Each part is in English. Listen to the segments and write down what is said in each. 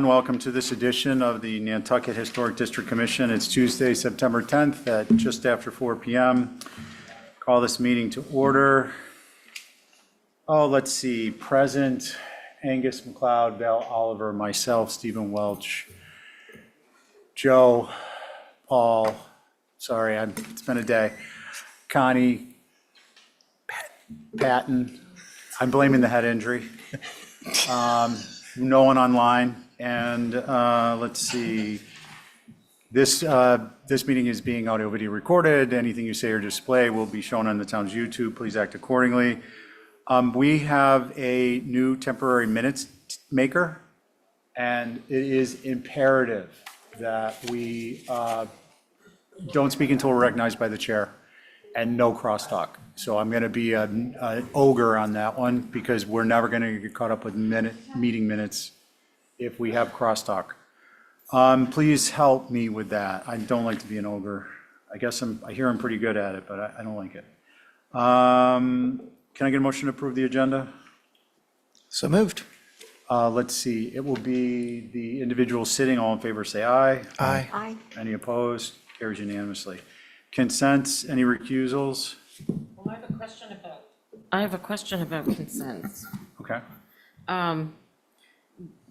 Welcome to this edition of the Nantucket Historic District Commission. It's Tuesday, September 10th at just after 4 p.m. Call this meeting to order. Oh, let's see. Present, Angus McLeod, Val Oliver, myself, Stephen Welch, Joe, Paul, sorry, it's been a day, Connie, Patton, I'm blaming the head injury, no one online, and let's see, this meeting is being audio video recorded. Anything you say or display will be shown on the town's YouTube. Please act accordingly. We have a new temporary minutes maker, and it is imperative that we don't speak until we're recognized by the chair, and no crosstalk. So I'm going to be an ogre on that one, because we're never going to get caught up with meeting minutes if we have crosstalk. Please help me with that. I don't like to be an ogre. I guess I hear I'm pretty good at it, but I don't like it. Can I get a motion to approve the agenda? So moved. Let's see. It will be the individuals sitting. All in favor, say aye. Aye. Aye. Any opposed? Carries unanimously. Consents, any recusals? Well, I have a question about consents. Okay.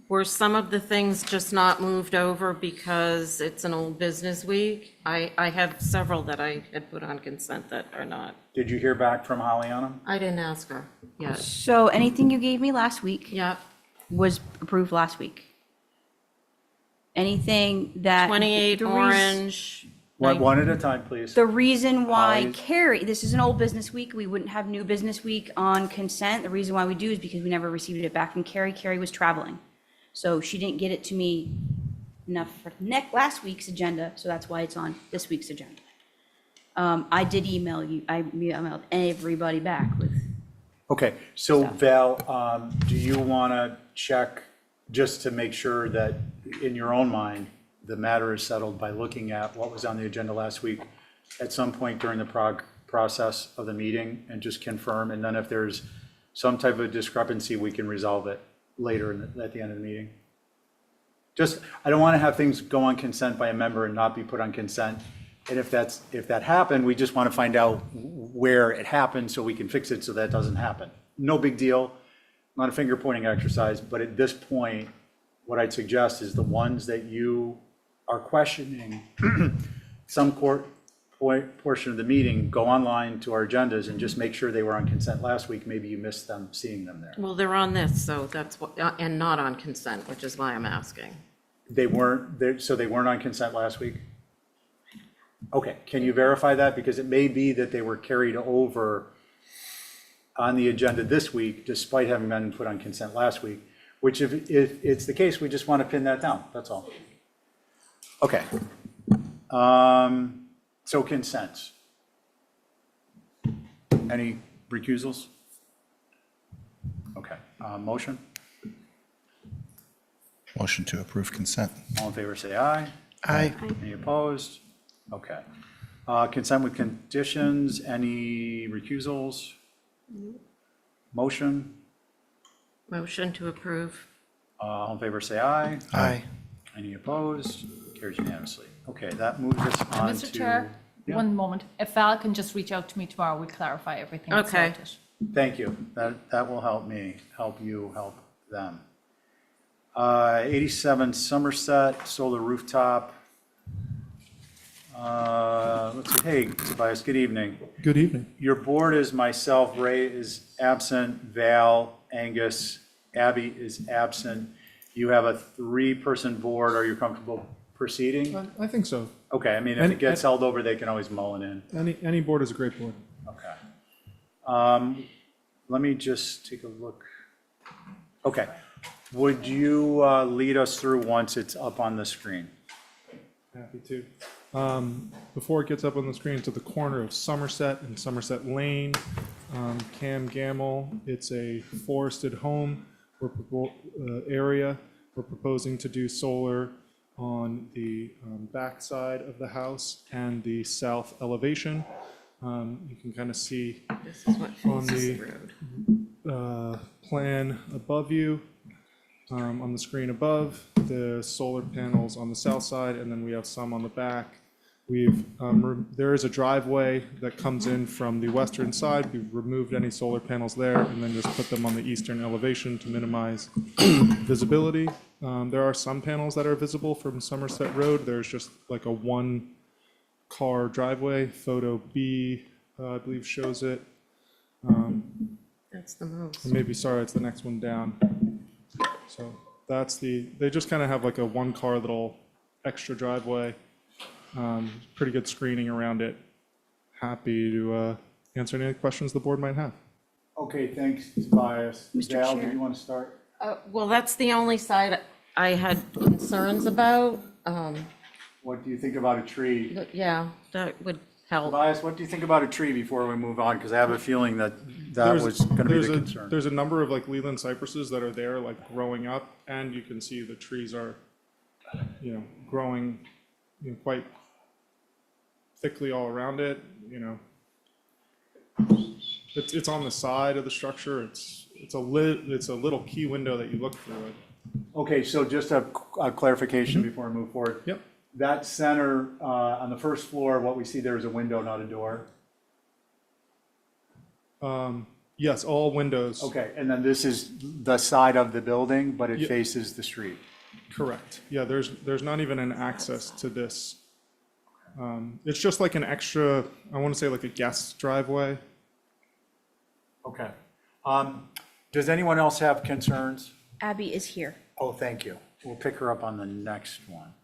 Were some of the things just not moved over because it's an old business week? I have several that I had put on consent that are not. Did you hear back from Holly on them? I didn't ask her yet. So anything you gave me last week Yep, was approved last week. Anything that. 28 the Orange. One at a time, please. The reason why Holly's- Carrie, this is an old business week, we wouldn't have new business week on consent. The reason why we do is because we never received it back from Carrie. Carrie was traveling. So she didn't get it to me enough for last week's agenda, so that's why it's on this week's agenda. I did email you, I emailed everybody back with, Okay, so Stuff. Val, do you want to check just to make sure that in your own mind, the matter is settled by looking at what was on the agenda last week at some point during the process of the meeting, and just confirm, and then if there's some type of discrepancy, we can resolve it later at the end of the meeting? Just, I don't want to have things go on consent by a member and not be put on consent. And if that happened, we just want to find out where it happened so we can fix it so that doesn't happen. No big deal, not a finger pointing exercise, but at this point, what I'd suggest is the ones that you are questioning, some portion of the meeting, go online to our agendas and just make sure they were on consent last week. Maybe you missed them, seeing them there. Well, they're on this, so that's what, and not on consent, which is why I'm asking. They weren't, so they weren't on consent last week? Okay, can you verify that? Because it may be that they were carried over on the agenda this week, despite having been put on consent last week, which if it's the case, we just want to pin that down, that's all. Okay. So consents. Any recusals? Okay, motion? Motion to approve consent. All in favor, say aye. Aye. Any opposed? Okay. Consent with conditions, any recusals? Motion? Motion to approve. All in favor, say aye. Aye. Any opposed? Carries unanimously. Okay, that moves us on to. Mr. Chair, Yeah. one moment. If Val can just reach out to me tomorrow, we'll clarify everything. and Okay. sort it. Thank you. That will help me, help you, help them. 87 Somerset, solar rooftop. Let's see, hey, Tobias, good evening. Good evening. Your board is myself, Ray is absent, Val, Angus, Abby is absent. You have a 3-person board. Are you comfortable proceeding? I think so. Okay, I mean, if it gets held over, they can always mull it in. Any board is a great board. Okay. Let me just take a look. Okay, would you lead us through once it's up on the screen? Happy to. Before it gets up on the screen, to the corner of Somerset and Somerset Lane, Cam Gamble. It's a forested home area. We're proposing to do solar on the back side of the house and the south elevation. You can kind of see This is what on faces the the road. plan above you. On the screen above, the solar panels on the south side, and then we have some on the back. There is a driveway that comes in from the western side. We've removed any solar panels there and then just put them on the eastern elevation to minimize visibility. There are some panels that are visible from Somerset Road. There's just like a one-car driveway. Photo B, I believe, shows it. That's the most. Maybe, sorry, it's the next one down. So they just kind of have like a one-car little extra driveway. Pretty good screening around it. Happy to answer any questions the board might have. Okay, thanks, Tobias. Mr. Val, do Chair. you want to start? Well, that's the only side I had concerns about. What do you think about a tree? But yeah, that would help. Tobias, what do you think about a tree before we move on? Because I have a feeling that There's- was going to be there's the a- concern. There's a number of like Leland cypresses that are there, like growing up, and you can see the trees are, growing, quite thickly all around it, It's on the side of the structure. It's a little key window that you look through it. Okay, so just a clarification before we move forward. Yep. That center, on the first floor, what we see there is a window, not a door. Yes, all windows. Okay, and then this is the side of the building, but it Yeah. faces the street. Correct. Yeah, there's not even an access to this. It's just like an extra, I want to say like a guest driveway. Okay. Does anyone else have concerns? Abby is here. Oh, thank you. We'll pick her up on the next one.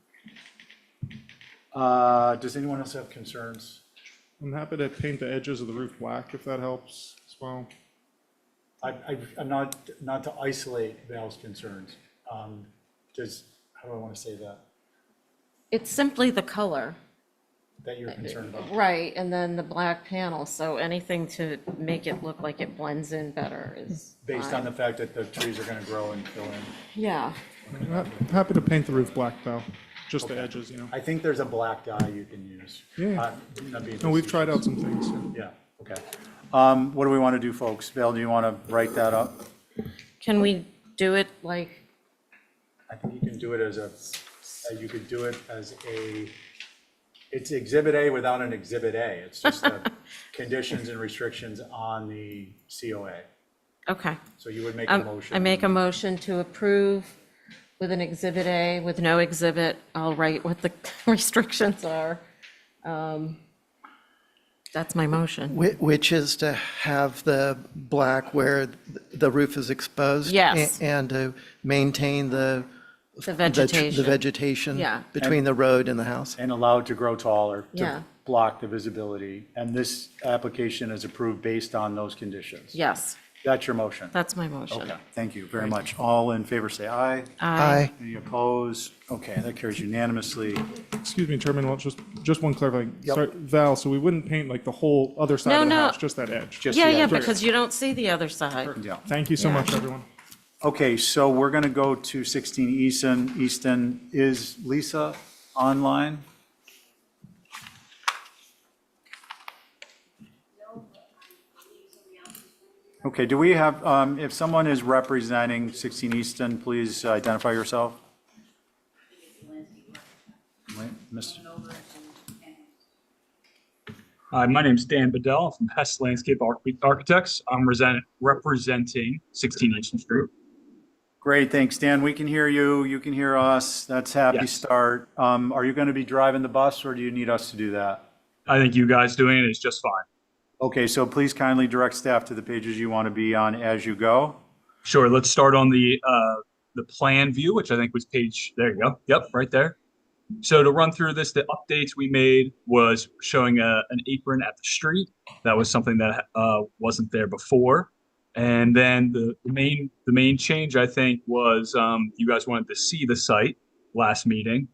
Does anyone else have concerns? I'm happy to paint the edges of the roof black if that helps as well. I'm not to isolate Val's concerns. How do I want to say that? It's simply the color. That you're concerned about? Right, and then the black panel, so anything to make it look like it blends in better is Based on fine. the fact that the trees are going to grow and fill in. Yeah, Happy to paint the roof black though, just the edges, I think there's a black dye you can use. Yeah. Not being No, we've facetious. tried out some things. Yeah, okay. What do we want to do, folks? Val, do you want to write that up? can we do it like, I think you can do it it's Exhibit A without an Exhibit A. It's just the conditions and restrictions on the COA. okay. So you would make a motion. I make a motion to approve with an Exhibit A, with no exhibit. I'll write what the restrictions are. That's my motion. Which is to have the black where the roof is exposed? Yes. And to maintain the The vegetation. the vegetation Yeah. between the road and the house? And allowed to grow taller Yeah. to block the visibility. And this application is approved based on those conditions. Yes, That's your motion? that's my motion. Okay, thank you very much. All in favor, say aye. Aye. Any opposed? Okay, that carries unanimously. Excuse me, Chairman, well, just one clarifying. Yep. Sorry, Val, so we wouldn't paint like the whole other side No, of the no. house, just that edge? Just Yeah, the yeah, edge. because you don't see the other side. Yeah. Thank you so Yeah. much, everyone. Okay, so we're going to go to 16 Easton. Is Lisa online? Okay, do we have, if someone is representing 16 Easton, please identify yourself. Mr. Hi, my name's Dan Bedell. I'm from Hess Landscape Architects. I'm representing 16 Eastern Street. Great, thanks, Dan. We can hear you. You can hear us. That's happy Yes. start. Are you going to be driving the bus or do you need us to do that? I think you guys doing it is just fine. Okay, so please kindly direct staff to the pages you want to be on as you go. Sure, let's start on the plan view, which I think was page, there you go. Yep, right there. So to run through this, the updates we made was showing an apron at the street. That was something that wasn't there before. And then the main change, I think, was you guys wanted to see the site last meeting.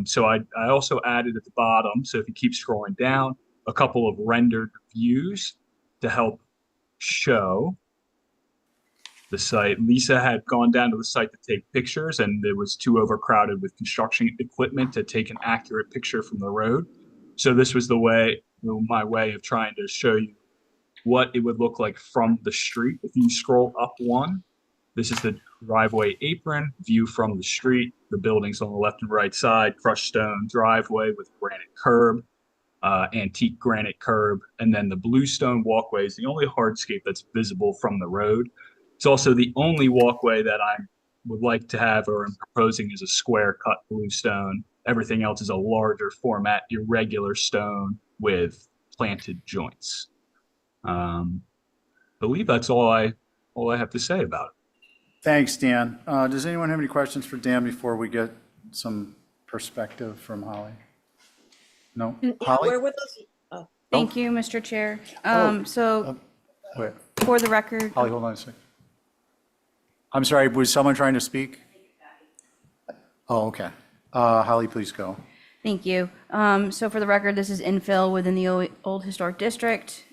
So I also added at the bottom, so if you keep scrolling down, a couple of rendered views to help show the site. Lisa had gone down to the site to take pictures, and it was too overcrowded with construction equipment to take an accurate picture from the road. So this was my way of trying to show you what it would look like from the street. If you scroll up one, This is the driveway apron, view from the street, the buildings on the left and right side, crushed stone driveway with granite curb, antique granite curb, and then the bluestone walkway is the only hardscape that's visible from the road. It's also the only walkway that I would like to have or am proposing is a square cut bluestone. Everything else is a larger format, irregular stone with planted joints. Believe that's all I have to say about it. Thanks, Dan. Does anyone have any questions for Dan before we get some perspective from Holly? No? Holly? Where were those? Oh, Thank you, Mr. Chair. So Wait, for the record, Holly, hold on a second. I'm sorry, was someone trying to speak? Oh, okay. Holly, please go. thank you. So for the record, this is infill within the old historic district.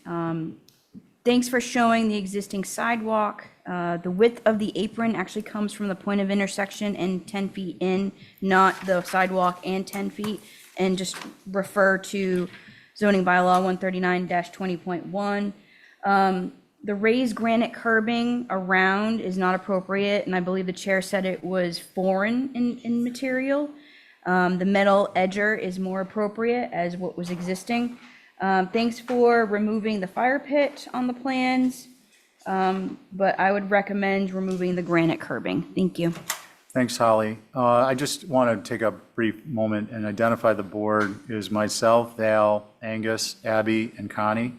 Thanks for showing the existing sidewalk. The width of the apron actually comes from the point of intersection and 10 feet in, not the sidewalk and 10 feet. And just refer to zoning bylaw 139-20.1. The raised granite curbing around is not appropriate, and I believe the chair said it was foreign in material. The metal edger is more appropriate as what was existing. Thanks for removing the fire pit on the plans, but I would recommend removing the granite curbing. Thank you. Thanks, Holly. I just want to take a brief moment and identify the board is myself, Val, Angus, Abby, and Connie.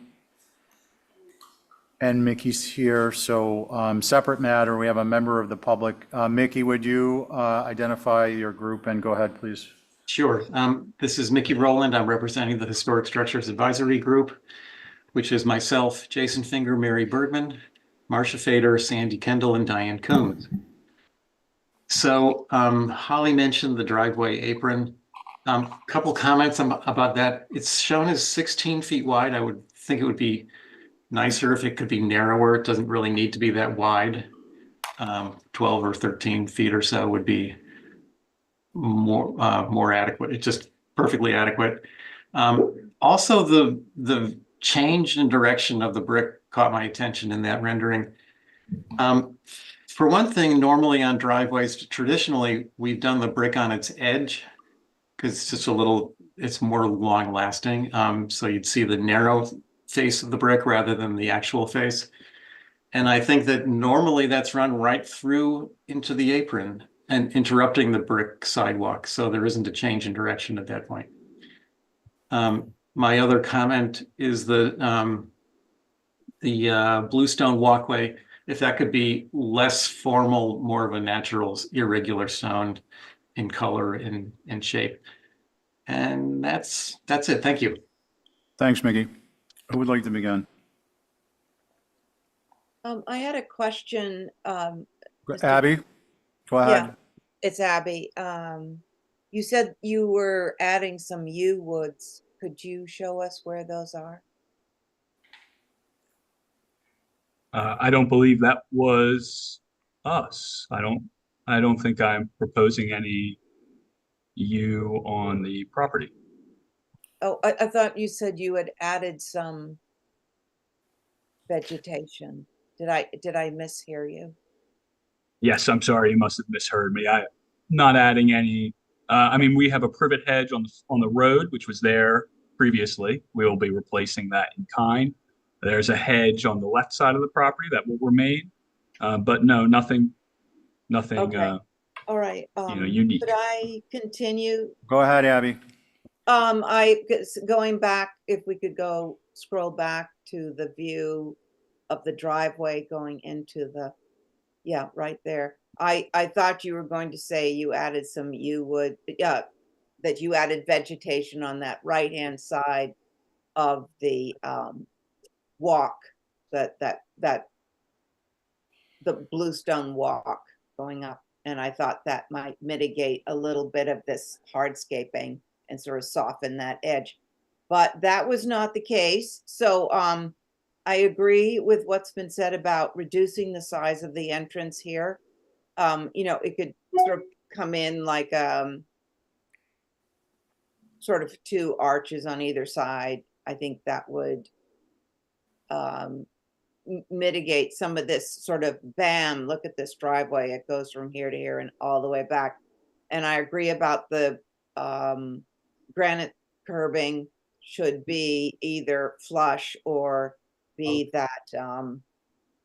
And Mickey's here, so separate matter, we have a member of the public. Mickey, would you identify your group and go ahead, please? Sure. This is Mickey Rowland. I'm representing the Historic Structures Advisory Group, which is myself, Jason Finger, Mary Bergman, Marcia Fader, Sandy Kendall, and Diane Coombs. So Holly mentioned the driveway apron. Couple comments about that. It's shown as 16 feet wide. I would think it would be nicer if it could be narrower. It doesn't really need to be that wide. 12 or 13 feet or so would be more adequate. It's just perfectly adequate. Also, the change in direction of the brick caught my attention in that rendering. For one thing, normally on driveways, traditionally, we've done the brick on its edge because it's just it's more long lasting. So you'd see the narrow face of the brick rather than the actual face. And I think that normally that's run right through into the apron and interrupting the brick sidewalk. So there isn't a change in direction at that point. My other comment is the bluestone walkway. If that could be less formal, more of a natural irregular stone in color and shape. And that's it. Thank you. Thanks, Mickey. Who would like to begin? I had a question. Abby, go ahead. Yeah, it's Abby. You said you were adding some yew woods. Could you show us where those are? I don't believe that was us. I don't think I'm proposing any you on the property. Oh, I thought you said you had added some vegetation. Did I mishear you? Yes, I'm sorry, you must have misheard me. I'm not adding any. I mean, we have a privet hedge on the road, which was there previously. We will be replacing that in kind. There's a hedge on the left side of the property that will remain, but no, nothing, Okay. All right. unique. Could I continue? Go ahead, Abby. Going back, if we could scroll back to the view of the driveway going into yeah, right there. I thought you were going to say you added some yew wood, that you added vegetation on that right-hand side of the walk, the bluestone walk going up. And I thought that might mitigate a little bit of this hardscaping and sort of soften that edge. But that was not the case. So I agree with what's been said about reducing the size of the entrance here. It could sort of come in like sort of two arches on either side. I think that would mitigate some of this sort of bam, look at this driveway, it goes from here to here and all the way back. And I agree about the granite curbing should be either flush or be that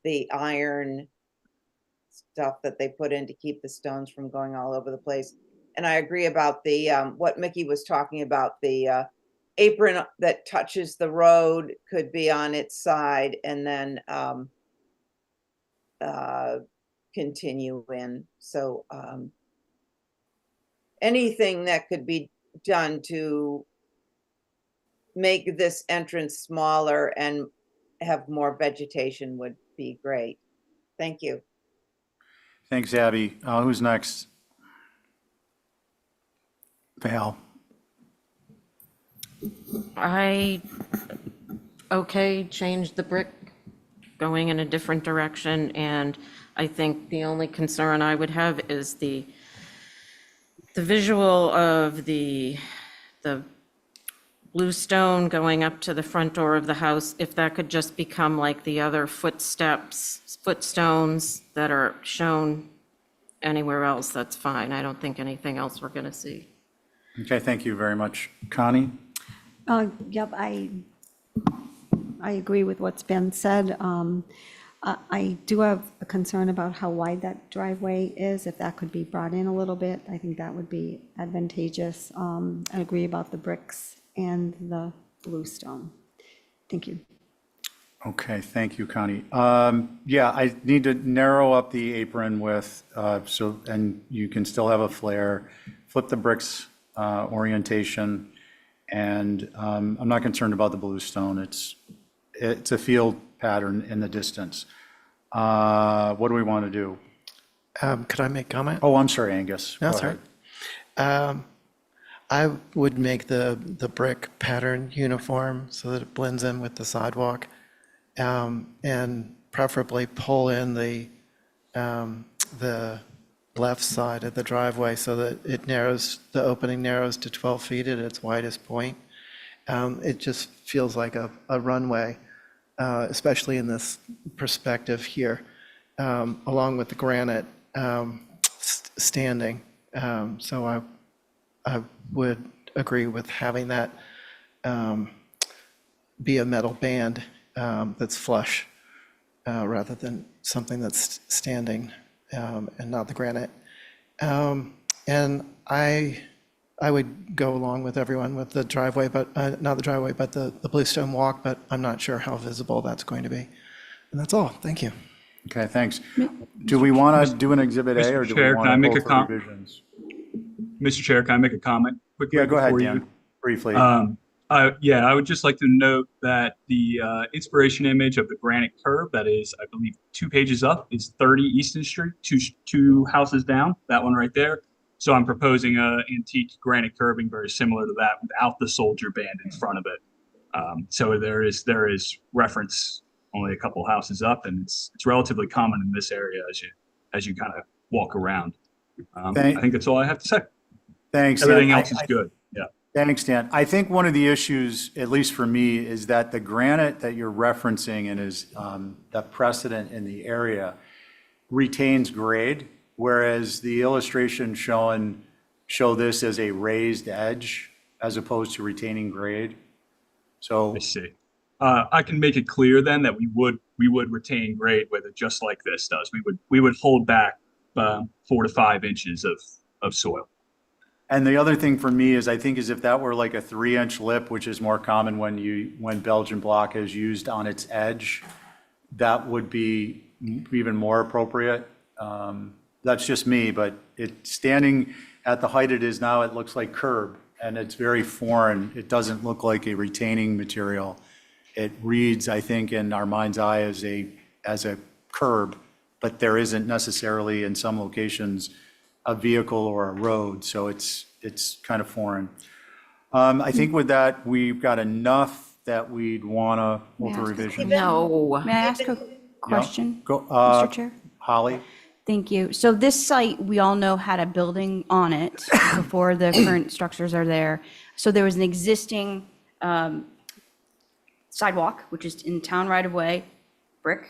the iron stuff that they put in to keep the stones from going all over the place. And I agree about the what Mickey was talking about, the apron that touches the road could be on its side and then continue in. So anything that could be done to make this entrance smaller and have more vegetation would be great. Thank you. Thanks, Abby. Who's next? Val. Change the brick, going in a different direction, and I think the only concern I would have is the visual of the blue stone going up to the front door of the house, if that could just become like the other footstones that are shown anywhere else, that's fine. I don't think anything else we're gonna see. Okay, thank you very much. Connie? Yep, I agree with what's been said. I do have a concern about how wide that driveway is. If that could be brought in a little bit, I think that would be advantageous. I agree about the bricks and the bluestone. Thank you. Okay, thank you, Connie. Yeah, I need to narrow up the apron width, and you can still have a flare, flip the bricks orientation, and I'm not concerned about the bluestone. It's a field pattern in the distance. What do we want to do? Could I make comment? Oh, I'm sorry, Angus. Go That's all ahead. right. I would make the brick pattern uniform so that it blends in with the sidewalk, and preferably pull in the left side of the driveway so that the opening narrows to 12 feet at its widest point. It just feels like a runway, especially in this perspective here, along with the granite standing. So I would agree with having that be a metal band that's flush rather than something that's standing and not the granite. And I would go along with everyone with the driveway, but not the driveway, but the bluestone walk, but I'm not sure how visible that's going to be. And that's all. Thank you. Okay, thanks. Do we want to do an Exhibit A, or do we Chair, want can I to make go a for revisions? Mr. Chair, can I make a comment quickly? Yeah, go ahead, before you- Dan, briefly. Yeah, I would just like to note that the inspiration image of the granite curb that is, I believe, 2 pages up is 30 Easton Street, two houses down, that one right there. So I'm proposing a antique granite curbing very similar to that without the soldier band in front of it. So there is reference only a couple houses up, and it's relatively common in this area as you kind of walk around. I think that's all I have to say. Thanks, Dan. Everything else is good. Yeah. Thanks, Dan. I think one of the issues, at least for me, is that the granite that you're referencing and is the precedent in the area retains grade, whereas the illustration show this as a raised edge as opposed to retaining grade. So I see. I can make it clear then that we would retain grade with it just like this does. We would hold back 4 to 5 inches of soil. And the other thing for me is, I think, is if that were like a 3-inch lip, which is more common when Belgian block is used on its edge, that would be even more appropriate. That's just me, but standing at the height it is now, it looks like curb, and it's very foreign. It doesn't look like a retaining material. It reads, I think, in our mind's eye as a curb, but there isn't necessarily in some locations a vehicle or a road, so it's kind of foreign. I think with that, we've got enough that we'd want to go for revision. No. May I ask a question, Go, Mr. Chair? Holly? Thank you. So this site, we all know had a building on it before the current structures are there. So there was an existing sidewalk, which is in town right of way, brick,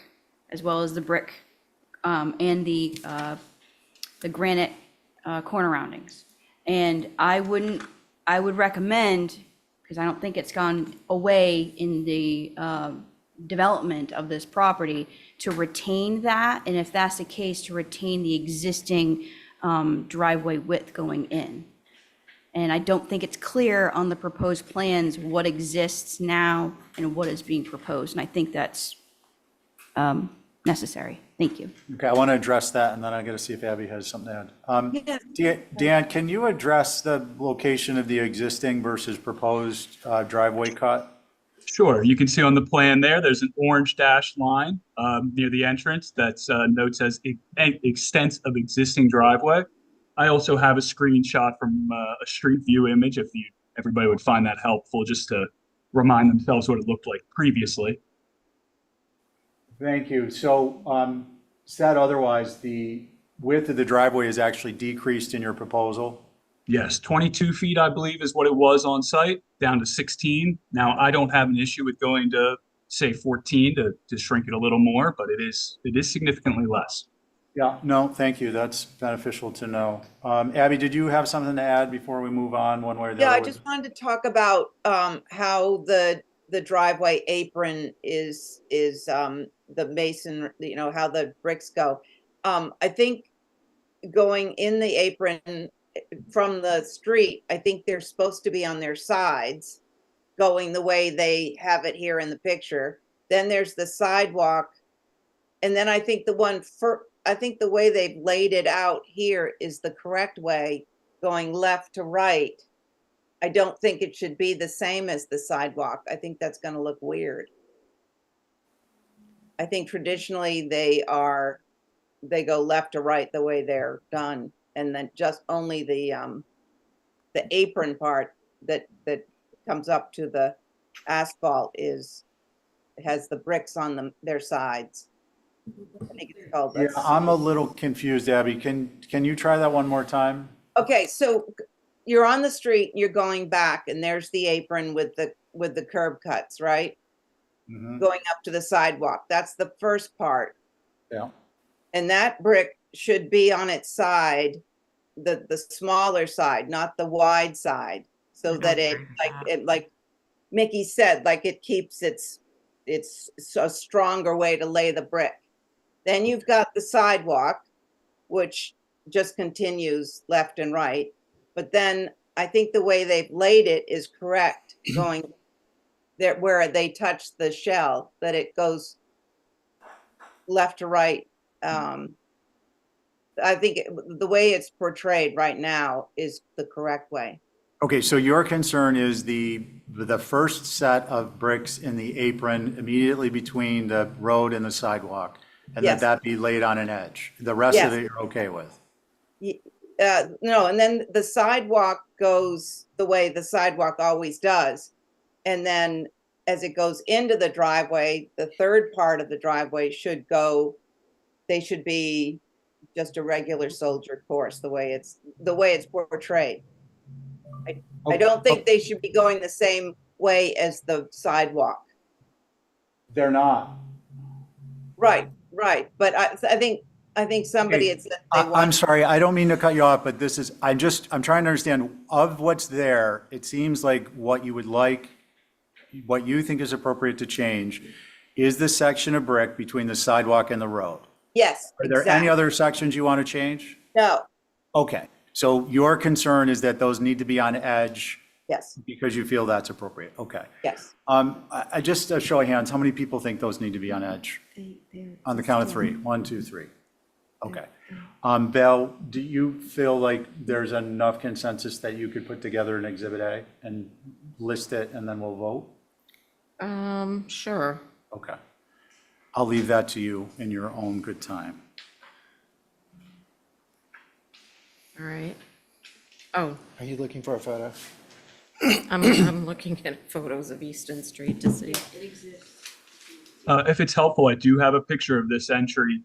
as well as the brick and the granite corner roundings. And I would recommend, because I don't think it's gone away in the development of this property, to retain that, and if that's the case, to retain the existing driveway width going in. And I don't think it's clear on the proposed plans what exists now and what is being proposed, and I think that's necessary. Thank you. Okay, I want to address that, and then I got to see if Abby has something to add. Yes. Dan, can you address the location of the existing versus proposed driveway cut? Sure. You can see on the plan there, there's an orange dashed line near the entrance that's notes as extent of existing driveway. I also have a screenshot from a street view image if everybody would find that helpful, just to remind themselves what it looked like previously. Thank you. So, said otherwise, the width of the driveway is actually decreased in your proposal? Yes, 22 feet, I believe, is what it was on site, down to 16. Now, I don't have an issue with going to, say, 14 to shrink it a little more, but it is significantly less. Yeah, no, thank you. That's beneficial to know. Abby, did you have something to add before we move on one way or the Yeah, other? I just wanted to talk about how the driveway apron is the mason, how the bricks go. I think going in the apron from the street, I think they're supposed to be on their sides, going the way they have it here in the picture. Then there's the sidewalk. And then I think the way they've laid it out here is the correct way, going left to right. I don't think it should be the same as the sidewalk. I think that's going to look weird. I think traditionally they go left to right the way they're done, and then just only the apron part that comes up to the asphalt has the bricks on their sides. I think it's called Yeah, I'm a little confused, Abby. Can you try that one more time? Okay, so you're on the street, you're going back, and there's the apron with the curb cuts, right? Mhm. Going up to the sidewalk. That's the first part. Yeah. And that brick should be on its side, the smaller side, not the wide side, so that like Mickey said, like it keeps it's a stronger way to lay the brick. Then you've got the sidewalk, which just continues left and right. But then I think the way they've laid it is correct, going there where they touch the shell, that it goes left to right. I think the way it's portrayed right now is the correct way. Okay, so your concern is the first set of bricks in the apron immediately between the road and the sidewalk, and Yes. that be laid on an edge. The rest of Yes. it you're okay with? No, and then the sidewalk goes the way the sidewalk always does. And then as it goes into the driveway, the third part of the driveway they should be just a regular soldier course, the way it's portrayed. I don't think they should be going the same way as the sidewalk. They're not. Right. But I think somebody had said they I'm want. sorry, I don't mean to cut you off, but I'm trying to understand, of what's there, it seems like what you would like, what you think is appropriate to change is the section of brick between the sidewalk and the road. Yes, Are there any exactly. other sections you want to change? No, Okay, so your concern is that those need to be on edge yes, because you feel that's appropriate, okay. yes. I just, a show of hands, how many people think those need to be on edge? On the count of three. 1, 2, 3. Okay. Belle, do you feel like there's enough consensus that you could put together an Exhibit A and list it and then we'll vote? Sure. Okay. I'll leave that to you in your own good time. All right. Oh, Are you looking for a photo? I'm looking at photos of Easton Street to see. If it's helpful, I do have a picture of this entry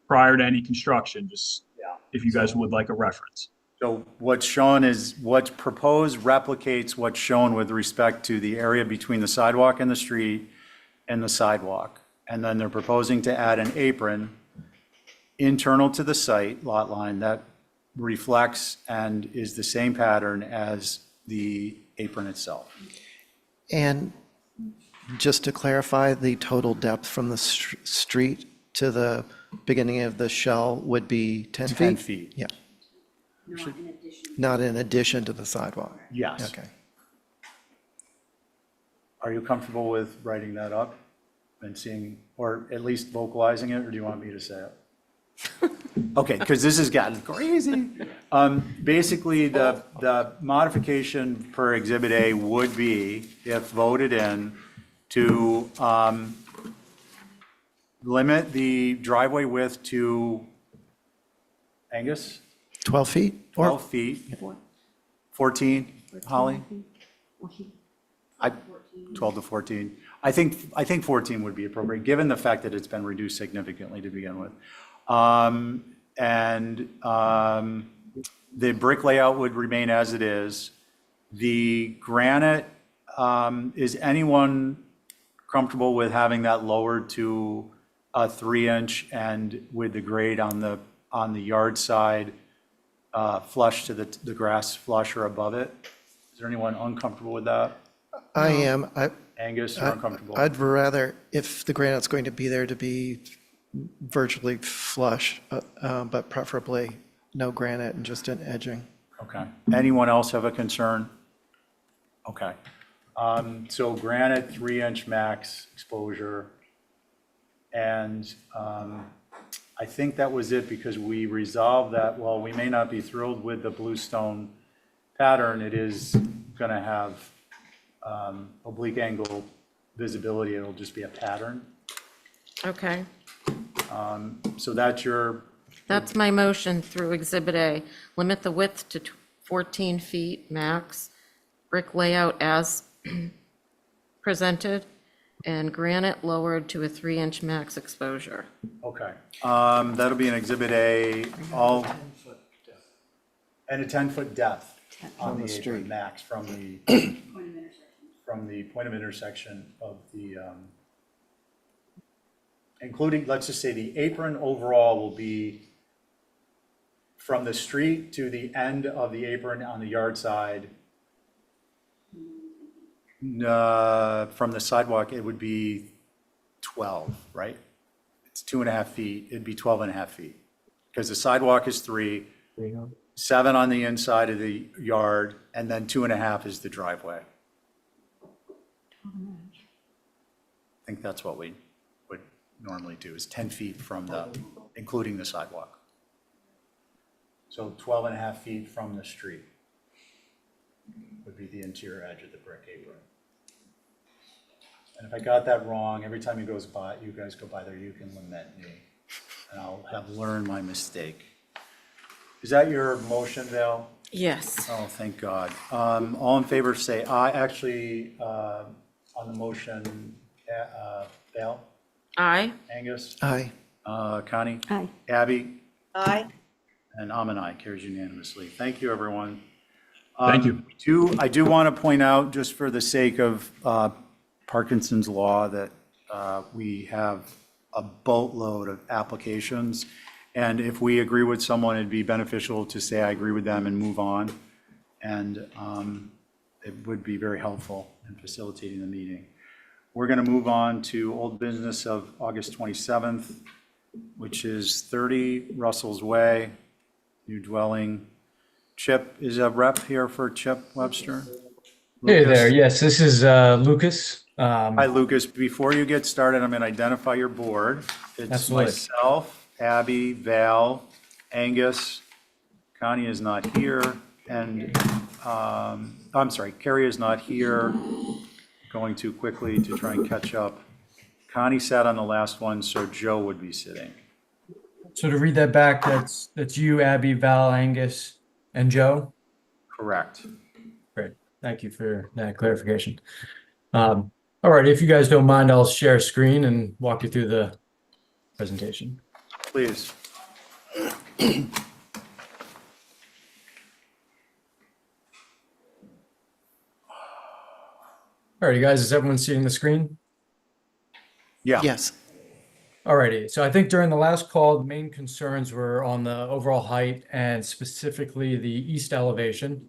prior to any construction, just if you guys would like a reference. So what's shown is, what's proposed replicates what's shown with respect to the area between the sidewalk and the street and the sidewalk. and then they're proposing to add an apron internal to the site lot line that reflects and is the same pattern as the apron itself. And just to clarify, the total depth from the street to the beginning of the shell would be 10 feet? 10 feet. Yeah. Not in addition to the sidewalk? Yes. Okay. Are you comfortable with writing that up and seeing, or at least vocalizing it, or do you want me to say it? Okay, because this has gotten crazy. Basically, the modification per Exhibit A would be, if voted in, to limit the driveway width to, Angus, 12 feet? Or 12 feet, 14, Holly? 12 to 14. I think 14 would be appropriate, given the fact that it's been reduced significantly to begin with. The brick layout would remain as it is. The granite, is anyone comfortable with having that lowered to a 3-inch and with the grade on the yard side flush to the grass flush or above it? Is there anyone uncomfortable with that? I am. Angus, you're uncomfortable? I'd rather, if the granite's going to be there, to be virtually flush, but preferably no granite and just an edging. Okay. Anyone else have a concern? Okay. So granite, 3-inch max exposure. And I think that was it, because we resolved that, while we may not be thrilled with the bluestone pattern, it is going to have oblique angle visibility. It'll just be a pattern. Okay, So that's my motion through Exhibit A. Limit the width to 14 feet max, brick layout as presented, and granite lowered to a 3-inch max exposure. okay. That'll be an Exhibit A, and a 10-foot depth on the apron max from the point of intersection of the, including, let's just say the apron overall will be from the street to the end of the apron on the yard side. From the sidewalk, it would be 12, right? It's 2.5 feet, it'd be 12.5 feet. Because the sidewalk is 3, 7 on the inside of the yard, and then 2.5 is the driveway. I think that's what we would normally do, is 10 feet from including the sidewalk. So 12.5 feet from the street would be the interior edge of the brick apron. And if I got that wrong, every time you guys go by there, you can lament me, and I'll have learned my mistake. Is that your motion, Val? Yes. Oh, thank God. All in favor, say aye. Actually, on the motion, Val, Aye. Angus, Aye. Connie, Aye. Abby, Aye. and I'm an aye, carries unanimously. Thank you, everyone. Thank you. I do want to point out, just for the sake of Parkinson's law, that we have a boatload of applications. And if we agree with someone, it'd be beneficial to say, I agree with them, and move on. And it would be very helpful in facilitating the meeting. We're going to move on to old business of August 27th, which is 30 Russell's Way, new dwelling. Chip, is a rep here for Chip Webster? Hey Lucas? there, yes, this is Lucas. Hi, Lucas. Before you get started, I'm going to identify your board. It's Absolutely. myself, Abby, Val, Angus, Connie is not here, and, I'm sorry, Carrie is not here. Going too quickly to try and catch up. Connie sat on the last one, so Joe would be sitting. So to read that back, that's you, Abby, Val, Angus, and Joe. Correct. Great, thank you for that clarification. All right, if you guys don't mind, I'll share screen and walk you through the presentation. Please. All right, you guys, is everyone seeing the screen? Yeah. Yes. Alrighty, so I think during the last call, the main concerns were on the overall height and specifically the east elevation.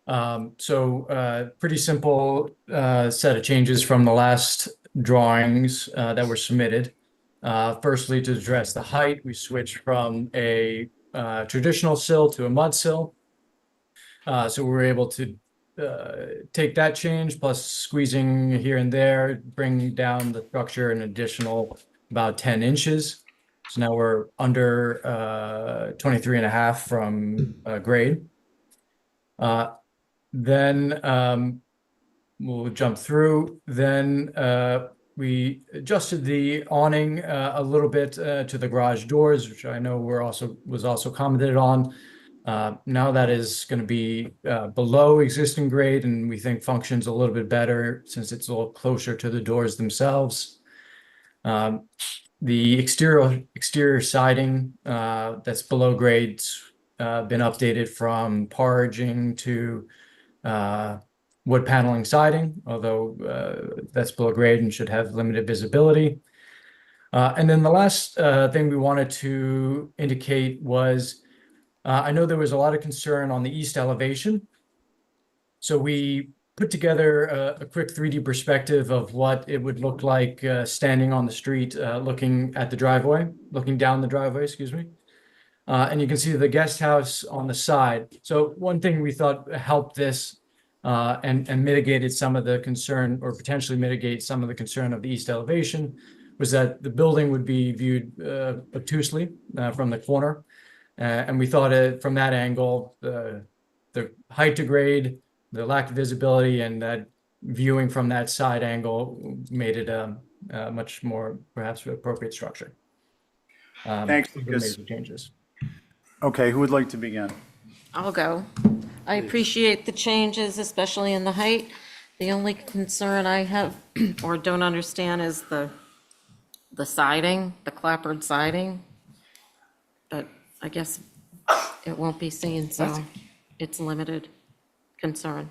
Pretty simple set of changes from the last drawings that were submitted. Firstly, to address the height, we switched from a traditional sill to a mud sill. So we were able to take that change plus squeezing here and there, bring down the structure an additional about 10 inches. So now we're under 23 and a half from grade. Then we'll jump through. Then we adjusted the awning a little bit to the garage doors, which I know was also commented on. Now that is going to be below existing grade, and we think functions a little bit better since it's a little closer to the doors themselves. The exterior siding that's below grade's been updated from parging to wood paneling siding, although that's below grade and should have limited visibility. And then the last thing we wanted to indicate was I know there was a lot of concern on the east elevation. So we put together a quick 3D perspective of what it would look like standing on the street, looking down the driveway, excuse me. And you can see the guest house on the side. So one thing we thought helped this and mitigated some of the concern, or potentially mitigate some of the concern of the east elevation, was that the building would be viewed obtusely from the corner. And we thought from that angle, the height to grade, the lack of visibility, and that viewing from that side angle made it a much more perhaps appropriate structure. Thanks, for Lucas. major changes. Okay, who would like to begin? I'll go. I appreciate the changes, especially in the height. The only concern I have or don't understand is the siding, the clapboard siding. But I guess it won't be seen, so it's limited concern.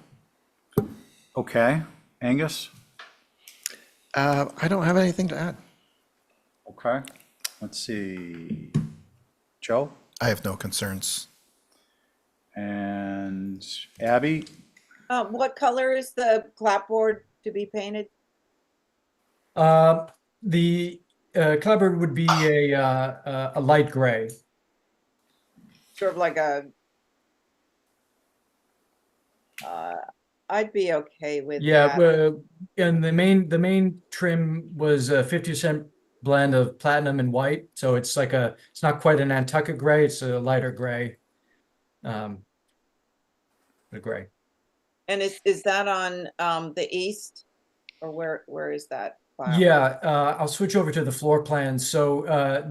Okay, Angus? I don't have anything to add. Okay, let's see. Joe? I have no concerns. And Abby? What color is the clapboard to be painted? The clapboard would be a light gray. Sort of like I'd be okay with Yeah, that. and the main trim was a 50% blend of platinum and white, so it's not quite a Nantucket gray, it's a lighter gray. The gray. And is that on the east, or where is that file? Yeah, I'll switch over to the floor plan. So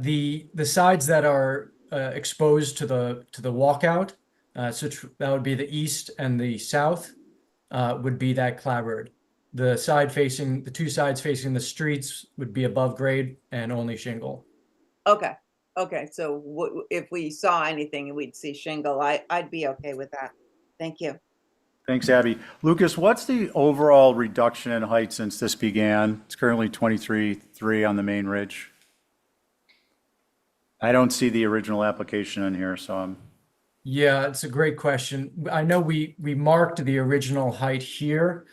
the sides that are exposed to the walkout, so that would be the east and the south, would be that clapboard. The two sides facing the streets would be above grade and only shingle. Okay, so if we saw anything, we'd see shingle. I'd be okay with that. Thank you. Thanks, Abby. Lucas, what's the overall reduction in height since this began? It's currently 23.3 on the main ridge. I don't see the original application in here, so I'm... Yeah, it's a great question. I know we marked the original height here.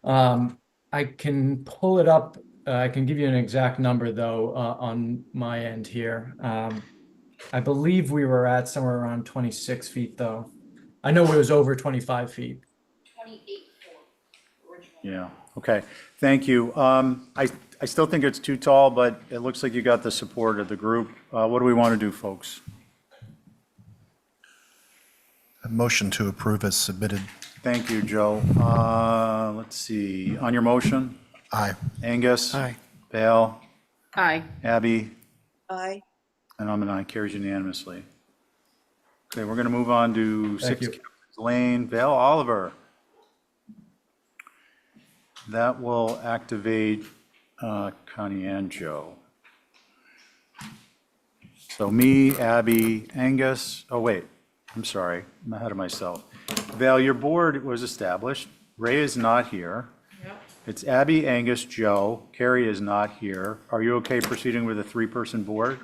I can pull it up. I can give you an exact number though on my end here. I believe we were at somewhere around 26 feet though. I know it was over 25 feet. 28 for original. Yeah, okay. Thank you. I still think it's too tall, but it looks like you got the support of the group. What do we want to do, folks? A motion to approve as submitted. Thank you, Joe. Let's see. On your motion? Aye. Angus? Aye. Val? Aye. Abby? Aye. And I'm an aye, carries unanimously. Okay, we're going to move on to Thank 6 you. Captain's Lane. Val Oliver. That will activate Connie and Joe. So me, Abby, Angus, oh wait, I'm sorry, I'm ahead of myself. Val, your board was established. Ray is not here. It's Abby, Angus, Joe. Carrie is not here. Are you okay proceeding with a three-person board?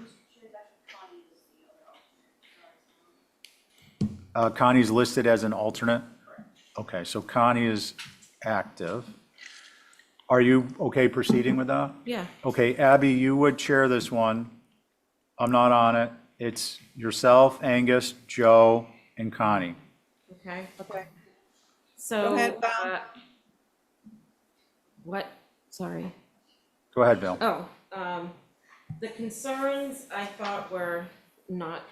Connie's listed as an alternate? Okay, so Connie is active. Are you okay proceeding with that? Yeah. Okay, Abby, you would chair this one. I'm not on it. It's yourself, Angus, Joe, and Connie. Okay. Okay. So, Go ahead, Val. what, sorry. Go ahead, Bill. Oh, the concerns I thought were not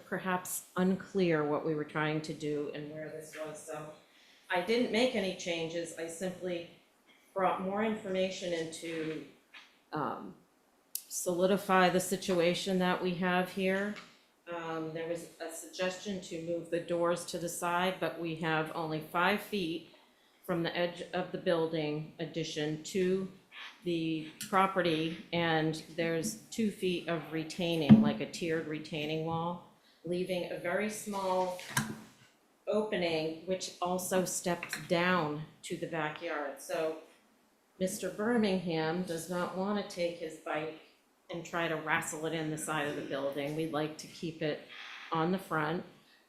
perhaps unclear what we were trying to do and where this was, so I didn't make any changes, I simply brought more information in to solidify the situation that we have here. There was a suggestion to move the doors to the side, but we have only 5 feet from the edge of the building addition to the property, and there's 2 feet of retaining, like a tiered retaining wall, leaving a very small opening, which also steps down to the backyard. So Mr. Birmingham does not want to take his bike and try to wrestle it in the side of the building. We'd like to keep it on the front.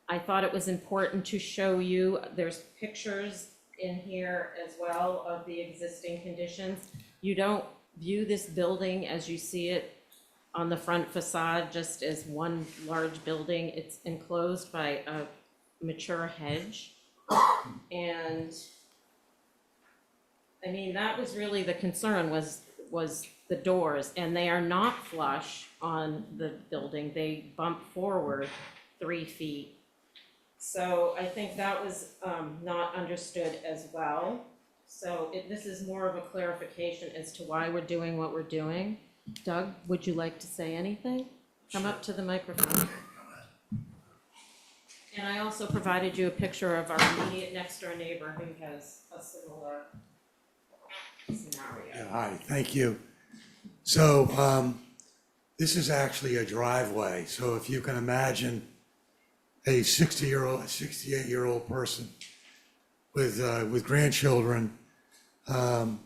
I thought it was important to show you, there's pictures in here as well of the existing conditions. You don't view this building as you see it on the front facade, just as one large building. It's enclosed by a mature hedge. And I mean, that was really the concern, was the doors, and they are not flush on the building. They bump forward 3 feet. So I think that was not understood as well. So this is more of a clarification as to why we're doing what we're doing. Doug, would you like to say anything? Come up to the microphone. And I also provided you a picture of our immediate next door neighbor who has a similar scenario. Yeah, hi, thank you. So, this is actually a driveway, so if you can imagine a 68-year-old person with grandchildren, the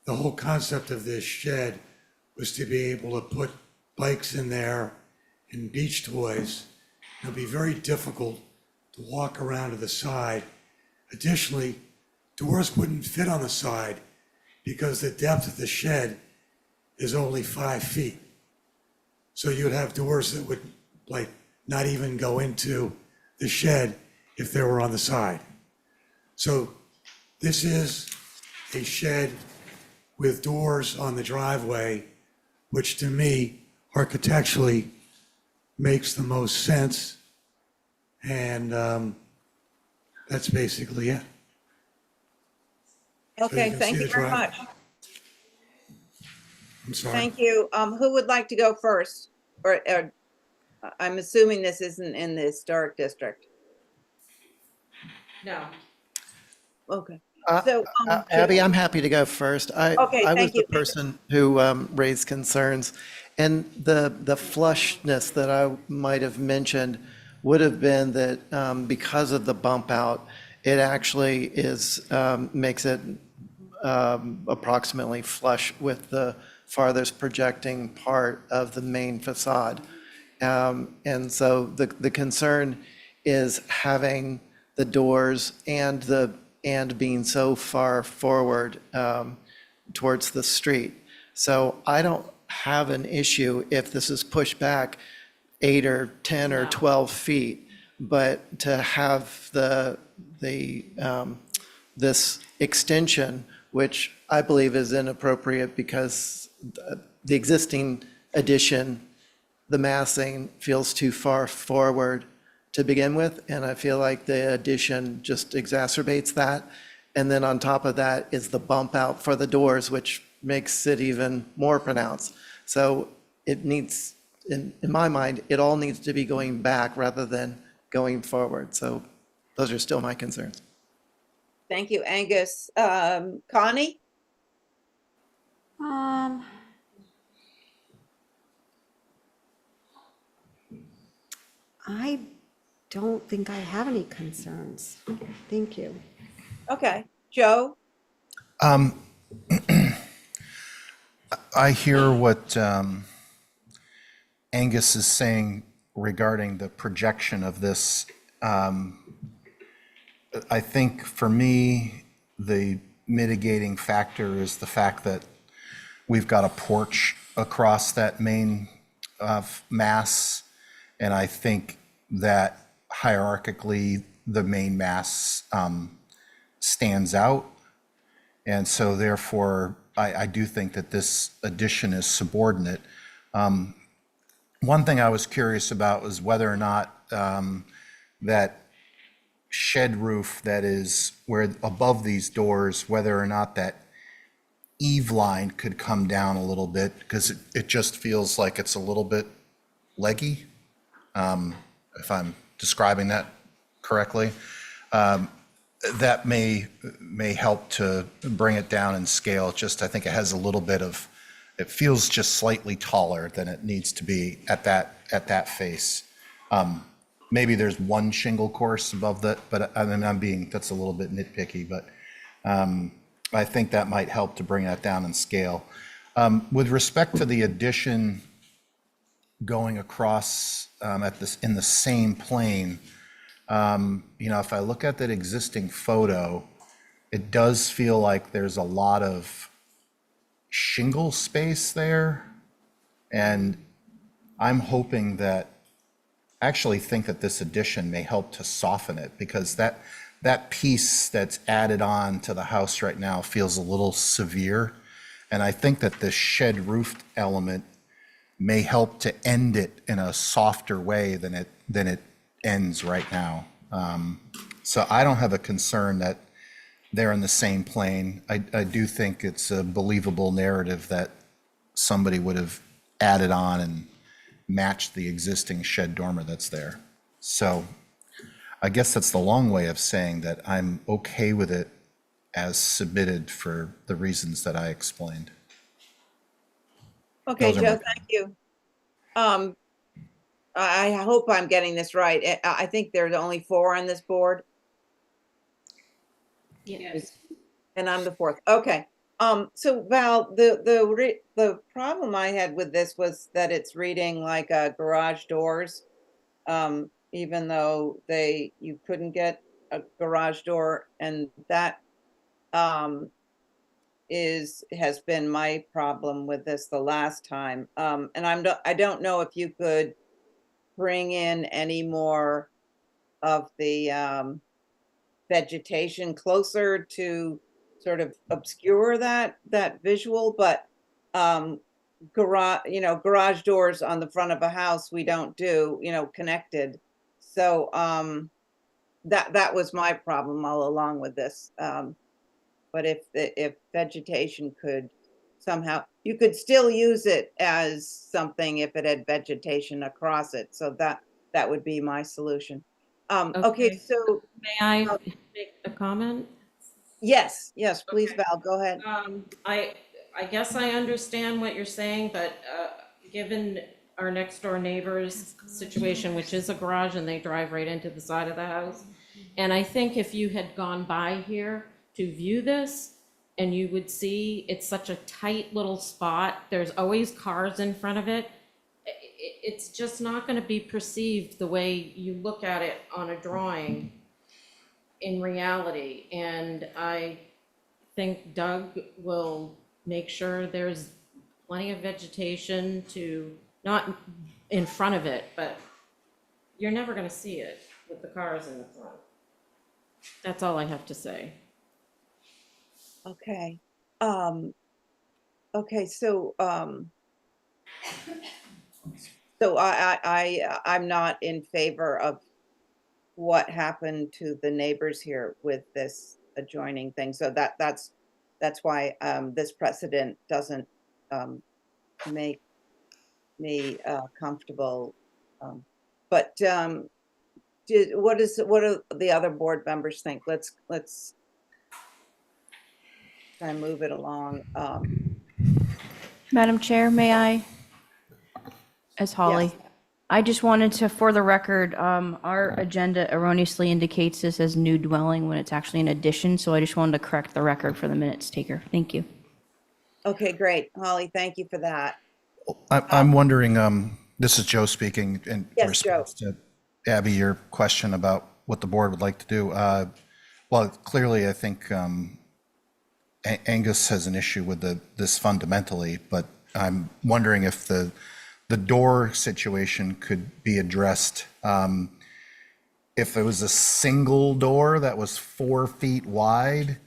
whole concept of this shed was to be able to put bikes in there and beach toys. It'll be very difficult to walk around to the side. Additionally, doors wouldn't fit on the side because the depth of the shed is only 5 feet. So you'd have doors that would like not even go into the shed if they were on the side. So this is a shed with doors on the driveway, which to me architecturally makes the most sense. And that's basically it. Okay, can thank see you the very drive- much. I'm sorry. Thank you. Who would like to go first? Or I'm assuming this isn't in the historic district. No. Okay. Uh, So, Abby, I'm happy to go first. Okay, I was thank the you. person who raised concerns, and the flushness that I might have mentioned would have been that because of the bump out, it actually makes it approximately flush with the farthest projecting part of the main facade. And so the concern is having the doors and being so far forward towards the street. So I don't have an issue if this is pushed back 8 or 10 or 12 feet, but to have this extension, which I believe is inappropriate because the existing addition, the massing feels too far forward to begin with, and I feel like the addition just exacerbates that. And then on top of that is the bump out for the doors, which makes it even more pronounced. So it needs, in my mind, it all needs to be going back rather than going forward. So those are still my concerns. thank you, Angus. Connie? I don't think I have any concerns. Thank you. Okay, Joe? I hear what Angus is saying regarding the projection of this. I think for me, the mitigating factor is the fact that we've got a porch across that main mass, and I think that hierarchically, the main mass stands out. And so therefore, I do think that this addition is subordinate. One thing I was curious about was whether or not that shed roof that is where above these doors, whether or not that eave line could come down a little bit, because it just feels like it's a little bit leggy, if I'm describing that correctly. That may help to bring it down in scale. Just, I think it has a little bit of, it feels just slightly taller than it needs to be at that face. Maybe there's one shingle course above that, but I mean, that's a little bit nitpicky, but I think that might help to bring that down in scale. With respect to the addition going across in the same plane, if I look at that existing photo, it does feel like there's a lot of shingle space there. And I'm hoping that, I actually think that this addition may help to soften it, because that piece that's added on to the house right now feels a little severe. And I think that the shed roof element may help to end it in a softer way than it ends right now. So I don't have a concern that they're in the same plane. I do think it's a believable narrative that somebody would have added on and matched the existing shed dormer that's there. So I guess that's the long way of saying that I'm okay with it as submitted for the reasons that I explained. Okay, Those are Joe, my thank you. I hope I'm getting this right. I think there's only 4 on this board, Yes. and I'm the 4th. Okay. So Val, the problem I had with this was that it's reading like garage doors, even though you couldn't get a garage door, and that has been my problem with this the last time. And I don't know if you could bring in any more of the vegetation closer to sort of obscure that visual, but garage doors on the front of a house we don't do, connected. So that was my problem all along with this. But if vegetation could somehow, you could still use it as something if it had vegetation across it. So that would be my solution. Okay, so May I make a comment? yes, please, Okay. Val, go ahead. I guess I understand what you're saying, but given our next door neighbor's situation, which is a garage and they drive right into the side of the house, and I think if you had gone by here to view this, and you would see it's such a tight little spot, there's always cars in front of it. It's just not going to be perceived the way you look at it on a drawing in reality. And I think Doug will make sure there's plenty of vegetation to, not in front of it, but you're never going to see it with the cars in the front. That's all I have to say. Okay. Okay, so I'm not in favor of what happened to the neighbors here with this adjoining thing. So that's why this precedent doesn't make me comfortable. But what do the other board members think? Let's try and move it along. Madam Chair, may I? As Holly? Yes. I just wanted to, for the record, our agenda erroneously indicates this as new dwelling when it's actually an addition, so I just wanted to correct the record for the minutes taker. Thank you. Okay, great. Holly, thank you for that. I'm wondering, this is Joe speaking in Yes, Joe. response to Abby, your question about what the board would like to do. Well, clearly, I think Angus has an issue with this fundamentally, but I'm wondering if the door situation could be addressed. If it was a single door that was 4 feet wide,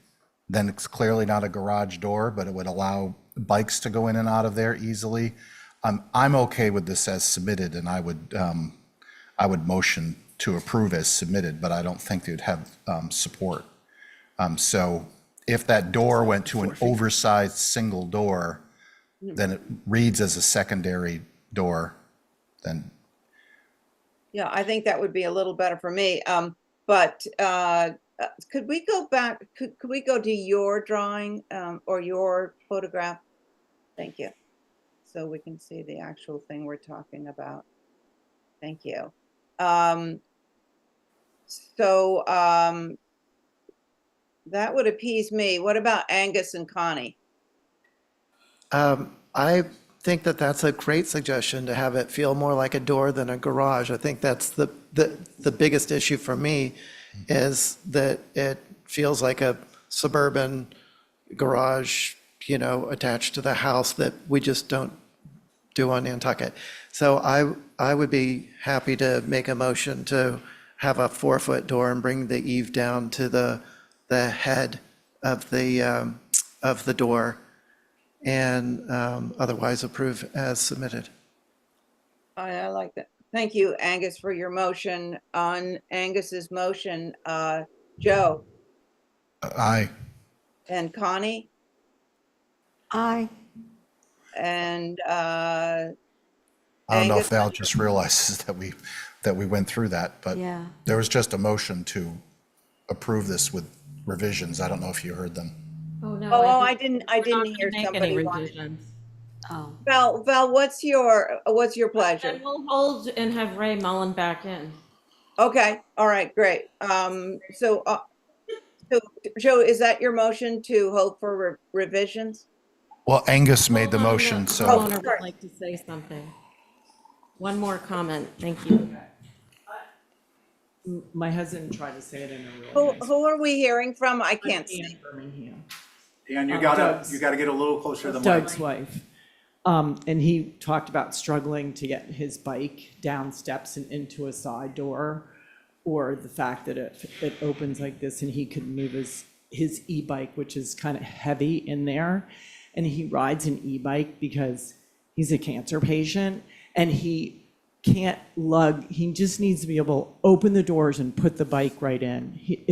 then it's clearly not a garage door, but it would allow bikes to go in and out of there easily. I'm okay with this as submitted, and I would motion to approve as submitted, but I don't think they'd have support. So if that door went to an oversized single door, then it reads as a secondary door, then Yeah, I think that would be a little better for me. But could we go back? Could we go to your drawing or your photograph? Thank you. So we can see the actual thing we're talking about. Thank you. That would appease me. What about Angus and Connie? I think that that's a great suggestion, to have it feel more like a door than a garage. I think that's the biggest issue for me, is that it feels like a suburban garage, attached to the house, that we just don't do on Nantucket. So I would be happy to make a motion to have a 4-foot door and bring the eave down to the head of the door, and otherwise approve as submitted. I like that. Thank you, Angus, for your motion. On Angus's motion, Joe aye. and Connie Aye. and I don't know if Angus. Val just realizes that we went through that, but Yeah. there was just a motion to approve this with revisions. I don't know if you heard them. Oh, no. Oh, I didn't we're not hear gonna make any somebody want. revisions. Oh. Val, what's your pleasure? And we'll hold and have Ray Mullen back in. Okay, all right, great. So Joe, is that your motion to hold for revisions? Well, Angus made the Hold on, motion, the so homeowner would like to say something. One more comment, thank you. My husband tried to say it in a Who really nice. who are we hearing from? I can't I'm Ann see. Birmingham, And Doug's- you gotta get a little closer to the mic. Doug's wife. And he talked about struggling to get his bike down steps and into a side door, or the fact that it opens like this and he could move his e-bike, which is kind of heavy in there. And he rides an e-bike because he's a cancer patient and he can't lug, he just needs to be able to open the doors and put the bike right in. He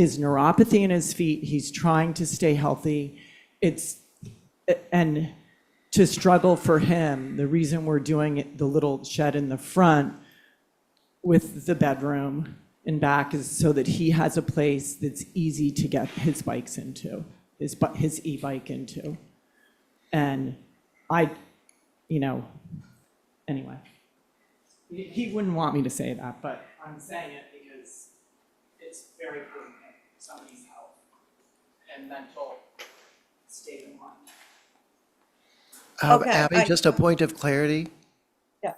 has neuropathy in his feet. He's trying to stay healthy. And to struggle for him, the reason we're doing it, the little shed in the front with the bedroom and back, is so that he has a place that's easy to get his bikes into, his e-bike into. And anyway, he wouldn't want me to say that, but I'm saying it because it's very important to somebody's health and mental state of mind. Okay, Abby, just a point of clarity. Yeah.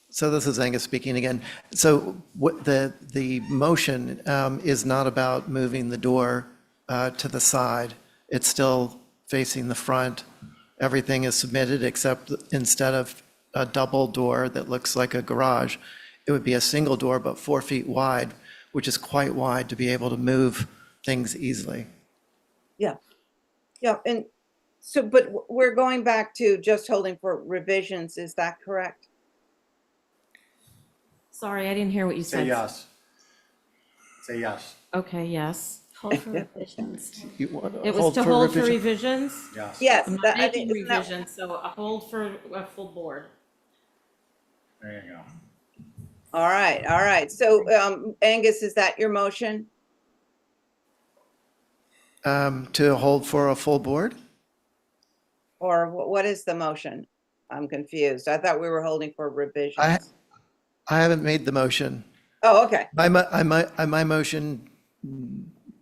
So this is Angus speaking again. So what the motion is not about moving the door to the side. It's still facing the front. Everything is submitted, except instead of a double door that looks like a garage, it would be a single door, but 4 feet wide, which is quite wide to be able to move things easily. Yeah. Yeah, and so, but we're going back to just holding for revisions, is that correct? Sorry, I didn't hear what you said. Say yes. Say yes. Okay, yes. Hold for revisions. You want to It was hold to for hold for revision? revisions? Yes. Yes. I'm not that- I making think- isn't that- revisions, so a hold for a full board. There you go. All right. So Angus, is that your motion? To hold for a full board? Or what is the motion? I'm confused. I thought we were holding for I, revisions. I haven't made the motion. Oh, okay. My motion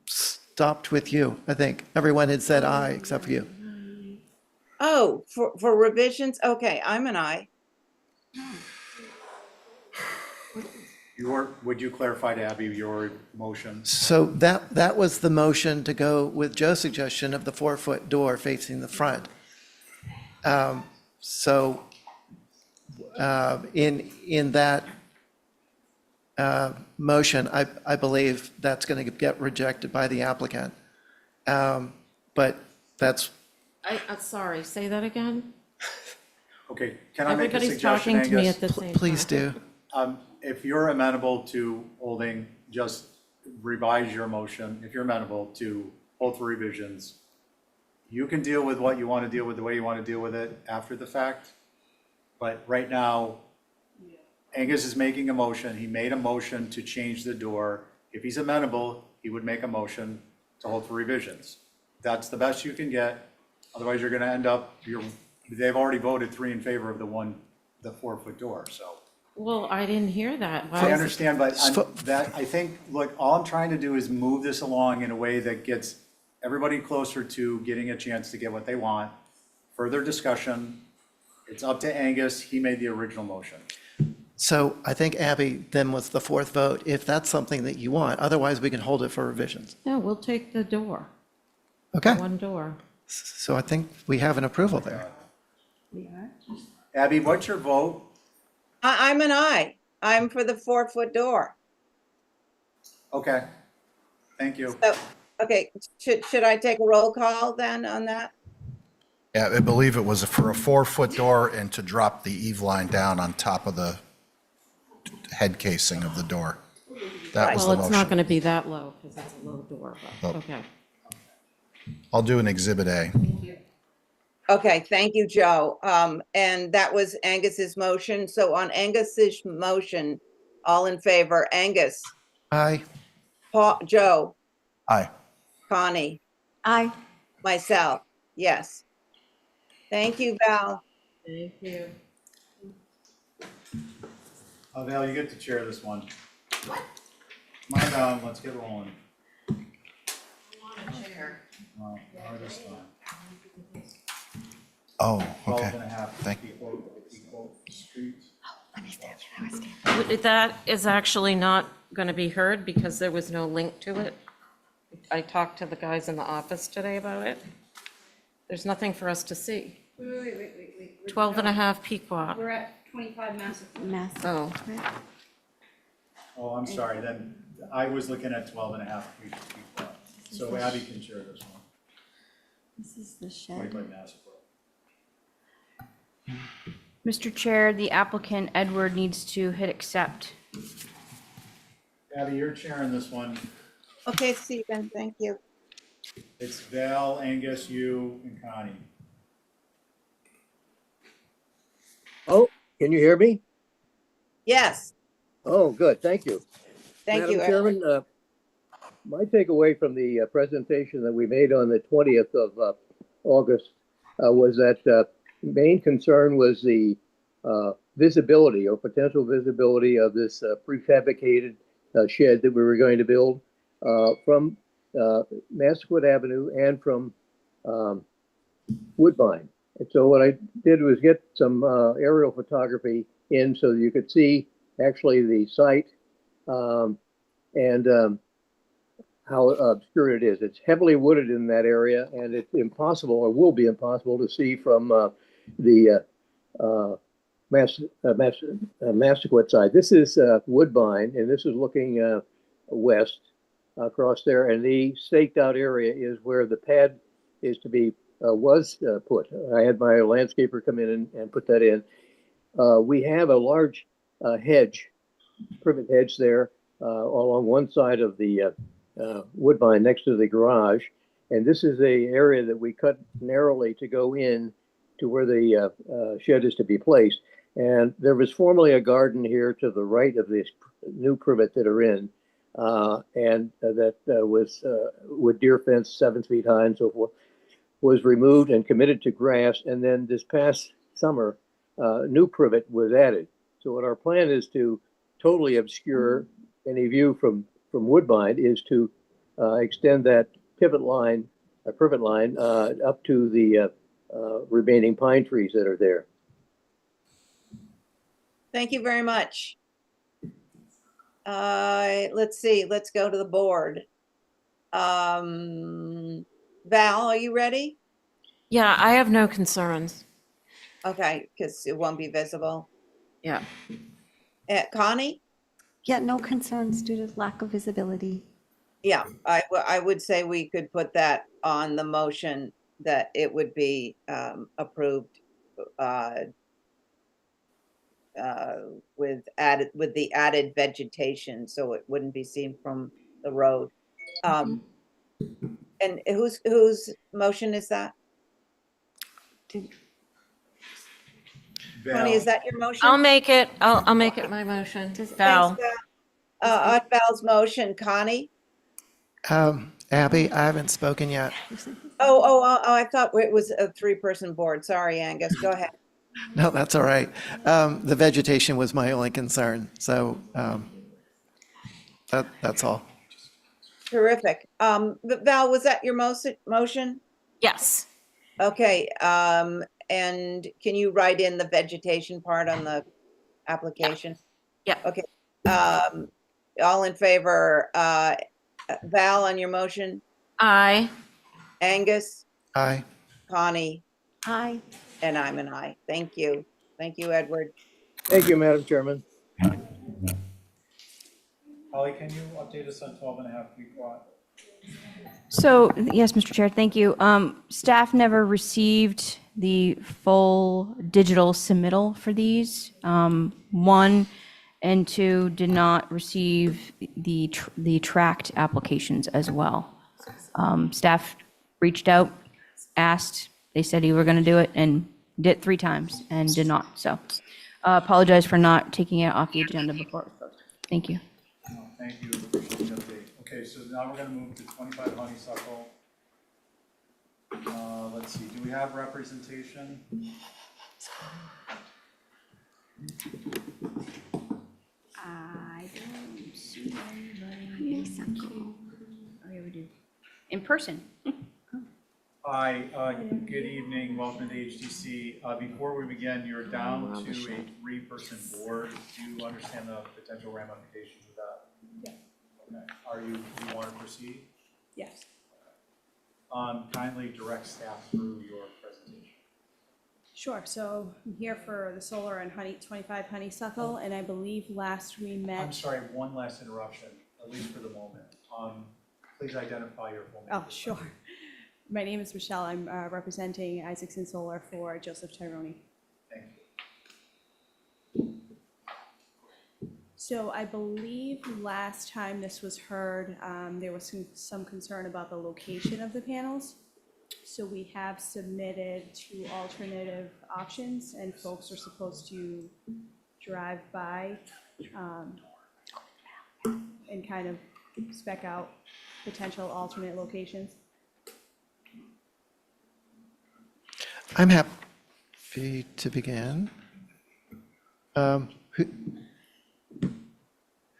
stopped with you, I think. Everyone had said aye except for you. Oh, for revisions? Okay, I'm an aye. Would you clarify to Abby your motion? So that was the motion to go with Joe's suggestion of the 4-foot door facing the front. So in that motion, I believe that's going to get rejected by the applicant. But that's, I'm sorry, say that again? Okay, can I make a Everybody's suggestion, talking to me Angus? at the same time. please do. If you're amenable to holding, just revise your motion. If you're amenable to hold for revisions, you can deal with what you want to deal with, the way you want to deal with it after the fact. But right now, Angus is making a motion. He made a motion to change the door. If he's amenable, he would make a motion to hold for revisions. That's the best you can get. Otherwise, you're going to end up, they've already voted 3 in favor of the 4-foot door, so. Well, I didn't hear that. Why I is- understand, but I think, look, all I'm trying to do is move this along in a way that gets everybody closer to getting a chance to get what they want. Further discussion, it's up to Angus, he made the original motion. So I think Abby then was the 4th vote, if that's something that you want. Otherwise, we can hold it for revisions. No, we'll take the door, Okay, one door. so I think we have an approval there. Abby, what's your vote? I'm an aye. I'm for the 4-foot door. Okay, thank you. So, okay, should I take a roll call then on that? Yeah, I believe it was for a 4-foot door and to drop the eave line down on top of the head casing of the door. That was Well, the it's not motion. going to be that low because it's a low door, but, Oh. okay. I'll do an Exhibit A. Okay, thank you, Joe. And that was Angus's motion. So on Angus's motion, all in favor, Angus, Aye. Paul, Joe, Aye. Connie, Aye. myself, yes. Thank you, Val. Thank you. Val, you get to chair this one. What? Come on down, let's get rolling. Well, artist time. Oh, 12 okay. and a half Thank equal streets. That is actually not going to be heard because there was no link to it. I talked to the guys in the office today about it. There's nothing for us to see. Wait. 12 and a half Pequot. We're at 25 Massive. Mass. Oh, Oh, I'm sorry, then I was looking at 12 and a half feet. So Abby can share this one. This is the Right shed. by Massacre. Mr. Chair, the applicant Edward needs to hit accept. Abby, you're chairing this one. Okay, Stephen, thank you. It's Val, Angus, you, and Connie. Oh, can you hear me? Yes, Oh, good, thank you. thank you. Madam Edward. Chairman, my takeaway from the presentation that we made on the 20th of August was that main concern was the visibility or potential visibility of this prefabricated shed that we were going to build from Massaquoi Avenue and from Woodbine. And so what I did was get some aerial photography in so that you could see actually the site and how obscure it is. It's heavily wooded in that area, and it's impossible, or will be impossible, to see from the Massaquoi side. This is Woodbine, and this is looking west across there, and the staked out area is where the pad is to be was put. I had my landscaper come in and put that in. We have a large hedge, privet hedge there along one side of the Woodbine next to the garage. And this is the area that we cut narrowly to go in to where the shed is to be placed. And there was formerly a garden here to the right of this new privet that are in. And that was with deer fence 7 feet high and so forth, was removed and committed to grass. And then this past summer, new privet was added. So what our plan is to totally obscure any view from Woodbine is to extend that privet line up to the remaining pine trees that are there. Thank you very much. Let's see, let's go to the board. Val, are you ready? Yeah, I have no concerns. Okay, because it won't be visible. Yeah. Connie? Yeah, no concerns due to lack of visibility. Yeah, I would say we could put that on the motion that it would be approved with the added vegetation, so it wouldn't be seen from the road. And whose motion is that? Connie, is that your motion? I'll make it. I'll make it my motion. Val. Thanks, Val. On Val's motion, Connie? Abby, I haven't spoken yet. Oh, I thought it was a three-person board. Sorry, Angus, go ahead. No, that's all right. The vegetation was my only concern, so that's all. Terrific. Val, was that your motion? Yes. Okay, and can you write in the vegetation part on the application? Yeah. Okay, all in favor, Val on your motion, Aye. Angus, Aye. Connie, Aye. and I'm an aye. Thank you. Thank you, Edward. Thank you, Madam Chairman. Holly, can you update us on 12.5 feet wide? So, yes, Mr. Chair, thank you. Staff never received the full digital submittal for these. One, and two, did not receive the tracked applications as well. Staff reached out, asked, they said you were going to do it, and did it 3 times and did not. So apologize for not taking it off the agenda before it was posted. Thank you. No, thank you, appreciate the update. Okay, so now we're gonna move to 25 Honeysuckle. Let's see, do we have representation? I don't see anybody. Oh, yeah, we do. In person. Hi, good evening, welcome to the HTC. Before we begin, you're down to a 3-person board. Do you understand the potential ramifications of that? Yes. Okay, do you want to proceed? Yes. Kindly direct staff through your presentation. Sure. So I'm here for the solar and 25 honeysuckle, and I believe last we met. I'm sorry, one last interruption, at least for the moment. Please identify your full name. Oh, sure. My name is Michelle. I'm representing Isaacson Solar for Joseph Tyrone. Thank you. So I believe last time this was heard, there was some concern about the location of the panels. So we have submitted 2 alternative options, and folks are supposed to drive by and kind of spec out potential alternate locations. I'm happy to begin.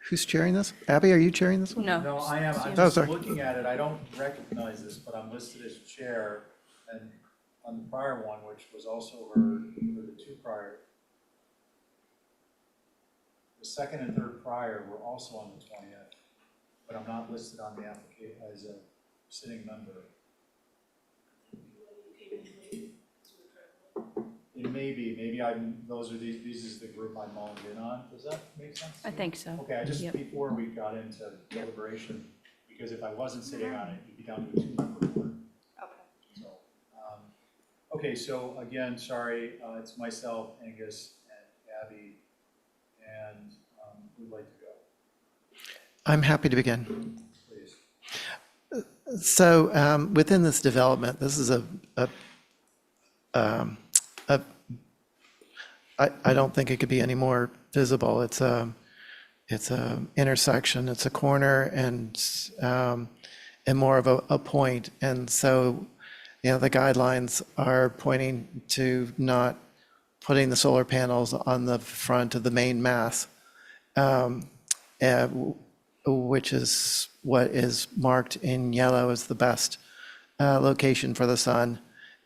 Who's chairing this? Abby, are you chairing this one? No, I am. I'm Oh, just sorry. looking at it. I don't recognize this, but I'm listed as chair. And on the prior one, which was also heard for the 2 prior, the second and third prior were also on the 20th, but I'm not listed on the application as a sitting member. It may be, maybe this is the group I'm logged in on. Does that make sense? I think so. Okay, I just, Yep. before we got into deliberation, because if I wasn't sitting on it, you'd be down to a 2-member board. Okay. So, okay, so again, sorry, it's myself, Angus, and Abby, and who'd like to go, I'm happy to begin. please? So within this development, this is I don't think it could be any more visible. It's a intersection, it's a corner, and more of a point. And so, the guidelines are pointing to not putting the solar panels on the front of the main mast, which is what is marked in yellow as the best location for the sun.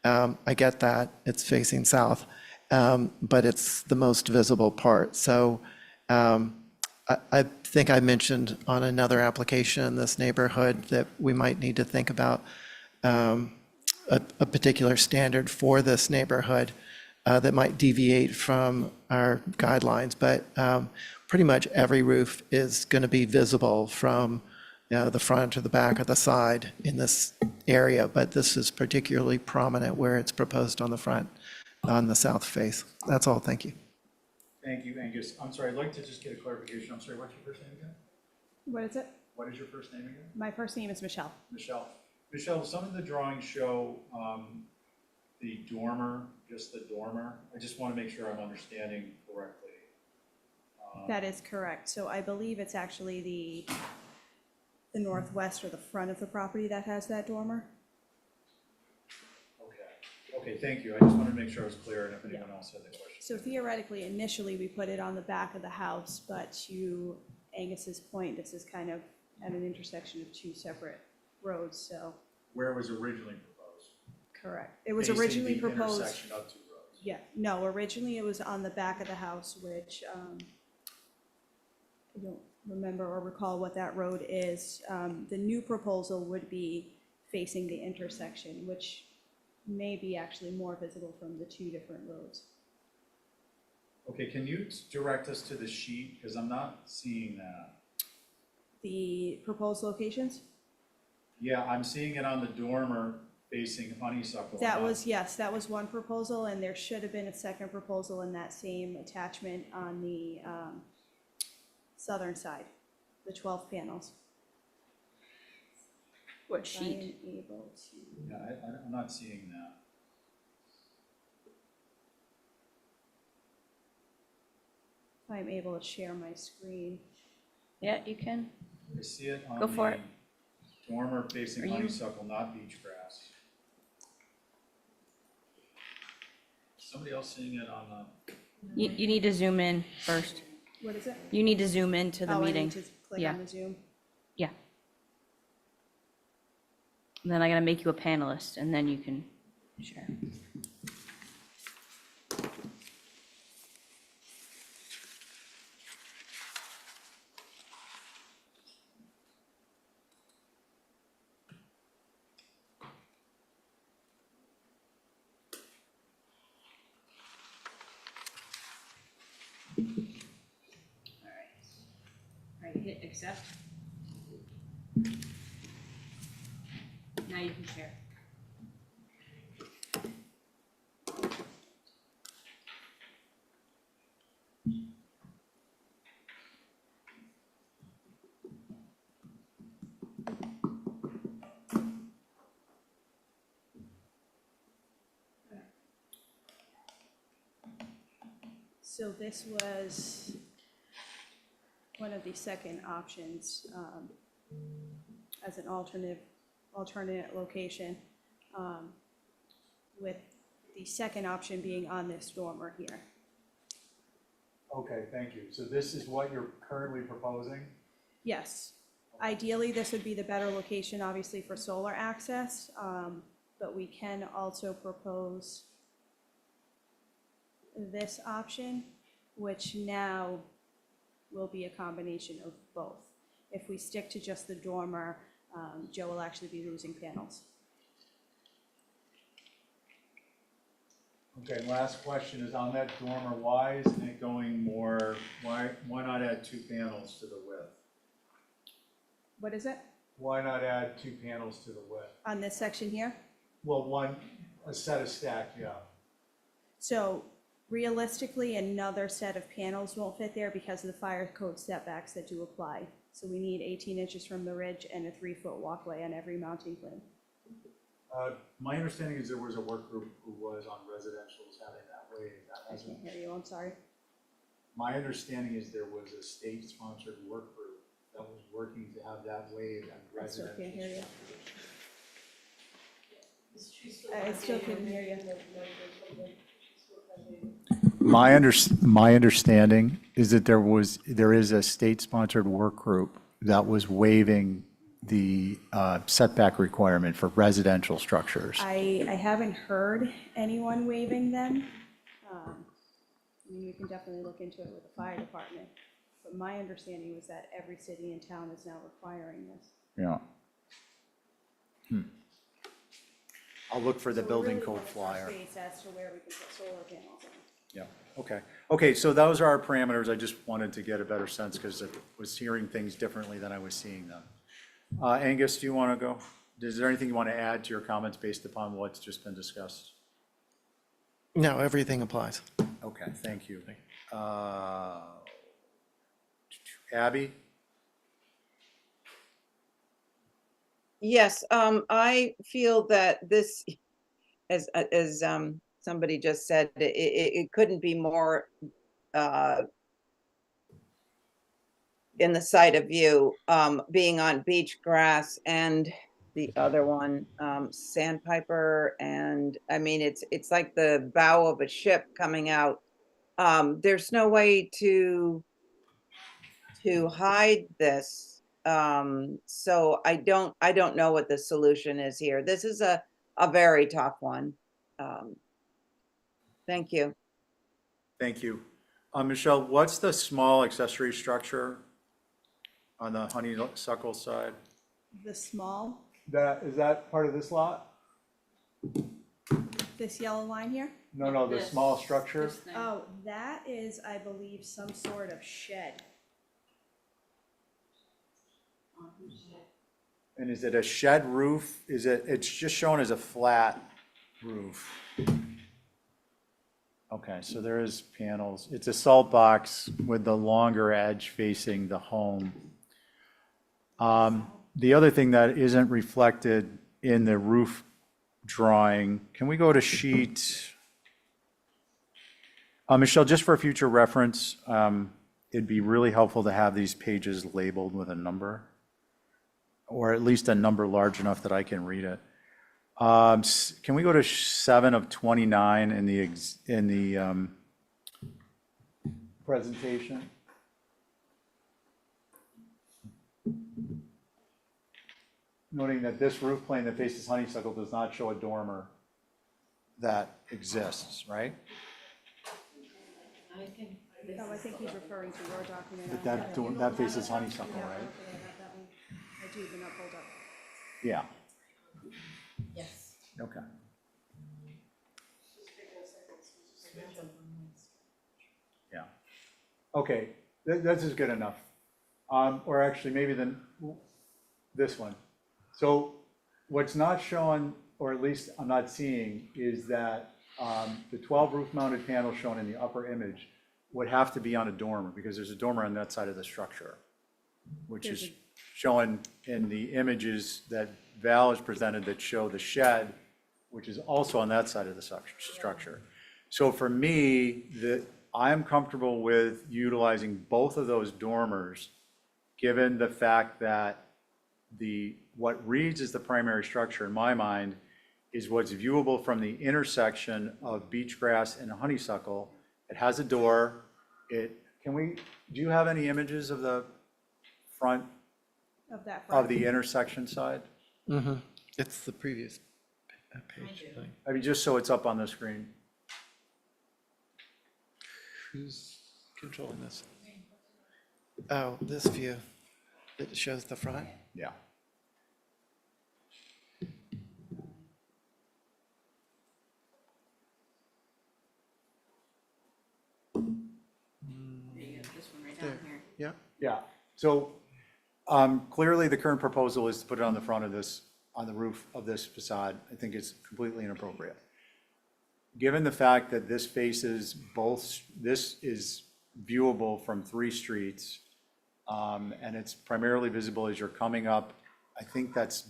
I get that, it's facing south, but it's the most visible part. So I think I mentioned on another application in this neighborhood that we might need to think about a particular standard for this neighborhood that might deviate from our guidelines. But pretty much every roof is going to be visible from the front or the back or the side in this area. But this is particularly prominent where it's proposed on the front, on the south face. That's all. Thank you. Thank you, Angus. I'm sorry, I'd like to just get a clarification. I'm sorry, what's your first name again? What is it? What is your first name again? My first name is Michelle. Michelle. Michelle, some of the drawings show the dormer, just the dormer. I just want to make sure I'm understanding correctly. That is correct. So I believe it's actually the northwest or the front of the property that has that dormer. Okay. Okay, thank you. I just wanted to make sure I was clear and if anyone else had the question. So theoretically, initially, we put it on the back of the house, but to Angus's point, this is kind of at an intersection of two separate roads, so. Where it was originally proposed? Correct. It was Facing originally the proposed. intersection of two roads. Yeah, no, originally it was on the back of the house, which, I don't remember or recall what that road is. The new proposal would be facing the intersection, which may be actually more visible from the two different roads. Okay, can you direct us to the sheet? Because I'm not seeing that. The proposed locations? Yeah, I'm seeing it on the dormer facing Honeysuckle. That was, yes, that was one proposal, and there should have been a second proposal in that same attachment on the southern side, the 12 panels. What If I sheet? am able to- Yeah, I'm not seeing that. If I'm able to share my screen. Yeah, you can. I see it on Go for it. the dormer facing Are you- Honeysuckle, not beach grass. Somebody else seeing it on the? You need to zoom in first. What is it? You need to zoom into the Oh, I meeting. need to click Yeah. on the Zoom. Yeah. And then I gotta make you a panelist, and then you can share. All right, hit accept. Now you can share. So this was one of the second options as an alternate location, with the second option being on this dormer here. Okay, thank you. So this is what you're currently proposing? Yes, ideally, this would be the better location, obviously, for solar access, but we can also propose this option, which now will be a combination of both. If we stick to just the dormer, Joe will actually be losing panels. Okay, last question is on that dormer, why isn't it going more, why not add 2 panels to the width? What is it? Why not add 2 panels to the width? On this section here? Well, a set of stacked, yeah. So realistically, another set of panels won't fit there because of the fire code setbacks that do apply. So we need 18 inches from the ridge and a 3-foot walkway on every mounting plane. My understanding is there was a work group who was on residentials having that way. That I hasn't. can't hear you, I'm sorry. My understanding is there was a state-sponsored work group that was working to have that waived on I still residential. can't hear you. I still couldn't hear you. My understanding is that there is a state-sponsored work group that was waiving the setback requirement for residential structures. I haven't heard anyone waiving them. I mean, you can definitely look into it with the fire department, but my understanding was that every city in town is now requiring this. Yeah. I'll look for the So we building really code wanna touch flyer. base as to where we can put solar panels on. Yeah, okay. Okay, so those are our parameters. I just wanted to get a better sense because I was hearing things differently than I was seeing them. Angus, do you want to go? Is there anything you want to add to your comments based upon what's just been discussed? No, everything applies. Okay, thank you. Abby? Yes, I feel that this, as somebody just said, it couldn't be more in the sight of view, being on beach grass and the other one, sandpiper, and I mean, it's like the bow of a ship coming out. There's no way to hide this. So I don't know what the solution is here. This is a very tough one. Thank you. Thank you. Michelle, what's the small accessory structure on the honeysuckle side? The small, Is that part of this lot? this yellow line here? No, the small structure? Oh, that is, I believe, some sort of shed. And is it a shed roof? It's just shown as a flat roof. Okay, so there is panels. It's a salt box with the longer edge facing the home. The other thing that isn't reflected in the roof drawing, can we go to sheet? Michelle, just for future reference, it'd be really helpful to have these pages labeled with a number, or at least a number large enough that I can read it. Can we go to 7 of 29 in the presentation? Noting that this roof plane that faces honeysuckle does not show a dormer that exists, right? No, I think he's referring to your document. But that faces honeysuckle, Yeah, right? okay, I got that one. I do, but not pulled up. Yeah, Yes. okay. Yeah. Okay, this is good enough. Or actually, maybe this one. So what's not shown, or at least I'm not seeing, is that the 12 roof-mounted panels shown in the upper image would have to be on a dormer, because there's a dormer on that side of the structure, which is shown in the images that Val has presented that show the shed, which is also on that side of the structure. So for me, I'm comfortable with utilizing both of those dormers, given the fact that what reads as the primary structure in my mind is what's viewable from the intersection of beach grass and honeysuckle. It has a door. Do you have any images of the front Of that front. of the intersection side? Mm-hmm. It's the previous page. I mean, just so it's up on the screen. Who's controlling this? Oh, this view. It shows the front? Yeah. This one right There. down here. Yeah. Yeah, so clearly the current proposal is to put it on the front of this, on the roof of this facade. I think it's completely inappropriate. Given the fact that this faces this is viewable from 3 streets, and it's primarily visible as you're coming up, I think that's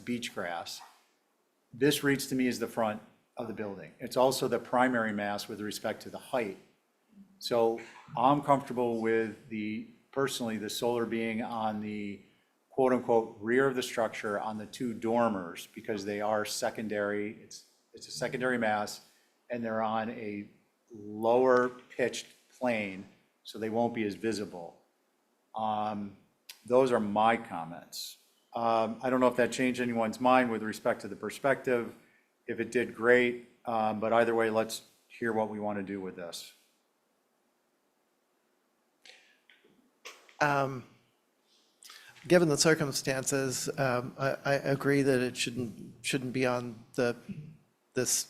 beach grass. This reads to me as the front of the building. It's also the primary mass with respect to the height. So I'm comfortable with personally, the solar being on the quote-unquote rear of the structure on the 2 dormers, because they are secondary, it's a secondary mass, and they're on a lower pitched plane, so they won't be as visible. Those are my comments. I don't know if that changed anyone's mind with respect to the perspective. If it did, great, but either way, let's hear what we want to do with this. Given the circumstances, I agree that it shouldn't be on this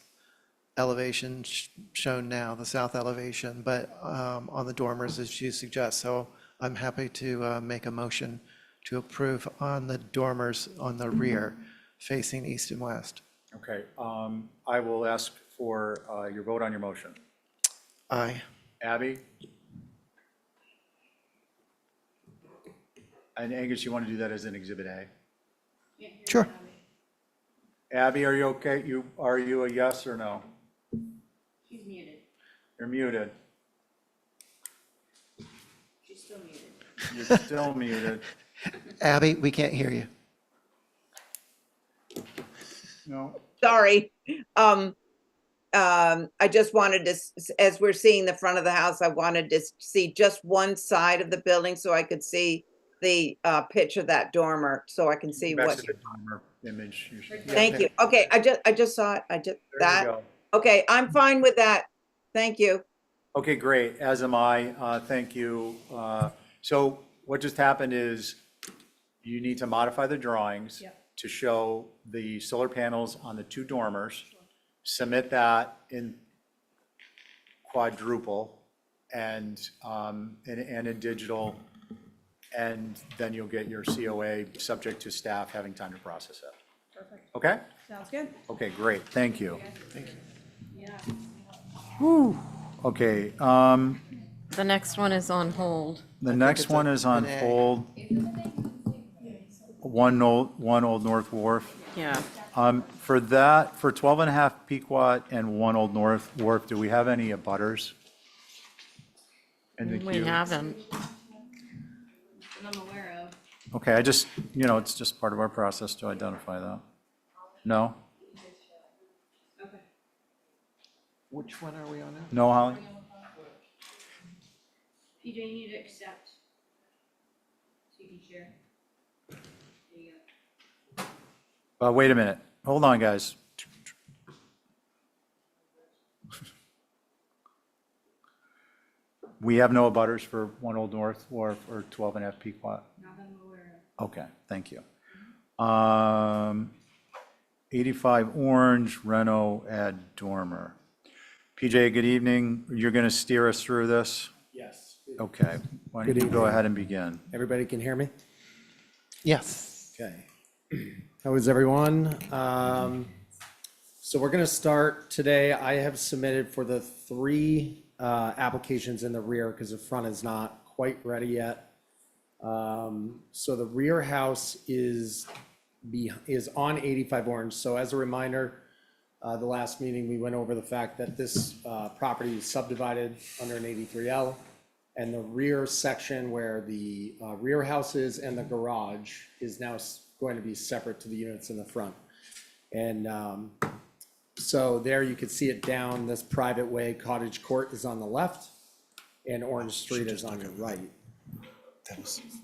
elevation shown now, the south elevation, but on the dormers as you suggest. So I'm happy to make a motion to approve on the dormers on the rear facing east and west. Okay, I will ask for your vote on your motion. Aye. Abby? And Angus, you want to do that as an Exhibit A? Sure. Abby, are you okay? Are you a yes or no? She's muted. You're muted. She's still muted. You're still muted. Abby, we can't hear you. No. Sorry. I just wanted to, as we're seeing the front of the house, I wanted to see just one side of the building so I could see the pitch of that dormer, so I can see Back what. to the dormer image. Thank you. Okay, I just saw it. There you That. go. Okay, I'm fine with that. Thank you. Okay, great, as am I, thank you. So what just happened is you need to modify the drawings to show the solar panels on the two dormers, submit that in quadruple and in digital, and then you'll get your COA subject to staff having time to process it. Perfect. Okay? Sounds good. Okay, great, thank you. Thank you. Yeah. Okay, The next one is on hold. the think next it's one is on an A. hold. One Old North Wharf. Yeah. For that, for 12 and a half Pequot and One Old North Wharf, do we have any abutters in the We queue? haven't. That I'm aware of. Okay, it's just part of our process to identify that. No? Okay. Which one are we on now? No, Holly? PJ, you need to accept. So you can share. There you go. Wait a minute. Hold on, guys. We have no abutters for One Old North Wharf or 12 and a half Pequot? Not that I'm aware of. Okay, thank you. 85 Orange, Renault, add dormer. PJ, good evening. You're going to steer us through this? Yes. Okay. Why don't you go ahead and begin? Everybody can hear me? Yes. Okay. How is everyone? So we're going to start today. I have submitted for the three applications in the rear because the front is not quite ready yet. So the rear house is on 85 Orange. So as a reminder, the last meeting, we went over the fact that this property is subdivided under an 83L. And the rear section where the rear house is and the garage is now going to be separate to the units in the front. And so there you can see it down this private way. Cottage Court is on the left and Orange Street is on your right.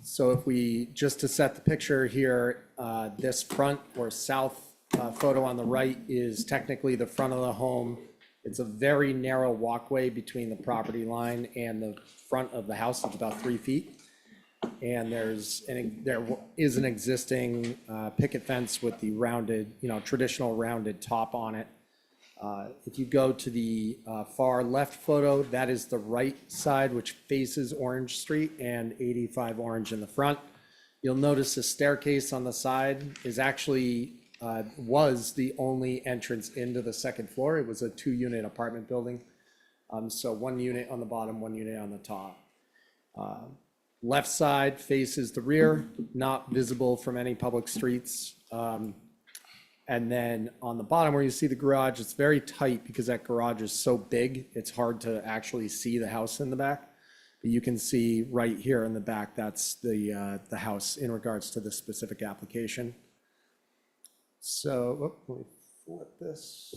So if we, just to set the picture here, this front or south photo on the right is technically the front of the home. It's a very narrow walkway between the property line and the front of the house. It's about 3 feet. And there is an existing picket fence with the rounded, traditional rounded top on it. If you go to the far left photo, that is the right side, which faces Orange Street and 85 Orange in the front. You'll notice the staircase on the side is actually was the only entrance into the second floor. It was a 2-unit apartment building. So 1 unit on the bottom, 1 unit on the top. Left side faces the rear, not visible from any public streets. And then on the bottom where you see the garage, it's very tight because that garage is so big, it's hard to actually see the house in the back. But you can see right here in the back, that's the house in regards to this specific application. So, let me flip this.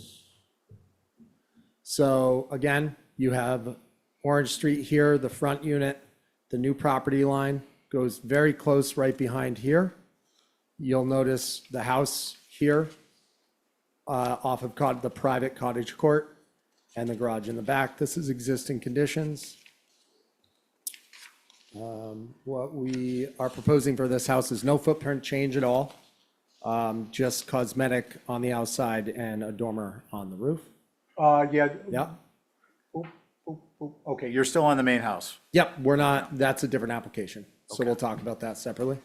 So again, you have Orange Street here, the front unit, the new property line goes very close right behind here. You'll notice the house here off of the private cottage court and the garage in the back. This is existing conditions. What we are proposing for this house is no footprint change at all, just cosmetic on the outside and a dormer on the roof. Yeah. Yeah. Okay, you're still on the main house. Yep, we're not, that's a different application. So we'll talk about that separately.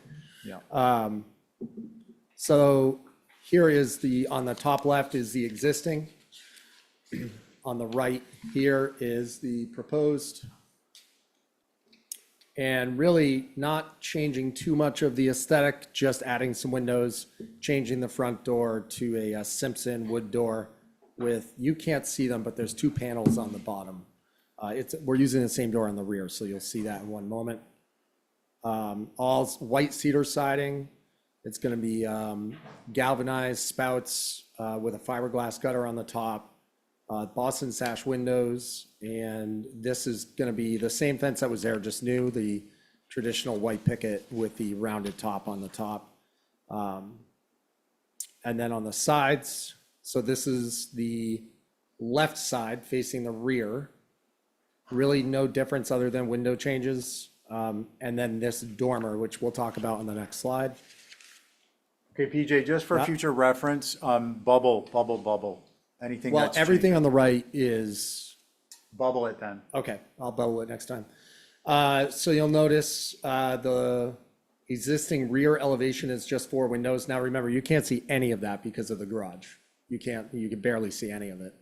Yeah. So here is on the top left is the existing. On the right here is the proposed. And really not changing too much of the aesthetic, just adding some windows, changing the front door to a Simpson wood door with, you can't see them, but there's 2 panels on the bottom. We're using the same door on the rear, so you'll see that in one moment. All white cedar siding. It's going to be galvanized spouts with a fiberglass gutter on the top, Boston sash windows, and this is going to be the same fence that was there, just new, the traditional white picket with the rounded top on the top. And then on the sides, so this is the left side facing the rear. Really no difference other than window changes. And then this dormer, which we'll talk about on the next slide. Okay, PJ, just for Yeah. future reference, bubble. Anything Well, that's everything changed. on the right is, Bubble it then. okay, I'll bubble it next time. So you'll notice the existing rear elevation is just 4 windows. Now remember, you can't see any of that because of the garage. You can barely see any of it.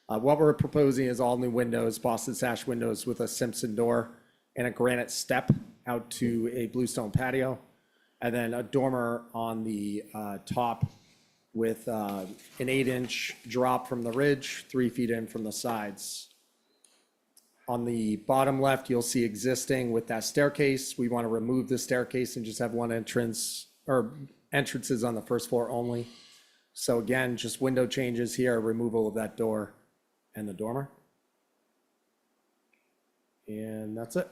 What we're proposing is all new windows, Boston sash windows with a Simpson door and a granite step out to a bluestone patio, and then a dormer on the top with an 8-inch drop from the ridge, 3 feet in from the sides. On the bottom left, you'll see existing with that staircase. We want to remove the staircase and just have one entrance, or entrances on the first floor only. So again, just window changes here, removal of that door and the dormer. And that's it.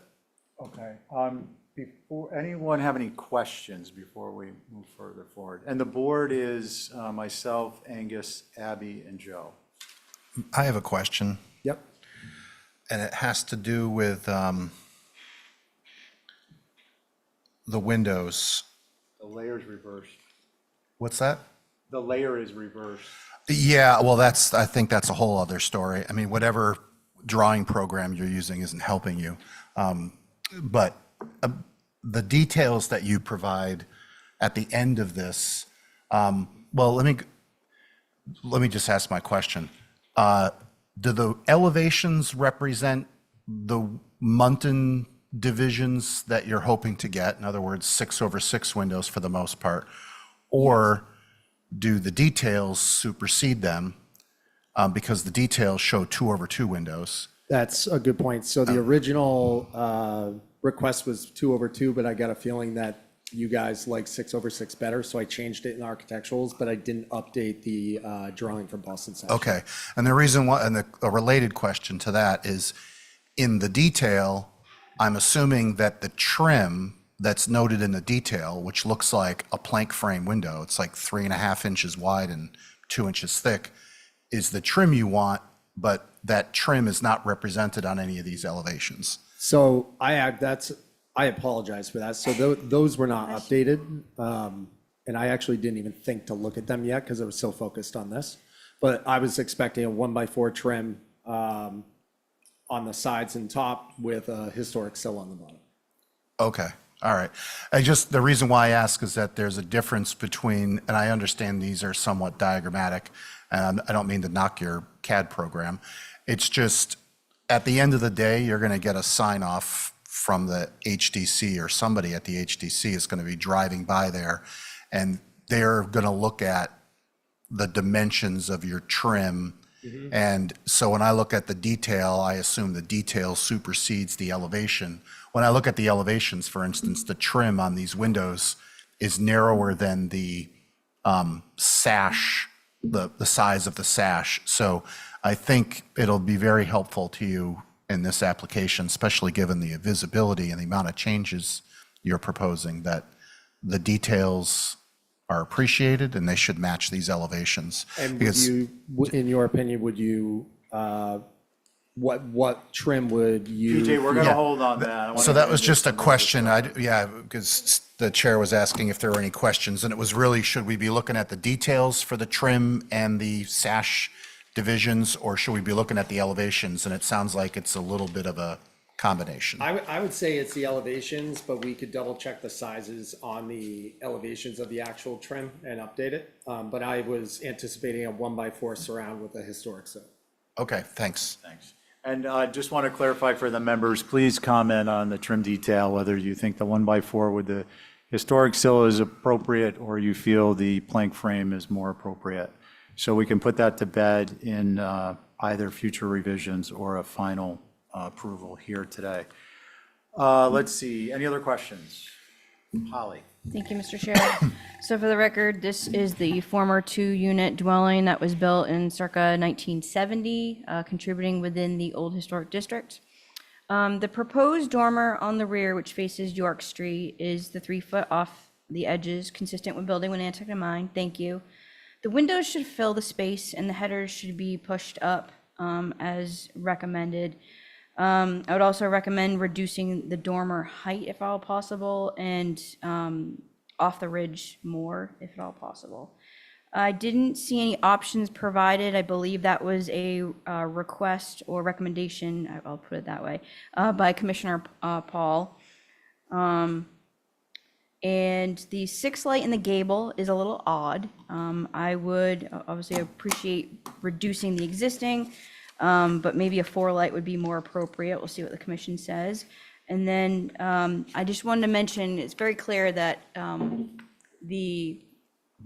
Okay. Before, anyone have any questions before we move further forward? And the board is myself, Angus, Abby, and Joe. I have a question, Yep. and it has to do with the windows. The layer's reversed. What's that? The layer is reversed. Yeah, well, I think that's a whole other story. I mean, whatever drawing program you're using isn't helping you. But the details that you provide at the end of this, well, let me just ask my question. Do the elevations represent the Muntin divisions that you're hoping to get? In other words, 6/6 windows for the most part, or do the details supersede them because the details show 2/2 windows? That's a good point. So the original request was 2/2, but I got a feeling that you guys like 6/6 better, so I changed it in architecturals, but I didn't update the drawing from Boston Sash. Okay, and the reason why, and a related question to that is, in the detail, I'm assuming that the trim that's noted in the detail, which looks like a plank frame window, it's like 3.5 inches wide and 2 inches thick, is the trim you want, but that trim is not represented on any of these elevations. So I apologize for that. So those were not updated. And I actually didn't even think to look at them yet because I was so focused on this. But I was expecting a 1x4 trim on the sides and top with a historic sill on the bottom. Okay, all right. The reason why I ask is that there's a difference between, and I understand these are somewhat diagrammatic, and I don't mean to knock your CAD program. It's just, at the end of the day, you're going to get a sign off from the HDC, or somebody at the HDC is going to be driving by there, and they're going to look at the dimensions of your trim. And so when I look at the detail, I assume the detail supersedes the elevation. When I look at the elevations, for instance, the trim on these windows is narrower than the sash, the size of the sash. So I think it'll be very helpful to you in this application, especially given the visibility and the amount of changes you're proposing, that the details are appreciated and they should match these elevations. And would Because you, in your opinion, would you, what trim would you? PJ, we're gonna Yeah. hold on that. I wanna So that get was into just a some more question. discussion. Yeah, because the chair was asking if there were any questions, and it was really, should we be looking at the details for the trim and the sash divisions, or should we be looking at the elevations? And it sounds like it's a little bit of a combination. I would say it's the elevations, but we could double check the sizes on the elevations of the actual trim and update it. But I was anticipating a 1x4 surround with a historic sill. Okay, thanks. Thanks. And I just want to clarify for the members, please comment on the trim detail, whether you think the 1x4 with the historic sill is appropriate or you feel the plank frame is more appropriate. So we can put that to bed in either future revisions or a final approval here today. Let's see, any other questions? Holly? Thank you, Mr. Chair. So for the record, this is the former 2-unit dwelling that was built in circa 1970, contributing within the old historic district. The proposed dormer on the rear, which faces York Street, is the 3-foot off the edges, consistent with building with Nantucket in mind. Thank you. The windows should fill the space and the headers should be pushed up as recommended. I would also recommend reducing the dormer height if at all possible and off the ridge more if at all possible. I didn't see any options provided. I believe that was a request or recommendation, I'll put it that way, by Commissioner Paul. And the 6 light in the gable is a little odd. I would obviously appreciate reducing the existing, but maybe a 4 light would be more appropriate. We'll see what the commission says. And then I just wanted to mention, it's very clear that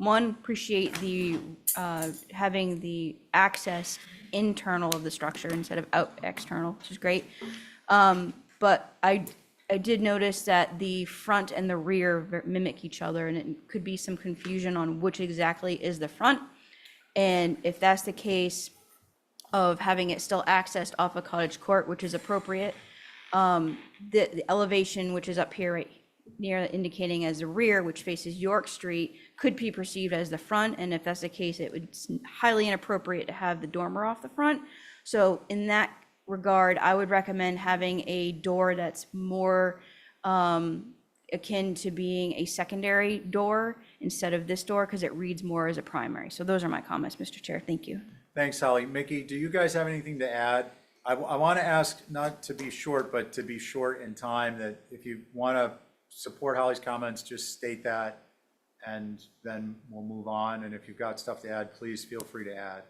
appreciate the having the access internal of the structure instead of external, which is great. But I did notice that the front and the rear mimic each other, and it could be some confusion on which exactly is the front. And if that's the case, of having it still accessed off of Cottage Court, which is appropriate, the elevation, which is up here right near indicating as the rear, which faces York Street, could be perceived as the front. And if that's the case, it would be highly inappropriate to have the dormer off the front. So in that regard, I would recommend having a door that's more akin to being a secondary door instead of this door, because it reads more as a primary. So those are my comments, Mr. Chair. Thank you. Thanks, Holly. Mickey, do you guys have anything to add? I want to ask, not to be short, but to be short in time, that if you want to support Holly's comments, just state that, and then we'll move on. And if you've got stuff to add, please feel free to add.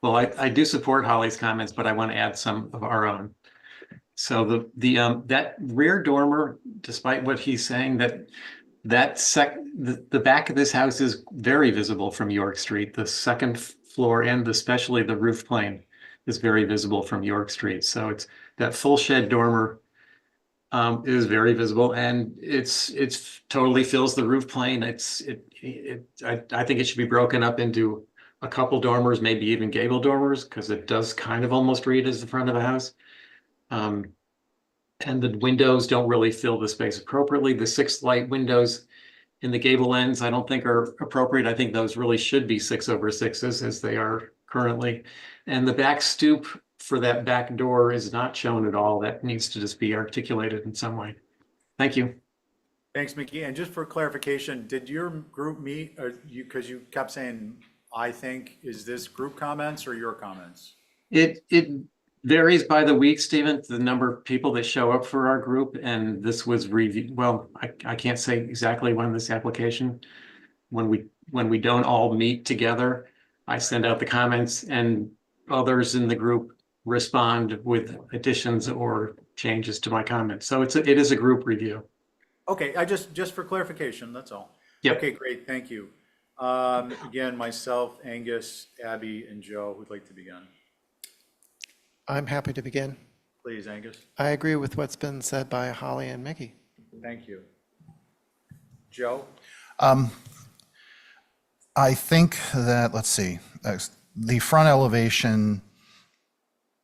Well, I do support Holly's comments, but I want to add some of our own. So that rear dormer, despite what he's saying, the back of this house is very visible from York Street. The second floor and especially the roof plane is very visible from York Street. So it's that full shed dormer is very visible, and it's totally fills the roof plane. I think it should be broken up into a couple dormers, maybe even gable dormers, because it does kind of almost read as the front of a house. And the windows don't really fill the space appropriately. The 6 light windows in the gable ends, I don't think are appropriate. I think those really should be 6/6s as they are currently. And the back stoop for that back door is not shown at all. That needs to just be articulated in some way. Thank you. Thanks, Mickey. And just for clarification, did your group meet, or because you kept saying, I think, is this group comments or your comments? It varies by the week, Stephen, the number of people that show up for our group, and this was reviewed. Well, I can't say exactly when this application, when we don't all meet together, I send out the comments and others in the group respond with additions or changes to my comments. So it is a group review. Okay, I just for clarification, that's all. Yep. Okay, great, thank you. Again, myself, Angus, Abby, and Joe would like to begin. I'm happy to begin. Please, Angus. I agree with what's been said by Holly and Mickey. Thank you. Joe? I think that, let's see, the front elevation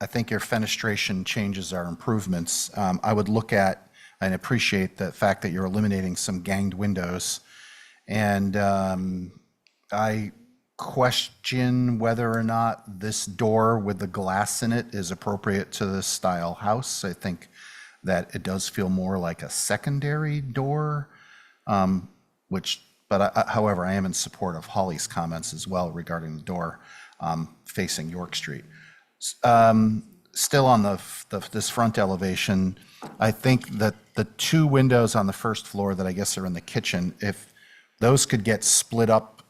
I think your fenestration changes are improvements. I would look at and appreciate the fact that you're eliminating some ganged windows. And I question whether or not this door with the glass in it is appropriate to this style house. I think that it does feel more like a secondary door, however, I am in support of Holly's comments as well regarding the door facing York Street. Still on this front elevation, I think that the two windows on the first floor that I guess are in the kitchen, if those could get split up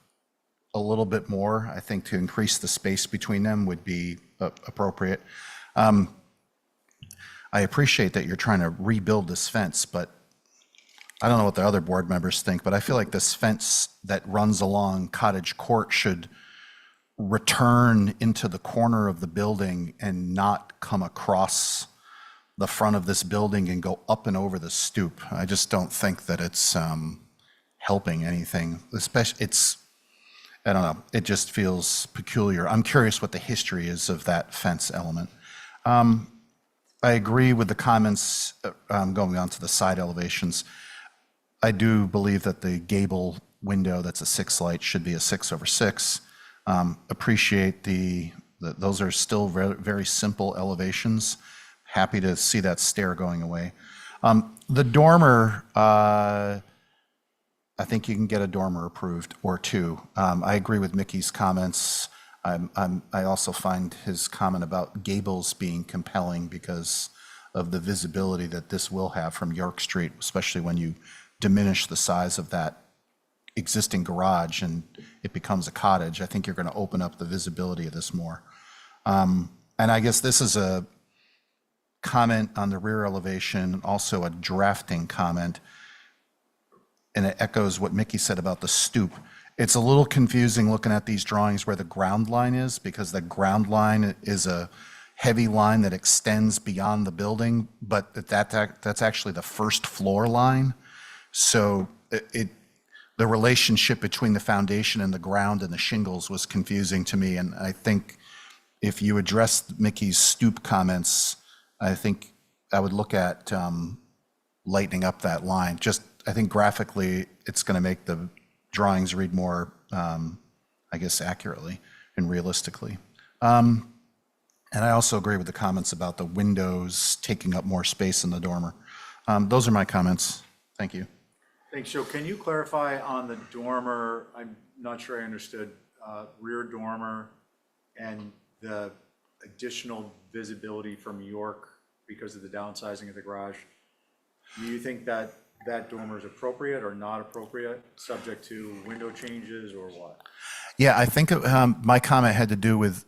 a little bit more, I think to increase the space between them would be appropriate. I appreciate that you're trying to rebuild this fence, but I don't know what the other board members think, but I feel like this fence that runs along Cottage Court should return into the corner of the building and not come across the front of this building and go up and over the stoop. I just don't think that it's helping anything. Especially, I don't know, it just feels peculiar. I'm curious what the history is of that fence element. I agree with the comments going on to the side elevations. I do believe that the gable window that's a 6 light should be a 6/6. Appreciate those are still very, very simple elevations. Happy to see that stair going away. The dormer, I think you can get a dormer approved or two. I agree with Mickey's comments. I also find his comment about gables being compelling because of the visibility that this will have from York Street, especially when you diminish the size of that existing garage and it becomes a cottage. I think you're going to open up the visibility of this more. And I guess this is a comment on the rear elevation, also a drafting comment, and it echoes what Mickey said about the stoop. It's a little confusing looking at these drawings where the ground line is, because the ground line is a heavy line that extends beyond the building, but that's actually the first floor line. So the relationship between the foundation and the ground and the shingles was confusing to me, and I think if you address Mickey's stoop comments, I think I would look at lightening up that line. Just, I think graphically, it's going to make the drawings read more, I guess, accurately and realistically. And I also agree with the comments about the windows taking up more space in the dormer. Those are my comments. Thank you. Thanks, Joe. Can you clarify on the dormer? I'm not sure I understood rear dormer and the additional visibility from York because of the downsizing of the garage. Do you think that that dormer is appropriate or not appropriate, subject to window changes or what? Yeah, I think my comment had to do with,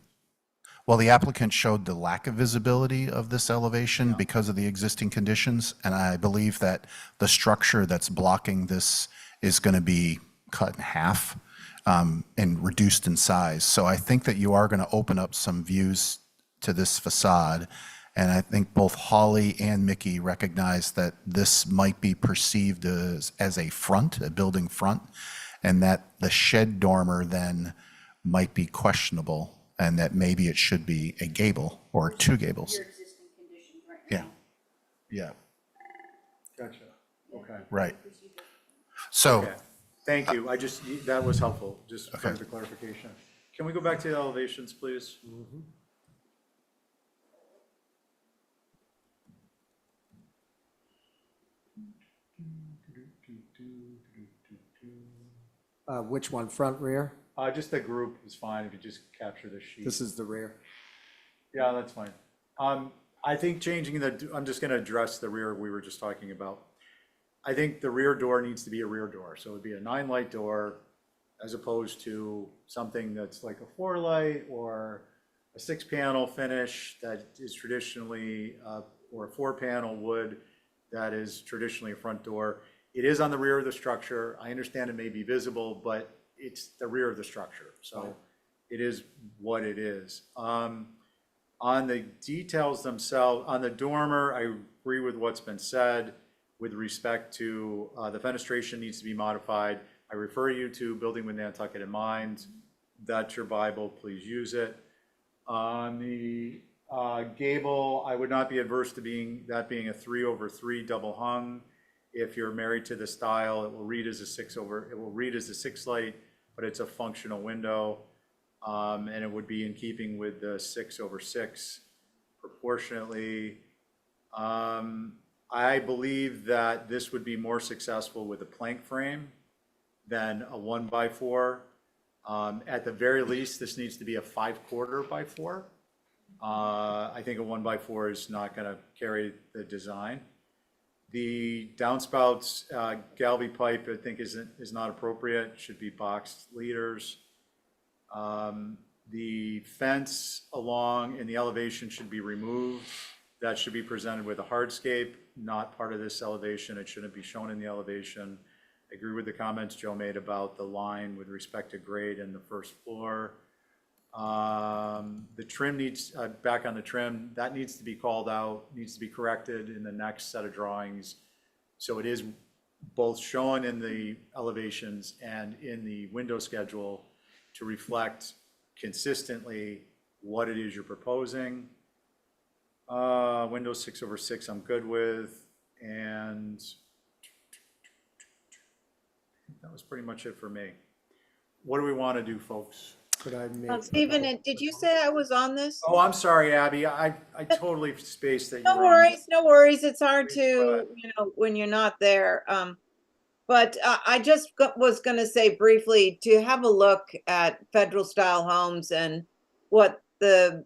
well, the applicant showed the lack of visibility of this elevation because of the existing conditions, and I believe that the structure that's blocking this is going to be cut in half and reduced in size. So I think that you are going to open up some views to this facade, and I think both Holly and Mickey recognize that this might be perceived as a front, a building front, and that the shed dormer then might be questionable, and that maybe it should be a gable or two gables. Your existing conditions right now. Yeah, Gotcha. Okay. right. So, Okay. Thank you. That was helpful, just for Okay. the clarification. Can we go back to the elevations, please? Which one, front, rear? Just the group is fine if you just capture the sheet. This is the rear. Yeah, that's fine. I think changing I'm just going to address the rear we were just talking about. I think the rear door needs to be a rear door. So it'd be a 9-light door as opposed to something that's like a 4-light or a 6-panel finish that is traditionally, or a 4-panel wood that is traditionally a front door. It is on the rear of the structure. I understand it may be visible, but it's the rear of the structure. So it is what it is. On the details themselves, on the dormer, I agree with what's been said with respect to the fenestration needs to be modified. I refer you to Building with Nantucket in Mind. That's your Bible, please use it. On the Gable, I would not be adverse to that being a 3/3 double hung. If you're married to the style, it will read as a 6 light, but it's a functional window. And it would be in keeping with the 6/6 proportionately. I believe that this would be more successful with a plank frame than a 1x4. At the very least, this needs to be a 5/4 by 4. I think a 1x4 is not going to carry the design. The downspouts, Galvy pipe, I think is not appropriate, should be boxed leaders. The fence along in the elevation should be removed. That should be presented with a hardscape, not part of this elevation. It shouldn't be shown in the elevation. I agree with the comments Joe made about the line with respect to grade in the first floor. The trim needs, back on the trim, that needs to be called out, needs to be corrected in the next set of drawings. So it is both shown in the elevations and in the window schedule to reflect consistently what it is you're proposing. Windows 6/6 I'm good with, and that was pretty much it for me. What do we want to do, folks? Could I make? Stephen, did you say I was on this? Oh, I'm sorry, Abby. I totally spaced that you No were on. worries, no worries. It's hard Please go ahead. to, when you're not there. But I just was going to say briefly to have a look at federal style homes and what the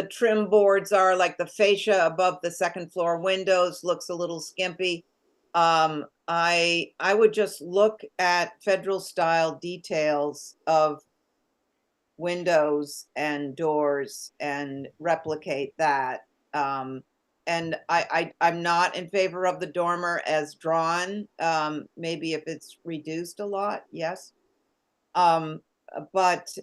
trim boards are, like the fascia above the second floor windows looks a little skimpy. I would just look at federal style details of windows and doors and replicate that. And I'm not in favor of the dormer as drawn. Maybe if it's reduced a lot, yes. But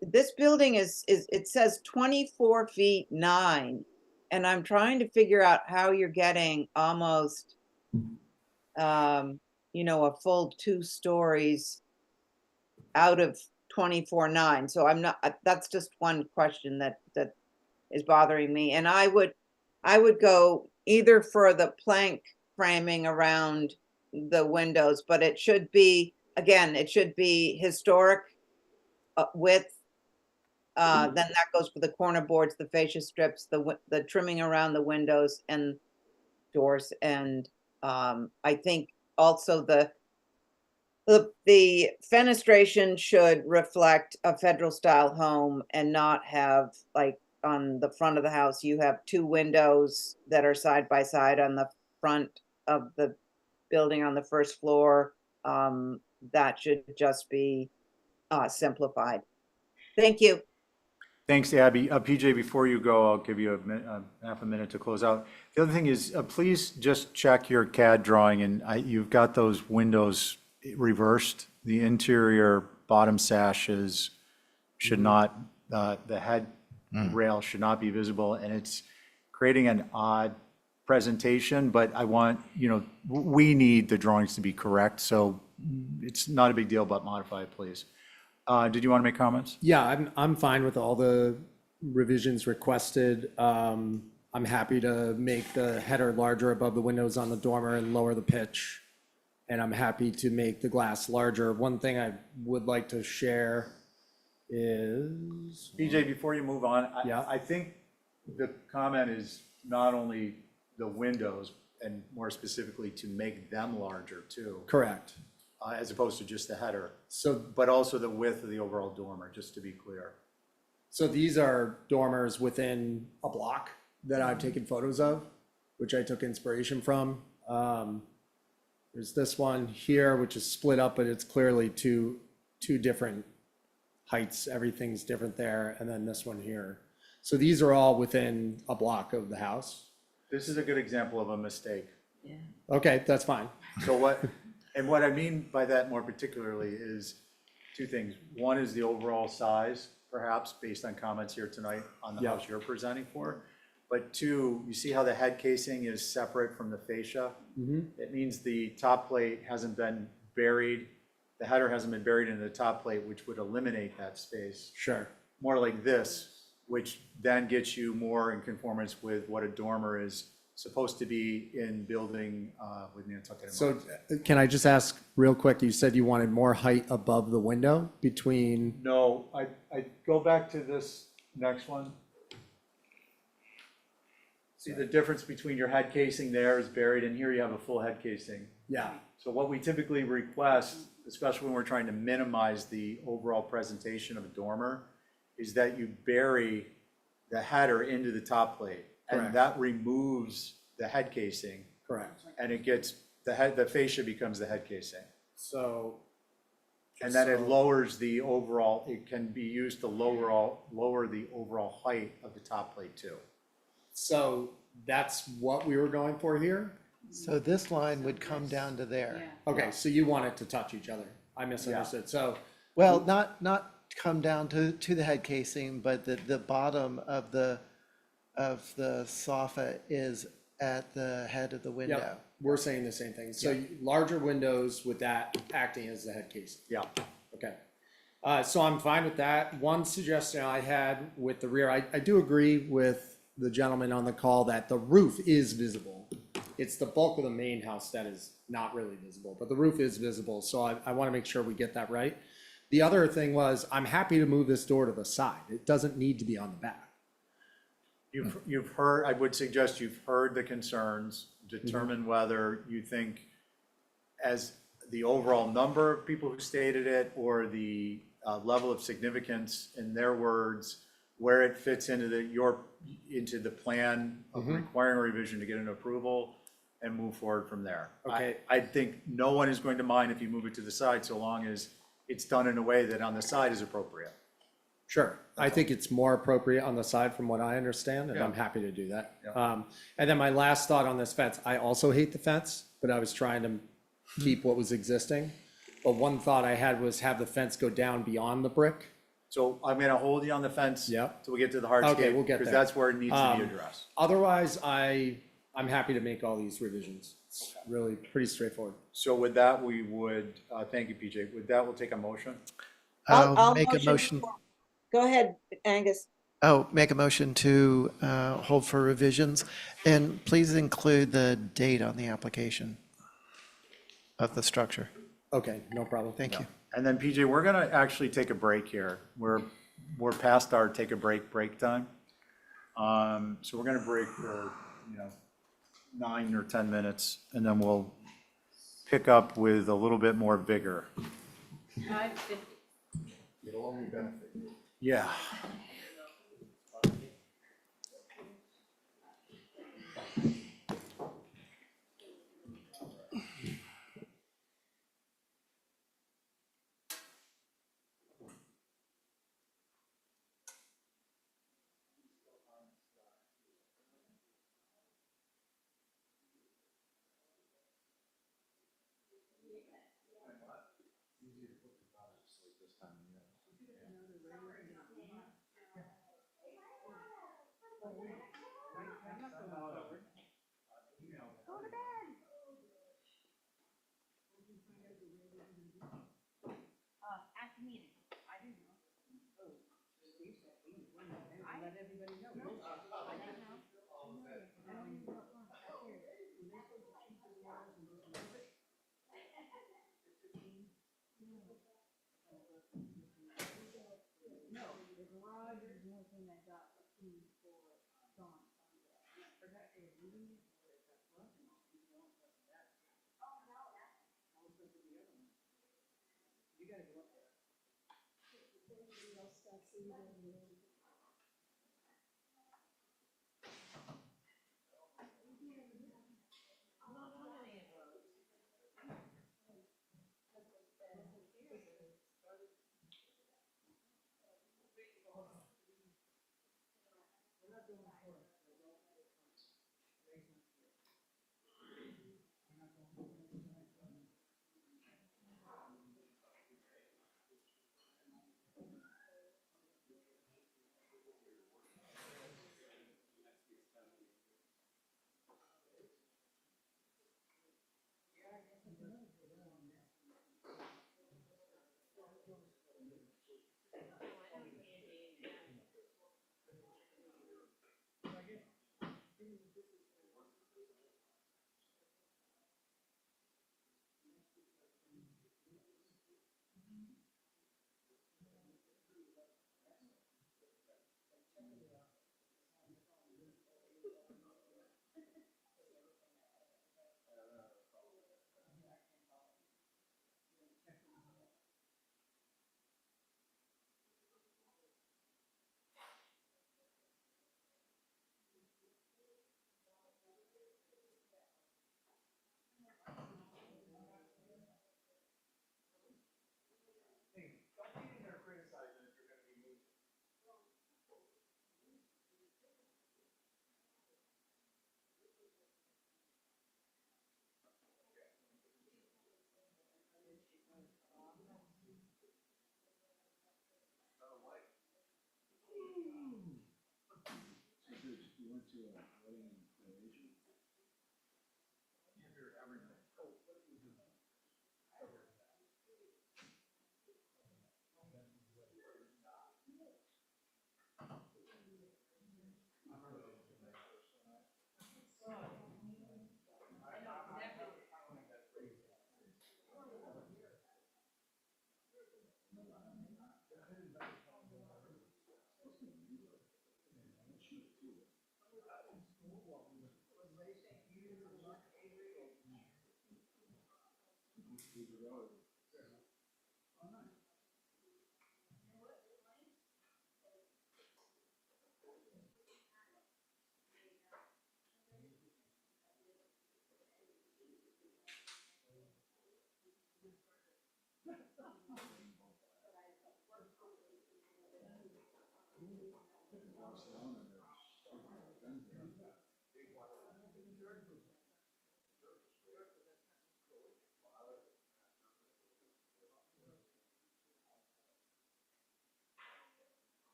this building it says 24 feet 9, and I'm trying to figure out how you're getting almost, a full 2 stories out of 24/9. So I'm not, that's just one question that is bothering me. And I would go either for the plank framing around the windows, but it should be, again, it should be historic width. Then that goes for the corner boards, the fascia strips, the trimming around the windows and doors. And I think also the fenestration should reflect a federal style home and not have, like, on the front of the house, you have 2 windows that are side by side on the front of the building on the first floor. That should just be simplified. Thank you. Thanks, Abby. PJ, before you go, I'll give you half a minute to close out. The other thing is, please just check your CAD drawing, and you've got those windows reversed. The interior bottom sashes should not, the head rail should not be visible, and it's creating an odd presentation, but I want, we need the drawings to be correct, so it's not a big deal, but modify it, please. Did you want to make comments? Yeah, I'm fine with all the revisions requested. I'm happy to make the header larger above the windows on the dormer and lower the pitch. And I'm happy to make the glass larger. One thing I would like to share is. PJ, before you move on, Yeah. I think the comment is not only the windows, and more specifically to make them larger too, Correct. As opposed to just the header, So, but also the width of the overall dormer, just to be clear. so these are dormers within a block that I've taken photos of, which I took inspiration from. There's this one here, which is split up, but it's clearly two different heights. Everything's different there. And then this one here. So these are all within a block of the house. This is a good example of a mistake. Okay, that's fine. So what I mean by that more particularly is 2 things. One is the overall size, perhaps, based on comments here tonight on the house you're presenting for. But 2, you see how the head casing is separate from the fascia? It means the top plate hasn't been buried, the header hasn't been buried into the top plate, which would eliminate that space. Sure. More like this, which then gets you more in conformance with what a dormer is supposed to be in building with Nantucket. in So mind. can I just ask real quick, you said you wanted more height above the window between, No, I go back to this next one. See the difference between your head casing there is buried, and here you have a full head casing. yeah, So what we typically request, especially when we're trying to minimize the overall presentation of a dormer, is that you bury the header into the top plate. Correct. And that removes the head casing, correct. and it gets, the fascia becomes the head casing. So. And then it so- lowers the overall, it can be used to lower the overall height of the top plate too. So that's what we were going for here? So this line would come down to there. Okay, so you want it to touch each other. I misunderstood. So, Well, not come down to the head casing, but the bottom of the soffit is at the head of the window. yep, we're saying the same thing. So larger windows with that acting as the head casing. Yeah. Okay. So I'm fine with that. One suggestion I had with the rear, I do agree with the gentleman on the call that the roof is visible. It's the bulk of the main house that is not really visible, but the roof is visible. So I want to make sure we get that right. The other thing was, I'm happy to move this door to the side. It doesn't need to be on the back. You've heard, I would suggest you've heard the concerns, determine whether you think as the overall number of people who stated it or the level of significance in their words, where it fits into the plan of requiring a revision to get an approval and move forward from there. Okay. I think no one is going to mind if you move it to the side so long as it's done in a way that on the side is appropriate. Sure. I think it's more appropriate on the side from what I understand, and I'm Yeah. happy to do that. Yeah. And then my last thought on this fence, I also hate the fence, but I was trying to keep what was existing. But one thought I had was have the fence go down beyond the brick. So I'm gonna hold you on the fence. Yep. Till we get to the hardscape. Okay, we'll get Because there. that's where it needs to be addressed. Otherwise, I'm happy to make all these revisions. It's really pretty straightforward. So with that, we would, thank you, PJ. With that, we'll take a motion. I'll make a motion. Go ahead, Angus. Oh, make a motion to hold for revisions, and please include the date on the application of the structure. Okay, no problem. Thank you. And then PJ, we're gonna actually take a break here. We're past our take a break time. So we're gonna break for, 9 or 10 minutes, and then we'll pick up with a little bit more vigor. Yeah.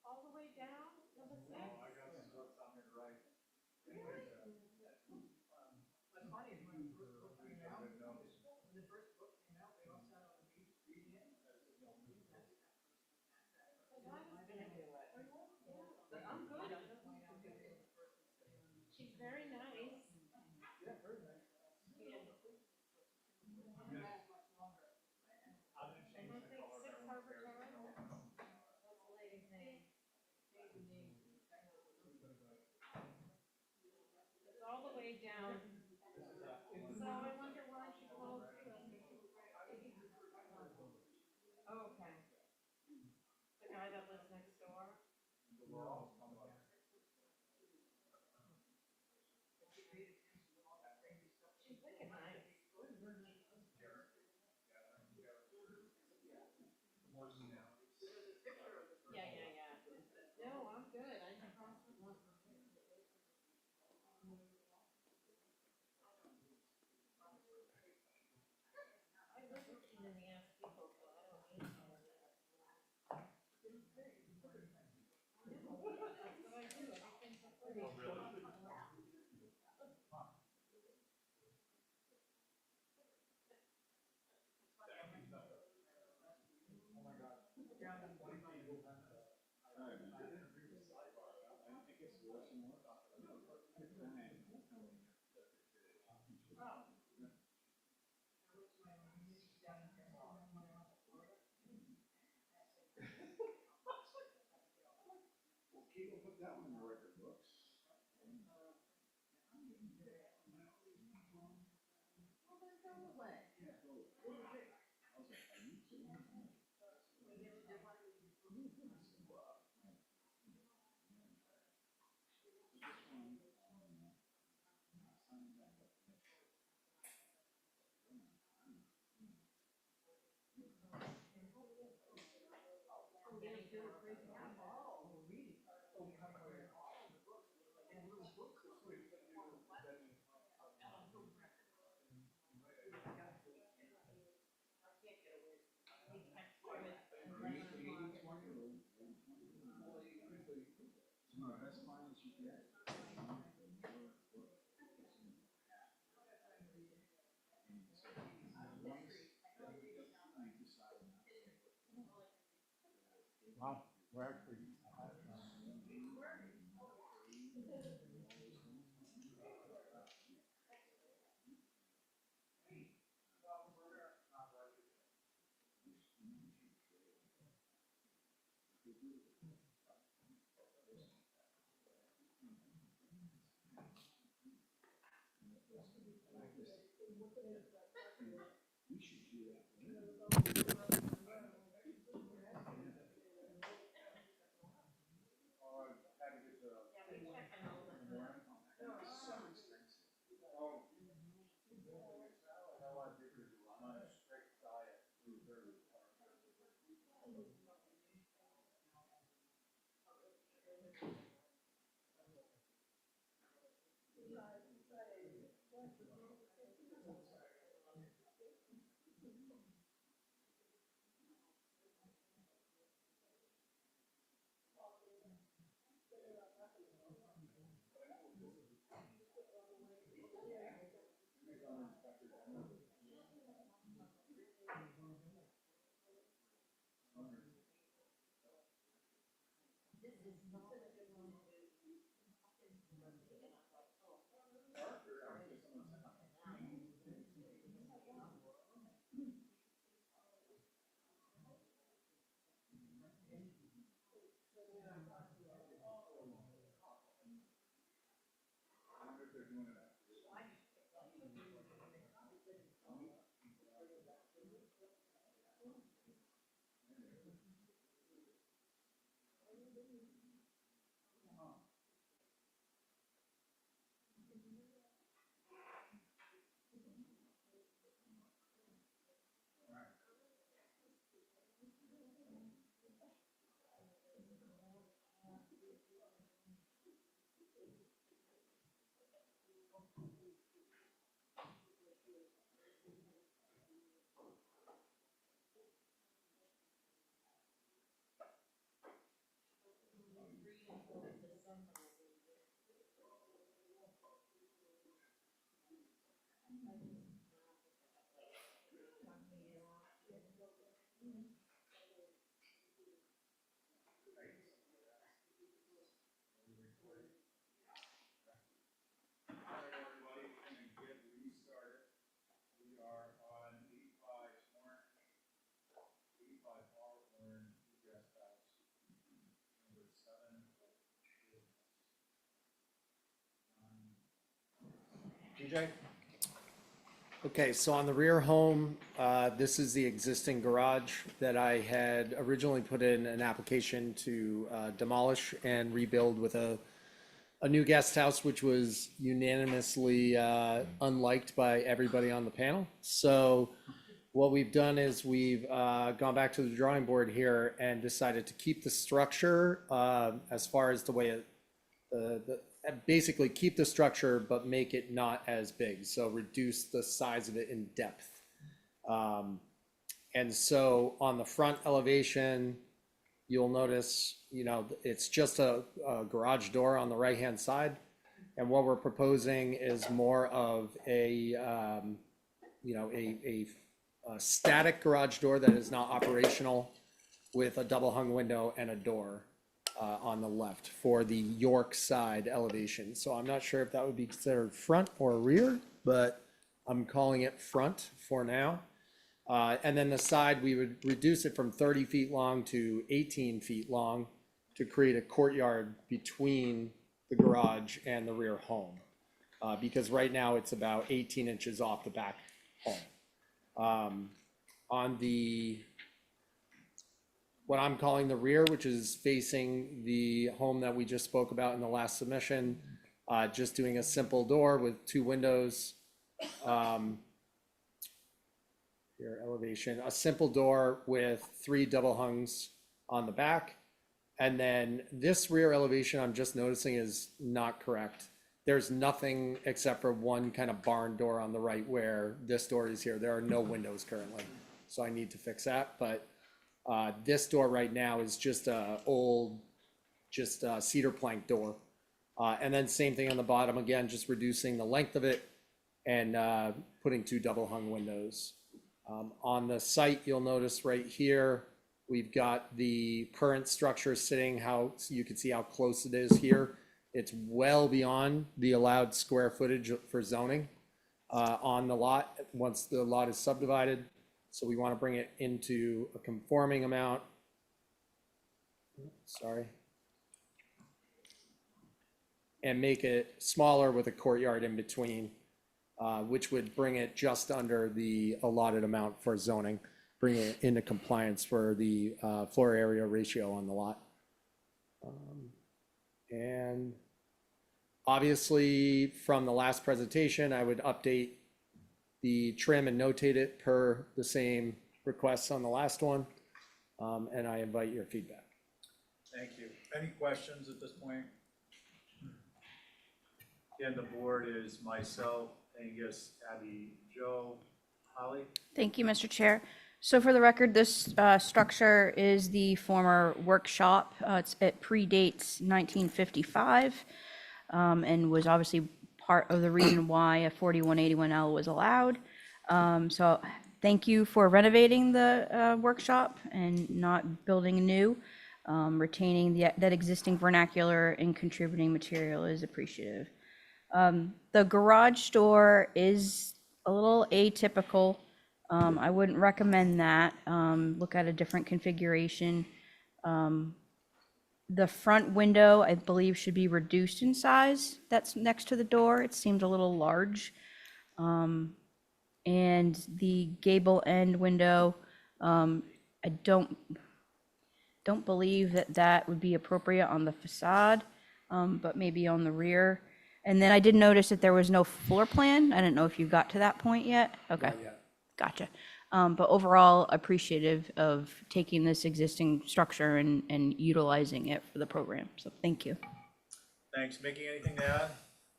All the way down, number six? I'm good. She's very nice. I don't think Six Harbor Terrace. What's the lady's name? It's all the way down. So I wonder why she called too. Oh, okay. The guy that lives next door. She's wicked nice. Wow, we're actually. Okay, so on the rear home, this is the existing garage that I had originally put in an application to demolish and rebuild with a new guest house, which was unanimously unliked by everybody on the panel. So what we've done is we've gone back to the drawing board here and decided to keep the structure as far as the way basically keep the structure, but make it not as big. So reduce the size of it in depth. And so on the front elevation, you'll notice, it's just a garage door on the right-hand side. And what we're proposing is more of a static garage door that is not operational with a double hung window and a door on the left for the York side elevation. So I'm not sure if that would be considered front or rear, but I'm calling it front for now. And then the side, we would reduce it from 30 feet long to 18 feet long to create a courtyard between the garage and the rear home. Because right now it's about 18 inches off the back home. On what I'm calling the rear, which is facing the home that we just spoke about in the last submission, just doing a simple door with 2 windows. Here, elevation, a simple door with 3 double hungs on the back. And then this rear elevation I'm just noticing is not correct. There's nothing except for one kind of barn door on the right where this door is here. There are no windows currently. So I need to fix that. But this door right now is just a old, cedar plank door. And then same thing on the bottom, again, just reducing the length of it and putting 2 double hung windows. On the site, you'll notice right here, we've got the current structure sitting, so you can see how close it is here. It's well beyond the allowed square footage for zoning on the lot, once the lot is subdivided. So we want to bring it into a conforming amount. Sorry. And make it smaller with a courtyard in between. Which would bring it just under the allotted amount for zoning, bring it into compliance for the floor area ratio on the lot. And obviously, from the last presentation, I would update the trim and notate it per the same requests on the last one. And I invite your feedback. Thank you. Any questions at this point? Again, the board is myself, Angus, Abby, Joe, Holly. Thank you, Mr. Chair. So for the record, this structure is the former workshop. It predates 1955 and was obviously part of the reason why a 4181L was allowed. So thank you for renovating the workshop and not building new. Retaining that existing vernacular and contributing material is appreciative. The garage door is a little atypical. I wouldn't recommend that. Look at a different configuration. The front window, I believe, should be reduced in size. That's next to the door. It seemed a little large. And the gable end window, I don't believe that would be appropriate on the facade, but maybe on the rear. And then I did notice that there was no floor plan. I didn't know if you got to that point yet. Okay. Not yet. Gotcha. But overall, appreciative of taking this existing structure and utilizing it for the program. So thank you. Thanks. Mickey, anything to add?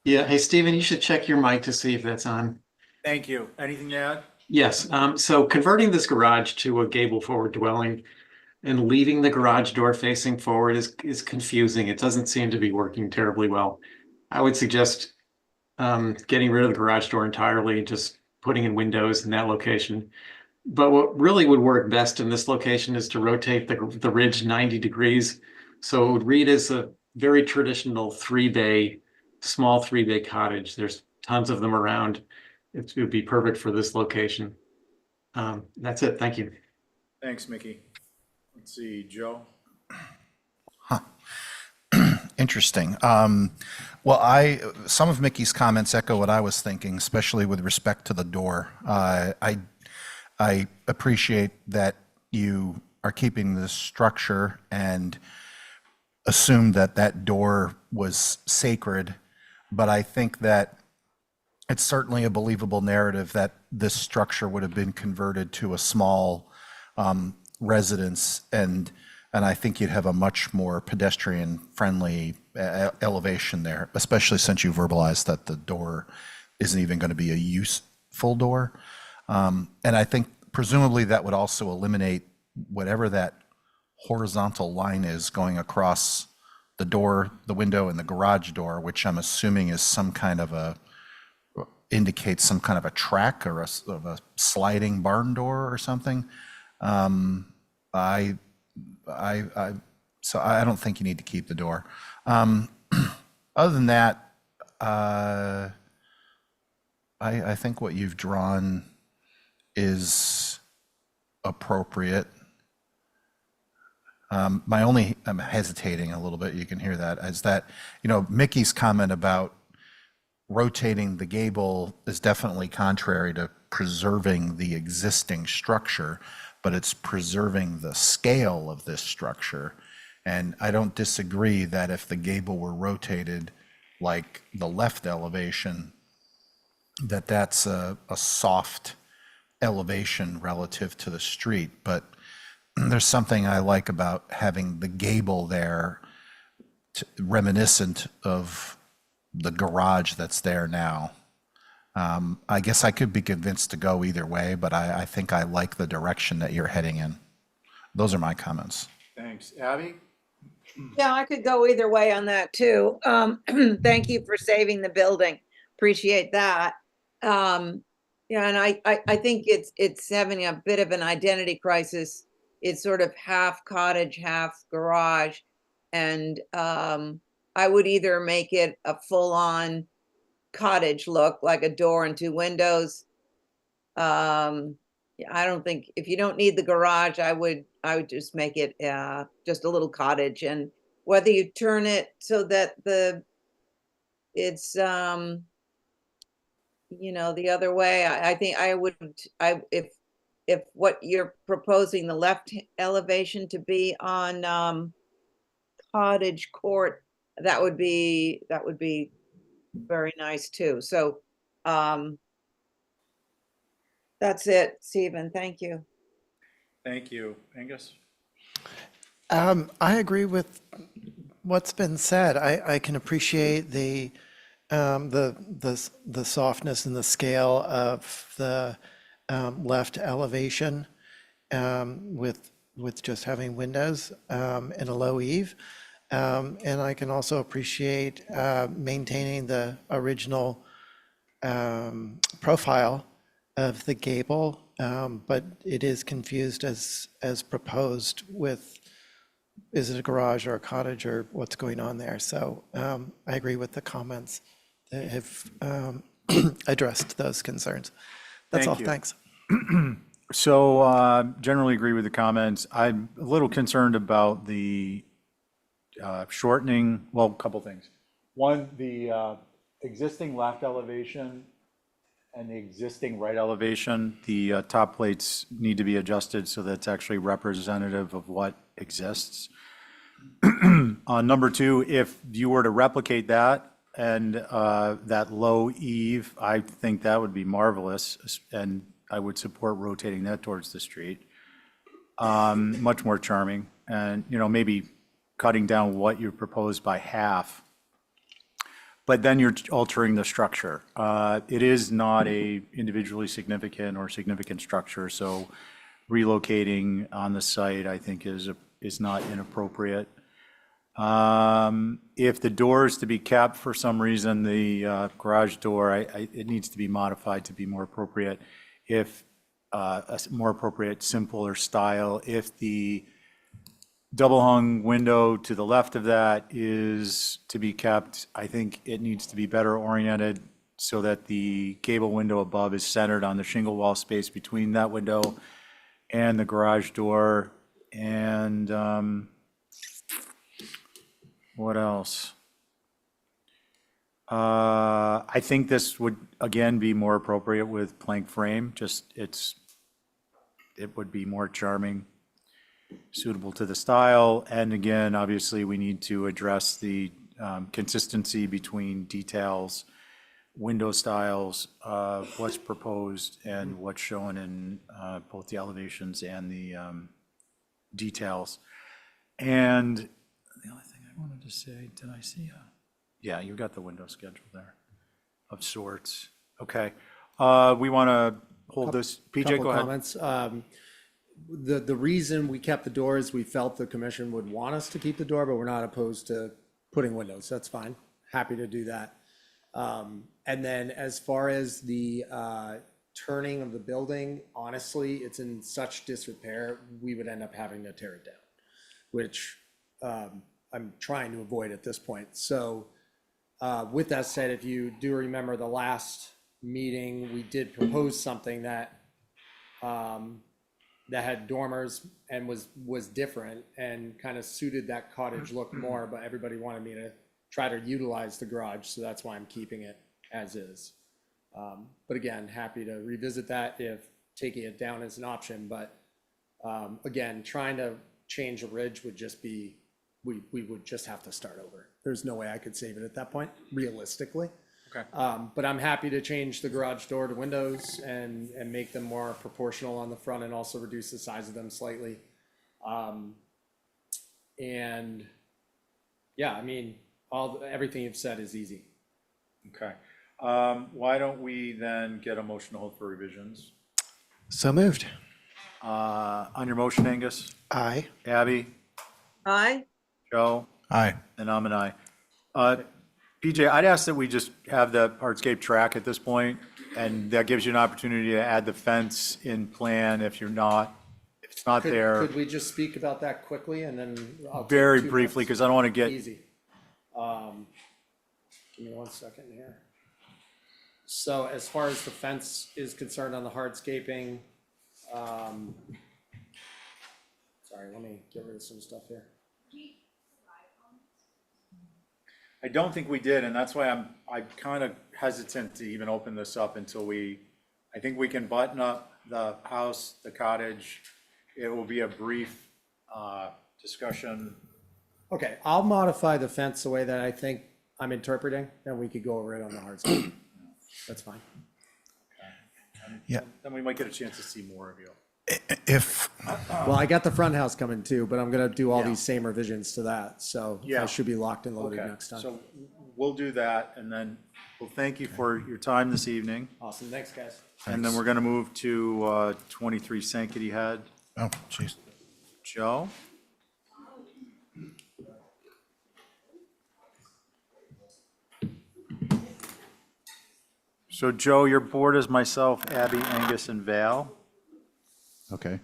Yeah, hey, Stephen, you should check your mic to see if that's on. Thank you. Anything to add? Yes, so converting this garage to a gable forward dwelling and leaving the garage door facing forward is confusing. It doesn't seem to be working terribly well. I would suggest getting rid of the garage door entirely and just putting in windows in that location. But what really would work best in this location is to rotate the ridge 90 degrees. So it would read as a very traditional small 3-bay cottage. There's tons of them around. It would be perfect for this location. That's it. Thank you. Thanks, Mickey. Let's see, Joe. Interesting. Some of Mickey's comments echo what I was thinking, especially with respect to the door. I appreciate that you are keeping the structure and assume that door was sacred, but I think that it's certainly a believable narrative that this structure would have been converted to a small residence, and I think you'd have a much more pedestrian-friendly elevation there, especially since you verbalized that the door isn't even going to be a useful door. And I think presumably that would also eliminate whatever that horizontal line is going across the door, the window, and the garage door, which I'm assuming is some kind of indicates some kind of a track or of a sliding barn door or something. I so I don't think you need to keep the door. Other than that, I think what you've drawn is appropriate. I'm hesitating a little bit, you can hear that, is that, Mickey's comment about rotating the gable is definitely contrary to preserving the existing structure, but it's preserving the scale of this structure. And I don't disagree that if the gable were rotated like the left elevation, that's a soft elevation relative to the street. But there's something I like about having the gable there, reminiscent of the garage that's there now. I guess I could be convinced to go either way, but I think I like the direction that you're heading in. Those are my comments. Thanks. Abby? Yeah, I could go either way on that too. Thank you for saving the building. Appreciate that. Yeah, and I think it's having a bit of an identity crisis. It's sort of half cottage, half garage. And I would either make it a full-on cottage look, like a door and 2 windows. Yeah, I don't think, if you don't need the garage, I would just make it just a little cottage. And whether you turn it so that it's the other way, I think if what you're proposing, the left elevation to be on cottage court, that would be very nice too. So that's it, Stephen. Thank you. Thank you. Angus? I agree with what's been said. I can appreciate the softness and the scale of the left elevation with just having windows and a low eave. And I can also appreciate maintaining the original profile of the gable, but it is confused as proposed with, is it a garage or a cottage or what's going on there? So I agree with the comments that have addressed those concerns. That's all, Thank you. thanks. So generally agree with the comments. I'm a little concerned about the shortening, well, a couple things. One, the existing left elevation and the existing right elevation, the top plates need to be adjusted so that's actually representative of what exists. Number 2, if you were to replicate that and that low eave, I think that would be marvelous, and I would support rotating that towards the street. Much more charming, and maybe cutting down what you proposed by half. But then you're altering the structure. It is not a individually significant or significant structure, so relocating on the site, I think, is not inappropriate. If the door is to be kept for some reason, the garage door, it needs to be modified to be more appropriate. If a more appropriate, simpler style. If the double hung window to the left of that is to be kept, I think it needs to be better oriented so that the gable window above is centered on the shingle wall space between that window and the garage door. And what else? I think this would, again, be more appropriate with plank frame. It would be more charming, suitable to the style. And again, obviously, we need to address the consistency between details, window styles of what's proposed and what's shown in both the elevations and the details. And the only thing I wanted to say, did I see yeah, you got the window schedule there of sorts. Okay. We want to hold this. PJ, Couple go ahead. comments. The reason we kept the door is we felt the commission would want us to keep the door, but we're not opposed to putting windows. That's fine. Happy to do that. And then as far as the turning of the building, honestly, it's in such disrepair, we would end up having to tear it down, which I'm trying to avoid at this point. So with that said, if you do remember the last meeting, we did propose something that that had dormers and was different and kind of suited that cottage look more, but everybody wanted me to try to utilize the garage, so that's why I'm keeping it as is. But again, happy to revisit that if taking it down is an option, but again, trying to change a ridge would just be, we would just have to start over. There's no way I could save it at that point, realistically. Okay. But I'm happy to change the garage door to windows and make them more proportional on the front and also reduce the size of them slightly. And yeah, I mean, everything you've said is easy. Okay. Why don't we then get a motion to hold for revisions? So moved. On your motion, Angus? Aye. Abby? Aye. Joe? Aye. And I'm an aye. PJ, I'd ask that we just have the hardscape track at this point, and that gives you an opportunity to add the fence in plan if it's not there. Could we just speak about that quickly and then I'll take Very 2 briefly, minutes? because I don't want to get, Easy. Give me 1 second here. So as far as the fence is concerned on the hardscaping, sorry, let me get rid of some stuff here. I don't think we did, and that's why I'm kind of hesitant to even open this up until I think we can button up the house, the cottage. It will be a brief discussion. Okay, I'll modify the fence the way that I think I'm interpreting, and we could go over it on the hardscape. That's fine. Yeah. Then we might get a chance to see more of you. If, Well, I got the front house coming too, but I'm gonna do all Yeah. these same revisions to that, so Yeah. I should be locked and loaded Okay, next time. so we'll do that, and then we'll thank you for your time this evening. Awesome, thanks, guys. And then we're going to move to 23 Sankaty Head. oh, jeez. Joe? So Joe, your board is myself, Abby, Angus, and Val. Okay.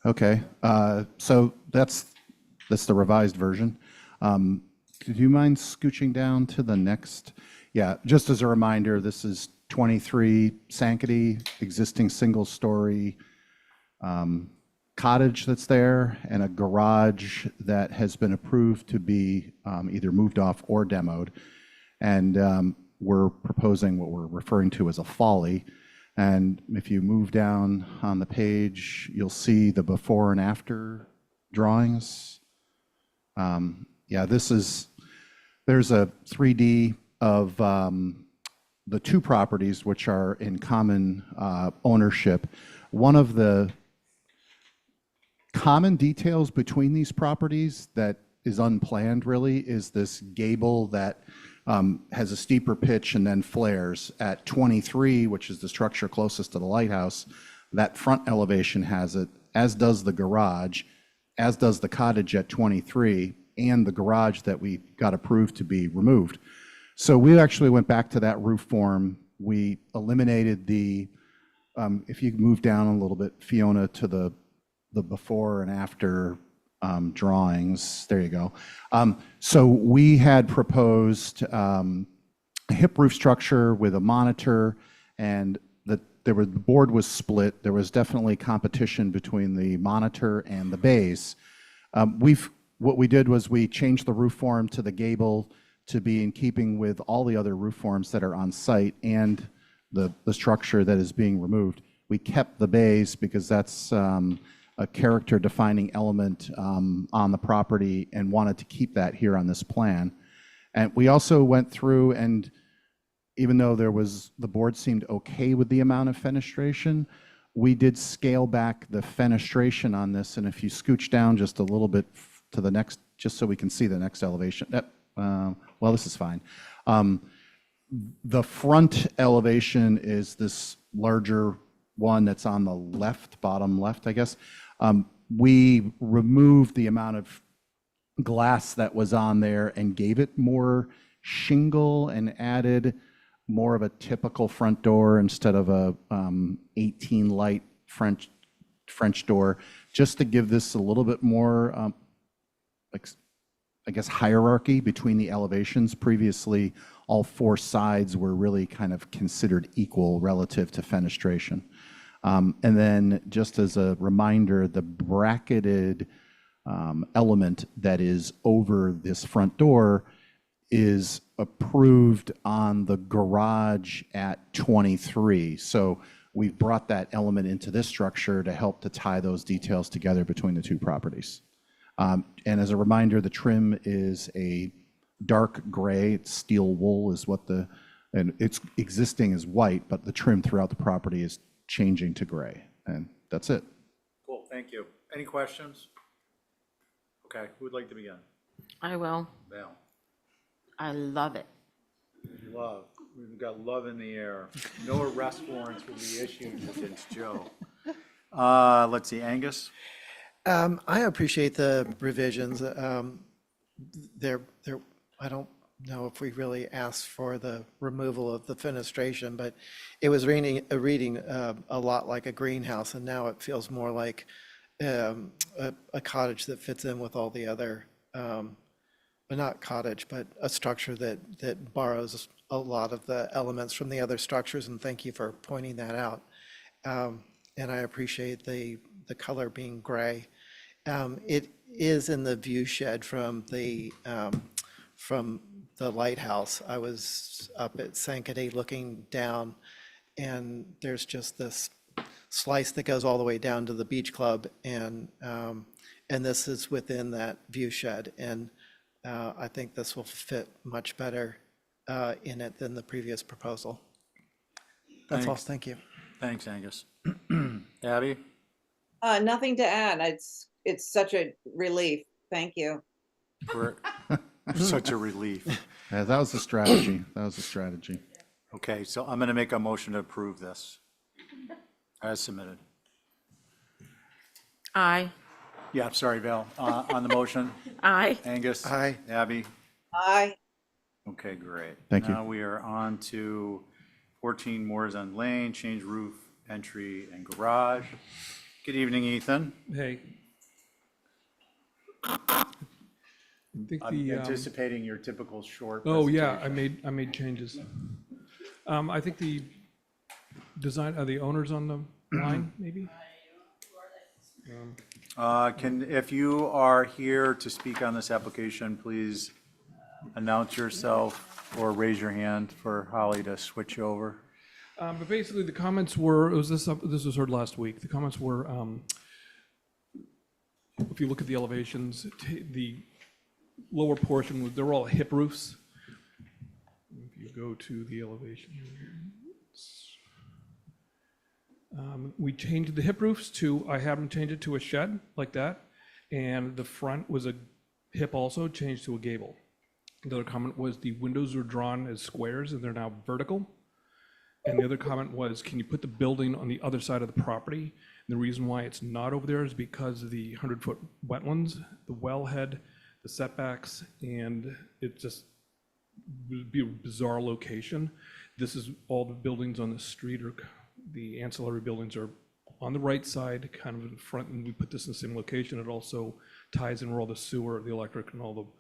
Okay, so that's the revised version. Do you mind scooching down to the next? Yeah, just as a reminder, this is 23 Sankaty, existing single-story cottage that's there, and a garage that has been approved to be either moved off or demoed. And we're proposing what we're referring to as a folly. And if you move down on the page, you'll see the before and after drawings. Yeah, there's a 3D of the two properties which are in common ownership. One of the common details between these properties that is unplanned really is this gable that has a steeper pitch and then flares. At 23, which is the structure closest to the lighthouse, that front elevation has it, as does the garage, as does the cottage at 23, and the garage that we got approved to be removed. So we actually went back to that roof form. We eliminated the, if you move down a little bit, Fiona, to the before and after drawings. There you go. So we had proposed a hip roof structure with a monitor, and the board was split. There was definitely competition between the monitor and the bays. What we did was we changed the roof form to the gable to be in keeping with all the other roof forms that are on site and the structure that is being removed. We kept the bays because that's a character defining element on the property and wanted to keep that here on this plan. And we also went through, and even though the board seemed okay with the amount of fenestration, we did scale back the fenestration on this, and if you scooch down just a little bit to the next, just so we can see the next elevation. Well, this is fine. The front elevation is this larger one that's on the left, bottom left, I guess. We removed the amount of glass that was on there and gave it more shingle and added more of a typical front door instead of a 18 light French door, just to give this a little bit more, I guess, hierarchy between the elevations. Previously, all four sides were really kind of considered equal relative to fenestration. And then just as a reminder, the bracketed element that is over this front door is approved on the garage at 23. So we've brought that element into this structure to help to tie those details together between the two properties. And as a reminder, the trim is a dark gray. It's steel wool is what and it's existing as white, but the trim throughout the property is changing to gray. And that's it. Cool, thank you. Any questions? Okay, who would like to begin? I will. Val. I love it. Love. We've got love in the air. No arrest warrants will be issued against Joe. Let's see, Angus? I appreciate the revisions. I don't know if we really asked for the removal of the fenestration, but it was reading a lot like a greenhouse, and now it feels more like a cottage that fits in with all the other, not cottage, but a structure that borrows a lot of the elements from the other structures, and thank you for pointing that out. And I appreciate the color being gray. It is in the view shed from the lighthouse. I was up at Sankaty looking down, and there's just this slice that goes all the way down to the beach club, and this is within that view shed, and I think this will fit much better in it than the previous proposal. That's all. Thanks. Thank you. Thanks, Angus. Abby? Nothing to add. It's such a relief. Thank you. Such a relief. Yeah, that was a strategy. That was a strategy. Okay, so I'm going to make a motion to approve this as submitted. Aye. Yeah, sorry, Val. On the motion? Aye. Angus? Aye. Abby? Aye. Okay, great. Thank you. Now we are on to 14 Mooresend Lane, change roof, entry, and garage. Good evening, Ethan. Hey. I think I'm anticipating your typical short oh yeah, presentation. I made changes. I think the design, are the owners on the line, maybe? If you are here to speak on this application, please announce yourself or raise your hand for Holly to switch over. But basically, the comments were, this was heard last week, the comments were, if you look at the elevations, the lower portion, they were all hip roofs. If you go to the elevation, we changed the hip roofs to, I had them change it to a shed like that, and the front was a hip also, changed to a gable. The other comment was the windows were drawn as squares and they're now vertical. And the other comment was, can you put the building on the other side of the property? And the reason why it's not over there is because of the 100-foot wetlands, the wellhead, the setbacks, and it just would be a bizarre location. This is all the buildings on the street, or the ancillary buildings are on the right side, kind of in front, and we put this in the same location. It also ties in where all the sewer, the electric, and all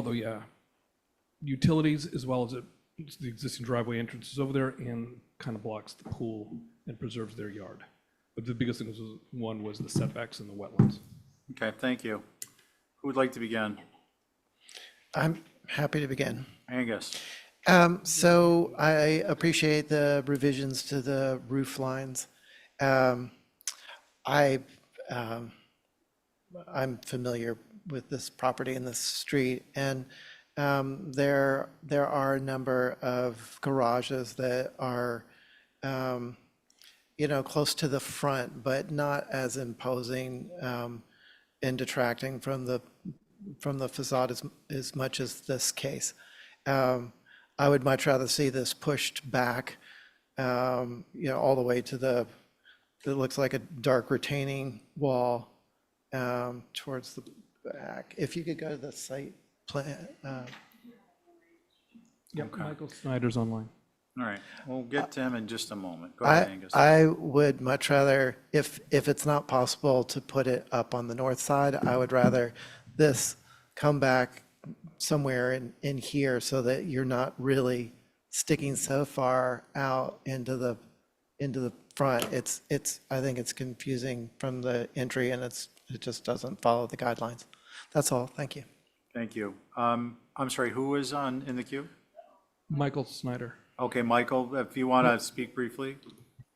the utilities, as well as the existing driveway entrance is over there, and kind of blocks the pool and preserves their yard. But the biggest thing was the setbacks and the wetlands. Okay, thank you. Who would like to begin? I'm happy to begin. Angus? So I appreciate the revisions to the roof lines. I'm familiar with this property and this street, and there are a number of garages that are close to the front, but not as imposing and detracting from the facade as much as this case. I would much rather see this pushed back, all the way to it looks like a dark retaining wall towards the back. If you could go to the site plan. Yep, Michael Snyder's online. All right, we'll get to him in just a moment. Go ahead, Angus. I would much rather, if it's not possible to put it up on the north side, I would rather this come back somewhere in here so that you're not really sticking so far out into the front. I think it's confusing from the entry, and it just doesn't follow the guidelines. That's all. Thank you. Thank you. I'm sorry, who is in the queue? Michael Snyder. Okay, Michael, if you want to speak briefly.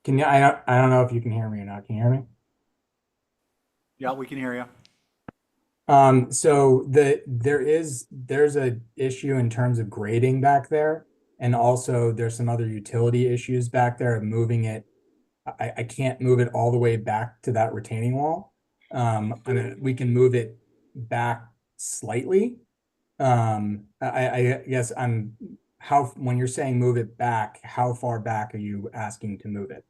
Can you, I don't know if you can hear me or not. Can you hear me? Yeah, we can hear you. So there's a issue in terms of grading back there, and also there's some other utility issues back there of moving it. I can't move it all the way back to that retaining wall. I mean, we can move it back slightly. I guess when you're saying move it back, how far back are you asking to move it?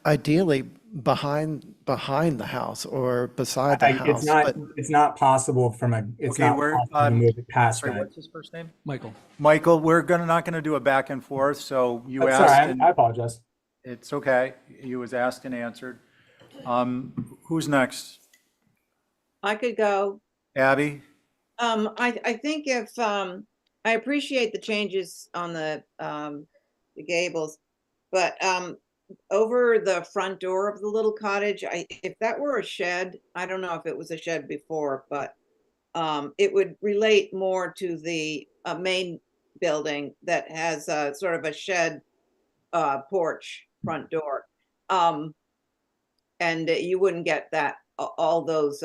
Ideally, behind the house or beside the house. It's not possible it's not possible to move it past Sorry, that. what's his first name? Michael. Michael, we're not going to do a back and forth, so you That's asked. all right, I apologize. It's okay. You was asked and answered. Who's next? I could go. Abby? I think if, I appreciate the changes on the gables, but, over the front door of the little cottage, if that were a shed, I don't know if it was a shed before, but, it would relate more to the main building that has a sort of a shed, porch front door. And you wouldn't get all those,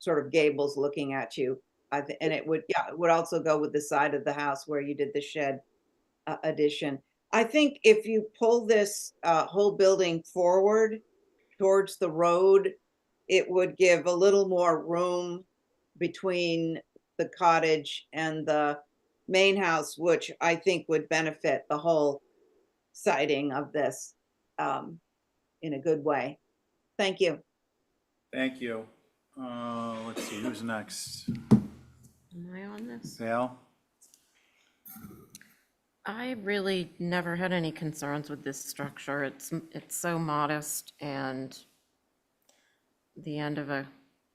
sort of gables looking at you. And it would also go with the side of the house where you did the shed addition. I think if you pull this whole building forward towards the road, it would give a little more room between the cottage and the main house, which I think would benefit the whole siding of this in a good way. Thank you. Thank you. Let's see, who's next? Am I on this? Val? I really never had any concerns with this structure. It's so modest and the end of a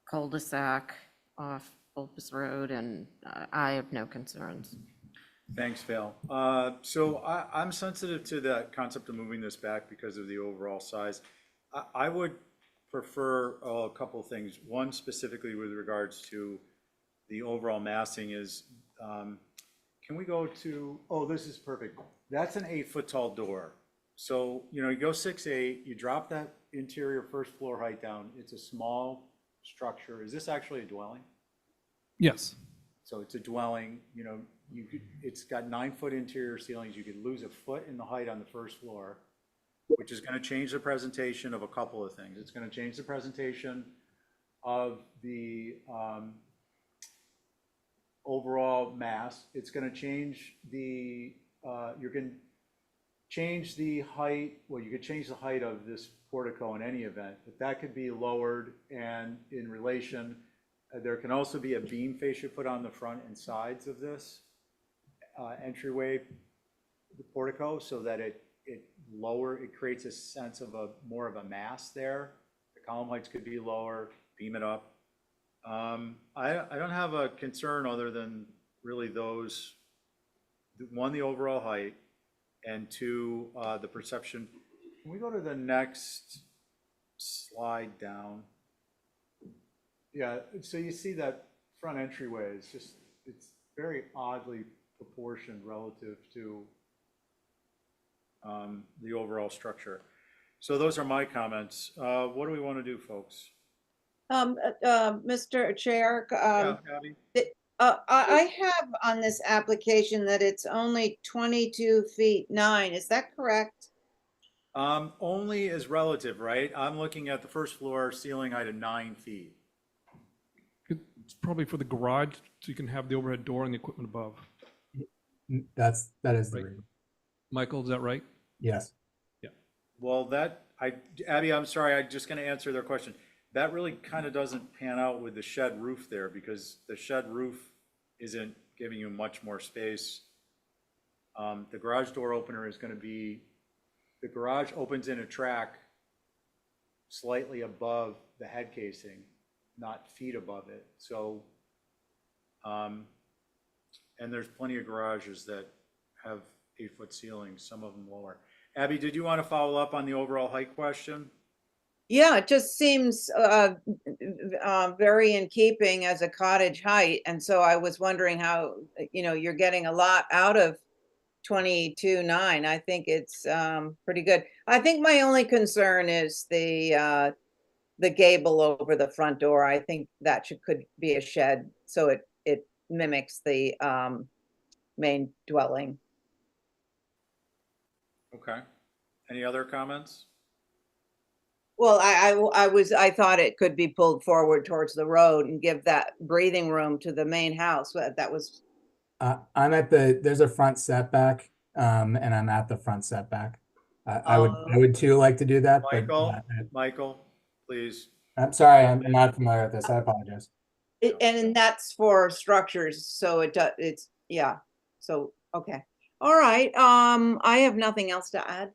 cul-de-sac off Bulbous Road, and I have no concerns. Thanks, Val. So I'm sensitive to the concept of moving this back because of the overall size. I would prefer a couple of things. One, specifically with regards to the overall massing is, can we go to, this is perfect. That's an 8-foot tall door. So, you go 6'8", you drop that interior first floor height down. It's a small structure. Is this actually a dwelling? Yes. So it's a dwelling, it's got 9-foot interior ceilings. You could lose a foot in the height on the first floor, which is going to change the presentation of a couple of things. It's going to change the presentation of the overall mass. It's going to change you can change the height, you could change the height of this portico in any event, but that could be lowered, and in relation, there can also be a beam fascia put on the front and sides of this entryway, the portico, so that it creates a sense of more of a mass there. The column heights could be lower, beam it up. I don't have a concern other than really those, one, the overall height, and two, the perception. Can we go to the next slide down? Yeah, so you see that front entryway is it's very oddly proportioned relative to the overall structure. So those are my comments. What do we want to do, folks? Mr. Chair, Yeah, Abby? I have on this application that it's only 22 feet 9. Is that correct? Only is relative, right? I'm looking at the first floor ceiling height of 9 feet. It's probably for the garage, so you can have the overhead door and the equipment above. That is the Right. reason. Michael, is that right? Yes. Well, Abby, I'm sorry, I'm just gonna answer their question. That really kind of doesn't pan out with the shed roof there, because the shed roof isn't giving you much more space. The garage door opener is gonna be, the garage opens in a track slightly above the head casing, not feet above it, so, and there's plenty of garages that have 8-foot ceilings, some of them lower. Abby, did you want to follow up on the overall height question? Yeah, it just seems very in keeping as a cottage height. And so I was wondering how, you're getting a lot out of 22.9. I think it's pretty good. I think my only concern is the gable over the front door. I think that could be a shed, so it mimics the main dwelling. Okay. Any other comments? Well, I thought it could be pulled forward towards the road and give that breathing room to the main house. That was, I'm at there's a front setback, and I'm at the front setback. I would too like to do that, but Michael, please. I'm sorry, I'm not familiar with this. I apologize. and that's for structures, so it's, yeah. So, okay. All right, I have nothing else to add.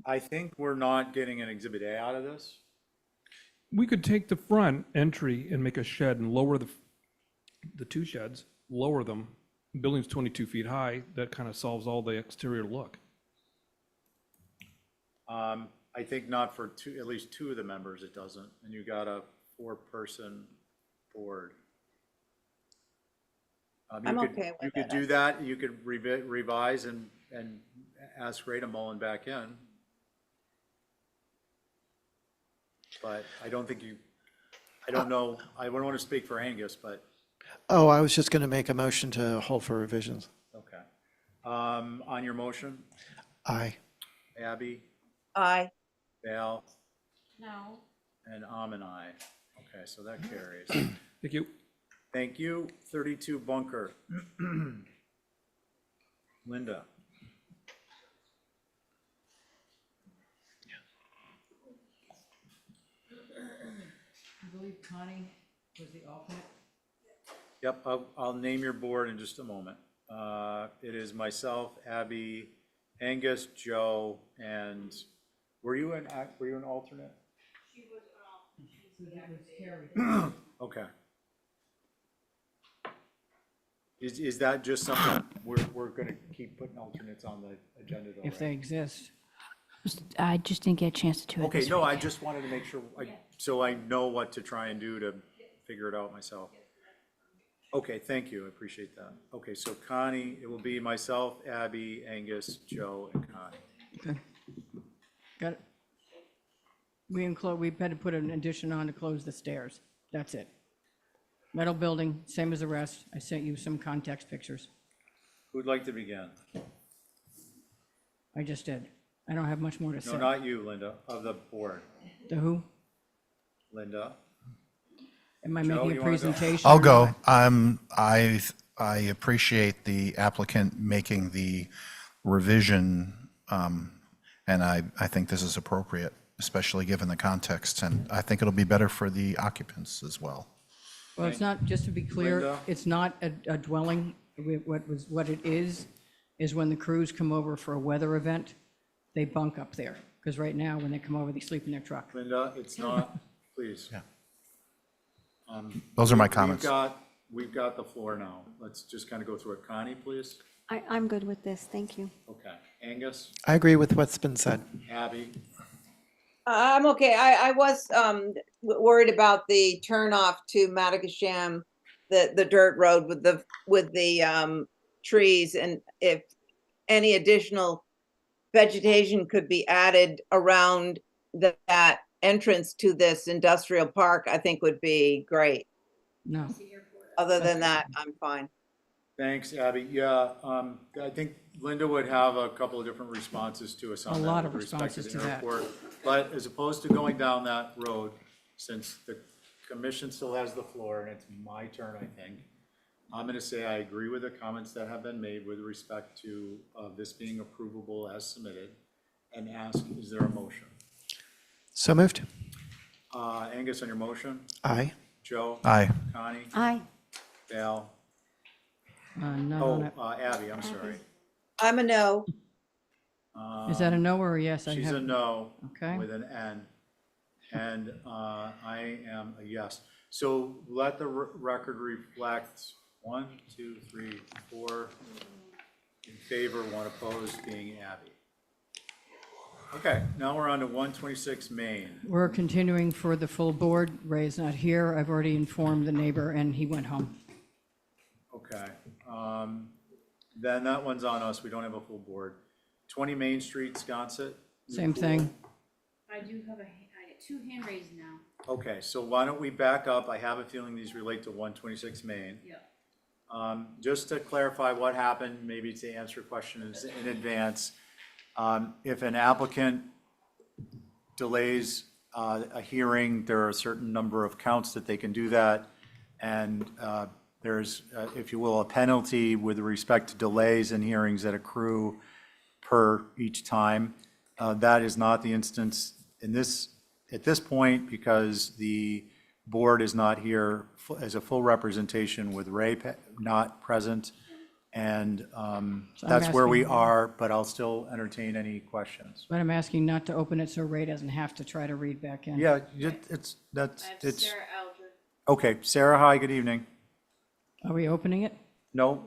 I think we're not getting an Exhibit A out of this. We could take the front entry and make a shed and lower the two sheds, lower them. The building's 22 feet high. That kind of solves all the exterior look. I think not for at least two of the members it doesn't, and you got a 4-person board. I'm okay with You could do that, you could revise and ask Ray to mull it back in. But I don't think I don't know, I don't want to speak for Angus, but. Oh, I was just going to make a motion to hold for revisions. Okay. On your motion, Aye. Abby, Aye. Val, No. and an aye. Okay, so that carries. Thank you. Thank you. 32 Bunker. Linda. I believe Connie was the alternate. Yep, I'll name your board in just a moment. It is myself, Abby, Angus, Joe, and were you an alternate? She was an alternate. She was Carrie. Okay. Is that just something we're gonna keep putting alternates on the agenda though, If they right? exist. I just didn't get a chance to do it Okay, this no, week. I just wanted to make sure, so I know what to try and do to figure it out myself. Okay, thank you, I appreciate that. Okay, so Connie, it will be myself, Abby, Angus, Joe, and Connie. Okay. Got it. We had to put an addition on to close the stairs. That's it. Metal building, same as the rest. I sent you some context pictures. Who'd like to begin? I just did. I don't have much more to say. No, not you, Linda, of the board. The who? Linda? Am I Joe, making you a wanna go? presentation? I'll or go. not? I appreciate the applicant making the revision, and I think this is appropriate, especially given the context, and I think it'll be better for the occupants as well. Well, it's not, just to be clear, Linda? it's not a dwelling. What it is when the crews come over for a weather event, they bunk up there. Because right now, when they come over, they sleep in their truck. Linda, it's not, please. Yeah. Those are my We've comments. We've got the floor now. Let's just kind of go through it. Connie, please. I'm good with this, thank you. Okay. Angus, I agree with what's been said. Abby, I'm okay. I was worried about the turnoff to Matagasham, the dirt road with the trees, and if any additional vegetation could be added around that entrance to this industrial park, I think would be great. No. Other than that, I'm fine. Thanks, Abby. Yeah, I think Linda would have a couple of different responses to us on A that. lot of with respect responses the to that. airport. But as opposed to going down that road, since the commission still has the floor and it's my turn, I think, I'm gonna say I agree with the comments that have been made with respect to this being approvable as submitted, and ask, is there a motion? So moved. Angus, on your motion? Aye. Joe? Aye. Connie? Aye. Val? Not Oh, on it. Abby, I'm sorry. I'm a no. Is that a no or a yes? I She's a have- no Okay. with an N, and I am a yes. So let the record reflect 1, 2, 3, 4 in favor, 1 opposed, being Abby. Okay, now we're on to 126 Main. We're continuing for the full board. Ray's not here. I've already informed the neighbor, and he went home. Okay, then that one's on us. We don't have a full board. 20 Main Street, Sconset. new Same pool. thing. I do have I get 2 hand raised now. Okay, so why don't we back up? I have a feeling these relate to 126 Main. Yeah. Just to clarify what happened, maybe to answer questions in advance, if an applicant delays a hearing, there are a certain number of counts that they can do that. And there's, if you will, a penalty with respect to delays in hearings that accrue per each time. That is not the instance at this point, because the board is not here as a full representation with Ray not present. And that's where we asking- are, but I'll still entertain any questions. But I'm asking not to open it so Ray doesn't have to try to read back in. Yeah, it's. Alger. Okay, Sarah, hi, good evening. Are we opening it? No,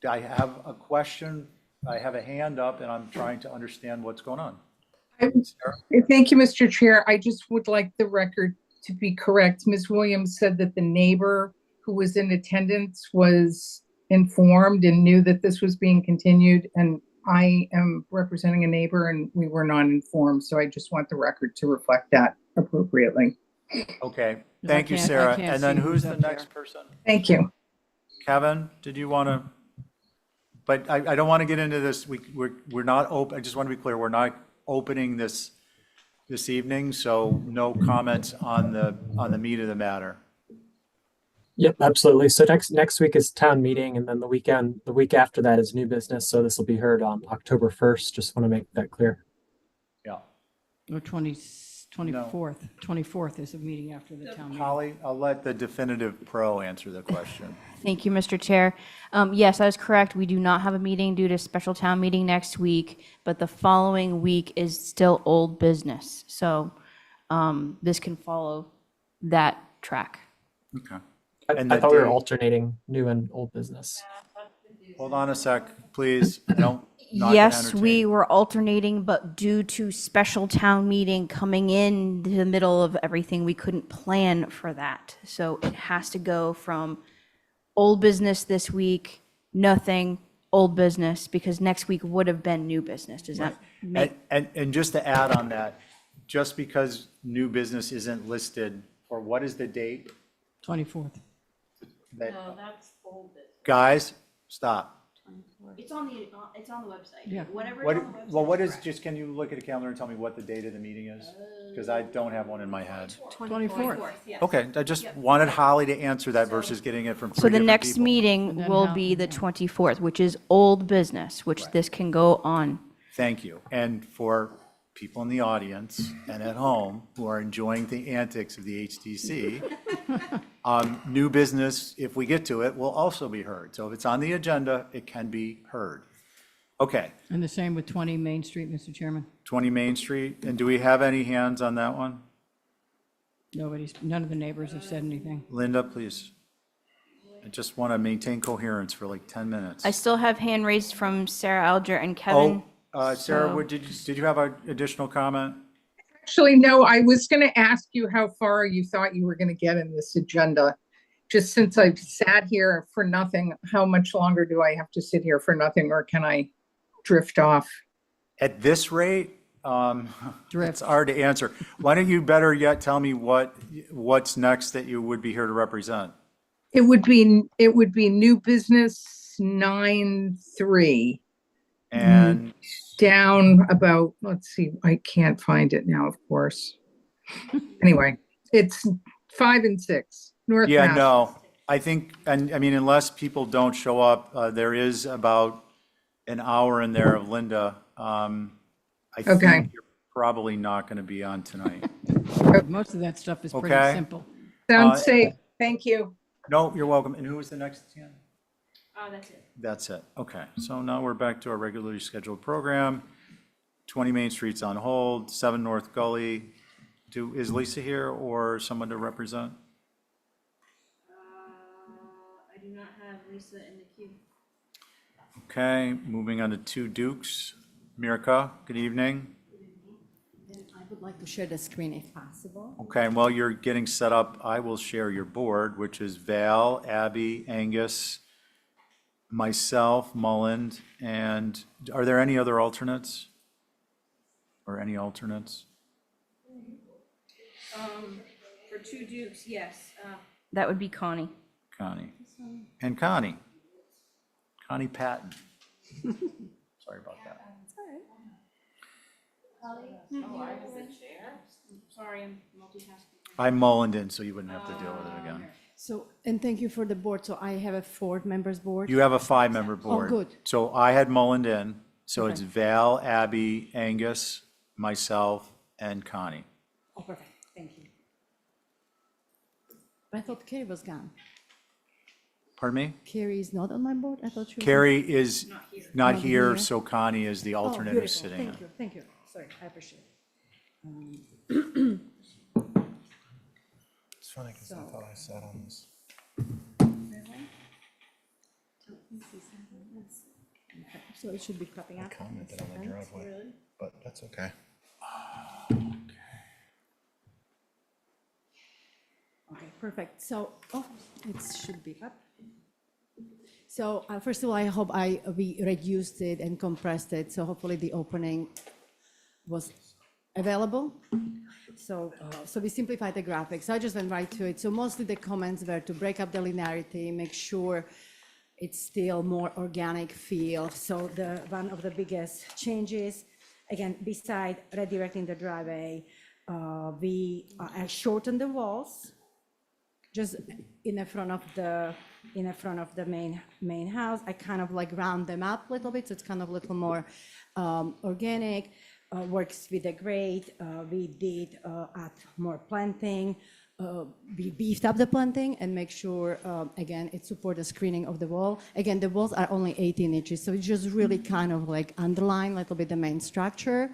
I have a question. I have a hand up and I'm trying to understand what's going on. Thank you, Mr. Chair. I just would like the record to be correct. Ms. Williams said that the neighbor who was in attendance was informed and knew that this was being continued, and I am representing a neighbor and we were not informed, so I just want the record to reflect that appropriately. Okay, I thank you, can't- I Sarah. can't And then see who's who's the up there. next person? Thank you. Kevin, did you want to? But I don't want to get into this. We're not open. I just want to be clear. We're not opening this evening, so no comments on the meat of the matter. Yep, absolutely. So next week is town meeting, and then the week after that is new business. So this will be heard on October 1st. Just want to make that clear. Yeah. Or 24th. 24th is the meeting after the town meeting. Holly, I'll let the definitive pro answer the question. Thank you, Mr. Chair. Yes, that is correct. We do not have a meeting due to special town meeting next week, but the following week is still old business. So this can follow that track. Okay. I thought we were alternating new and old business. Hold on a sec, please. Not gonna Yes, entertain. we were alternating, but due to special town meeting coming in the middle of everything, we couldn't plan for that. So it has to go from old business this week, nothing, old business, because next week would have been new business. Does that make? And just to add on that, just because new business isn't listed, or what is the date? 24th. that- that's old business. Guys, stop. It's on the website. Yeah. Whenever What, it's on the website. well, what it's is, just, can you look at a calendar and tell me what the date of the meeting is? Because I don't have one in my head. 24th. yes. Okay, I just wanted Holly to answer that versus getting it from So three the different next people. meeting And then will how- be the 24th, which is old business, which this can go on. Thank you. And for people in the audience and at home who are enjoying the antics of the HTC, new business, if we get to it, will also be heard. So if it's on the agenda, it can be heard. Okay, And the same with 20 Main Street, Mr. Chairman. 20 Main Street, and do we have any hands on that one? None of the neighbors have said anything. Linda, please. I just want to maintain coherence for like 10 minutes. I still have hand raised from Sarah Alger and Kevin. Sarah, so- did you have an additional comment? Actually, no, I was going to ask you how far you thought you were going to get in this agenda. Just since I've sat here for nothing, how much longer do I have to sit here for nothing, or can I drift off? At this rate, Drift. it's hard to answer. Why don't you better yet tell me what's next that you would be here to represent? It would be new business 9-3. And Down about, let's see, I can't find it now, of course. Anyway, it's 5 and 6, North yeah, Mass. no, I think, and I mean, unless people don't show up, there is about an hour in there of Linda. I Okay. think you're probably not going to be on tonight. Most of that stuff is pretty Okay. simple. Sounds safe. Thank you. No, you're welcome. And who was the next again? That's it. That's it. Okay. So now we're back to our regularly scheduled program. 20 Main Street's on hold, 7 North Gully. Is Lisa here or someone to represent? I do not have Lisa in the queue. Okay, moving on to 2 Dukes. Mirka, good evening. I would like to share the screen if possible. Okay, and while you're getting set up, I will share your board, which is Val, Abby, Angus, myself, Mullen, and are there any other alternates? Or any alternates? For 2 Dukes, yes. That would be Connie. Connie. And Connie. Connie Patton. Sorry about that. Sorry, I'm multitasking. I Mullened in, so you wouldn't have to deal with it again. So, and thank you for the board. So I have a 4 members board. You have a 5-member board. good. So I had Mullened in, so it's Okay. Val, Abby, Angus, myself, and Connie. Oh, perfect. Thank you. I thought Carrie was gone. Pardon me? Carrie is not on my board? I thought she was. Carrie is not Not here, here. so Connie is the Oh, alternate who's beautiful. sitting in. Thank you, thank you. Sorry, I appreciate it. It's funny because I thought I sat on this. So it should be cropping I up. commented on the driveway, but that's okay. Okay, perfect. So, oh, it should be up. So first of all, I hope we reduced it and compressed it. So hopefully the opening was available. So we simplified the graphics. So I just went right to it. So mostly the comments were to break up the linearity, make sure it's still more organic feel. So one of the biggest changes, again, beside redirecting the driveway, we shortened the walls just in the front of the main house. I kind of like round them up a little bit, so it's kind of a little more organic. Works with the grade. We did add more planting. We beefed up the planting and make sure, again, it supports the screening of the wall. Again, the walls are only 18 inches, so it's just really kind of like underline a little bit the main structure,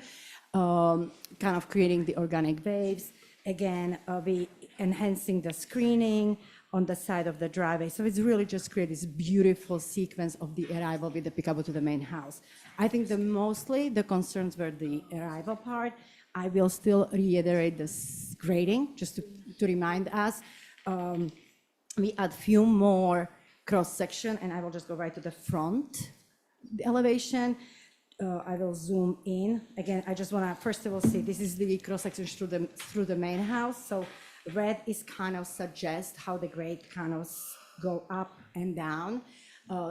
kind of creating the organic waves. Again, we enhancing the screening on the side of the driveway. So it's really just create this beautiful sequence of the arrival with the pickup to the main house. I think mostly the concerns were the arrival part. I will still reiterate this grading, just to remind us. We add few more cross-section, and I will just go right to the front, the elevation. I will zoom in. Again, I just want to, first of all, see, this is the cross-section through the main house. So red is kind of suggest how the grade kind of go up and down.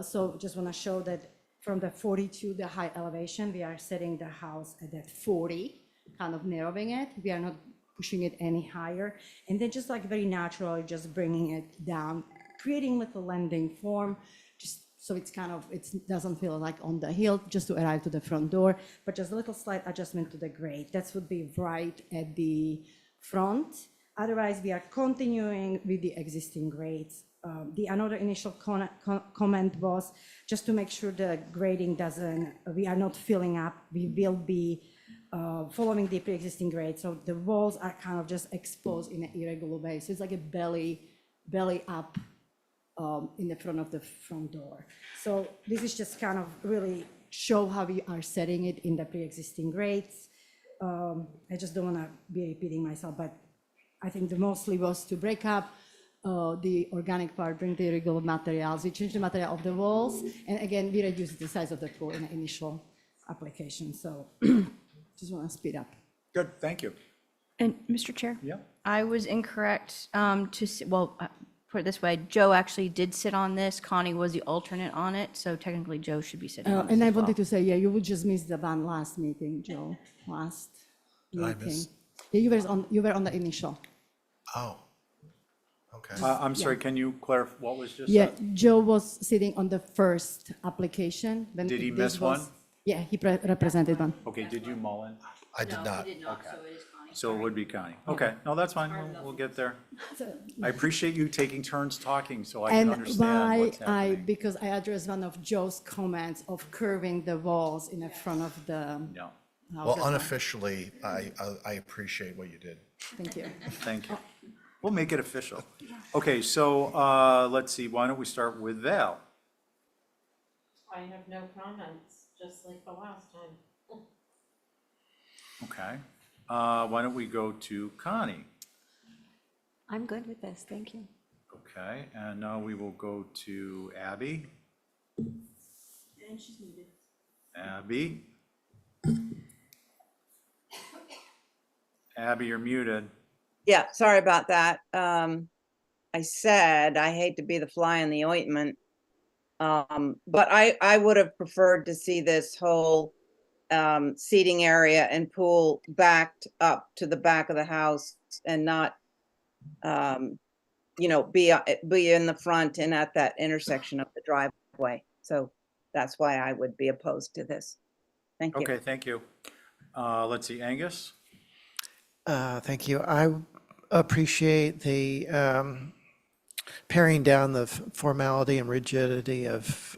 So just want to show that from the 42, the high elevation, we are setting the house at that 40, kind of narrowing it. We are not pushing it any higher. And then just like very naturally, just bringing it down, creating little landing form, just so it's kind of, it doesn't feel like on the hill just to arrive to the front door, but just a little slight adjustment to the grade. That would be right at the front. Otherwise, we are continuing with the existing grades. The another initial comment was just to make sure the grading doesn't, we are not filling up. We will be following the pre-existing grade. So the walls are kind of just exposed in an irregular way. So it's like a belly up in the front of the front door. So this is just kind of really show how we are setting it in the pre-existing grades. I just don't want to be repeating myself, but I think the mostly was to break up the organic part, bring the irregular materials. We changed the material of the walls, and again, we reduced the size of the pool in the initial application. So just want to speed up. Good, thank you. And Mr. Chair? Yeah. I was incorrect put it this way, Joe actually did sit on this. Connie was the alternate on it, so technically Joe should be sitting on this And I as well. wanted to say, yeah, you would just miss the one last meeting, Joe, last Did I meeting. miss? Yeah, you were on the initial. Oh, okay. I'm sorry, can you clarify what was just Yeah, said? Joe was sitting on the first application. When Did he this miss was- one? Yeah, he represented one. Okay, did you mull in? I did not. So it would be Connie. Okay, no, that's fine. We'll get there. I appreciate you taking turns talking so I can And understand why what's happening. because I addressed one of Joe's comments of curving the walls in the front of the No, Well, unofficially, I appreciate what you did. Thank you. thank you. We'll make it official. Okay, so let's see, why don't we start with Val? I have no comments, just like the last time. Okay, why don't we go to Connie? I'm good with this, thank you. Okay, and now we will go to Abby. And she's muted. Abby? Abby, you're muted. Yeah, sorry about that. I said, I hate to be the fly in the ointment. But I would have preferred to see this whole seating area and pool backed up to the back of the house and not, be in the front and at that intersection of the driveway. So that's why I would be opposed to this. Thank you. Okay, thank you. Let's see, Angus? Thank you. I appreciate the paring down the formality and rigidity of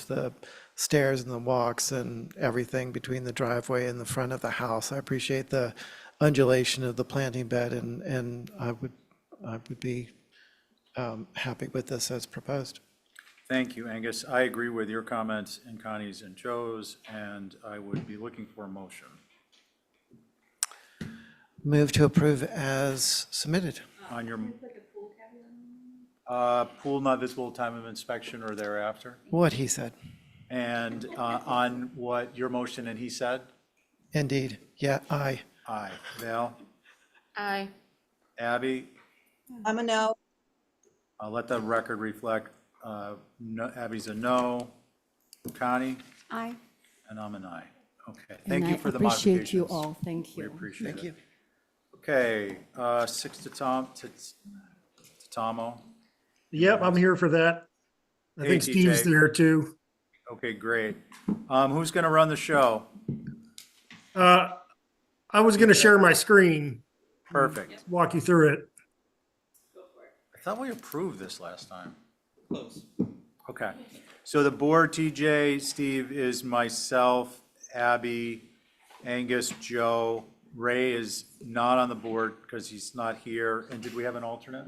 the stairs and the walks and everything between the driveway and the front of the house. I appreciate the undulation of the planting bed, and I would be happy with this as proposed. Thank you, Angus. I agree with your comments and Connie's and Joe's, and I would be looking for a motion. Move to approve as submitted. On your pool not visible time of inspection or thereafter, What he said. and on what your motion and he said? Indeed. Yeah, aye. Aye. Val? Aye. Abby? I'm a no. I'll let the record reflect, no, Abby's a no. Connie? Aye. And I'm an aye. Okay, And thank you I for the appreciate modifications. you all. Thank We you. appreciate Thank it. you. Okay, 6 to Tomo. Yep, I'm here for that. I Hey, think Steve's TJ. there too. Okay, great. Who's gonna run the show? I was gonna share my screen, Perfect. walk you through it. I thought we approved this last time. Close. Okay, so the board, TJ, Steve, is myself, Abby, Angus, Joe. Ray is not on the board because he's not here. And did we have an alternate?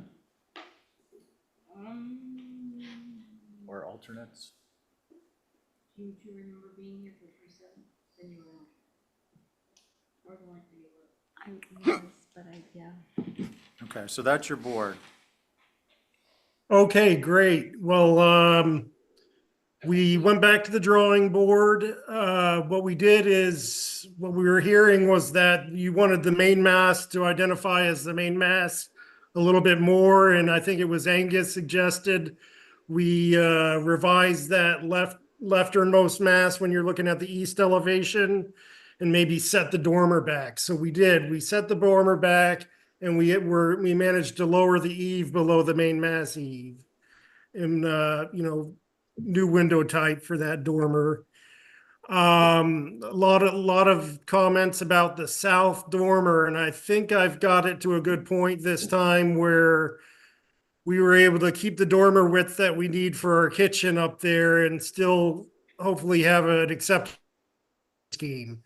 Or alternates? Do you remember being here for 3/7? Then you were out. More than likely you were. I was, but yeah. Okay, so that's your board. Okay, great. Well, we went back to the drawing board. What we did is, what we were hearing was that you wanted the main mast to identify as the main mast a little bit more, and I think it was Angus suggested we revise that lefternmost mast when you're looking at the east elevation and maybe set the dormer back. So we did. We set the dormer back, and we managed to lower the eave below the main mast eave. And new window type for that dormer. A lot of comments about the south dormer, and I think I've got it to a good point this time where we were able to keep the dormer width that we need for our kitchen up there and still hopefully have an acceptable scheme.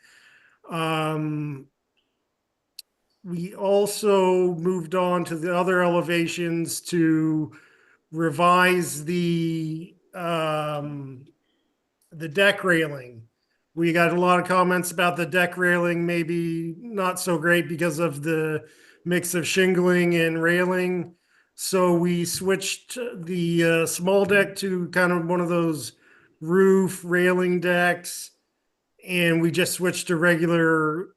We also moved on to the other elevations to revise the deck railing. We got a lot of comments about the deck railing, maybe not so great because of the mix of shingling and railing. So we switched the small deck to kind of one of those roof railing decks. And we just switched to regular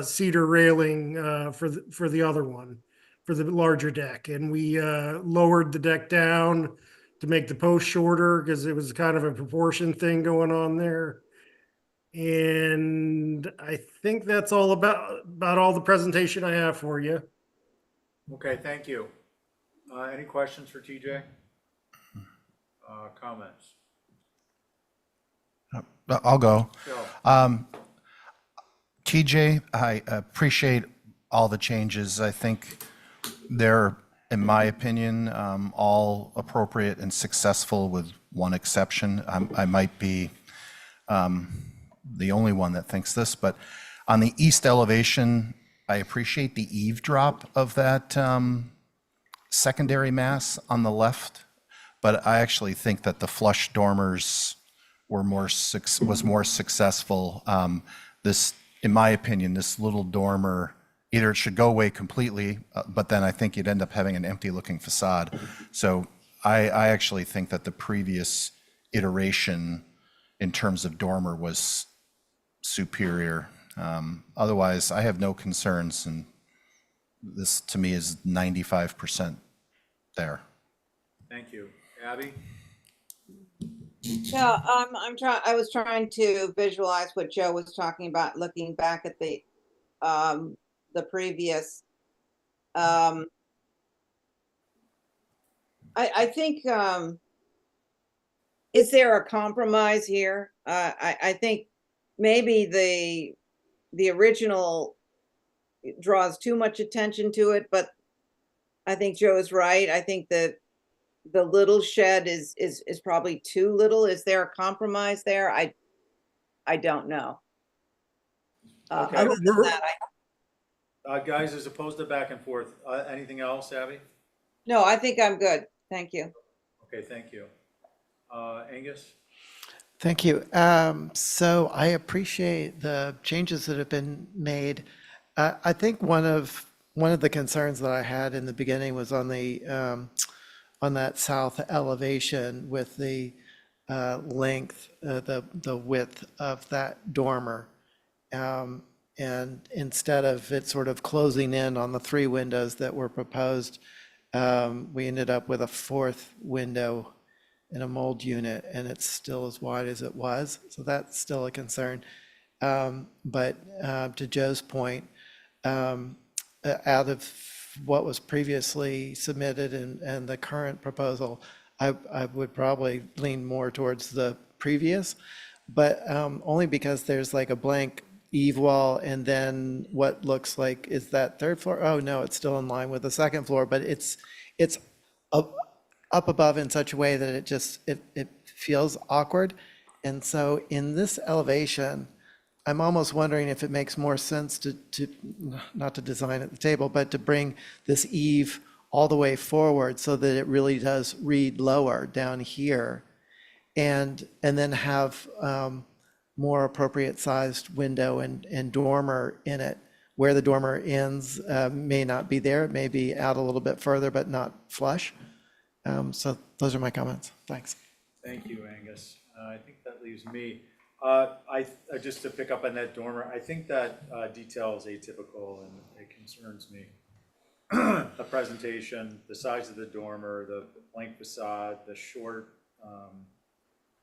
cedar railing for the other one, for the larger deck. And we lowered the deck down to make the post shorter because it was kind of a proportion thing going on there. And I think that's all about all the presentation I have for you. Okay, thank you. Any questions for TJ? Comments? I'll go. Go. TJ, I appreciate all the changes. I think they're, in my opinion, all appropriate and successful with one exception. I might be the only one that thinks this, but on the east elevation, I appreciate the eave drop of that secondary mass on the left, but I actually think that the flush dormers were was more successful. This, in my opinion, this little dormer, either it should go away completely, but then I think you'd end up having an empty looking facade. So I actually think that the previous iteration in terms of dormer was superior. Otherwise, I have no concerns, and this to me is 95% there. Thank you. Abby? Yeah, I was trying to visualize what Joe was talking about, looking back at the previous. I think, is there a compromise here? I think maybe the original draws too much attention to it, but I think Joe is right. I think that the little shed is probably too little. Is there a compromise there? I don't know. Okay. Other than that, Guys, as opposed to back and forth, anything else, Abby? no, I think I'm good. Thank you. Okay, thank you. Angus? Thank you. So I appreciate the changes that have been made. I think one of the concerns that I had in the beginning was on the on that south elevation with the length, the width of that dormer. And instead of it sort of closing in on the 3 windows that were proposed, we ended up with a 4th window in a mold unit, and it's still as wide as it was. So that's still a concern. But to Joe's point, out of what was previously submitted and the current proposal, I would probably lean more towards the previous, but only because there's like a blank eave wall and then what looks like, is that 3rd floor? Oh, no, it's still in line with the 2nd floor, but it's up above in such a way that it feels awkward. And so in this elevation, I'm almost wondering if it makes more sense to not to design at the table, but to bring this eave all the way forward so that it really does read lower down here, and then have more appropriate sized window and dormer in it. Where the dormer ends may not be there, it may be out a little bit further, but not flush. So those are my comments. Thanks. Thank you, Angus. I think that leaves me. Just to pick up on that dormer, I think that detail is atypical and it concerns me. The presentation, the size of the dormer, the blank facade, the short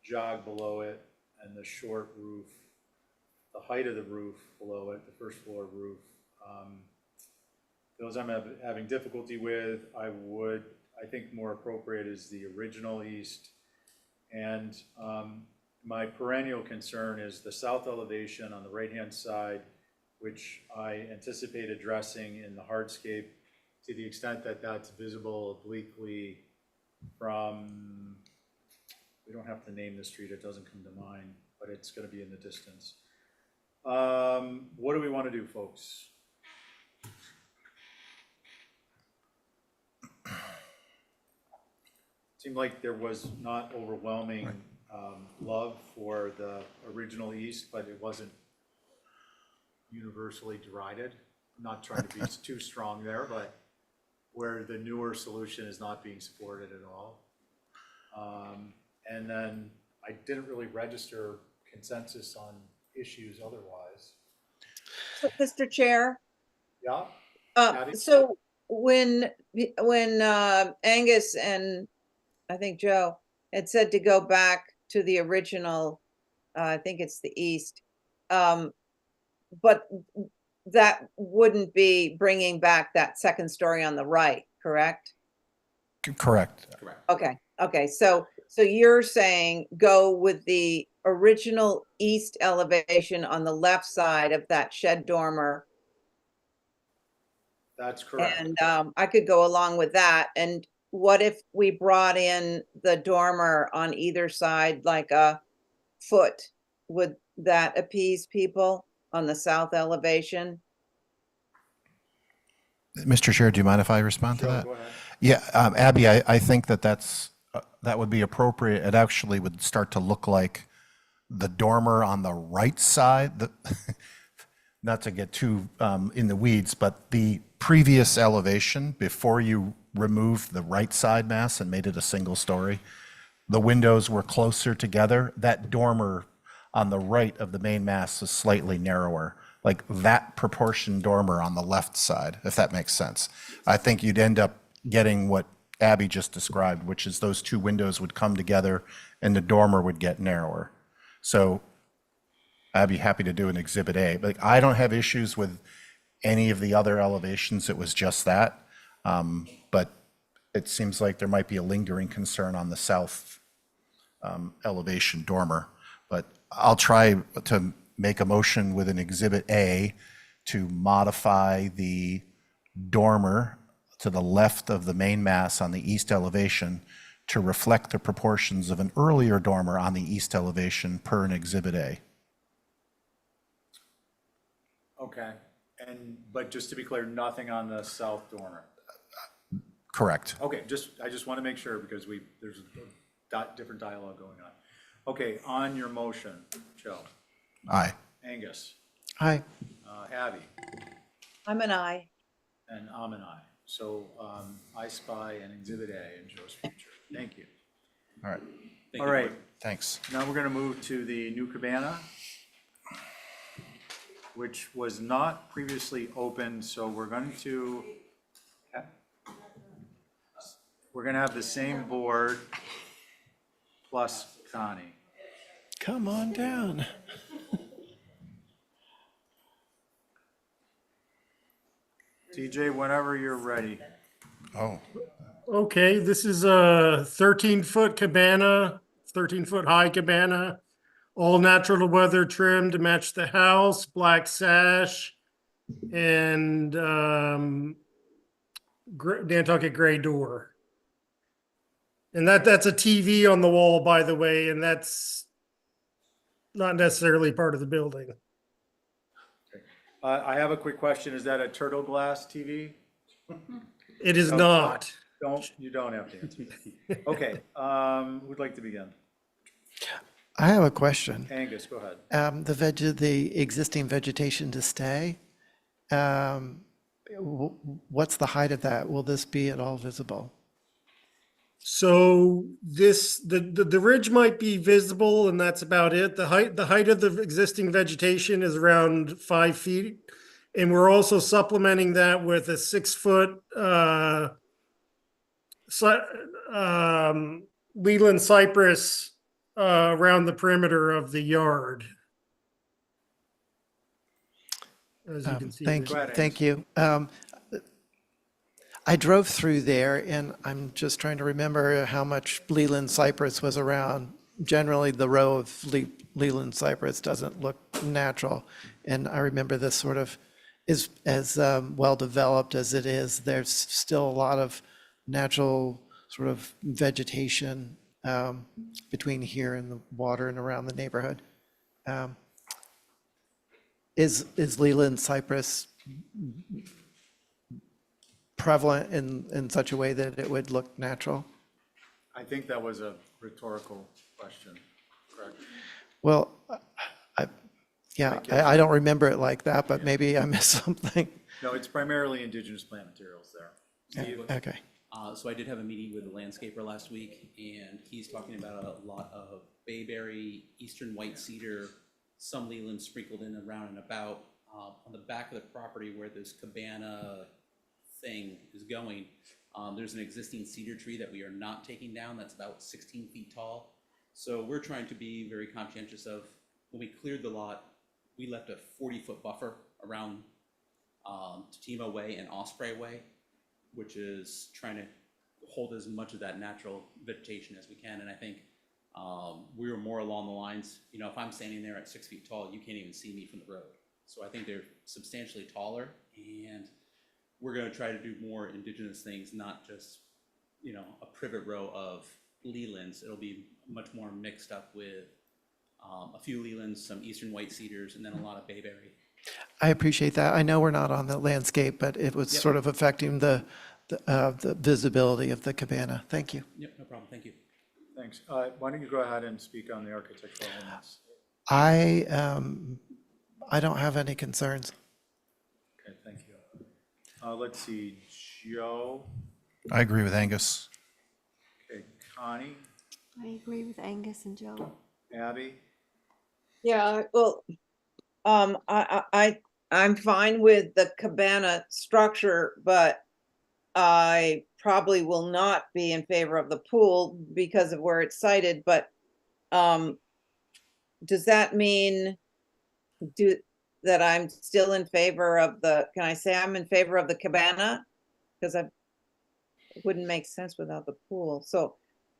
jog below it, and the short roof, the height of the roof below it, the 1st floor roof. Those I'm having difficulty with. I think more appropriate is the original east. And my perennial concern is the south elevation on the right-hand side, which I anticipate addressing in the hardscape to the extent that that's visible obliquely from, we don't have to name the street, it doesn't come to mind, but it's going to be in the distance. What do we want to do, folks? Seemed like there was not overwhelming love for the original east, but it wasn't universally derided. I'm not trying to be too strong there, but where the newer solution is not being supported at all. And then I didn't really register consensus on issues otherwise. So, Mr. Chair. Yeah? So when Angus and I think Joe had said to go back to the original, I think it's the east. But that wouldn't be bringing back that second story on the right, correct? Correct. Okay, so you're saying go with the original east elevation on the left side of that shed dormer. That's correct. And I could go along with that. And what if we brought in the dormer on either side, like a foot? Would that appease people on the south elevation? Mr. Chair, do you mind if I respond to Joe, that? go ahead. Yeah, Abby, I think that would be appropriate. It actually would start to look like the dormer on the right side, not to get too in the weeds, but the previous elevation, before you removed the right side mass and made it a single story, the windows were closer together. That dormer on the right of the main mass is slightly narrower, like that proportion dormer on the left side, if that makes sense. I think you'd end up getting what Abby just described, which is those two windows would come together and the dormer would get narrower. So I'd be happy to do an Exhibit A, but I don't have issues with any of the other elevations. It was just that. But it seems like there might be a lingering concern on the south elevation dormer. But I'll try to make a motion with an Exhibit A to modify the dormer to the left of the main mass on the east elevation to reflect the proportions of an earlier dormer on the east elevation per an Exhibit A. Okay, but just to be clear, nothing on the south dormer. Correct. Okay, I just want to make sure because there's a different dialogue going on. Okay, on your motion, Joe. Aye. Angus. Aye. Abby. I'm an aye. And I'm an aye. So I spy an Exhibit A in Joe's future. Thank you. All right. All right. Thanks. Now we're going to move to the new cabana, which was not previously open. So we're going to have the same board plus Connie. Come on down. TJ, whenever you're ready. Oh. Okay, this is a 13-foot cabana, 13-foot high cabana, all natural weather trim to match the house, black sash, and Nantucket gray door. And that's a TV on the wall, by the way, and that's not necessarily part of the building. I have a quick question. Is that a turtle glass TV? It is No, not. You don't have to answer. Okay, who'd like to begin? I have a question. Angus, go ahead. The existing vegetation to stay, what's the height of that? Will this be at all visible? So the ridge might be visible, and that's about it. The height of the existing vegetation is around 5 feet, and we're also supplementing that with a 6-foot Leland cypress around the perimeter of the yard. As you can see. Thank you. I drove through there, and I'm just trying to remember how much Leland cypress was around. Generally, the row of Leland cypress doesn't look natural, and I remember this sort of is as well developed as it is. There's still a lot of natural sort of vegetation between here and the water and around the neighborhood. Is Leland cypress prevalent in such a way that it would look natural? I think that was a rhetorical question, correct? Well, I don't remember it like that, but maybe I missed something. No, it's primarily indigenous plant materials there. Steve? Okay. So I did have a meeting with the landscaper last week, and he's talking about a lot of bayberry, eastern white cedar, some Leland sprinkled in around and about. On the back of the property where this cabana thing is going. There's an existing cedar tree that we are not taking down that's about 16 feet tall. So we're trying to be very conscientious of, when we cleared the lot, we left a 40-foot buffer around Tatima Way and Osprey Way, which is trying to hold as much of that natural vegetation as we can. And I think we were more along the lines, you know, if I'm standing there at 6 feet tall, you can't even see me from the road. So I think they're substantially taller, and we're going to try to do more indigenous things, not just, you know, a privet row of lealands. It'll be much more mixed up with a few lealands, some eastern white cedars, and then a lot of bayberry. I appreciate that. I know we're not on the landscape, but it was Yep. sort of affecting the visibility of the cabana. Thank you. Yep, no problem. Thank you. Thanks. Why don't you go ahead and speak on the architectural elements? I don't have any concerns. Okay, thank you. Let's see, Joe. I agree with Angus. Okay, Connie, I agree with Angus and Joe. Abby. Yeah, well, I'm fine with the cabana structure, but I probably will not be in favor of the pool because of where it's sited, but does that mean that I'm still in favor of can I say I'm in favor of the cabana? Because it wouldn't make sense without the pool. So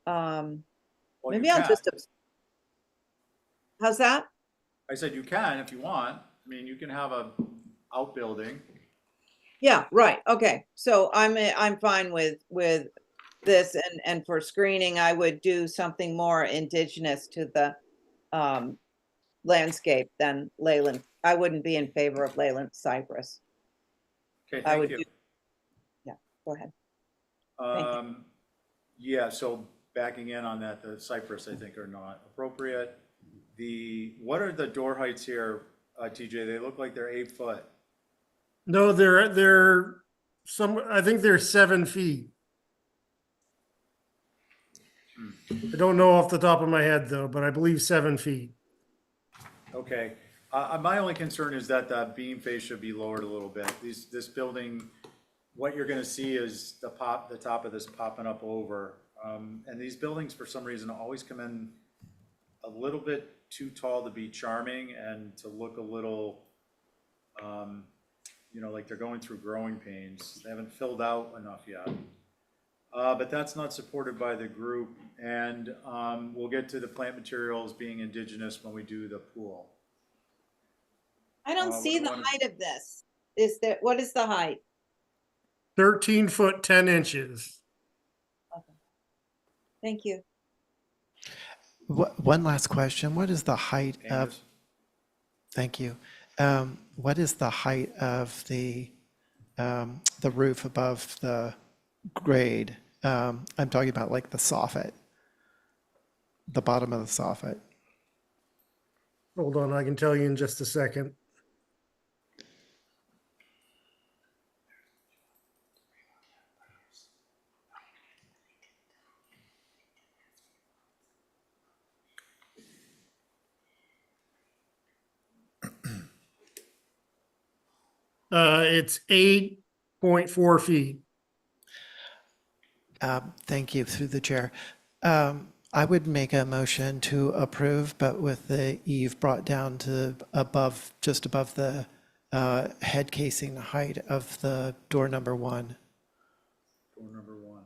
maybe I'll just, how's that? I said you can if you want. I mean, you can have a outbuilding. Yeah, right. Okay. So I'm fine with this, and for screening, I would do something more indigenous to the landscape than Leyland. I wouldn't be in favor of Leyland cypress. Okay, I would thank you. Yeah, go ahead. Thank Yeah, so backing in on that, the cypress I think are not appropriate. What are the door heights here, TJ? They look like they're 8 foot. No, they're I think they're 7 feet. I don't know off the top of my head though, but I believe 7 feet. Okay. My only concern is that the beam face should be lowered a little bit. This building, what you're gonna see is the top of this popping up over. And these buildings, for some reason, always come in a little bit too tall to be charming and to look a little, you know, like they're going through growing pains. They haven't filled out enough yet. But that's not supported by the group. And we'll get to the plant materials being indigenous when we do the pool. I don't see the height of this. What is the height? 13 foot 10 inches. Thank you. One last question. What is the height of, Angus? thank you. What is the height of the roof above the grade? I'm talking about like the soffit, the bottom of the soffit. Hold on, I can tell you in just a second. It's 8.4 feet. Thank you, through the chair. I would make a motion to approve, but with the eave brought down to just above the head casing height of the door number 1. Door number 1.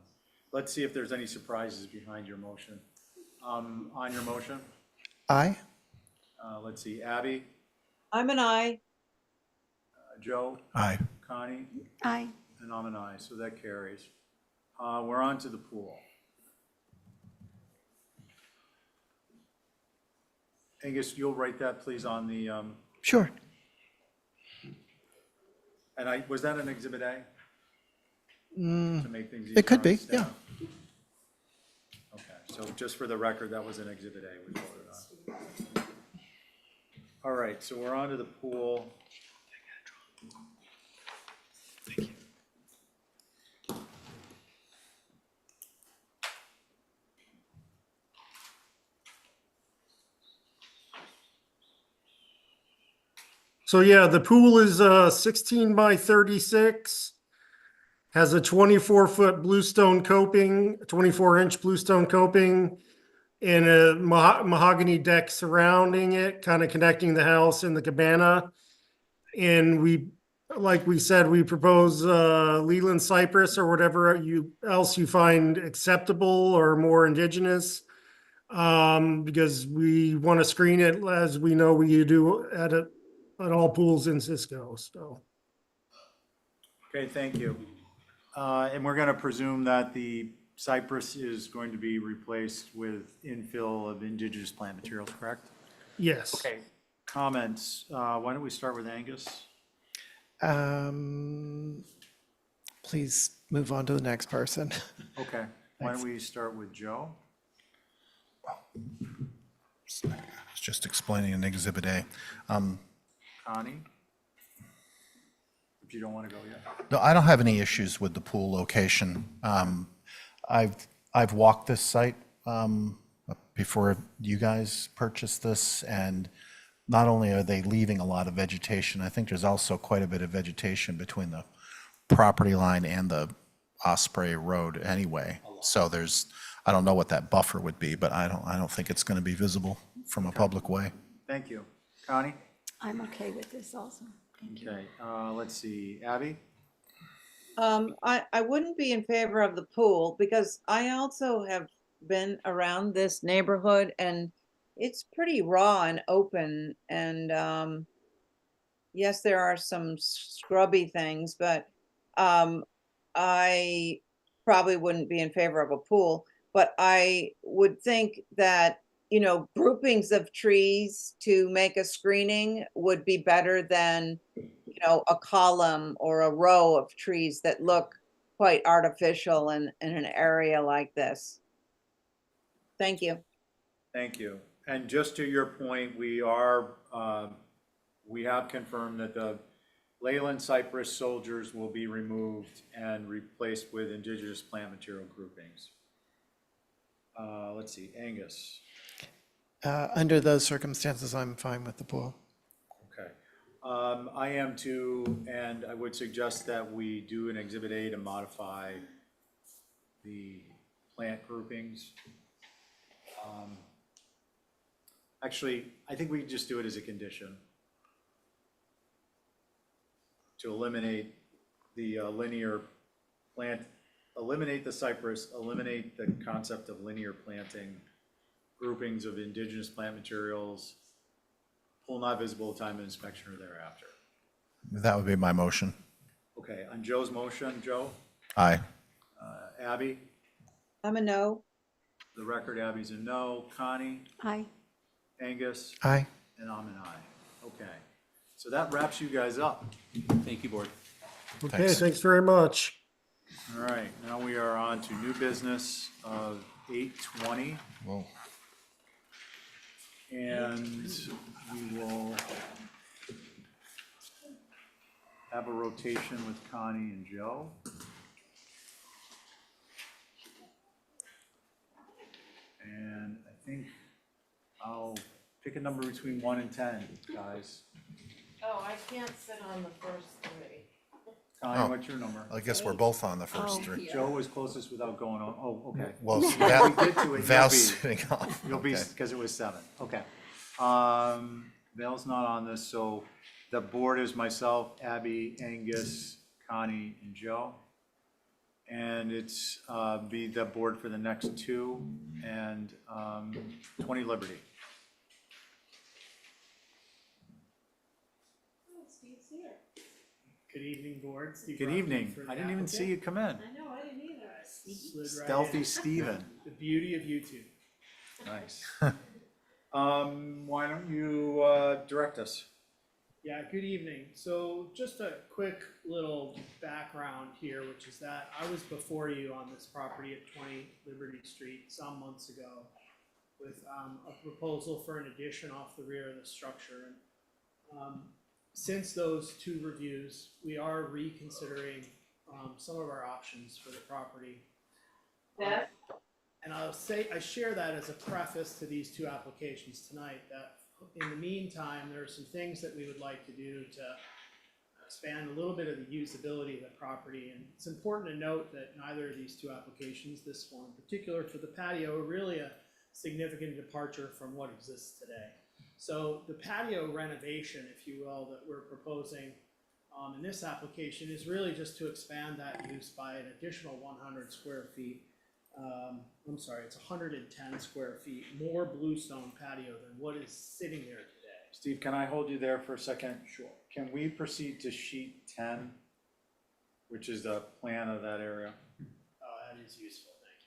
Let's see if there's any surprises behind your motion. On your motion, Aye? let's see, Abby, I'm an I. Joe, Aye. Connie, Aye. and I'm an I, so that carries. We're on to the pool. Angus, you'll write that please on the, Sure. and was that an exhibit A? To make things easier It could on be, staff? Okay, so just for the record, that was an exhibit A we voted on. All right, so we're on to the pool. Thank you. So yeah, the pool is 16 by 36. has a 24-foot bluestone coping, 24-inch bluestone coping, and a mahogany deck surrounding it, kind of connecting the house and the cabana. And we, like we said, we propose Leland cypress or whatever else you find acceptable or more indigenous, because we want to screen it as we know we do at all pools in Cisco. So. Okay, thank you. And we're going to presume that the cypress is going to be replaced with infill of indigenous plant materials, correct? Yes. Okay, comments. Why don't we start with Angus? Please move on to the next person. Okay, why don't we start with Joe? I was just explaining in Exhibit A. Connie? If you don't want to go yet. No, I don't have any issues with the pool location. I've walked this site before you guys purchased this, and not only are they leaving a lot of vegetation, I think there's also quite a bit of vegetation between the property line and the Osprey Road anyway. So I don't know what that buffer would be, but I don't think it's going to be visible from a public way. Thank you. Connie? I'm okay with this also. Thank you. Okay, let's see. Abby? I wouldn't be in favor of the pool because I also have been around this neighborhood and it's pretty raw and open. And yes, there are some scrubby things, but I probably wouldn't be in favor of a pool. But I would think that, groupings of trees to make a screening would be better than, a column or a row of trees that look quite artificial in an area like this. Thank you. Thank you. And just to your point, we have confirmed that the Leyland cypress soldiers will be removed and replaced with indigenous plant material groupings. Let's see, Angus. Under those circumstances, I'm fine with the pool. Okay. I am too, and I would suggest that we do an Exhibit A to modify the plant groupings. Actually, I think we just do it as a condition to eliminate the linear plant, eliminate the cypress, eliminate the concept of linear planting, groupings of indigenous plant materials, pool not visible, time of inspection or thereafter. That would be my motion. Okay, on Joe's motion, Joe? Aye. Abby? I'm a no. The record, Abby's a no. Connie? Aye. Angus? Aye. And I'm an aye. Okay, so that wraps you guys up. Thank you, board. Okay, thanks very much. All right, now we are on to new business of 8:20. Whoa. And we will have a rotation with Connie and Joe. And I think I'll pick a number between 1 and 10, guys. Oh, I can't sit on the first three. Connie, what's your number? I guess we're both on the first three. Joe was closest without going on. Oh, okay. Well, We get to it, Val's you'll be- sitting off. You'll be, Okay. because it was 7, okay. Val's not on this, so the board is myself, Abby, Angus, Connie, and Joe. And it's be the board for the next 2 and 20 Liberty. Good evening, board. Steve Good Rothman evening. for the I didn't even see applicant. you come in. I know, I didn't either. Slid right Stealthy in. Steven. The beauty of YouTube. Nice. Why don't you direct us? Yeah, good evening. So just a quick little background here, which is that I was before you on this property at 20 Liberty Street some months ago with a proposal for an addition off the rear of the structure. And since those 2 reviews, we are reconsidering some of our options for the property. And I share that as a preface to these 2 applications tonight, that in the meantime, there are some things that we would like to do to expand a little bit of the usability of the property. And it's important to note that neither of these two applications, this one in particular for the patio, are really a significant departure from what exists today. So the patio renovation, if you will, that we're proposing in this application is really just to expand that use by an additional 100 square feet. I'm sorry, it's 110 square feet more bluestone patio than what is sitting there today. Steve, can I hold you there for a second? Sure. Can we proceed to sheet 10, which is the plan of that area? That is useful, thank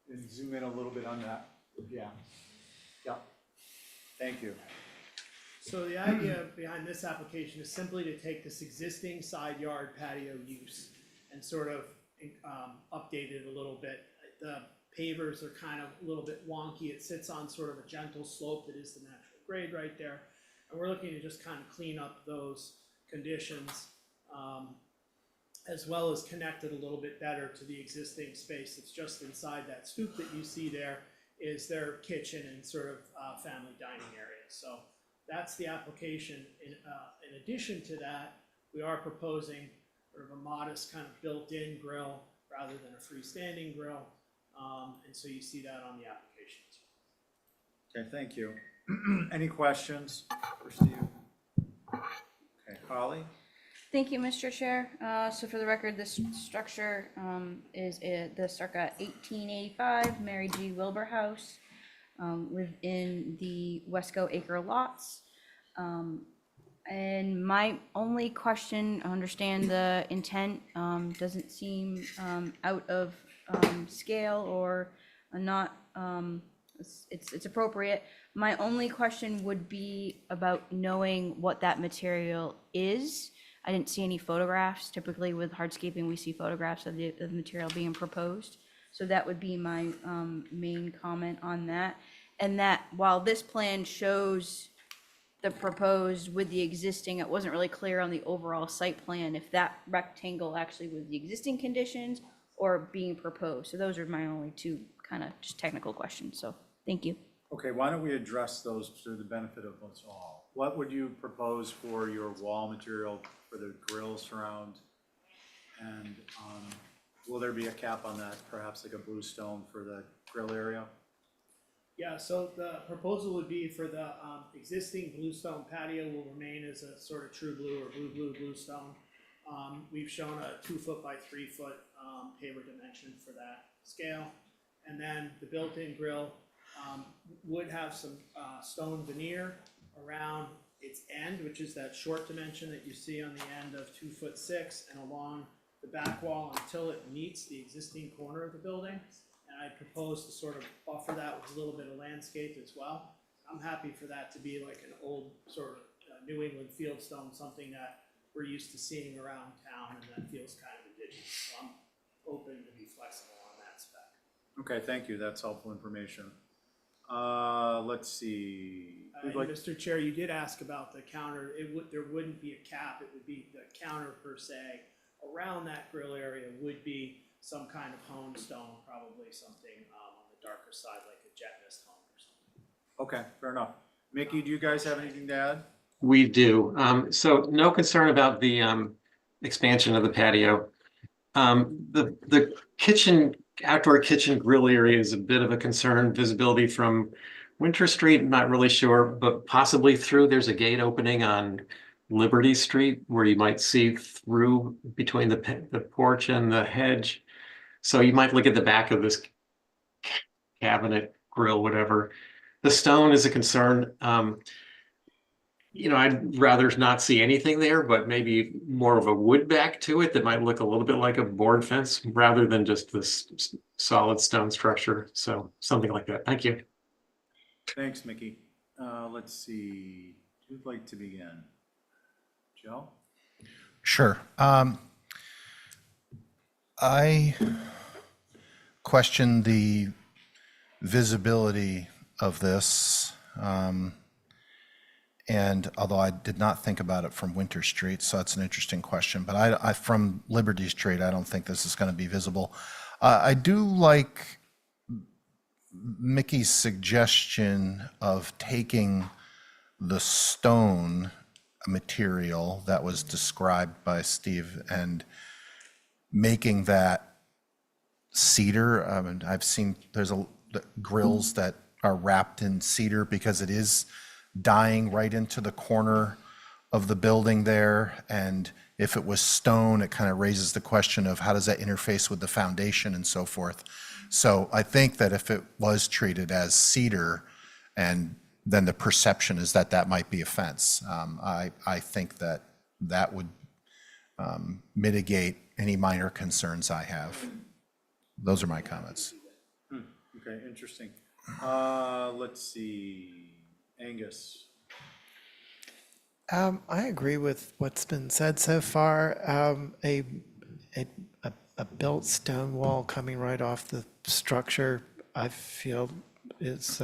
you. And zoom in a little bit on that. Yeah. Yeah. Thank you. So the idea behind this application is simply to take this existing side yard patio use and sort of update it a little bit. The pavers are kind of a little bit wonky. It sits on sort of a gentle slope that is the natural grade right there. And we're looking to just kind of clean up those conditions as well as connect it a little bit better to the existing space that's just inside that stoop that you see there is their kitchen and sort of family dining area. So that's the application. In addition to that, we are proposing sort of a modest kind of built-in grill rather than a freestanding grill. And so you see that on the application as well. Okay, thank you. Any questions for Steve? Okay, Holly? Thank you, Mr. Chair. So for the record, this structure is the circa 1885 Mary G. Wilbur House within the Wesco Acre lots. And my only question, I understand the intent, doesn't seem out of scale or not, it's appropriate. My only question would be about knowing what that material is. I didn't see any photographs. Typically with hardscaping, we see photographs of the material being proposed. So that would be my main comment on that. And that while this plan shows the proposed with the existing, it wasn't really clear on the overall site plan if that rectangle actually was the existing conditions or being proposed. So those are my only two kind of just technical questions. So thank you. Okay, why don't we address those to the benefit of us all? What would you propose for your wall material for the grill surround? And will there be a cap on that, perhaps like a blue stone for the grill area? Yeah, so the proposal would be for the existing bluestone patio will remain as a sort of true blue or bluestone. We've shown a 2 foot by 3 foot paver dimension for that scale. And then the built-in grill would have some stone veneer around its end, which is that short dimension that you see on the end of 2'6" and along the back wall until it meets the existing corner of the building. And I propose to sort of buffer that with a little bit of landscape as well. I'm happy for that to be like an old sort of New England fieldstone, something that we're used to seeing around town and that feels kind of indigenous. So I'm open to be flexible on that spec. Okay, thank you. That's helpful information. Let's see. Mr. Chair, you did ask about the counter. There wouldn't be a cap. It would be the counter per se. Around that grill area would be some kind of honed stone, probably something on the darker side, like a jet mist hone or something. Okay, fair enough. Mickey, do you guys have anything to add? We do. So no concern about the expansion of the patio. The outdoor kitchen grill area is a bit of a concern. Visibility from Winter Street, not really sure, but possibly through. There's a gate opening on Liberty Street where you might see through between the porch and the hedge. So you might look at the back of this cabinet, grill, whatever. The stone is a concern. I'd rather not see anything there, but maybe more of a wood back to it that might look a little bit like a board fence rather than just this solid stone structure. So something like that. Thank you. Thanks, Mickey. Let's see. Who'd like to begin? Joe? Sure. I question the visibility of this. And although I did not think about it from Winter Street, so that's an interesting question. But I from Liberty Street, I don't think this is going to be visible. I do like Mickey's suggestion of taking the stone material that was described by Steve and making that cedar. And I've seen there's grills that are wrapped in cedar because it is dying right into the corner of the building there. And if it was stone, it kind of raises the question of how does that interface with the foundation and so forth. So I think that if it was treated as cedar, and then the perception is that that might be a fence, I think that that would mitigate any minor concerns I have. Those are my comments. Okay, interesting. Let's see, Angus. I agree with what's been said so far. A built stone wall coming right off the structure, I feel is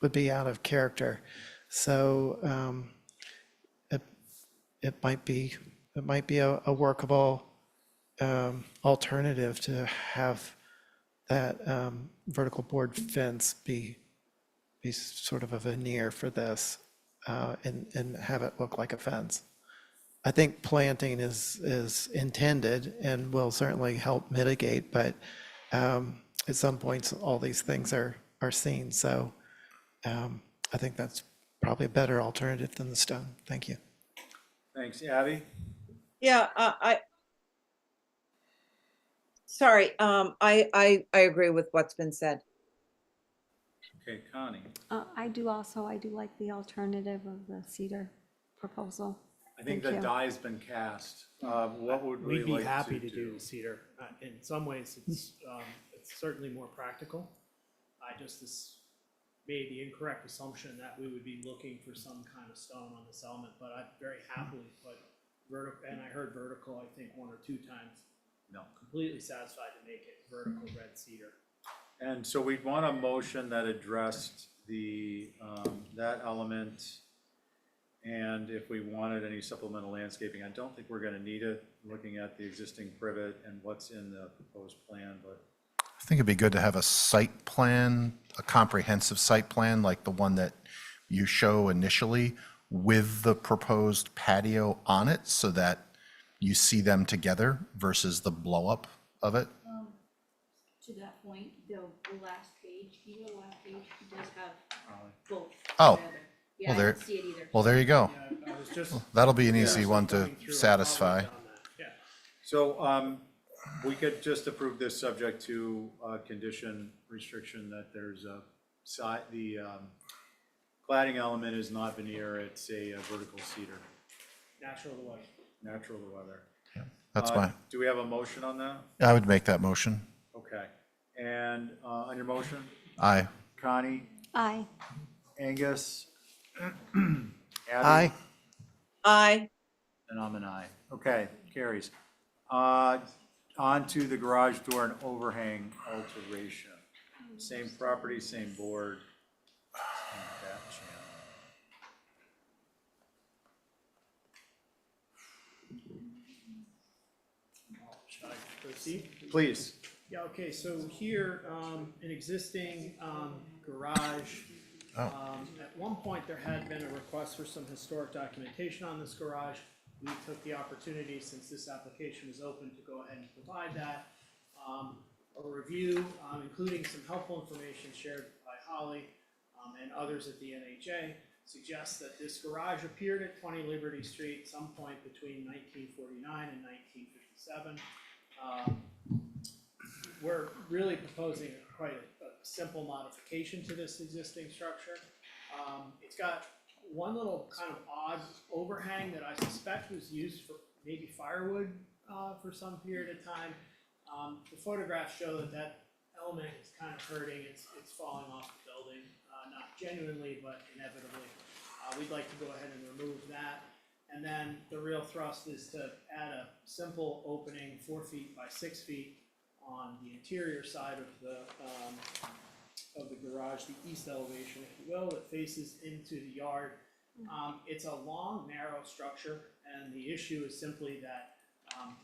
would be out of character. So it might be a workable alternative to have that vertical board fence be sort of a veneer for this and have it look like a fence. I think planting is intended and will certainly help mitigate, but at some points, all these things are seen. So I think that's probably a better alternative than the stone. Thank you. Thanks, Abby. Yeah, sorry, I agree with what's been said. Okay, Connie. I do like the alternative of the cedar proposal. I think Thank the you. die has been cast. What would we We'd be like happy to to do the cedar. In some ways, it's certainly more practical. I just made the incorrect assumption that we would be looking for some kind of stone on this element, but I'd very happily put vertical, and I heard vertical, I think 1 or 2 times. No. Completely satisfied to make it vertical red cedar. And so we'd want a motion that addressed that element. And if we wanted any supplemental landscaping, I don't think we're gonna need it, looking at the existing privet and what's in the proposed plan, but. I think it'd be good to have a site plan, a comprehensive site plan, like the one that you show initially with the proposed patio on it so that you see them together versus the blow up of it. To that point, the last page, the last page does have both. Oh, together. Yeah, well, I there, didn't see it either. well, there you go. Yeah, I was just. Well, that'll be an easy Yeah, one to going through, satisfy. I'll write down that. Yeah. So we could just approve this subject to condition restriction that there's a side, the cladding element is not veneer, it's a vertical cedar, Natural to weather. natural to weather. That's fine. Do we have a motion on that? I would make that motion. Okay. And on your motion, Aye. Connie, Aye. Angus? Aye. Aye. And I'm an aye. Okay, carries. On to the garage door and overhang alteration. Same property, same board. Same bat channel. Should I proceed? Please. Yeah, okay, so here, an existing garage. At one point, there had been a request for some historic documentation on this garage. We took the opportunity, since this application was open, to go ahead and provide that. A review, including some helpful information shared by Holly and others at the NHA, suggests that this garage appeared at 20 Liberty Street some point between 1949 and 1957. We're really proposing quite a simple modification to this existing structure. It's got one little kind of odd overhang that I suspect was used for maybe firewood for some period of time. The photographs show that element is kind of hurting. It's falling off the building, not genuinely, but inevitably. We'd like to go ahead and remove that. And then the real thrust is to add a simple opening 4 feet by 6 feet on the interior side of the garage, the east elevation, if you will, that faces into the yard. It's a long, narrow structure, and the issue is simply that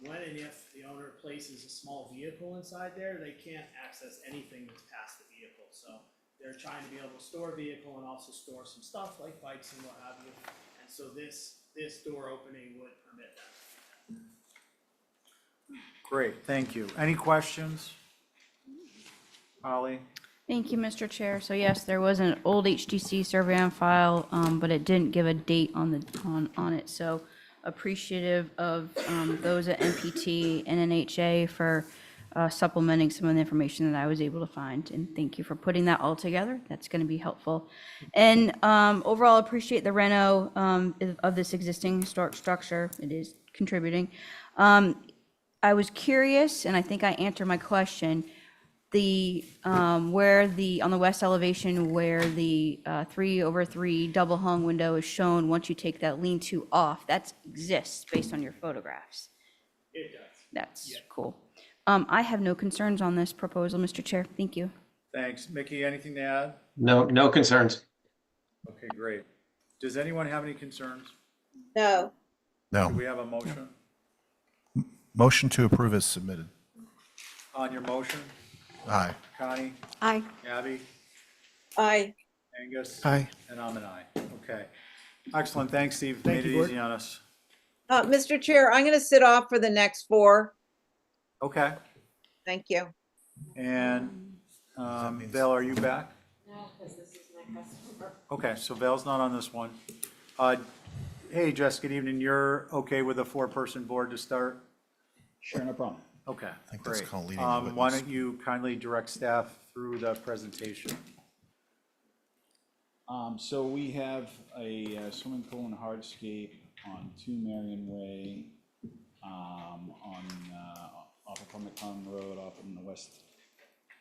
when and if the owner places a small vehicle inside there, they can't access anything that's past the vehicle. So they're trying to be able to store a vehicle and also store some stuff like bikes and what have you. And so this this door opening would permit that. Great, thank you. Any questions? Holly? Thank you, Mr. Chair. So yes, there was an old HDC survey on file, but it didn't give a date on it. So appreciative of those at NPT and NHA for supplementing some of the information that I was able to find. And thank you for putting that all together. That's going to be helpful. And overall, appreciate the reno of this existing historic structure. It is contributing. I was curious, and I think I answered my question, on the west elevation where the 3/3 double hung window is shown, once you take that lean-to off, that exists based on your photographs. It does. That's cool. I have no concerns on this proposal, Mr. Chair. Thank you. Thanks. Mickey, anything to add? No concerns. Okay, great. Does anyone have any concerns? No, Do No. we have a motion? Motion to approve is submitted. On your motion? Aye. Connie? Aye. Abby? I, Angus? Aye. And I'm an aye. Okay. Excellent. Thanks, Steve. Thank Made it you, Gord. easy on us. Mr. Chair, I'm going to sit off for the next 4. Okay. Thank you. And Val, are you back? No, because this is my customer. Okay, so Val's not on this one. Hey, Jess, good evening. You're okay with a 4-person board to start? Sure, no problem. Okay, think that's great. called leading the Why witness. don't you kindly direct staff through the presentation? So we have a swimming pool and hardscape on 2 Marion Way, off of Plymouth Road, off on the west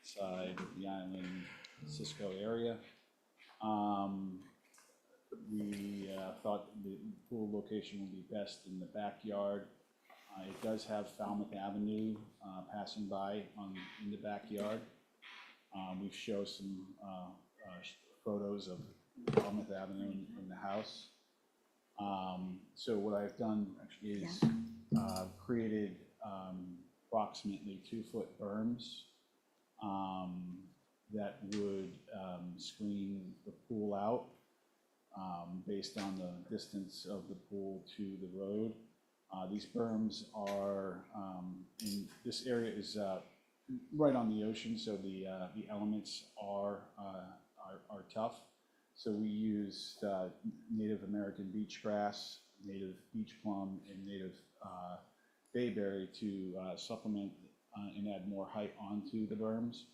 side of the island, Cisco area. We thought the pool location would be best in the backyard. It does have Falmouth Avenue passing by in the backyard. We've shown some photos of Falmouth Avenue in the house. So what I've done actually is created approximately 2-foot berms that would screen the pool out based on the distance of the pool to the road. These berms are, in this area is right on the ocean, so the elements are tough. So we used Native American beach grass, native beach plum, and native bayberry to supplement and add more height onto the berms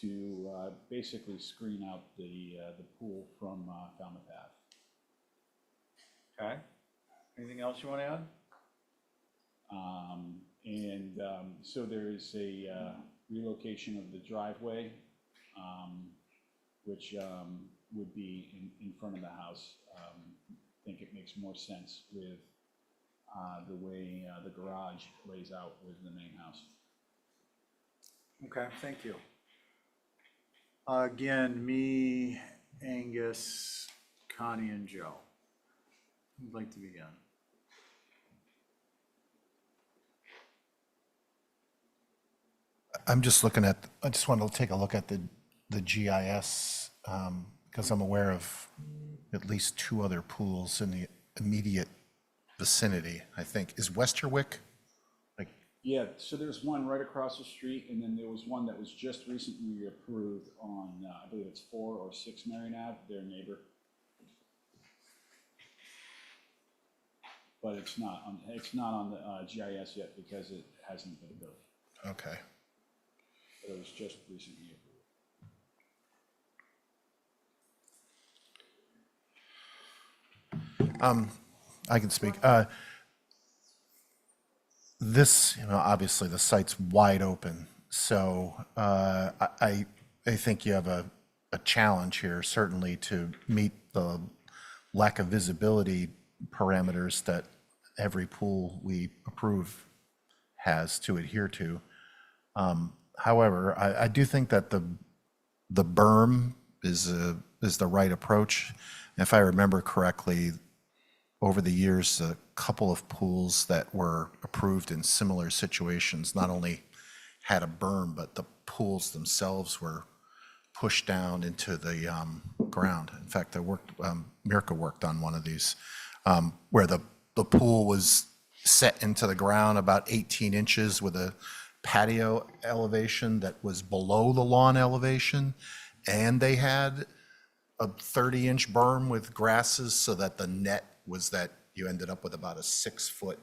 to basically screen out the pool from Falmouth Ave. Okay. Anything else you want to add? So there is a relocation of the driveway, which would be in front of the house. I think it makes more sense with the way the garage lays out with the main house. Okay, thank you. Again, me, Angus, Connie, and Joe. Who'd like to begin? I'm just looking at, I just wanted to take a look at the GIS because I'm aware of at least 2 other pools in the immediate vicinity, I think. Is Westerwick? Yeah, so there's one right across the street, and then there was one that was just recently approved on, I believe it's 4 or 6 Marion Ave, their neighbor. But it's not on the GIS yet because it hasn't been built. Okay. But it was just recently approved. I can speak. This, obviously the site's wide open, so I think you have a challenge here, certainly to meet the lack of visibility parameters that every pool we approve has to adhere to. However, I do think that the berm is the right approach. If I remember correctly, over the years, a couple of pools that were approved in similar situations not only had a berm, but the pools themselves were pushed down into the ground. In fact, Mirka worked on one of these. where the pool was set into the ground about 18 inches with a patio elevation that was below the lawn elevation. And they had a 30-inch berm with grasses so that the net was that you ended up with about a 6-foot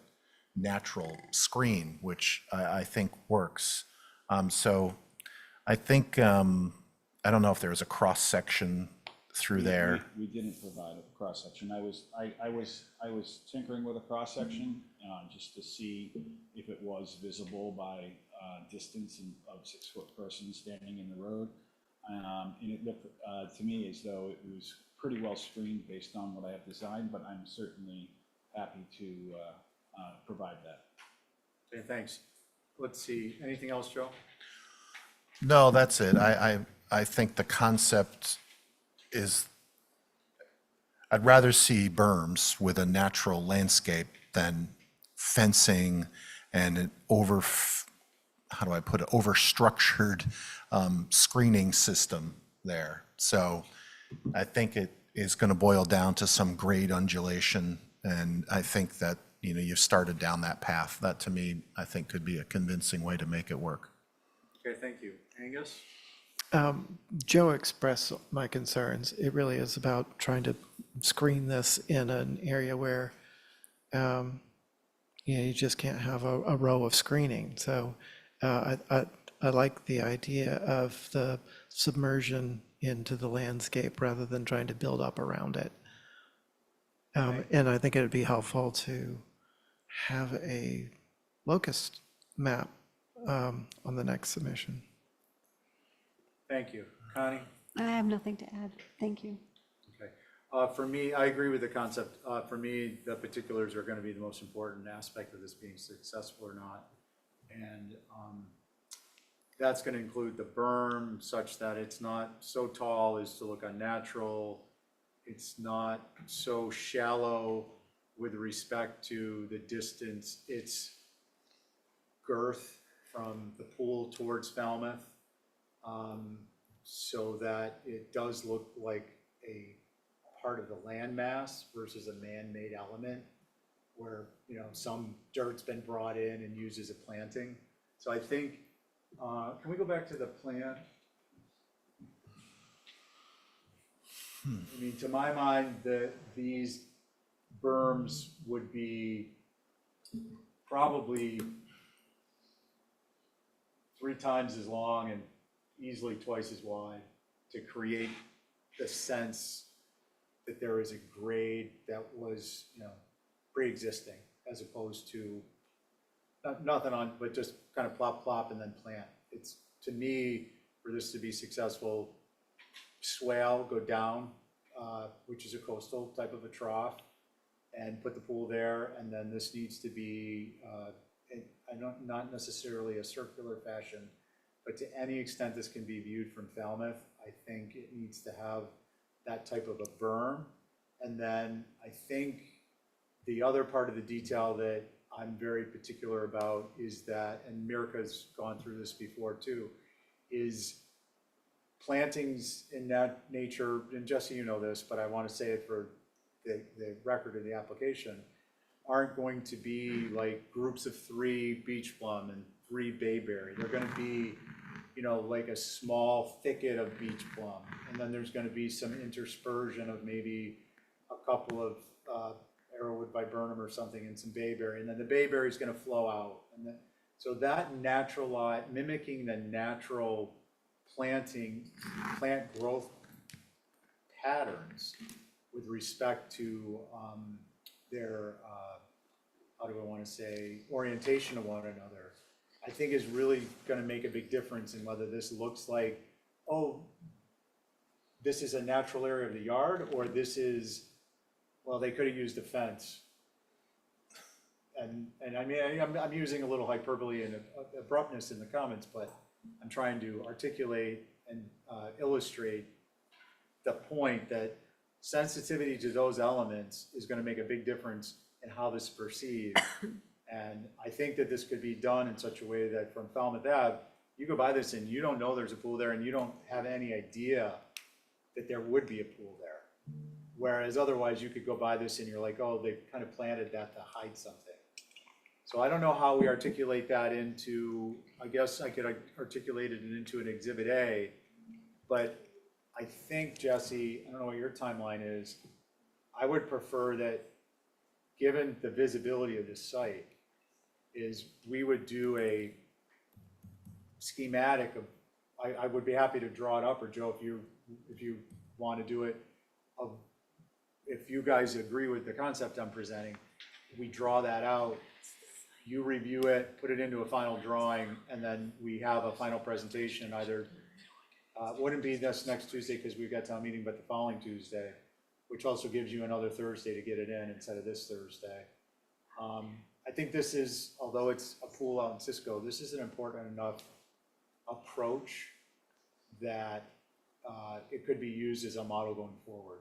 natural screen, which I think works. So I think, I don't know if there was a cross-section through there. We didn't provide a cross-section. I was tinkering with a cross-section, just to see if it was visible by distance of 6-foot person standing in the road. And it looked to me as though it was pretty well screened based on what I have designed, but I'm certainly happy to provide that. Okay, thanks. Let's see, anything else, Joe? No, that's it. I think the concept is, I'd rather see berms with a natural landscape than fencing and an how do I put it, over-structured screening system there. So I think it is going to boil down to some grade undulation, and I think that, you know, you've started down that path. That, to me, I think could be a convincing way to make it work. Okay, thank you. Angus? Joe expressed my concerns. It really is about trying to screen this in an area where, you just can't have a row of screening. So I like the idea of the submersion into the landscape rather than trying to build up around it. And I think it would be helpful to have a locust map on the next submission. Thank you. Connie? I have nothing to add. Thank you. Okay. For me, I agree with the concept. For me, the particulars are going to be the most important aspect of this being successful or not. And that's going to include the berm such that it's not so tall as to look unnatural. It's not so shallow with respect to the distance, its girth from the pool towards Falmouth, so that it does look like a part of the landmass versus a man-made element where, you know, some dirt's been brought in and used as a planting. So I think, can we go back to the plan? I mean, to my mind, these berms would be probably 3 times as long and easily twice as wide to create the sense that there is a grade that was, you know, pre-existing, as opposed to nothing on, but just kind of plop, plop, and then plant. It's, to me, for this to be successful, swale, go down, which is a coastal type of a trough, and put the pool there, and then this needs to be, not necessarily a circular fashion, but to any extent this can be viewed from Falmouth, I think it needs to have that type of a berm. And then I think the other part of the detail that I'm very particular about is that, and Mirka's gone through this before too, is plantings in that nature, and Jesse, you know this, but I want to say it for the record of the application, aren't going to be like groups of 3 beach plum and 3 bayberry. They're going to be, you know, like a small thicket of beach plum. And then there's going to be some interspersion of maybe a couple of arrowwood viburnum or something and some bayberry. And then the bayberry is going to flow out. And then, so that natural, mimicking the natural plant growth patterns with respect to their, how do I want to say, orientation to one another, I think is really going to make a big difference in whether this looks like, oh, this is a natural area of the yard, or this is, well, they could have used a fence. And I mean, I'm using a little hyperbole and abruptness in the comments, but I'm trying to articulate and illustrate the point that sensitivity to those elements is going to make a big difference in how this is perceived. And I think that this could be done in such a way that from Falmouth Ave, you go by this and you don't know there's a pool there, and you don't have any idea that there would be a pool there, Whereas otherwise, you could go by this and you're like, oh, they kind of planted that to hide something. So I don't know how we articulate that into, I guess I could articulate it into an Exhibit A, but I think, Jesse, I don't know what your timeline is, I would prefer that, given the visibility of this site, is we would do a schematic of, I would be happy to draw it up, or Joe, if you want to do it, of, if you guys agree with the concept I'm presenting, we draw that out, you review it, put it into a final drawing, and then we have a final presentation either, wouldn't be this next Tuesday because we've got town meeting, but the following Tuesday, which also gives you another Thursday to get it in instead of this Thursday. I think this is, although it's a pool out in Cisco, this is an important enough approach that it could be used as a model going forward.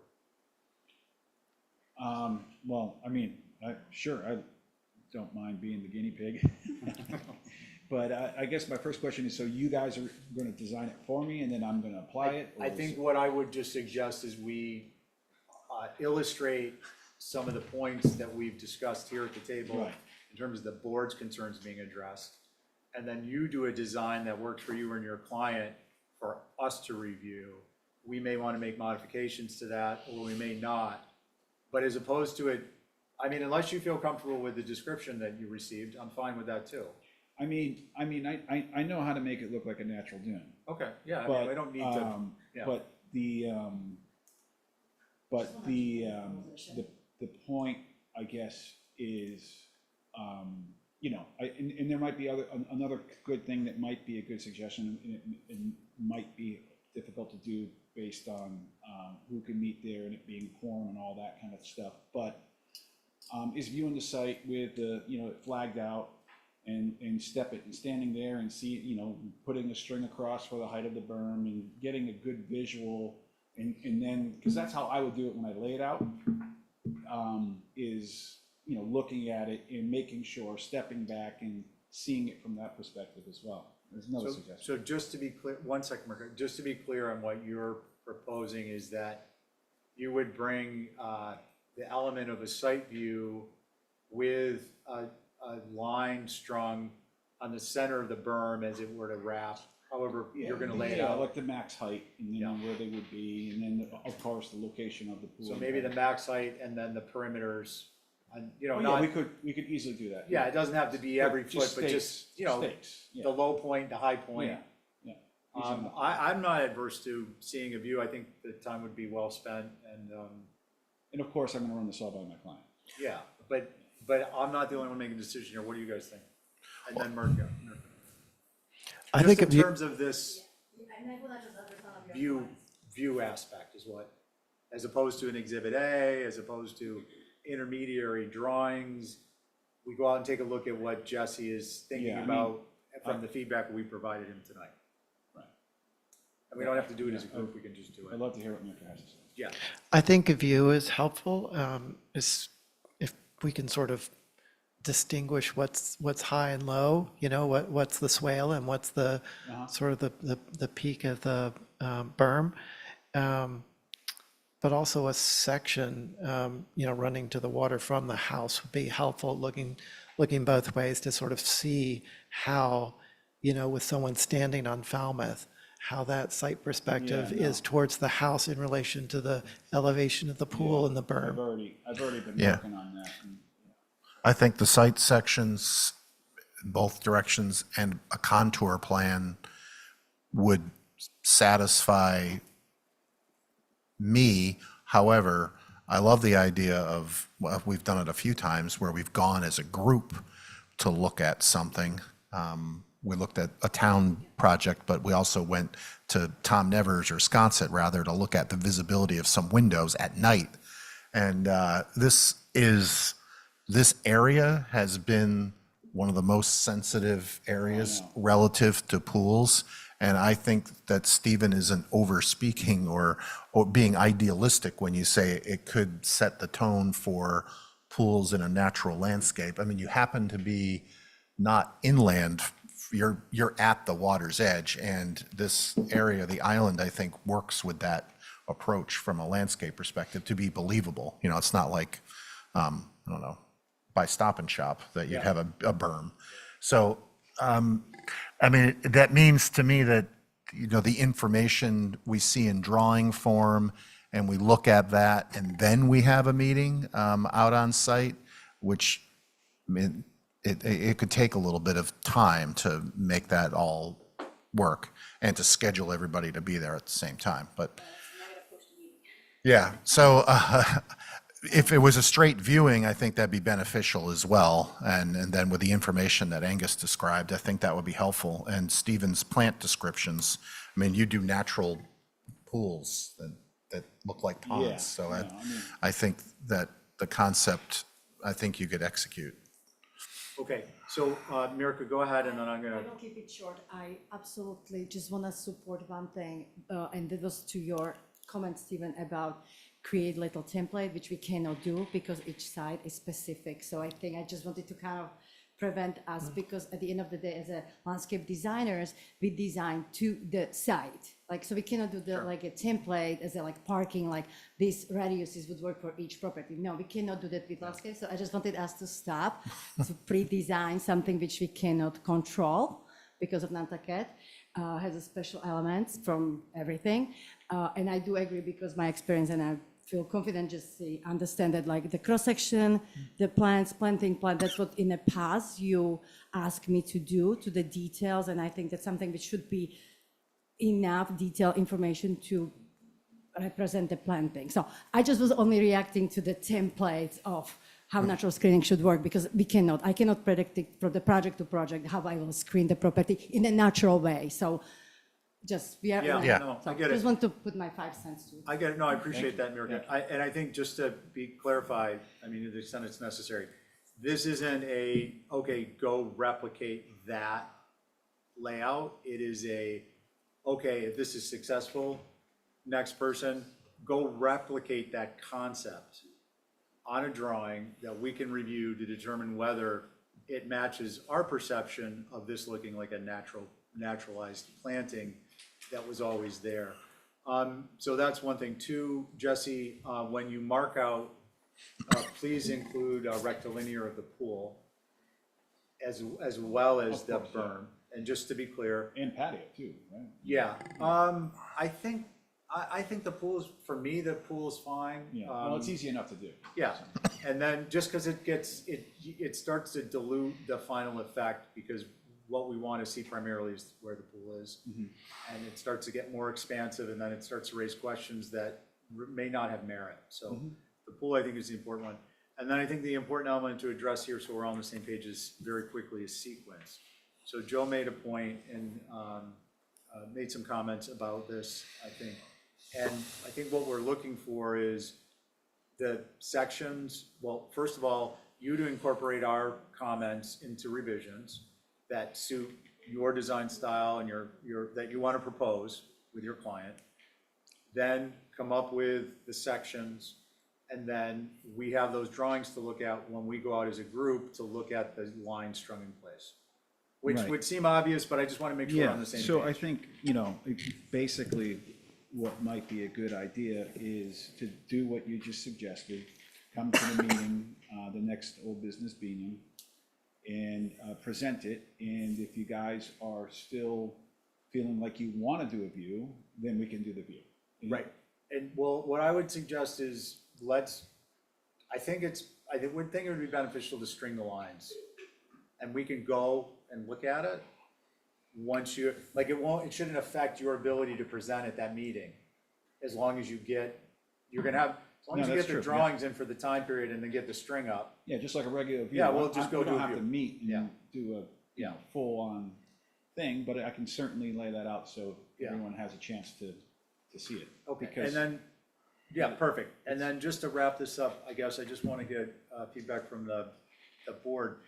Well, I mean, sure, I don't mind being the guinea pig. But I guess my first question is, so you guys are going to design it for me and then I'm going to apply it? I think what I would just suggest is we illustrate some of the points that we've discussed here at the table Right. in terms of the board's concerns being addressed. And then you do a design that works for you and your client for us to review. We may want to make modifications to that, or we may not. But as opposed to it, I mean, unless you feel comfortable with the description that you received, I'm fine with that too. I mean, I know how to make it look like a natural dune. Okay, yeah, I But, mean, I don't need to, yeah. But the point, I guess, is, you know, and there might be another good thing that might be a good suggestion, and might be difficult to do based on who can meet there and it being corn and all that kind of stuff. But is viewing the site with the, you know, it flagged out, and standing there and see, you know, putting a string across for the height of the berm and getting a good visual, and then, because that's how I would do it when I lay it out, is, you know, looking at it and making sure, stepping back and seeing it from that perspective as well. There's another suggestion. So just to be clear, one second, Mark, just to be clear on what you're proposing is that you would bring the element of a site view with a line strung on the center of the berm as it were to wrap, however you're gonna lay it Yeah, out. like the max height, and then where they would be, and then, of course, the location of the pool. So maybe the max height and then the perimeters, and, you know, Oh, not, yeah, we could easily do that. yeah, it doesn't have to be every But foot, just but just, stakes, you know, stakes, yeah. the low point, the high point. Yeah, yeah. Easy enough. I'm not adverse to seeing a view. I think the time would be well spent, And of course, I'm gonna run this all by my client. yeah, but I'm not the only one making a decision here. What do you guys think? And then Mark, yeah. I think Just if in you, terms of this view aspect is what, as opposed to an Exhibit A, as opposed to intermediary drawings, we go out and take a look at what Jesse is thinking Yeah, I mean, about from the feedback we provided him tonight. Right. And we don't have to do it as a group, we can just do I'd it. love to hear what Micah has to say. Yeah. I think a view is helpful, is if we can sort of distinguish what's high and low, you know, what's the swale and what's the sort of the peak of the berm. But also a section, you know, running to the water from the house would be helpful, looking both ways to sort of see how, you know, with someone standing on Falmouth, how that site perspective Yeah, no. is towards the house in relation to the elevation of the pool and the berm. I've already been Yeah. working on that. And, I think the site sections, both directions, and a contour plan would satisfy me. However, I love the idea of, well, we've done it a few times where we've gone as a group to look at something. We looked at a town project, but we also went to Tom Nevers or Sconset rather to look at the visibility of some windows at night. And this area has been one of the most sensitive areas relative to pools. And I think that Stephen isn't over-speaking or being idealistic when you say it could set the tone for pools in a natural landscape. I mean, you happen to be not inland, you're at the water's edge, and this area, the island, I think works with that approach from a landscape perspective to be believable. You know, it's not like, I don't know, by Stop and Shop that you'd have a berm. So, I mean, that means to me that, you know, the information we see in drawing form and we look at that and then we have a meeting out on site, which, I mean, it could take a little bit of time to make that all work and to schedule everybody to be there at the same time. But yeah, so if it was a straight viewing, I think that'd be beneficial as well. And then with the information that Angus described, I think that would be helpful. And Stephen's plant descriptions, I mean, you do natural pools that look like ponds. Yeah, So no, I mean- I think that the concept, I think you could execute. Okay, so Mirka, go ahead, and then I'm I gonna, will keep it short. I absolutely just want to support one thing, and that was to your comment, Stephen, about create little template, which we cannot do because each site is specific. So I think I just wanted to kind of prevent us, because at the end of the day, as a landscape designers, we design to the site. Like, so we cannot do the, like a template as a like parking, like these radiuses would work for each property. No, we cannot do that with landscape. So I just wanted us to stop to pre-design something which we cannot control because of Nantucket. Has a special elements from everything. And I do agree, because my experience, and I feel confident, just see, understand that like the cross-section, the plants, planting plant, that's what in the past you asked me to do, to the details. And I think that's something which should be enough detailed information to represent the planting. So I just was only reacting to the templates of how natural screening should work, because I cannot predict it from the project to project, how I will screen the property in a natural way. So just, we are. Yeah, no, I get it. Just want to put my 5 cents to it. I get it, no, I appreciate that, Mirka. And I think just to be clarified, I mean, to the extent it's necessary, this isn't a, okay, go replicate that layout. It is a, okay, if this is successful, next person, go replicate that concept on a drawing that we can review to determine whether it matches our perception of this looking like a naturalized planting that was always there. So that's one thing. Two, Jesse, when you mark out, please include a rectilinear of the pool as well as the berm. And just to be clear. And patio too, right? Yeah, I think the pool is, for me, the pool is fine. Yeah, well, it's easy enough to do. Yeah, and then just because it starts to dilute the final effect, because what we want to see primarily is where the pool is. And it starts to get more expansive, and then it starts to raise questions that may not have merit. So the pool, I think, is the important one. And then I think the important element to address here, so we're all on the same page, is very quickly, is sequence. So Joe made a point and made some comments about this, I think. And I think what we're looking for is the sections, well, first of all, you to incorporate our comments into revisions that suit your design style and that you want to propose with your client. Then come up with the sections, and then we have those drawings to look at when we go out as a group to look at the lines strung in place. Which Right. would seem obvious, but I just want to make sure we're on the same page. So I think, you know, basically, what might be a good idea is to do what you just suggested, come to the meeting, the next old business meeting, and present it. And if you guys are still feeling like you want to do a view, then we can do the view. Right. And well, what I would suggest is I think it would be beneficial to string the lines. And we can go and look at it once it shouldn't affect your ability to present at that meeting. As long as you get the drawings in for the time period and then get the string up. Yeah, just like a regular view. Yeah, we'll just go We do don't a have to view. meet and do a full-on thing, but I can certainly lay that out so everyone has a chance to see it. Okay, Because- and then, yeah, perfect. And then just to wrap this up, I guess I just want to get feedback from the board.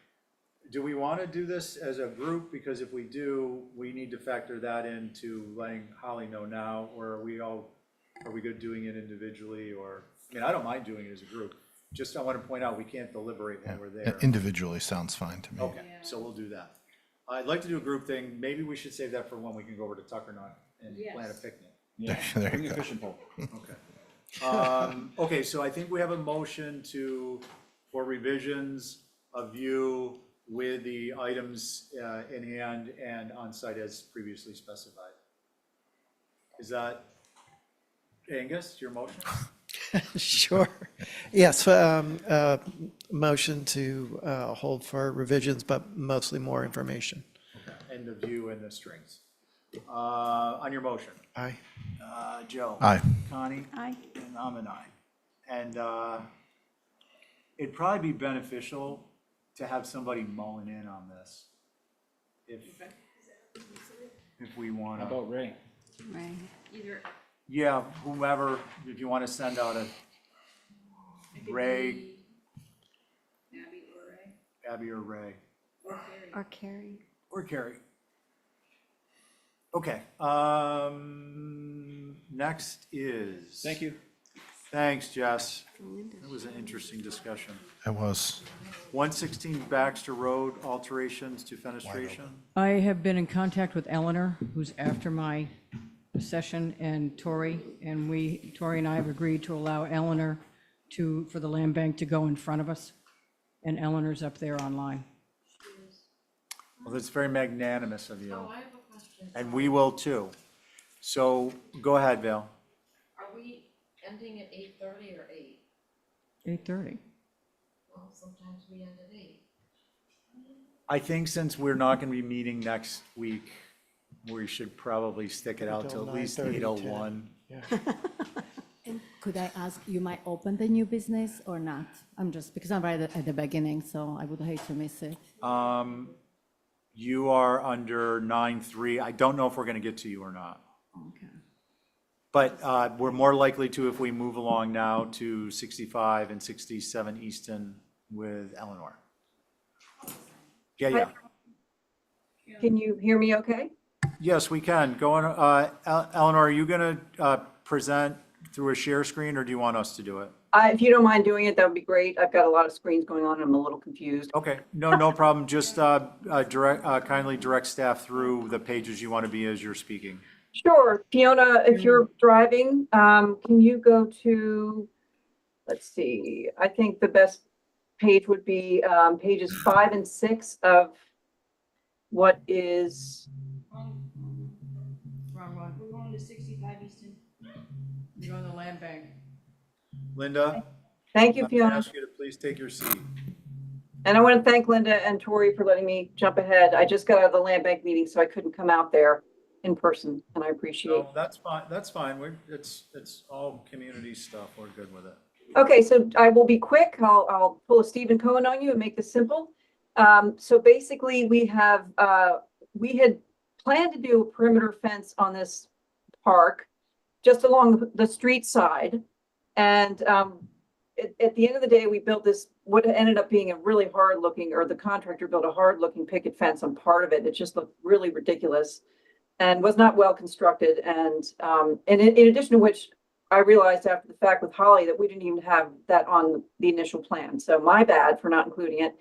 Do we want to do this as a group? Because if we do, we need to factor that into letting Holly know now, or are we good doing it individually? Or, I mean, I don't mind doing it as a group. Just, I want to point out, we can't deliberate when we're there. Individually sounds fine to me. Okay, so we'll do that. I'd like to do a group thing. Maybe we should save that for when we can go over to Tucker and plan a picnic. Yeah, There you bring a go. fishing pole. Okay. Okay, so I think we have a motion for revisions of view with the items in hand and on site as previously specified. Is that, Angus, your motion? Sure. Yes, motion to hold for revisions, but mostly more information. And the view and the strings. On your motion, Aye. Joe? Aye. Connie? Aye. And I'm an aye. And it'd probably be beneficial to have somebody mulling in on this. If we want How to. about Ray? Right. Either Yeah, whomever, if you want to send out a Ray, Abby or Ray, Or Carrie. or Carrie. Okay, next is. Thank you. Thanks, Jess. That was an interesting discussion. It was. 116 Baxter Road, alterations to fenestration. I have been in contact with Eleanor, who's after my session, and Tori, and Tori and I have agreed to allow Eleanor for the land bank to go in front of us, and Eleanor's up there online. Well, that's very magnanimous of you. And we will too. So go ahead, Val. Are we ending at 8:30 or 8? 8:30. Well, sometimes we end at 8. I think since we're not going to be meeting next week, we should probably stick it out to Until at least 9:30, 8:01. And could I ask, you might open the new business or not? I'm just, because I'm right at the beginning, so I would hate to miss it. You are under 9:3. I don't know if we're going to get to you or not. Okay. But we're more likely to if we move along now to 65 and 67 Easton with Eleanor. Yeah. Can you hear me okay? Yes, we can. Go on. Eleanor, are you going to present through a share screen or do you want us to do it? If you don't mind doing it, that would be great. I've got a lot of screens going on and I'm a little confused. Okay, no problem. Just kindly direct staff through the pages you want to be as you're speaking. Sure. Fiona, if you're driving, can you go to, let's see, I think the best page would be pages 5 and 6 of what is, Wrong one. We're going to 65 Easton. You're on the land bank. Linda? Thank you, I'm going to Fiona. ask you to please take your seat. And I want to thank Linda and Tori for letting me jump ahead. I just got out of the land bank meeting, so I couldn't come out there in person, and I appreciate it. No, that's fine. That's fine. It's all community stuff. We're good with it. Okay, so I will be quick. I'll pull a Stephen Cohen on you and make this simple. So basically, we had planned to do a perimeter fence on this park just along the street side. And at the end of the day, we built this, what ended up being a really hard looking, or the contractor built a hard looking picket fence on part of it. It just looked really ridiculous and was not well constructed. And in addition to which, I realized after the fact with Holly that we didn't even have that on the initial plan. So my bad for not including it.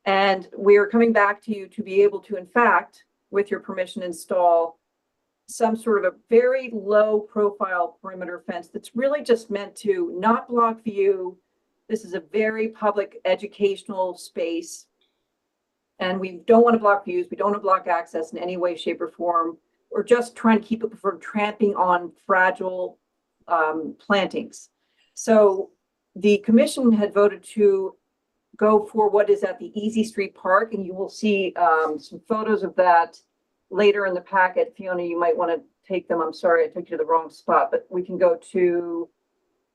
And we're coming back to you to be able to, in fact, with your permission, install some sort of a very low profile perimeter fence that's really just meant to not block view. This is a very public educational space. And we don't want to block views. We don't want to block access in any way, shape, or form. We're just trying to keep it from tramping on fragile plantings. So the commission had voted to go for what is at the Easy Street Park, and you will see some photos of that later in the packet. Fiona, you might want to take them. I'm sorry, I took you to the wrong spot, but we can go to,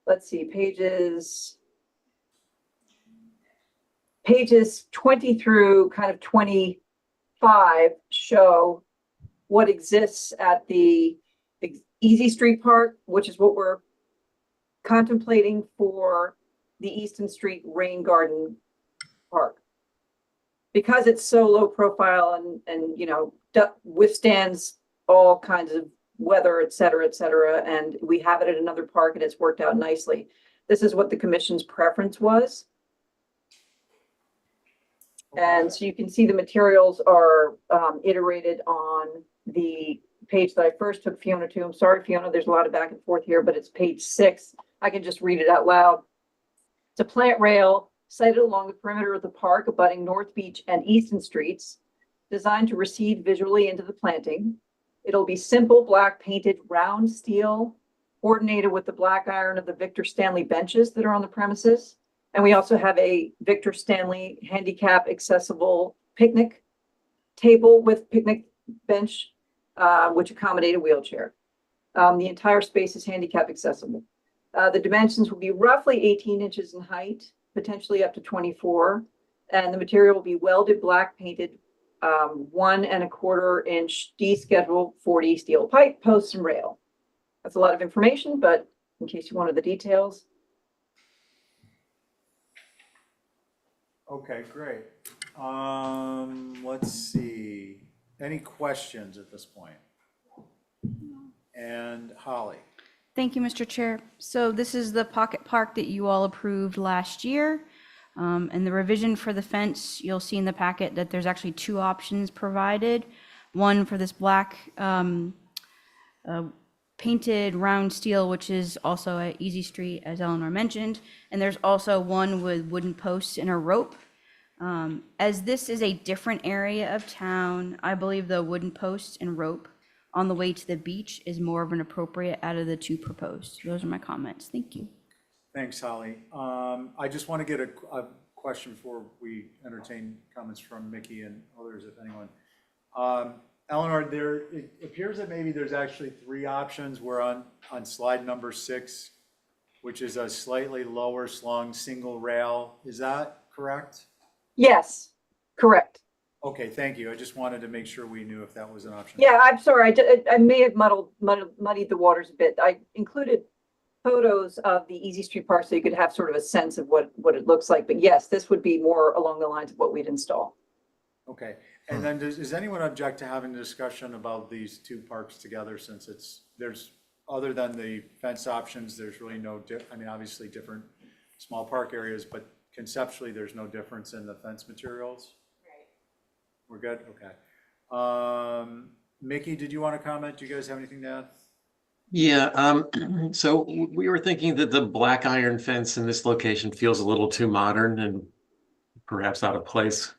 let's see, pages 20 through kind of 25 show what exists at the Easy Street Park, which is what we're contemplating for the Easton Street Rain Garden Park. Because it's so low profile and you know, withstands all kinds of weather, et cetera, and we have it at another park and it's worked out nicely. This is what the commission's preference was. And so you can see the materials are iterated on the page that I first took Fiona to. I'm sorry, Fiona, there's a lot of back and forth here, but it's page 6. I can just read it out loud. It's a plant rail sited along the perimeter of the park abutting North Beach and Easton Streets, designed to recede visually into the planting. It'll be simple black painted round steel, coordinated with the black iron of the Victor Stanley benches that are on the premises. And we also have a Victor Stanley handicap accessible picnic table with picnic bench, which accommodate a wheelchair. The entire space is handicap accessible. The dimensions will be roughly 18 inches in height, potentially up to 24. And the material will be welded, black painted, 1 1/4 inch D schedule 40 steel pipe, posts and rail. That's a lot of information, but in case you wanted the details. Okay, great. Let's see. Any questions at this point? And Holly? Thank you, Mr. Chair. So this is the pocket park that you all approved last year. And the revision for the fence, you'll see in the packet that there's actually 2 options provided. One for this black painted round steel, which is also at Easy Street, as Eleanor mentioned. And there's also one with wooden posts and a rope. As this is a different area of town, I believe the wooden posts and rope on the way to the beach is more of an appropriate out of the 2 proposed. Those are my comments. Thank you. Thanks, Holly. I just want to get a question before we entertain comments from Mickey and others, if anyone. Eleanor, it appears that maybe there's actually 3 options. We're on slide number 6, which is a slightly lower slung single rail. Is that correct? Yes, correct. Okay, thank you. I just wanted to make sure we knew if that was an option. Yeah, I'm sorry. I may have muddied the waters a bit. I included photos of the Easy Street Park so you could have sort of a sense of what it looks like. But yes, this would be more along the lines of what we'd install. Okay, and then does anyone object to having a discussion about these 2 parks together, since there's, other than the fence options, there's really no, I mean, obviously different small park areas, but conceptually, there's no difference in the fence materials? Right. We're good? Okay. Mickey, did you want to comment? Do you guys have anything to add? Yeah, so we were thinking that the black iron fence in this location feels a little too modern and perhaps out of place.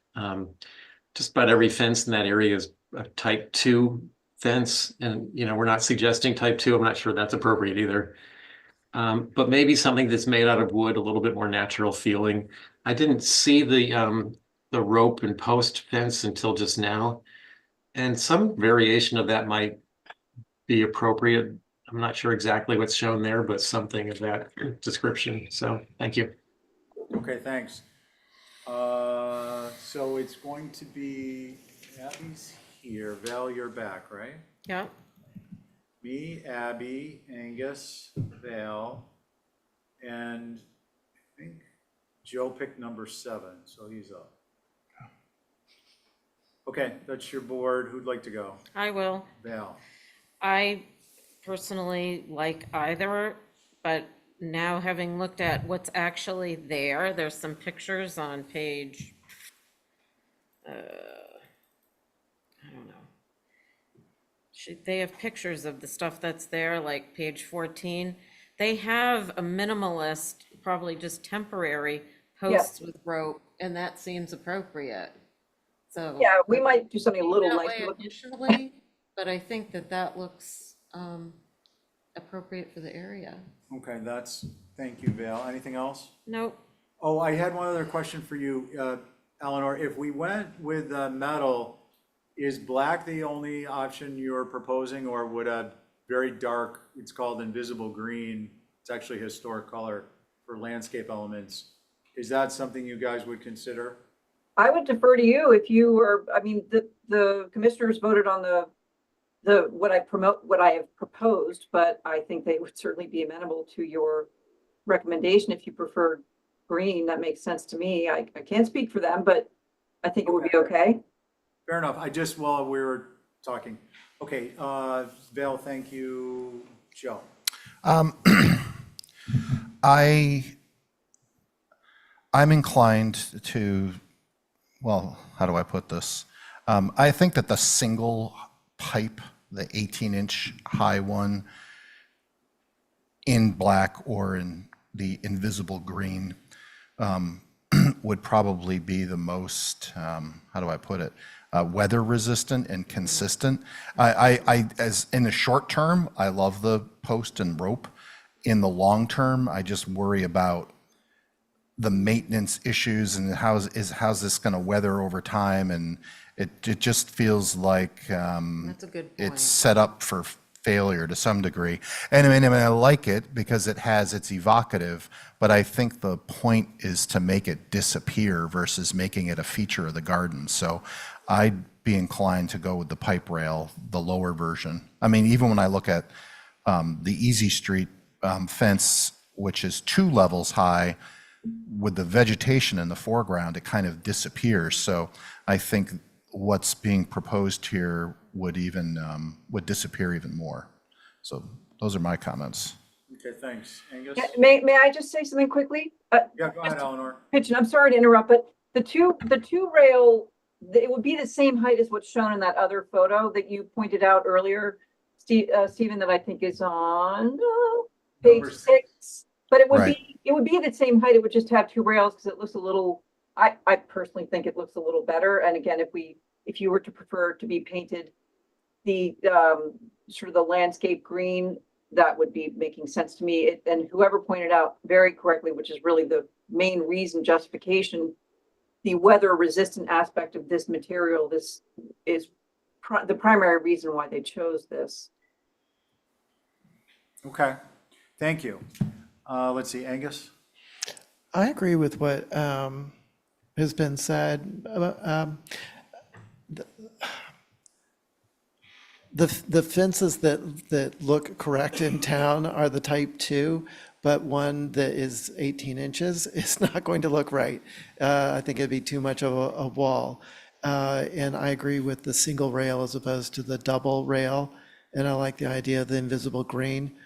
Just about every fence in that area is a type 2 fence, and we're not suggesting type 2. I'm not sure that's appropriate either. But maybe something that's made out of wood, a little bit more natural feeling. I didn't see the rope and post fence until just now, and some variation of that might be appropriate. I'm not sure exactly what's shown there, but something of that description. So thank you. Okay, thanks. So it's going to be, Abby's here. Val, you're back, right? Yeah. Me, Abby, Angus, Val, and I think Joe picked number 7, so he's up. Okay, that's your board. Who'd like to go? I will. Val. I personally like either, but now having looked at what's actually there, there's some pictures on page, I don't know. They have pictures of the stuff that's there, like page 14. They have a minimalist, probably just temporary posts with rope, and that seems appropriate. So yeah, we might do something a little that nice way looking. initially, but I think that looks appropriate for the area. Okay, thank you, Val. Anything else? Nope. Oh, I had one other question for you, Eleanor. If we went with metal, is black the only option you're proposing, or would a very dark, it's called invisible green, it's actually a historic color for landscape elements, is that something you guys would consider? I would defer to you if you were, I mean, the commissioners voted on what I have proposed, but I think they would certainly be amenable to your recommendation if you prefer green. That makes sense to me. I can't speak for them, but I think it would be okay. Fair enough. While we were talking. Okay, Val, thank you. Joe. I'm inclined to, well, how do I put this? I think that the single pipe the 18-inch high one in black or in the invisible green would probably be the most, how do I put it, weather resistant and consistent. As in the short term, I love the post and rope. In the long term, I just worry about the maintenance issues and how's this going to weather over time, and it just feels like That's a good it's point. set up for failure to some degree. And I mean, I like it because it's evocative, but I think the point is to make it disappear versus making it a feature of the garden. So I'd be inclined to go with the pipe rail, the lower version. I mean, even when I look at the Easy Street fence, which is 2 levels high, with the vegetation in the foreground, it kind of disappears. So I think what's being proposed here would disappear even more. So those are my comments. Okay, thanks. Angus? Yeah, may I just say something quickly? Yeah, go ahead, Eleanor. Pigeon, I'm sorry to interrupt, but the two rail, it would be the same height as what's shown in that other photo that you pointed out earlier, Stephen, that I think is on page Number 6. But it would Right. be the same height. It would just have 2 rails because it looks a little, I personally think it looks a little better. And again, if you were to prefer to be painted the sort of the landscape green, that would be making sense to me. And whoever pointed out very correctly, which is really the main reason, justification, the weather resistant aspect of this material, this is the primary reason why they chose this. Okay, thank you. Let's see, Angus? I agree with what has been said. The fences that look correct in town are the type 2, but one that is 18 inches is not going to look right. I think it'd be too much of a wall. And I agree with the single rail as opposed to the double rail. And I like the idea of the invisible green.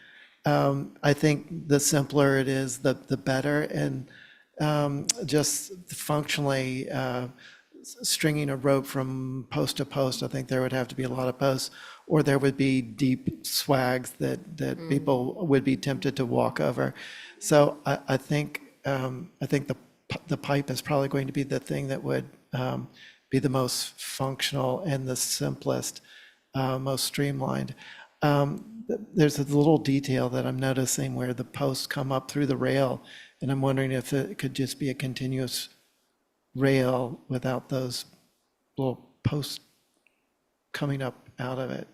I think the simpler it is, the better. And just functionally, stringing a rope from post to post, I think there would have to be a lot of posts, or there would be deep swags that people would be tempted to walk over. So I think the pipe is probably going to be the thing that would be the most functional and the simplest, most streamlined. There's a little detail that I'm noticing where the posts come up through the rail, and I'm wondering if it could just be a continuous rail without those little posts coming up out of it.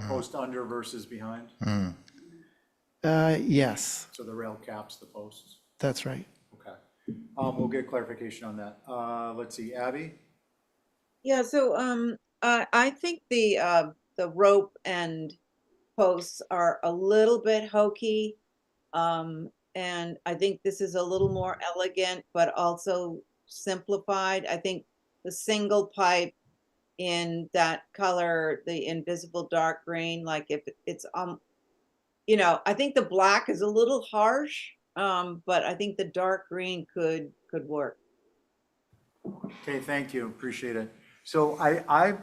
Post under versus behind? Yes, So the rail caps the posts? that's right. Okay. We'll get clarification on that. Let's see, Abby? Yeah, so I think the rope and posts are a little bit hokey. And I think this is a little more elegant, but also simplified. I think the single pipe in that color, the invisible dark green, like if it's I think the black is a little harsh, but I think the dark green could work. Okay, thank you, appreciate it. So I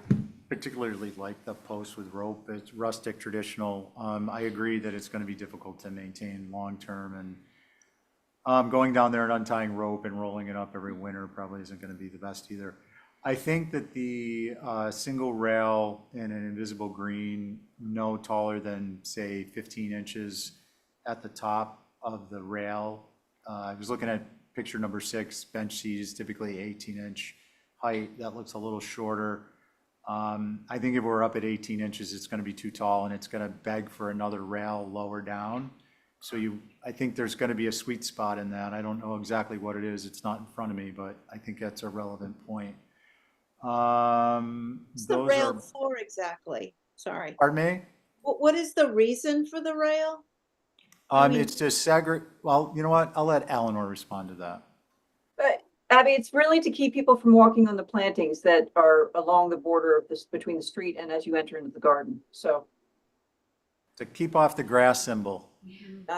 particularly like the post with rope. It's rustic, traditional. I agree that it's gonna be difficult to maintain long-term, and going down there and untying rope and rolling it up every winter probably isn't gonna be the best either. I think that the single rail in an invisible green, no taller than, say, 15 inches at the top of the rail. I was looking at picture number 6, bench seat is typically 18-inch height. That looks a little shorter. I think if we're up at 18 inches, it's gonna be too tall, and it's gonna beg for another rail lower down. So I think there's gonna be a sweet spot in that. I don't know exactly what it is. It's not in front of me, but I think that's a relevant point. What's the Those rail are, for exactly? Sorry. pardon me? What is the reason for the rail? I mean- It's to segregate, well, you know what? I'll let Eleanor respond to that. But Abby, it's really to keep people from walking on the plantings that are along the border of this, between the street and as you enter into the garden. So To keep off the grass symbol.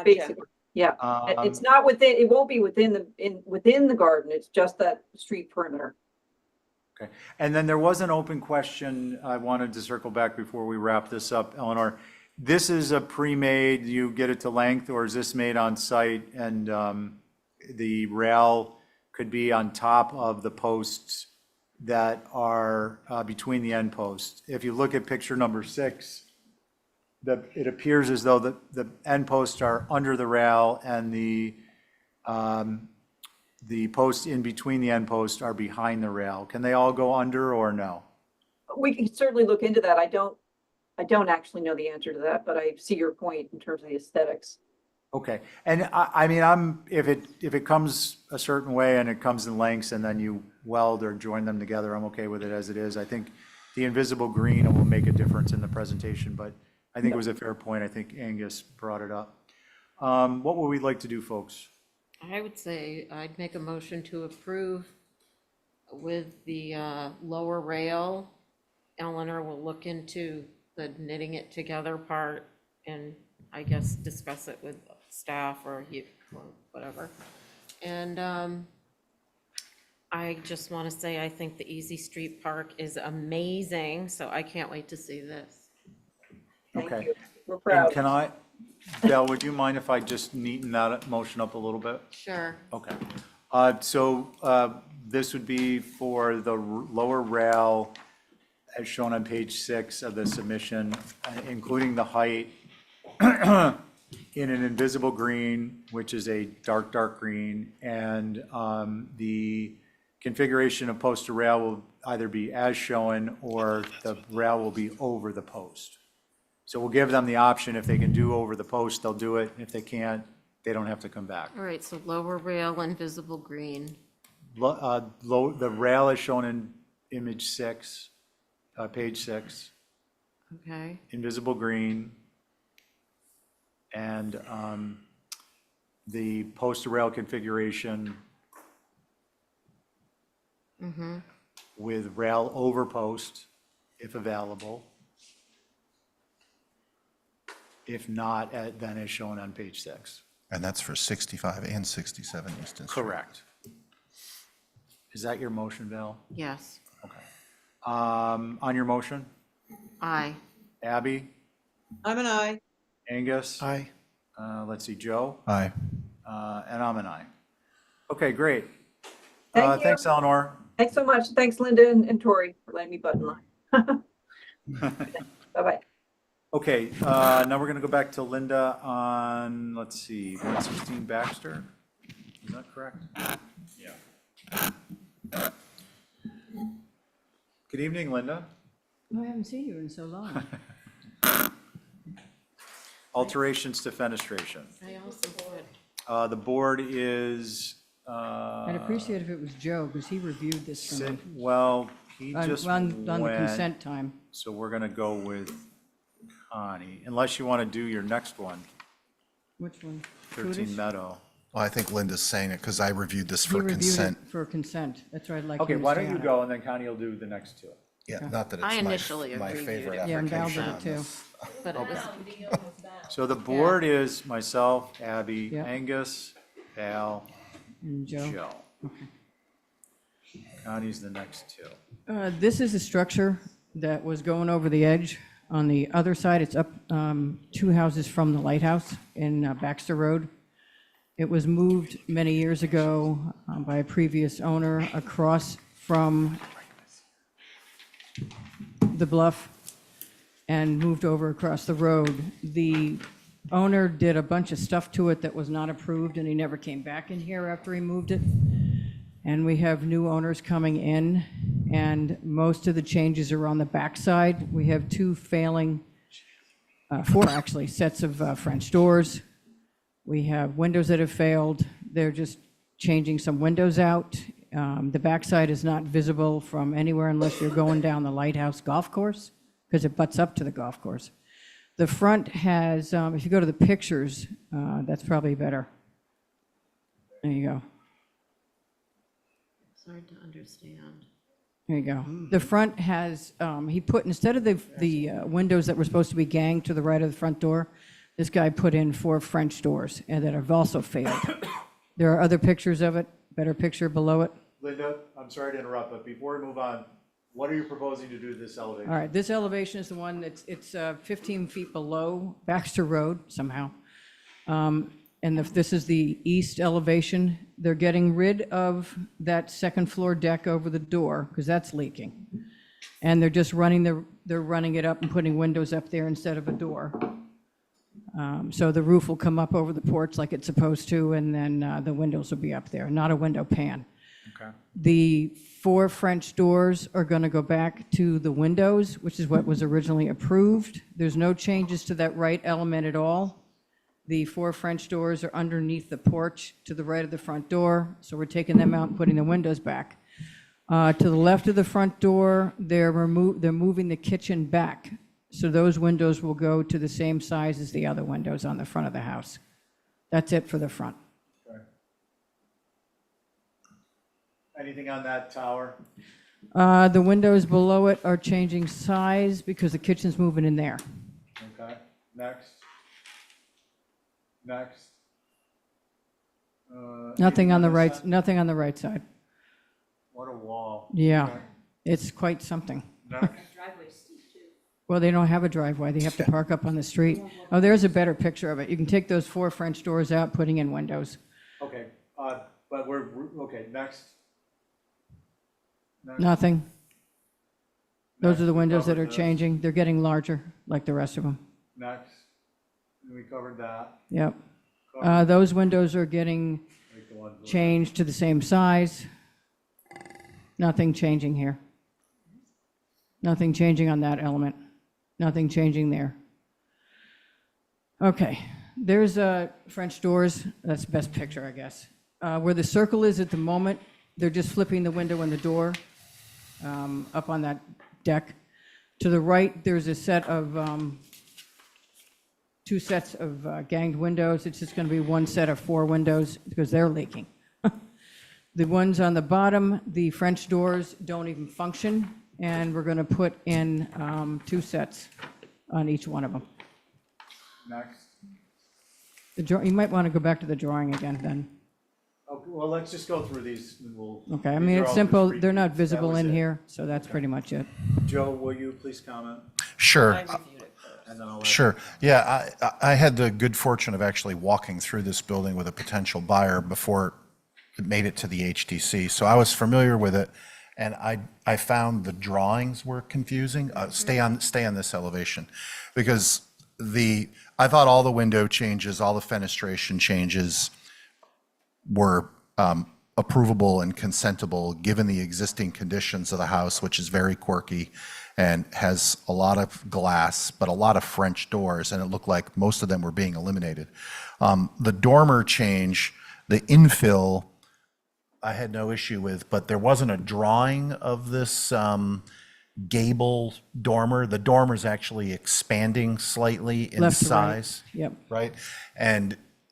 basically, yeah, it's not within, it won't be within the garden. It's just that street perimeter. Okay, and then there was an open question I wanted to circle back before we wrap this up, Eleanor. This is a pre-made, you get it to length, or is this made on site and the rail could be on top of the posts that are between the end posts? If you look at picture number 6, it appears as though the end posts are under the rail and the posts in between the end posts are behind the rail. Can they all go under or no? We can certainly look into that. I don't actually know the answer to that, but I see your point in terms of the aesthetics. Okay, and I mean, if it comes a certain way and it comes in lengths and then you weld or join them together, I'm okay with it as it is. I think the invisible green will make a difference in the presentation, but I think it was a fair point. I think Angus brought it up. What would we like to do, folks? I would say I'd make a motion to approve with the lower rail. Eleanor will look into the knitting it together part and I guess discuss it with staff or you, or whatever. And I just want to say, I think the Easy Street Park is amazing, so I can't wait to see this. Okay. We're And proud. can I, Belle, would you mind if I just neaten that motion up a little bit? Sure. Okay. This would be for the lower rail as shown on page 6 of the submission, including the height in an invisible green, which is a dark, dark green, and the configuration of post to rail will either be as shown or the rail will be over the post. So we'll give them the option. If they can do over the post, they'll do it. If they can't, they don't have to come back. All right, so lower rail, invisible green. The rail is shown in image 6, page 6, Okay, invisible green. And the post to rail configuration with rail over post, if available. If not, then as shown on page 6. And that's for 65 and 67 Easton Street. Correct. Is that your motion, Val? yes, Okay. On your motion, aye. Abby, I'm an aye. Angus? Aye. Let's see, Joe? Aye. And I'm an aye. Okay, great. Thank you. Thanks, Eleanor. Thanks so much. Thanks, Linda and Tori, for letting me button line. Bye-bye. Okay, now we're gonna go back to Linda on, let's see, 116 Baxter. Is that correct? Yeah. Good evening, Linda. Oh, I haven't seen you in so long. Alterations to fenestration. I also would. The board is, I'd appreciate if it was Joe, because he reviewed this for me. well, he just On the went, consent time. so we're gonna go with Connie, unless you wanna do your next one, Which one? 13 Kudish? Meadow. Well, I think Linda's saying it because I reviewed this He for reviewed consent. it for consent. That's right, I'd like Okay, him to why stay don't you on it. go, and then Connie will do the next two. Yeah, not that I it's initially my reviewed favorite it. Yeah, and Val application did it on too. this. But it was, So the board is myself, Abby, Yeah. Angus, Val, And Joe? Joe. Connie's the next two. This is a structure that was going over the edge. On the other side, it's up 2 houses from the lighthouse in Baxter Road. It was moved many years ago by a previous owner across from the bluff and moved over across the road. The owner did a bunch of stuff to it that was not approved, and he never came back in here after he moved it. And we have new owners coming in, and most of the changes are on the backside. We have 2 failing, 4 actually, sets of French doors. We have windows that have failed. They're just changing some windows out. The backside is not visible from anywhere unless you're going down the Lighthouse Golf Course, because it butts up to the golf course. The front has, if you go to the pictures, that's probably better. There you go. it's hard to understand. There you go. The front has, he put, instead of the windows that were supposed to be ganged to the right of the front door, this guy put in 4 French doors and that have also failed. There are other pictures of it, better picture below it. Linda, I'm sorry to interrupt, but before we move on, what are you proposing to do to this elevation? All right, this elevation is the one it's 15 feet below Baxter Road somehow. And this is the east elevation. They're getting rid of that second floor deck over the door because that's leaking. And they're just they're running it up and putting windows up there instead of a door. So the roof will come up over the porch like it's supposed to, and then the windows will be up there, not a window pan. Okay. The 4 French doors are going to go back to the windows, which is what was originally approved. There's no changes to that right element at all. The 4 French doors are underneath the porch to the right of the front door, so we're taking them out and putting the windows back. To the left of the front door, they're moving the kitchen back, so those windows will go to the same size as the other windows on the front of the house. That's it for the front. Okay. Anything on that tower? The windows below it are changing size because the kitchen's moving in there. Okay, next. Next. Nothing on the this right, side? nothing on the right side. What a wall. Yeah, Okay. it's quite something. Next. Well, they don't have a driveway. They have to park up on the street. Oh, there's a better picture of it. You can take those 4 French doors out, putting in windows. Okay, but okay, next. Next. Nothing. Those Next, are the we windows that covered are this. changing. They're getting larger, like the rest of them. Next. We covered that. Yep. Covered Those windows are getting like the ones- changed to the same size. Nothing changing here. Nothing changing on that element. Nothing changing there. Okay, there's French doors. That's the best picture, I guess. Where the circle is at the moment, they're just flipping the window and the door up on that deck. To the right, there's a set of 2 sets of ganged windows. It's just going to be 1 set of 4 windows because they're leaking. The ones on the bottom, the French doors don't even function, and we're going to put in 2 sets on each one of them. Next. You might want to go back to the drawing again then. Okay, well, let's just go through these and we'll. Okay, I these mean, are it's all simple. just They're not repeats. That visible was in it. here, so that's pretty much it. Joe, will you please comment? Sure. And then I'll let- Sure. Yeah, I had the good fortune of actually walking through this building with a potential buyer before it made it to the HTC. So I was familiar with it, and I found the drawings were confusing. Stay on this elevation, because I thought all the window changes, all the fenestration changes were approvable and consentable, given the existing conditions of the house, which is very quirky and has a lot of glass, but a lot of French doors, and it looked like most of them were being eliminated. The dormer change, the infill, I had no issue with, but there wasn't a drawing of this gable dormer. The dormer's actually expanding slightly in Left to right. size. Yep. Right?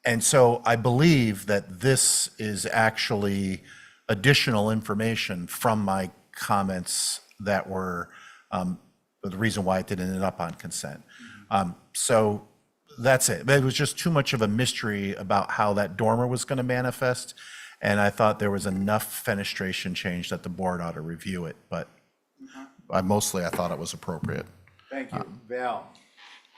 And so I believe that this is actually additional information from my comments that were the reason why it didn't end up on consent. So that's it. It was just too much of a mystery about how that dormer was going to manifest. And I thought there was enough fenestration change that the board ought to review it. But I thought it was appropriate. Thank you. Val?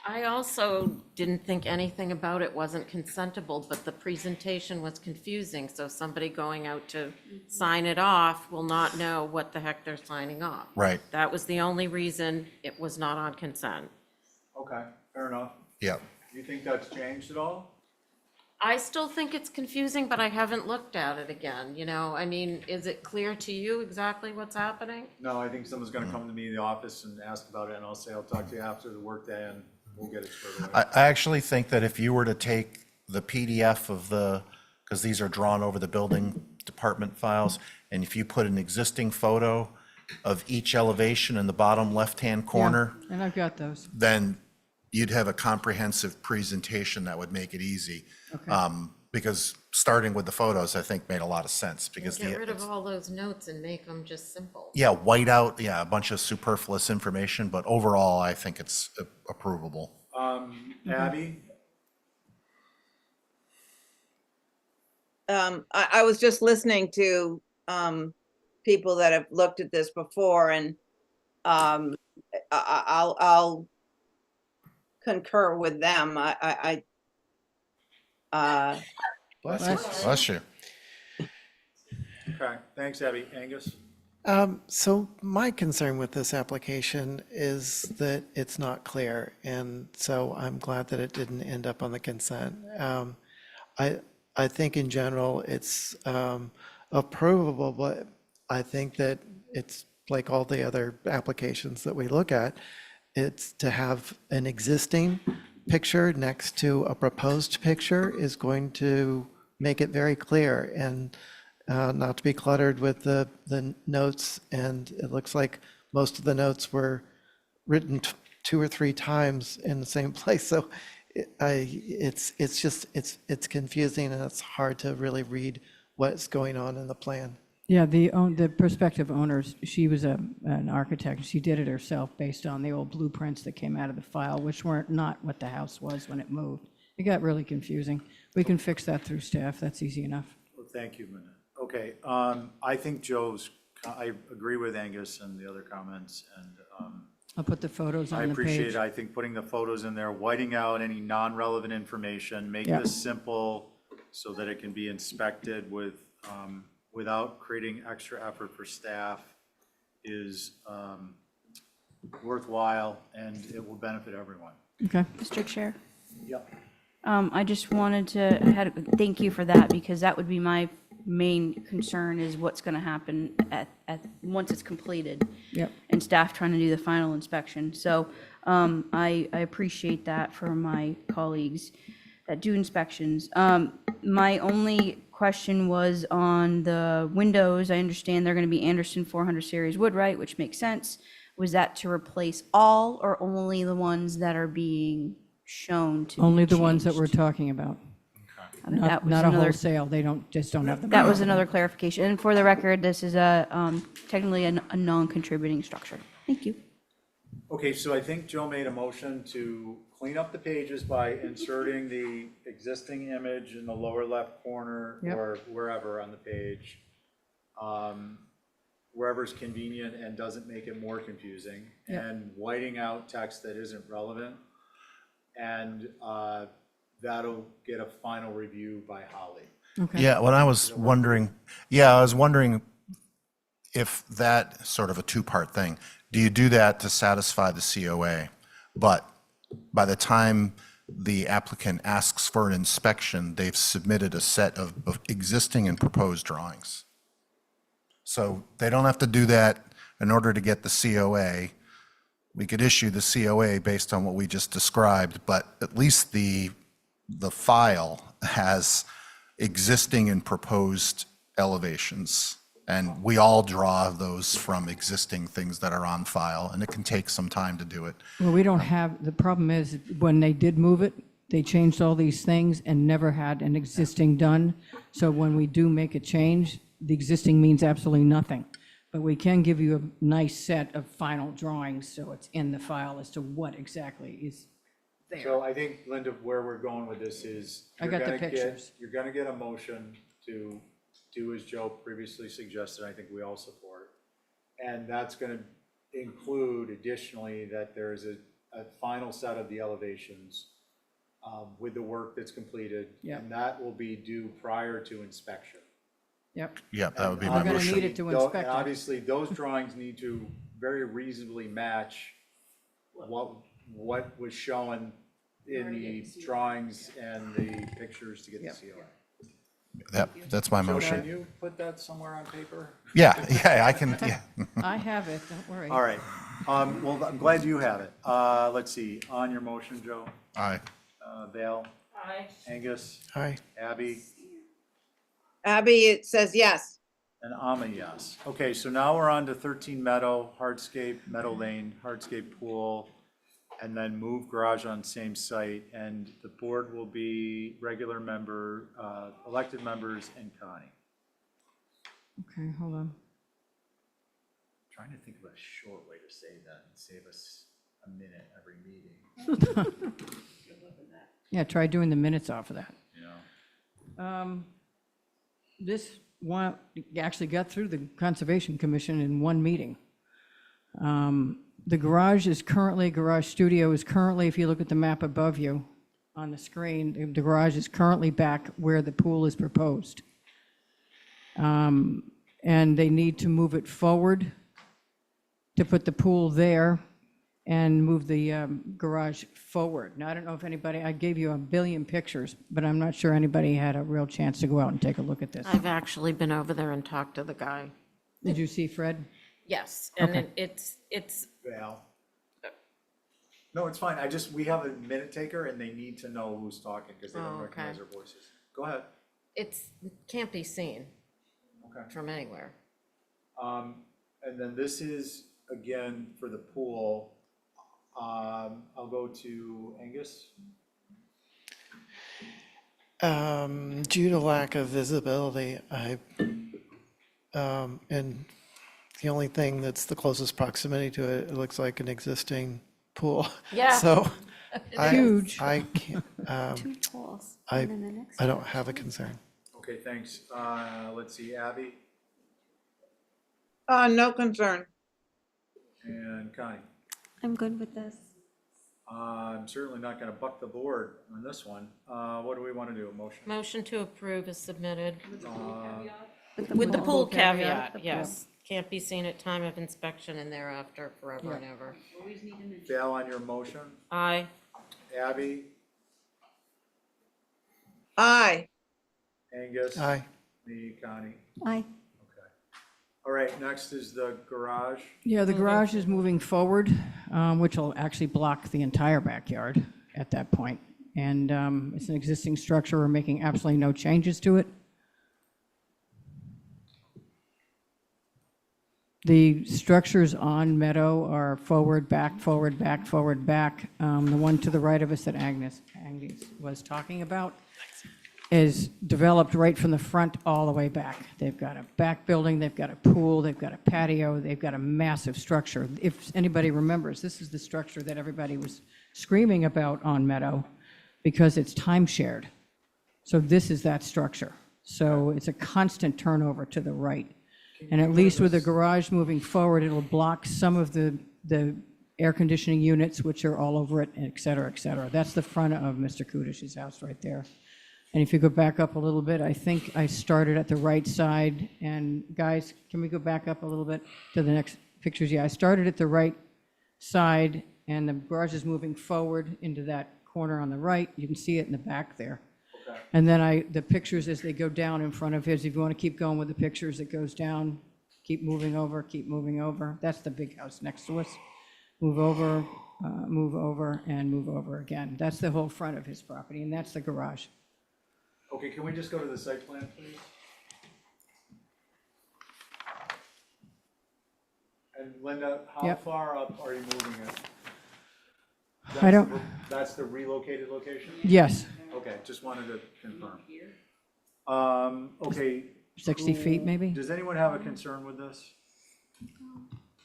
I also didn't think anything about it wasn't consentable, but the presentation was confusing, so somebody going out to sign it off will not know what the heck they're signing off. Right. That was the only reason it was not on consent. Okay, fair enough. Yeah. Do you think that's changed at all? I still think it's confusing, but I haven't looked at it again, I mean, is it clear to you exactly what's happening? No, I think someone's gonna come to me in the office and ask about it, and I'll say, I'll talk to you after the workday, and we'll get it squared away. I actually think that if you were to take the PDF of because these are drawn over the building department files, and if you put an existing photo of each elevation in the bottom left-hand corner, Yeah, and I've got those. then you'd have a comprehensive presentation that would make it easy. Okay. Because starting with the photos, I think made a lot of sense, because Get rid of all those notes and make them just simple. yeah, white out, a bunch of superfluous information, but overall, I think it's approvable. Abby? I was just listening to people that have looked at this before, and I'll concur with them. Bless you. Bless you. Okay, thanks, Abby. Angus? So my concern with this application is that it's not clear, and so I'm glad that it didn't end up on the consent. I think in general, it's approvable, but I think that it's like all the other applications that we look at, it's to have an existing picture next to a proposed picture is going to make it very clear and not to be cluttered with the notes. And it looks like most of the notes were written 2 or 3 times in the same place. So it's confusing and it's hard to really read what's going on in the plan. Yeah, the prospective owners, she was an architect. She did it herself based on the old blueprints that came out of the file, which weren't not what the house was when it moved. It got really confusing. We can fix that through staff. That's easy enough. Well, thank you, Minna. Okay, I think I agree with Angus and the other comments, and I'll put the photos I on the appreciate page. it. I think putting the photos in there, whiting out any non-relevant information, make Yeah. this simple so that it can be inspected without creating extra effort for staff is worthwhile, and it will benefit everyone. Okay. Mr. Chair? Yep. I just wanted to thank you for that, because that would be my main concern is what's going to happen once it's completed. Yep. And staff trying to do the final inspection. So I appreciate that for my colleagues that do inspections. My only question was on the windows. I understand they're going to be Anderson 400 series wood, right, which makes sense. Was that to replace all or only the ones that are being shown to be Only the ones that changed? we're talking about. That was Not a another- wholesale. They just don't have the. That was another clarification. And for the record, this is technically a non-contributing structure. Thank you. Okay, so I think Joe made a motion to clean up the pages by inserting the existing image in the lower left corner Yep. or wherever on the page, wherever's convenient and doesn't make it more confusing, Yep. and whiting out text that isn't relevant. And that'll get a final review by Holly. Okay. Yeah, when I was wondering, I was wondering if that sort of a two-part thing, do you do that to satisfy the COA? But by the time the applicant asks for an inspection, they've submitted a set of existing and proposed drawings. So they don't have to do that in order to get the COA. We could issue the COA based on what we just described, but at least the file has existing and proposed elevations. And we all draw those from existing things that are on file, and it can take some time to do it. Well, we don't have, the problem is, when they did move it, they changed all these things and never had an existing done. So when we do make a change, the existing means absolutely nothing. But we can give you a nice set of final drawings, so it's in the file as to what exactly is there. So I think, Linda, where we're going with this is. I got the pictures. You're gonna get a motion to do as Joe previously suggested, I think we all support. And that's gonna include additionally that there is a final set of the elevations with the work that's completed. Yep. And that will be due prior to inspection. Yep. Yeah, that would be We're my gonna motion. need it to Though- inspect And it. obviously, those drawings need to very reasonably match what was shown in the drawings and the pictures to get the COA. That's my So motion. can you put that somewhere on paper? Yeah, I can, yeah. I have it, don't worry. All right, well, I'm glad you have it. Let's see, on your motion, Joe? Aye. Vale? Aye. Angus? Aye. Abby? Abby, it says yes. And I'm a yes. Okay, so now we're on to 13 Meadow, hardscape, Meadow Lane, hardscape pool, and then move garage on same site. And the board will be regular member, elected members, and Connie. Okay, hold on. Trying to think of a short way to say that and save us a minute every meeting. Yeah, try doing the minutes off of that. You know? This actually got through the Conservation Commission in one meeting. The garage studio is currently, if you look at the map above you on the screen, the garage is currently back where the pool is proposed. And they need to move it forward to put the pool there and move the garage forward. Now, I don't know if anybody, I gave you a billion pictures, but I'm not sure anybody had a real chance to go out and take a look at this. I've actually been over there and talked to the guy. Did you see Fred? Yes, and Okay. it's, Val? No, it's fine. We have a minute taker and they need to know who's talking because they don't Oh, okay. recognize their voices. Go ahead. it can't be seen Okay. from anywhere. And then this is, again, for the pool. I'll go to Angus. Due to lack of visibility, and the only thing that's the closest proximity to it, it looks like an existing pool. Yeah. So Huge. I can't, Two pools. I, And then the next I don't have a concern. Okay, thanks. Let's see, Abby No concern. and Connie. I'm good with this. I'm certainly not gonna buck the board on this one. What do we wanna do? A motion? Motion to approve is submitted. With With the pool caveat, caveat, yes. Can't be seen at time of inspection and thereafter forever and ever. Val on your motion? Aye. Abby? Aye. Angus? Aye. Me, Connie? Aye. Okay. All right, next is the garage. Yeah, the garage is moving forward, which will actually block the entire backyard at that point. And it's an existing structure. We're making absolutely no changes to it. The structures on Meadow are forward, back, forward, back, forward, back. The one to the right of us that Agnes was talking about is developed right from the front all the way back. They've got a back building, they've got a pool, they've got a patio, they've got a massive structure. If anybody remembers, this is the structure that everybody was screaming about on Meadow because it's time shared. So this is that structure. So it's a constant turnover to the right. And at least with the garage moving forward, it'll block some of the air conditioning units, which are all over it, et cetera, et cetera. That's the front of Mr. Kudish's house right there. And if you go back up a little bit, I think I started at the right side. And guys, can we go back up a little bit to the next pictures? Yeah, I started at the right side and the garage is moving forward into that corner on the right. You can see it in the back there. And then the pictures as they go down in front of his, if you want to keep going with the pictures, it goes down, keep moving over, keep moving over. That's the big house next to us. Move over, and move over again. That's the whole front of his property, and that's the garage. Okay, can we just go to the site plan, please? And Linda, how Yep. far up are you moving it? I don't- That's the relocated location? Yes. Okay, just wanted to confirm. Okay. 60 feet, maybe? Does anyone have a concern with this?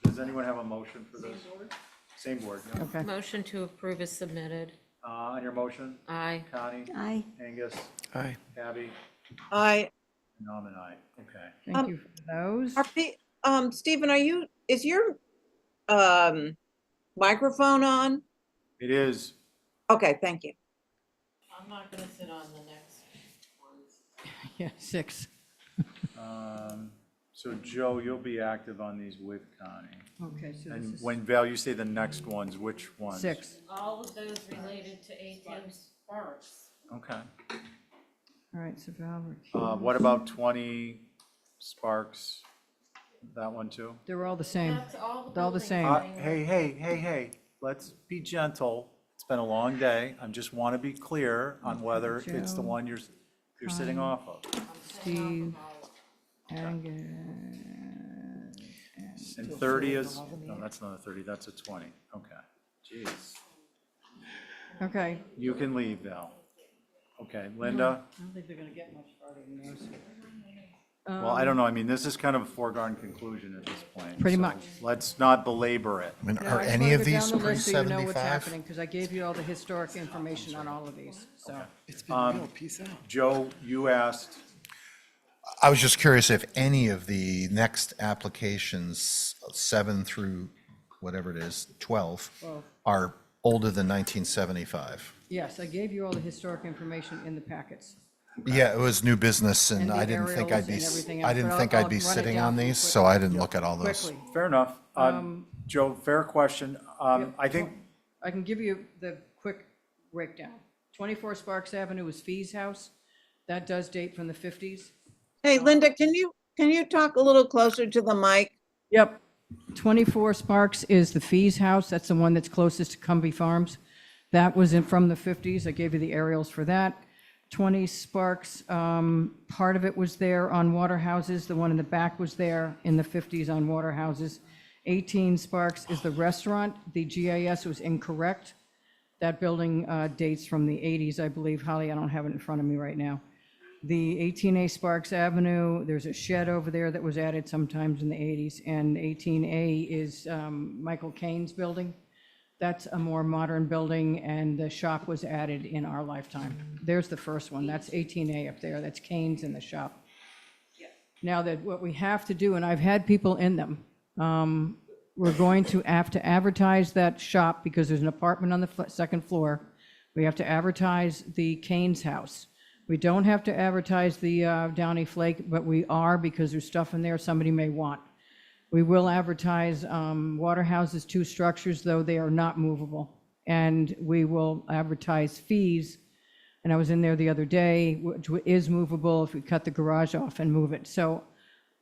Does anyone have a motion for this? Same board, yeah. Okay. Motion to approve is submitted. On your motion? Aye. Connie? Aye. Angus? Aye. Abby? Aye. And I'm an aye, okay. Thank you for those. Stephen, is your microphone on? It is. Okay, thank you. I'm not gonna sit on the next ones. Yeah, 6. So Joe, you'll be active on these with Connie. Okay, so this And is when Val, you say the next ones, which ones? 6. All of those related to ATM Sparks. Okay. All right, so Val. What about 20 Sparks? That one too? They're all the same. That's all the They're all the buildings. same. Hey, let's be gentle. It's been a long day. I just want to be clear on whether it's the Joe, one you're sitting off of. Steve, Angus. And 30 is, no, that's not a 30, that's a 20. Okay. Jeez. Okay. You can leave, Val. Okay, Linda? I don't think they're gonna get much farther than those. Well, I don't know. I mean, this is kind of a foregone conclusion at this point. Pretty so much. Let's not belabor it. I mean, No, are I just any wanna of go these down the list so you know what's pre-75? happening, because I gave you all the historic information on all of these, so. It's been real, peace out. Joe, you asked, I was just curious if any of the next applications, 7 through whatever it is, 12, Well, are older than 1975. yes, I gave you all the historic information in the packets. Yeah, it was new business, and And the I didn't think I'd aerials be, and everything I else, didn't but think I'll I'd be run it sitting down on for you these, so I didn't quickly. look at all those. Quickly. Fair enough. Joe, fair question. Yep, I think, I can give you the quick breakdown. 24 Sparks Avenue is Fee's house. That does date from the 50s. Hey, Linda, can you talk a little closer to the mic? Yep. 24 Sparks is the Fee's house. That's the one that's closest to Cumbie Farms. That was from the 50s. I gave you the aerials for that. 20 Sparks, part of it was there on water houses. The one in the back was there in the 50s on water houses. 18 Sparks is the restaurant. The GIS was incorrect. That building dates from the 80s, I believe. Holly, I don't have it in front of me right now. The 18A Sparks Avenue, there's a shed over there that was added sometimes in the 80s, and 18A is Michael Cain's building. That's a more modern building, and the shop was added in our lifetime. There's the first one. That's 18A up there. That's Cain's in the shop. Now that what we have to do, and I've had people in them, we're going to have to advertise that shop because there's an apartment on the second floor. We have to advertise the Cain's house. We don't have to advertise the Downy Flake, but we are because there's stuff in there somebody may want. We will advertise water houses, 2 structures, though they are not movable. And we will advertise Fees, and I was in there the other day, which is movable if we cut the garage off and move it. So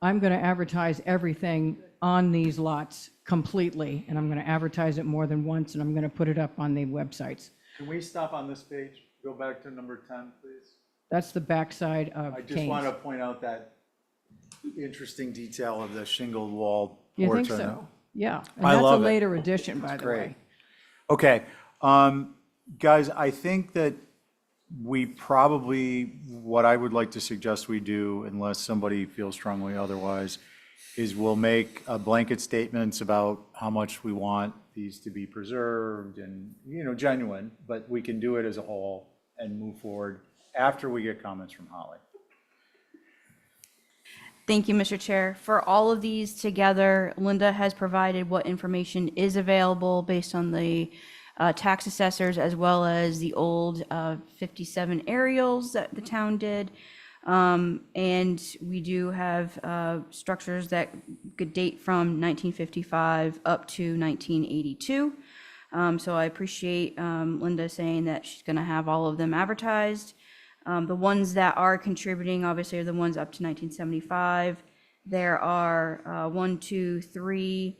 I'm going to advertise everything on these lots completely, and I'm going to advertise it more than once, and I'm going to put it up on the websites. can we stop on this page? Go back to number 10, please. That's the backside of I just want Cain's. to point out that interesting detail of the shingled wall You porch. think so? Yeah. And I that's love a it. later addition, by the Great. way. Okay, guys, I think that we probably, what I would like to suggest we do, unless somebody feels strongly otherwise, is we'll make blanket statements about how much we want these to be preserved and, genuine, but we can do it as a whole and move forward after we get comments from Holly. Thank you, Mr. Chair. For all of these together, Linda has provided what information is available based on the tax assessors as well as the old 57 aerials that the town did. And we do have structures that could date from 1955 up to 1982. So I appreciate Linda saying that she's going to have all of them advertised. The ones that are contributing, obviously, are the ones up to 1975. There are 1, 2, 3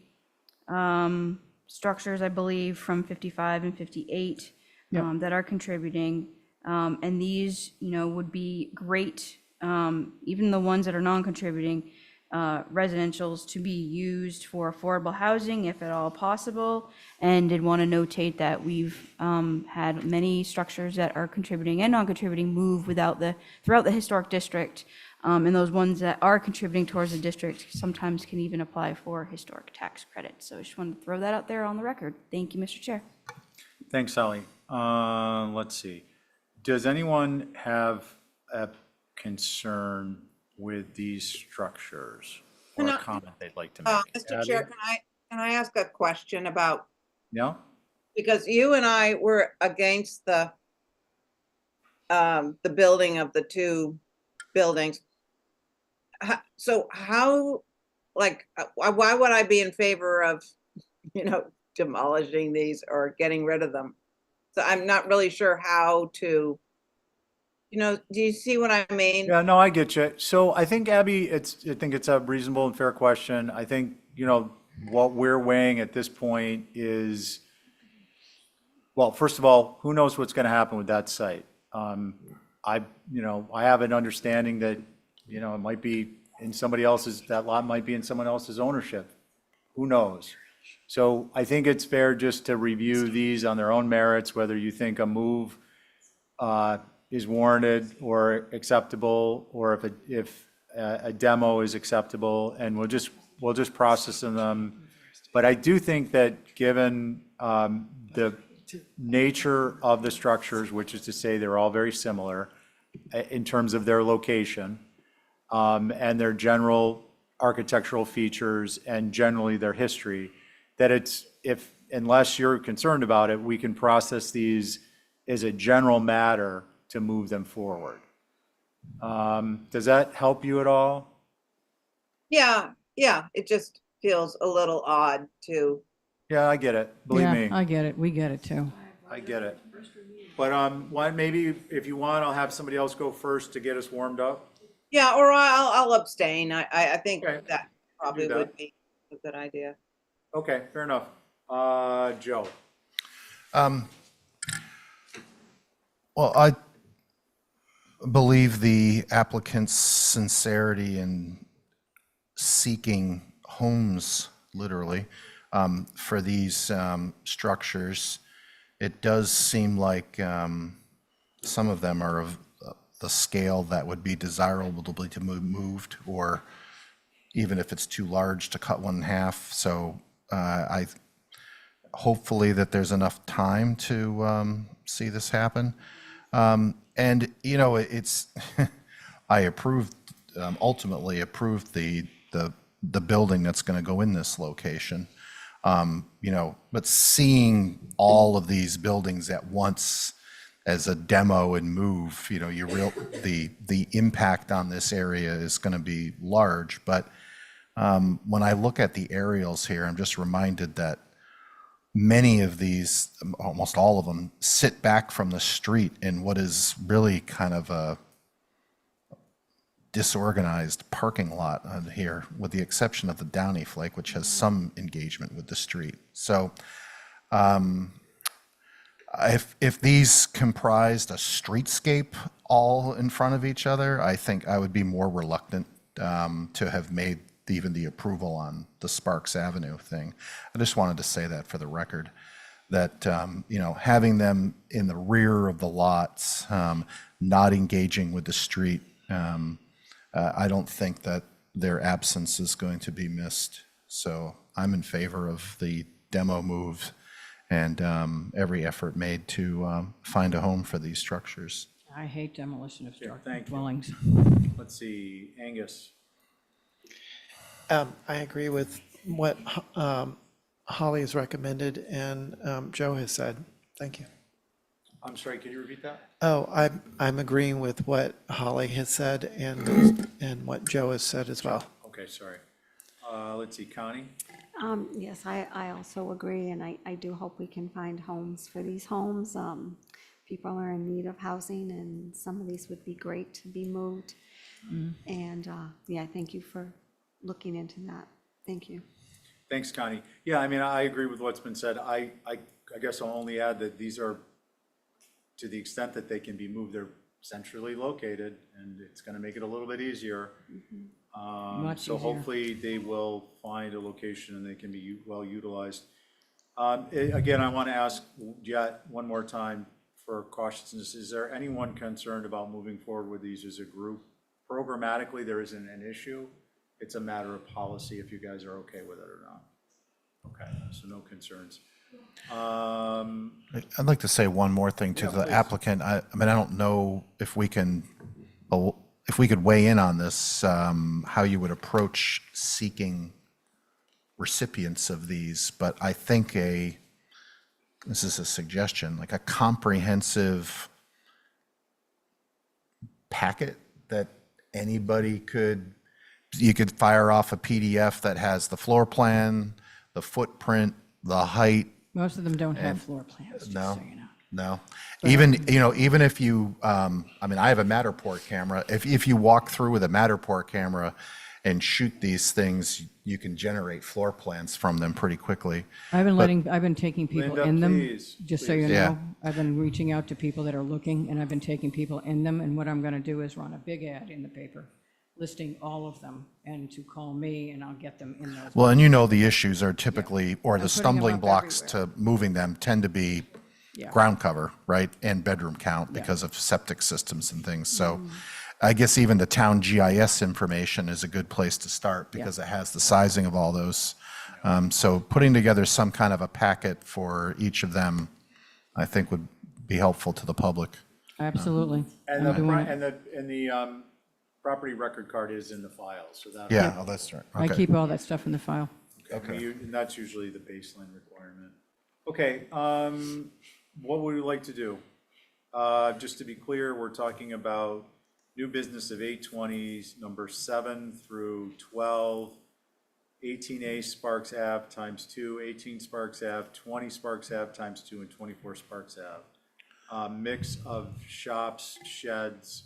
structures, I believe, from 55 and 58 that are contributing. And these, would be great, even the ones that are non-contributing, residentials to be used for affordable housing if at all possible. And did want to notate that we've had many structures that are contributing and non-contributing move throughout the historic district. And those ones that are contributing towards the district sometimes can even apply for historic tax credits. So I just wanted to throw that out there on the record. Thank you, Mr. Chair. Thanks, Sally. Let's see. Does anyone have a concern with these structures or a comment they'd like to make? Mr. Chair, can I ask a question about, Yeah? because you and I were against the building of the 2 buildings. So how, why would I be in favor of, demolishing these or getting rid of them? So I'm not really sure how to, do you see what I mean? Yeah, no, I get you. So I think, Abby, I think it's a reasonable and fair question. I think, what we're weighing at this point is, well, first of all, who knows what's going to happen with that site? I have an understanding that, it might be in somebody else's, that lot might be in someone else's ownership. Who knows? So I think it's fair just to review these on their own merits, whether you think a move is warranted or acceptable, or if a demo is acceptable, and we'll just process them. But I do think that given the nature of the structures, which is to say they're all very similar in terms of their location, and their general architectural features and generally their history, that unless you're concerned about it, we can process these as a general matter to move them forward. Does that help you at all? Yeah, it just feels a little odd to, Yeah, I get it. Believe Yeah, me, I get it. We get it too. I get it. But maybe if you want, I'll have somebody else go first to get us warmed up. yeah, or I'll abstain. I think Okay, that probably that. would be a good idea. Okay, fair enough. Joe. Well, I believe the applicant's sincerity in seeking homes, literally, for these structures. It does seem like some of them are of the scale that would be desirable to be moved, or even if it's too large to cut one in half. So hopefully that there's enough time to see this happen. And it's I ultimately approved the building that's going to go in this location. But seeing all of these buildings at once as a demo and move, the impact on this area is going to be large. But when I look at the aerials here, I'm just reminded that many of these, almost all of them, sit back from the street in what is really kind of a disorganized parking lot here, with the exception of the Downey Flake, which has some engagement with the street. So if these comprised a streetscape all in front of each other, I think I would be more reluctant to have made even the approval on the Sparks Avenue thing. I just wanted to say that for the record, that having them in the rear of the lots, not engaging with the street, I don't think that their absence is going to be missed. So I'm in favor of the demo move and every effort made to find a home for these structures. I hate demolition of Yeah, thank you. dwellings. Let's see, Angus. I agree with what Holly has recommended and Joe has said. Thank you. I'm sorry, could you repeat that? Oh, I'm agreeing with what Holly has said and what Joe has said as well. Okay, sorry. Let's see, Connie? Yes, I also agree, and I do hope we can find homes for these homes. People are in need of housing, and some of these would be great to be moved. And yeah, thank you for looking into that. Thank you. Thanks, Connie. Yeah, I mean, I agree with what's been said. I guess I'll only add that these are, to the extent that they can be moved, they're centrally located, and it's going to make it a little bit easier. Much So easier. hopefully they will find a location and they can be well utilized. Again, I want to ask yet one more time for cautiousness, is there anyone concerned about moving forward with these as a group? Programmatically, there isn't an issue. It's a matter of policy if you guys are okay with it or not. Okay, so no concerns. I'd like to say one more thing to the applicant. I mean, I don't know if we can, if we could weigh in on this, how you would approach seeking recipients of these, but I think this is a suggestion, like a comprehensive packet that anybody you could fire off a PDF that has the floor plan, the footprint, the height. Most of them don't have floor plans, just No, so you know. no. Even if you, I mean, I have a Matterport camera. If you walk through with a Matterport camera and shoot these things, you can generate floor plans from them pretty quickly. I've been taking people Linda, in them, please, just so you please. Yeah. know. I've been reaching out to people that are looking, and I've been taking people in them, and what I'm gonna do is run a big ad in the paper, listing all of them, and to call me, and I'll get them in those. Well, and the issues are typically, or I'm the putting them stumbling up blocks everywhere. to moving them tend to be Yeah. ground cover, right? And bedroom count Yeah. because of septic systems and things. So I guess even the town GIS information is a good place to start because it has the sizing of all those. So putting together some kind of a packet for each of them, I think would be helpful to the public. Absolutely. And I'm doing it. the property record card is in the file, so that. Yeah, oh, that's right. I Okay. keep all that stuff in the file. Okay. And that's usually the baseline requirement. Okay, what would we like to do? Just to be clear, we're talking about new business of 820s, number 7 through 12, 18A Sparks Ave times 2, 18 Sparks Ave, 20 Sparks Ave times 2, and 24 Sparks Ave. Mix of shops, sheds,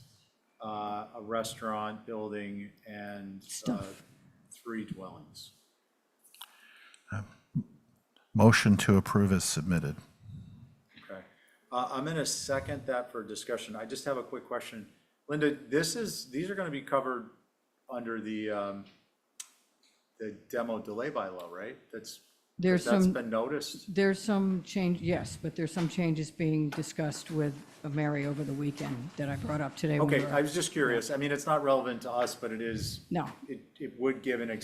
a restaurant building, and 3 dwellings. Motion to approve is submitted. Okay. I'm going to second that for discussion. I just have a quick question. Linda, these are going to be covered under the demo delay bylaw, right? That's been noticed? There's some change, yes, but there's some changes being discussed with Mary over the weekend that I brought up today. when we Okay, were- I was just curious. I mean, it's not relevant to us, but it is. No. It would give a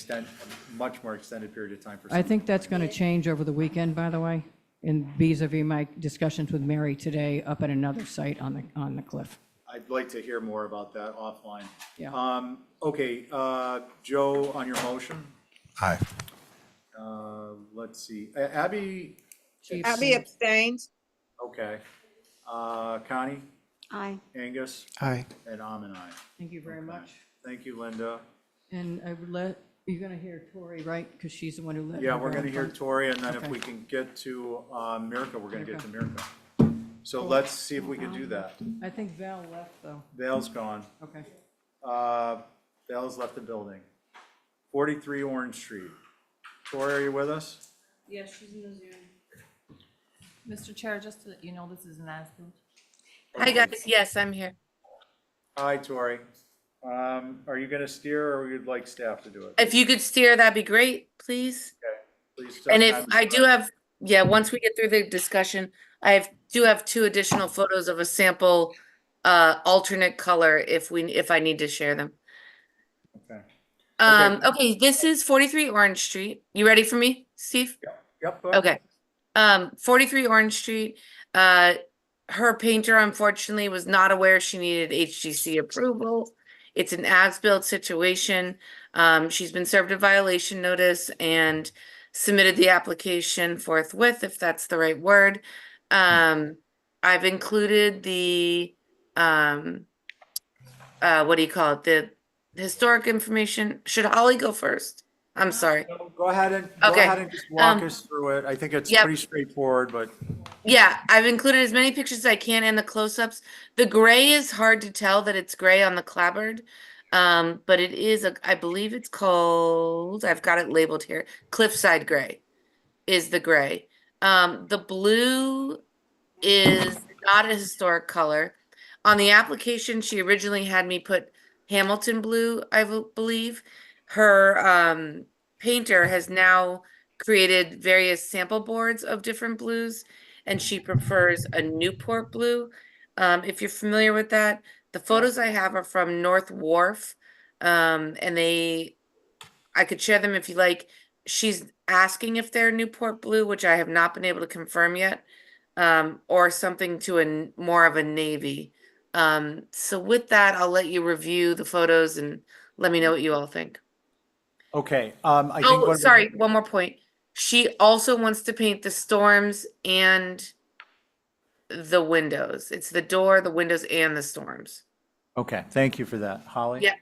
much more extended period of time for. I think that's going to change over the weekend, by the way, in vis-à-vis my discussions with Mary today up at another site on the cliff. I'd like to hear more about that offline. Yeah. Okay, Joe, on your motion, Aye. let's see, Abby, Abby abstains. okay. Connie, Aye. Angus, Aye. and I'm an aye. Thank you very much. Thank you, Linda. And I would you're going to hear Tori, right? Because she's the one who let. Yeah, me we're go gonna in hear front. Tori, and then if Okay. we can get to Miraca, we're gonna get to Miraca. Miraca. So let's see if we can do that. I think Val left, though. Val's gone. Okay. Val's left the building. 43 Orange Street. Tori, are you with us? Yes, she's in the Zoom. Mr. Chair, just to let you know, this is an as-built. Hi, guys. Yes, I'm here. Hi, Tori. Are you gonna steer, or you'd like staff to do it? If you could steer, that'd be great, please. Please. And if I do have, yeah, once we get through the discussion, do have 2 additional photos of a sample alternate color if I need to share them. Okay. Okay, this is 43 Orange Street. You ready for me, Steve? Yep. Go ahead. Okay. 43 Orange Street. Her painter unfortunately was not aware she needed HGC approval. It's an as-built situation. She's been served a violation notice and submitted the application forthwith, if that's the right word. I've included the what do you call it? The historic information. Should Holly go first? I'm sorry. Go ahead and just walk us through it. I think it's Yep. pretty straightforward, but. Yeah, I've included as many pictures as I can and the close-ups. The gray is hard to tell that it's gray on the clapboard. But it is I believe it's called, I've got it labeled here, Cliffside Gray is the gray. The blue is not a historic color. On the application, she originally had me put Hamilton blue, I believe. Her painter has now created various sample boards of different blues, and she prefers a Newport blue. If you're familiar with that, the photos I have are from North Wharf, and I could share them if you like. She's asking if they're Newport blue, which I have not been able to confirm yet, or something to more of a navy. So with that, I'll let you review the photos and let me know what you all think. Okay, I think. Sorry, one more point. She also wants to paint the storms and the windows. It's the door, the windows, and the storms. Okay, thank you for that. Holly? Yeah.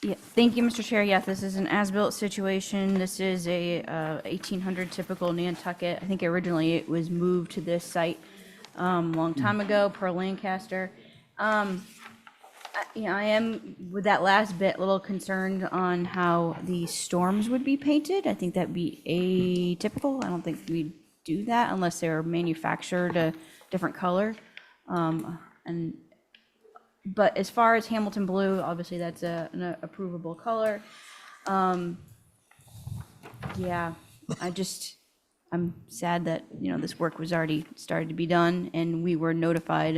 Yeah, thank you, Mr. Chair. Yes, this is an as-built situation. This is a 1800 typical Nantucket. I think originally it was moved to this site long time ago per Lancaster. I am, with that last bit, a little concerned on how the storms would be painted. I think that'd be atypical. I don't think we'd do that unless they're manufactured a different color. But as far as Hamilton blue, obviously that's an approvable color. Yeah, I'm sad that, this work was already started to be done, and we were notified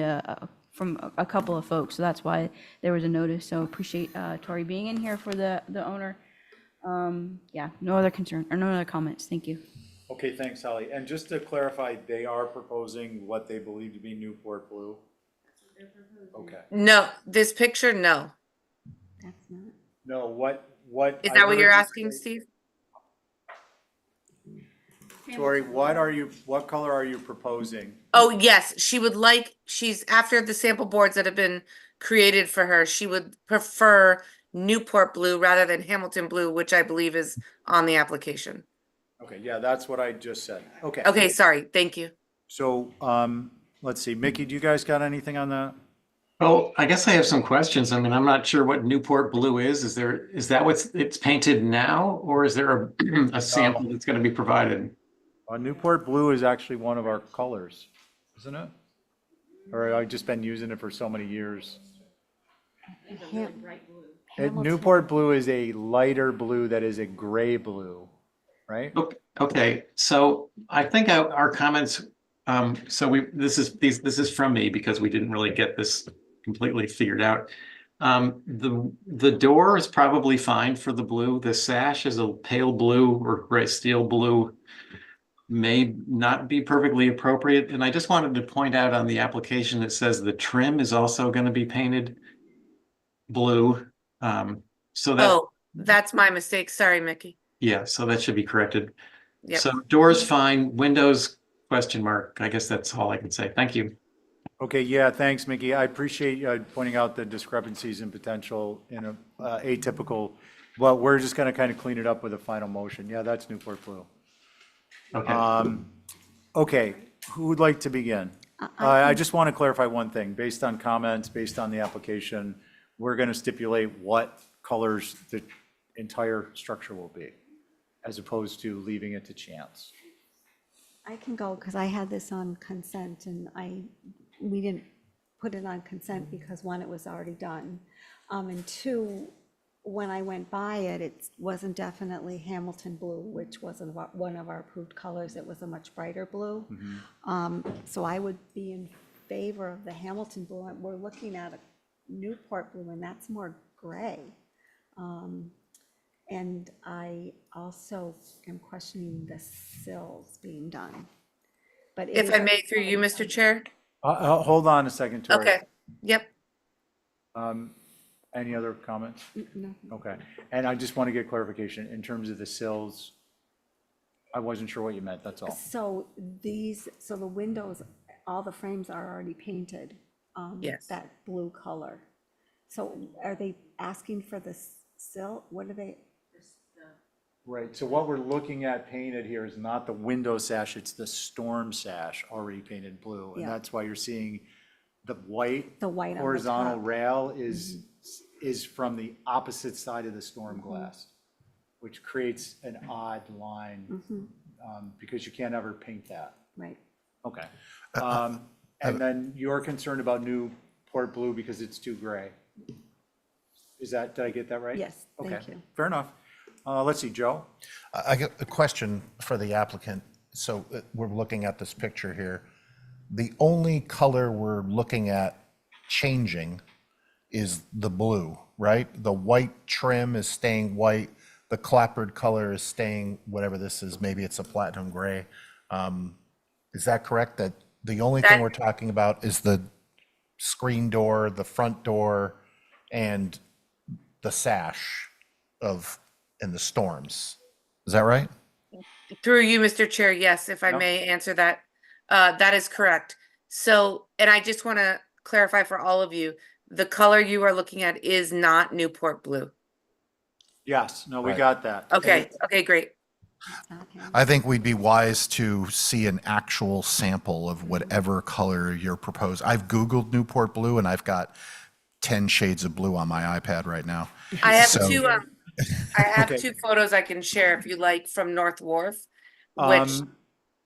from a couple of folks, so that's why there was a notice. So appreciate Tori being in here for the owner. Yeah, no other concern, or no other comments. Thank you. Okay, thanks, Holly. And just to clarify, they are proposing what they believe to be Newport blue? Okay. No, this picture, no. That's not. No, what? Is I that what heard you're you asking, say- Steve? Tori, what color are you proposing? Oh, yes, she's after the sample boards that have been created for her, she would prefer Newport blue rather than Hamilton blue, which I believe is on the application. Okay, yeah, that's what I just said. Okay. Okay, sorry, thank you. So, let's see, Mickey, do you guys got anything on that? Well, I guess I have some questions. I mean, I'm not sure what Newport blue is. Is that it's painted now, or is there a sample that's going to be provided? Newport blue is actually one of our colors, isn't it? Or I've just been using it for so many years. Newport blue is a lighter blue that is a gray blue, right? Okay, so I think our comments, this is from me because we didn't really get this completely figured out. The door is probably fine for the blue. The sash is a pale blue or gray steel blue. May not be perfectly appropriate. And I just wanted to point out on the application, it says the trim is also going to be painted blue. So that, Oh, that's my mistake. Sorry, Mickey. yeah, so that should be corrected. Yep. So doors fine, windows question mark. I guess that's all I can say. Thank you. Okay, yeah, thanks, Mickey. I appreciate you pointing out the discrepancies and potential in a atypical, well, we're just gonna kind of clean it up with a final motion. Yeah, that's Newport blue. Okay. Okay, who would like to begin? I just want to clarify one thing. Based on comments, based on the application, we're going to stipulate what colors the entire structure will be, as opposed to leaving it to chance. I can go because I had this on consent and we didn't put it on consent because one, it was already done. And two, when I went by it, it wasn't definitely Hamilton blue, which wasn't one of our approved colors. It was a much brighter blue. So I would be in favor of the Hamilton blue. We're looking at a Newport blue and that's more gray. And I also am questioning the sills being done. But If I may, through you, Mr. Chair? Hold on a second, Tori. Okay, yep. Any other comments? No. Okay, and I just want to get clarification in terms of the sills. I wasn't sure what you meant, that's all. So so the windows, all the frames are already painted. Yes. That blue color. So are they asking for the sill? What are they? Right, so what we're looking at painted here is not the window sash, it's the storm sash already painted blue. And Yeah. that's why you're seeing the white The white on the horizontal top. rail is from the opposite side of the storm glass, which creates an odd line, because you can't ever paint that. Right. Okay. And then you're concerned about Newport blue because it's too gray. Did I get that right? Yes, thank Okay, you. fair enough. Let's see, Joe? I got a question for the applicant. So we're looking at this picture here. The only color we're looking at changing is the blue, right? The white trim is staying white. The clapboard color is staying whatever this is. Maybe it's a platinum gray. Is that correct? That the only thing we're talking about is the screen door, the front door, and the sash in the storms. Is that right? Through you, Mr. Chair, yes, if I may answer that. That is correct. So, and I just want to clarify for all of you, the color you are looking at is not Newport blue. Yes, no, we Right. got that. Okay, okay, great. I think we'd be wise to see an actual sample of whatever color you're proposing. I've Googled Newport blue and I've got 10 shades of blue on my iPad right now. I have So- Okay. two photos I can share if you like from North Wharf, which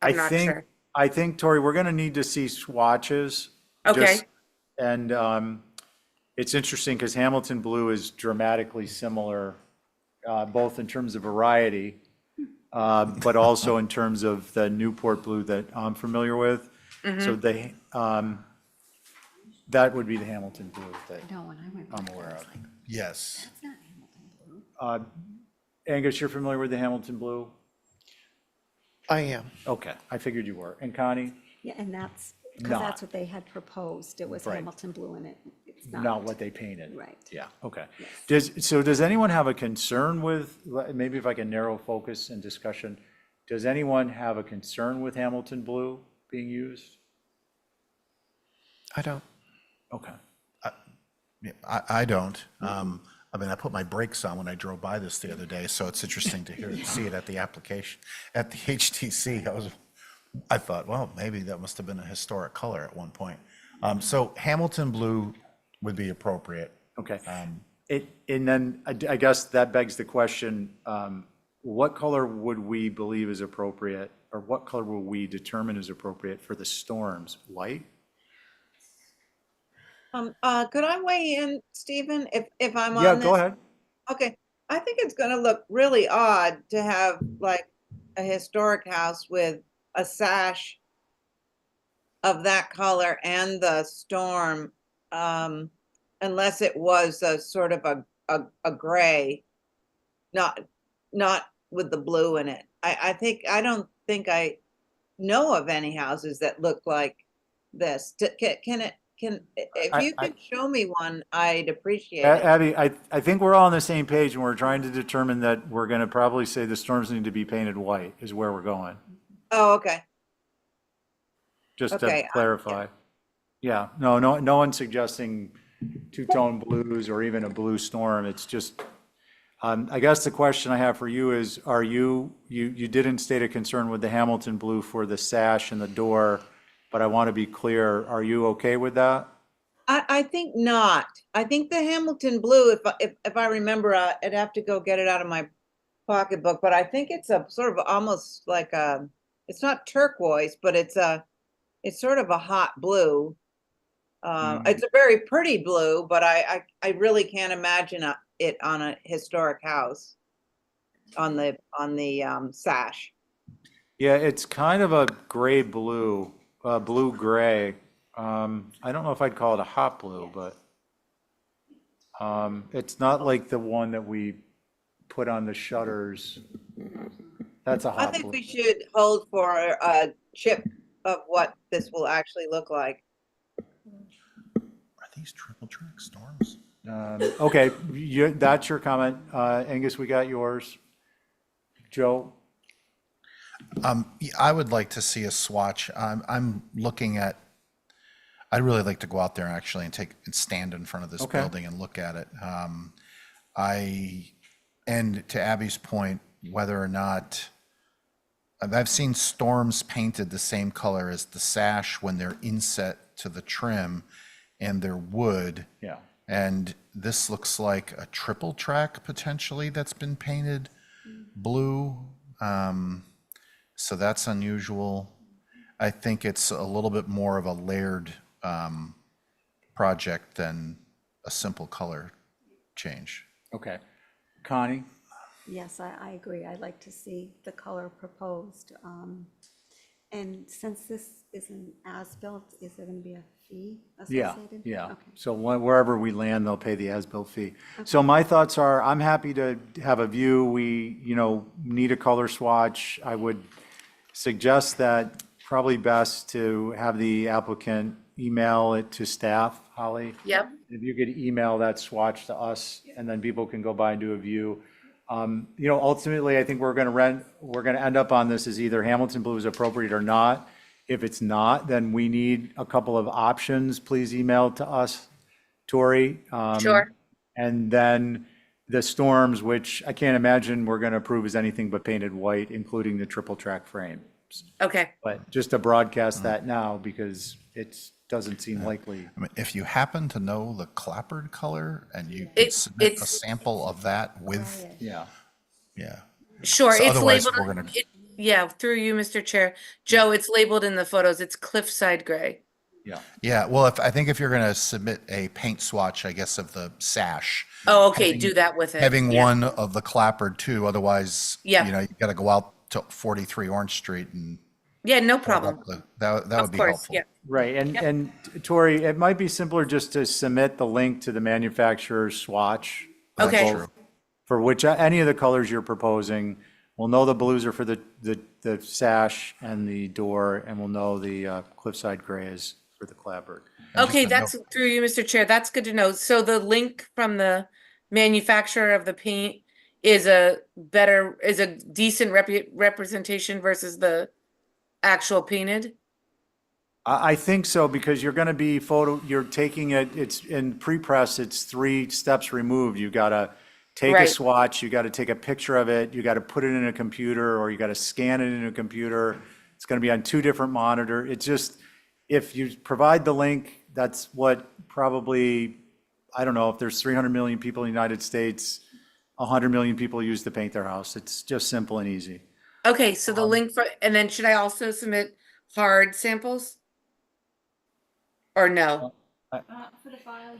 I'm not sure. I think, Tori, we're gonna need to see swatches. Okay. just- And it's interesting because Hamilton blue is dramatically similar, both in terms of variety, but also in terms of the Newport blue that I'm familiar with. So that would be the Hamilton blue that No, when I went I'm by, I aware was of. like, Yes. that's not Hamilton blue. Angus, you're familiar with the Hamilton blue? I am. Okay, I figured you were. And Connie? Yeah, and that's Because not, that's what they had proposed. It was Right. Hamilton blue and it's not not. what they painted. Right. Yeah, okay. Does anyone have a concern with, maybe if I can narrow focus and discussion, does anyone have a concern with Hamilton blue being used? I don't. Okay. Yeah, I don't. I mean, I put my brakes on when I drove by this the other day, so it's interesting to see it at the application, at the HTC. I thought, well, maybe that must have been a historic color at one point. So Hamilton blue would be appropriate. Okay. And then I guess that begs the question, what color would we believe is appropriate, or what color will we determine is appropriate for the storms? White? Could I weigh in, Stephen, if I'm on Yeah, this? go ahead. Okay, I think it's gonna look really odd to have like a historic house with a sash of that color and the storm, unless it was a sort of a gray, not with the blue in it. I don't think I know of any houses that look like this. If you could show me one, I'd appreciate it. Abby, I think we're all on the same page, and we're trying to determine that we're going to probably say the storms need to be painted white is where we're going, Oh, okay. just to Okay, clarify. Yeah, no one's suggesting two-tone blues or even a blue storm. It's just, I guess the question I have for you is, you didn't state a concern with the Hamilton blue for the sash and the door, but I want to be clear, are you okay with that? I think not. I think the Hamilton blue, if I remember, I'd have to go get it out of my pocketbook, but I think it's a sort of almost like it's not turquoise, but it's sort of a hot blue. It's a very pretty blue, but I really can't imagine it on a historic house on the sash. Yeah, it's kind of a gray blue, blue gray. I don't know if I'd call it a hot blue, but it's not like the one that we put on the shutters. That's a I hot think blue. we should hold for a chip of what this will actually look like. Are these triple track storms? Okay, that's your comment. Angus, we got yours. Joe? I would like to see a swatch. I'm looking at, I'd really like to go out there actually and stand in front of this Okay. building and look at it. And to Abby's point, whether or not, I've seen storms painted the same color as the sash when they're inset to the trim and they're wood. Yeah. And this looks like a triple track potentially that's been painted blue. So that's unusual. I think it's a little bit more of a layered project than a simple color change. Okay. Connie? Yes, I agree. I'd like to see the color proposed. And since this is an as-built, is there going to be a fee Yeah, associated? yeah. Okay. So wherever we land, they'll pay the as-built fee. So my thoughts are, I'm happy to have a view. We, need a color swatch. I would suggest that probably best to have the applicant email it to staff, Holly. Yep. If you could email that swatch to us, and then people can go by and do a view. Ultimately, I think we're gonna end up on this as either Hamilton blue is appropriate or not. If it's not, then we need a couple of options. Please email to us, Tori. Sure. And then the storms, which I can't imagine we're gonna approve as anything but painted white, including the triple track frames. Okay. But just to broadcast that now, because it doesn't seem likely. I mean, if you happen to know the clapboard color and you It- could submit a it's- sample of that with, Yeah. yeah. Sure, So it's otherwise, labeled, we're gonna- yeah, through you, Mr. Chair. Joe, it's labeled in the photos. It's cliffside gray. Yeah. Yeah, well, I think if you're gonna submit a paint swatch, I guess, of the sash. Oh, okay, do that with it. Having Yeah. one of the clapboard too, otherwise, Yeah. you gotta go out to 43 Orange Street and. Yeah, no problem. That would Of be course, helpful. yeah. Right, and Tori, it might be simpler just to submit the link to the manufacturer's swatch. Okay. For which, any of the colors you're proposing, We'll know the blues are for the sash and the door, and we'll know the cliffside gray is for the clapboard. Okay, that's through you, Mr. Chair. That's good to know. So the link from the manufacturer of the paint is a decent representation versus the actual painted? I think so, because you're gonna be you're taking it, it's in pre-press, it's 3 steps removed. You gotta take a Right. swatch, you gotta take a picture of it, you gotta put it in a computer, or you gotta scan it in a computer. It's gonna be on 2 different monitor. It's just, if you provide the link, that's what probably, I don't know, if there's 300 million people in the United States, 100 million people use to paint their house. It's just simple and easy. Okay, so the link for, and then should I also submit hard samples? Or no?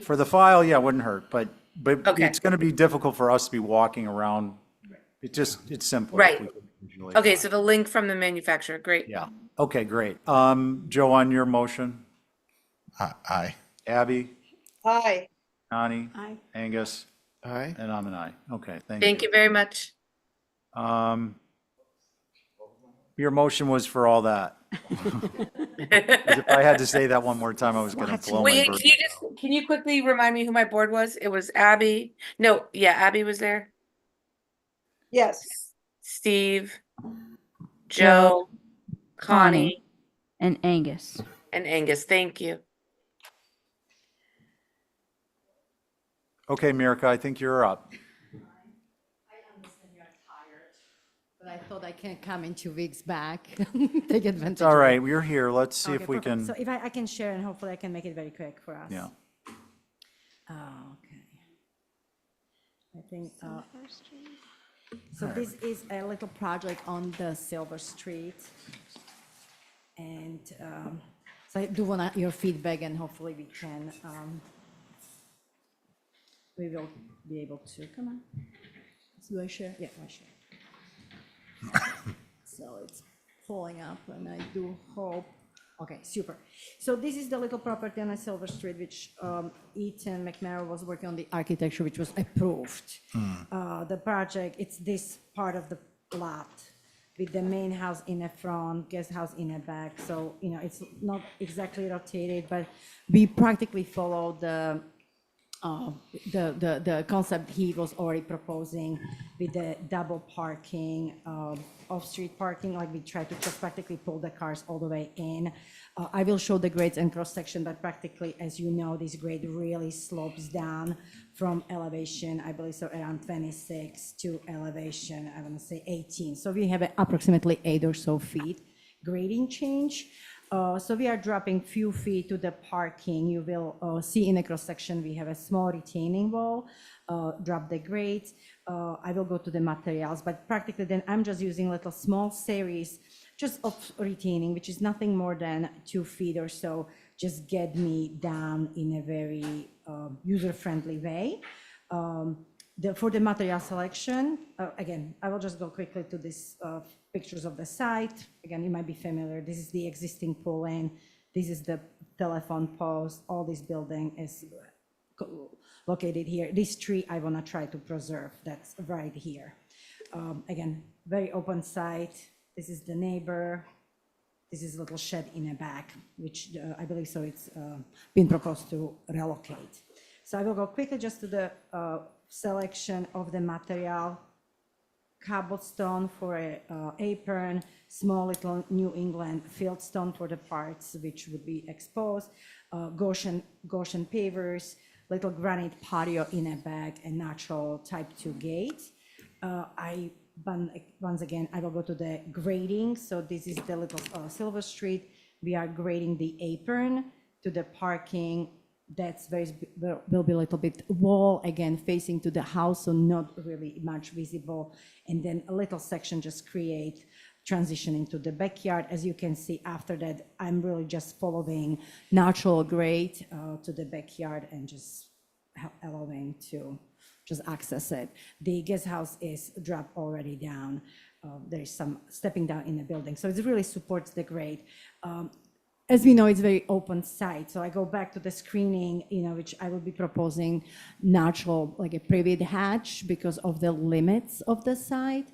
For the file, yeah, it wouldn't hurt, but Okay. it's gonna be difficult for us to be walking around. It's simpler. if Right. we could visually Okay, apply. so the link from the manufacturer, great. Yeah, okay, great. Joe, on your motion? Aye. Abby, Hi. Connie? Aye. Angus? Aye. And I'm an aye. Okay, thank you. Thank you very much. Your motion was for all that. 'Cause if I had to say that one more time, I was gonna blow my Wait, bird. can you quickly remind me who my board was? It was Abby. No, yeah, Abby was there. Yes. Steve, Joe, Connie, And Angus. and Angus. Thank you. Okay, Mirka, I think you're up. But I thought I can come in 2 weeks back, take advantage. It's all of it. right, we're here. Let's see Okay, if we perfect. can, So if I can share, and hopefully I can make it very quick for us. yeah. Okay. I think, so this is a little project on the Silver Street. And so I do want your feedback, and hopefully we will be able to, come on. Do I share? Yeah, I share. So it's pulling up, and I do hope, okay, super. So this is the little property on Silver Street, which Ethan McNair was working on the architecture, which was approved. The project, it's this part of the lot with the main house in the front, guest house in the back. So, it's not exactly rotated, but we practically follow the concept he was already proposing with the double parking, off-street parking, like we try to just practically pull the cars all the way in. I will show the grades and cross-section, but practically, as you know, this grade really slopes down from elevation, I believe so around 26 to elevation, I want to say 18. So we have approximately 8 or so feet grading change. So we are dropping few feet to the parking. You will see in the cross-section, we have a small retaining wall, drop the grades. I will go to the materials, but practically then I'm just using little small series just of retaining, which is nothing more than 2 feet or so, just get me down in a very user-friendly way. For the material selection, again, I will just go quickly to this pictures of the site. Again, you might be familiar. This is the existing pull in. This is the telephone post. All this building is located here. This tree I want to try to preserve. That's right here. Again, very open site. This is the neighbor. This is a little shed in the back, which I believe so it's been proposed to relocate. So I will go quickly just to the selection of the material. Cobblestone for a apron, small little New England fieldstone for the parts which would be exposed, Goshen pavers, little granite patio in a bag, and natural type 2 gate. Once again, I will go to the grading. So this is the little Silver Street. We are grading the apron to the parking. That's will be a little bit wall, again, facing to the house, so not really much visible. And then a little section just create transition into the backyard. As you can see, after that, I'm really just following natural grade to the backyard and just allowing to just access it. The guest house is dropped already down. There's some stepping down in the building. So it really supports the grade. As we know, it's very open site. So I go back to the screening, which I will be proposing natural, like a private hatch because of the limits of the site.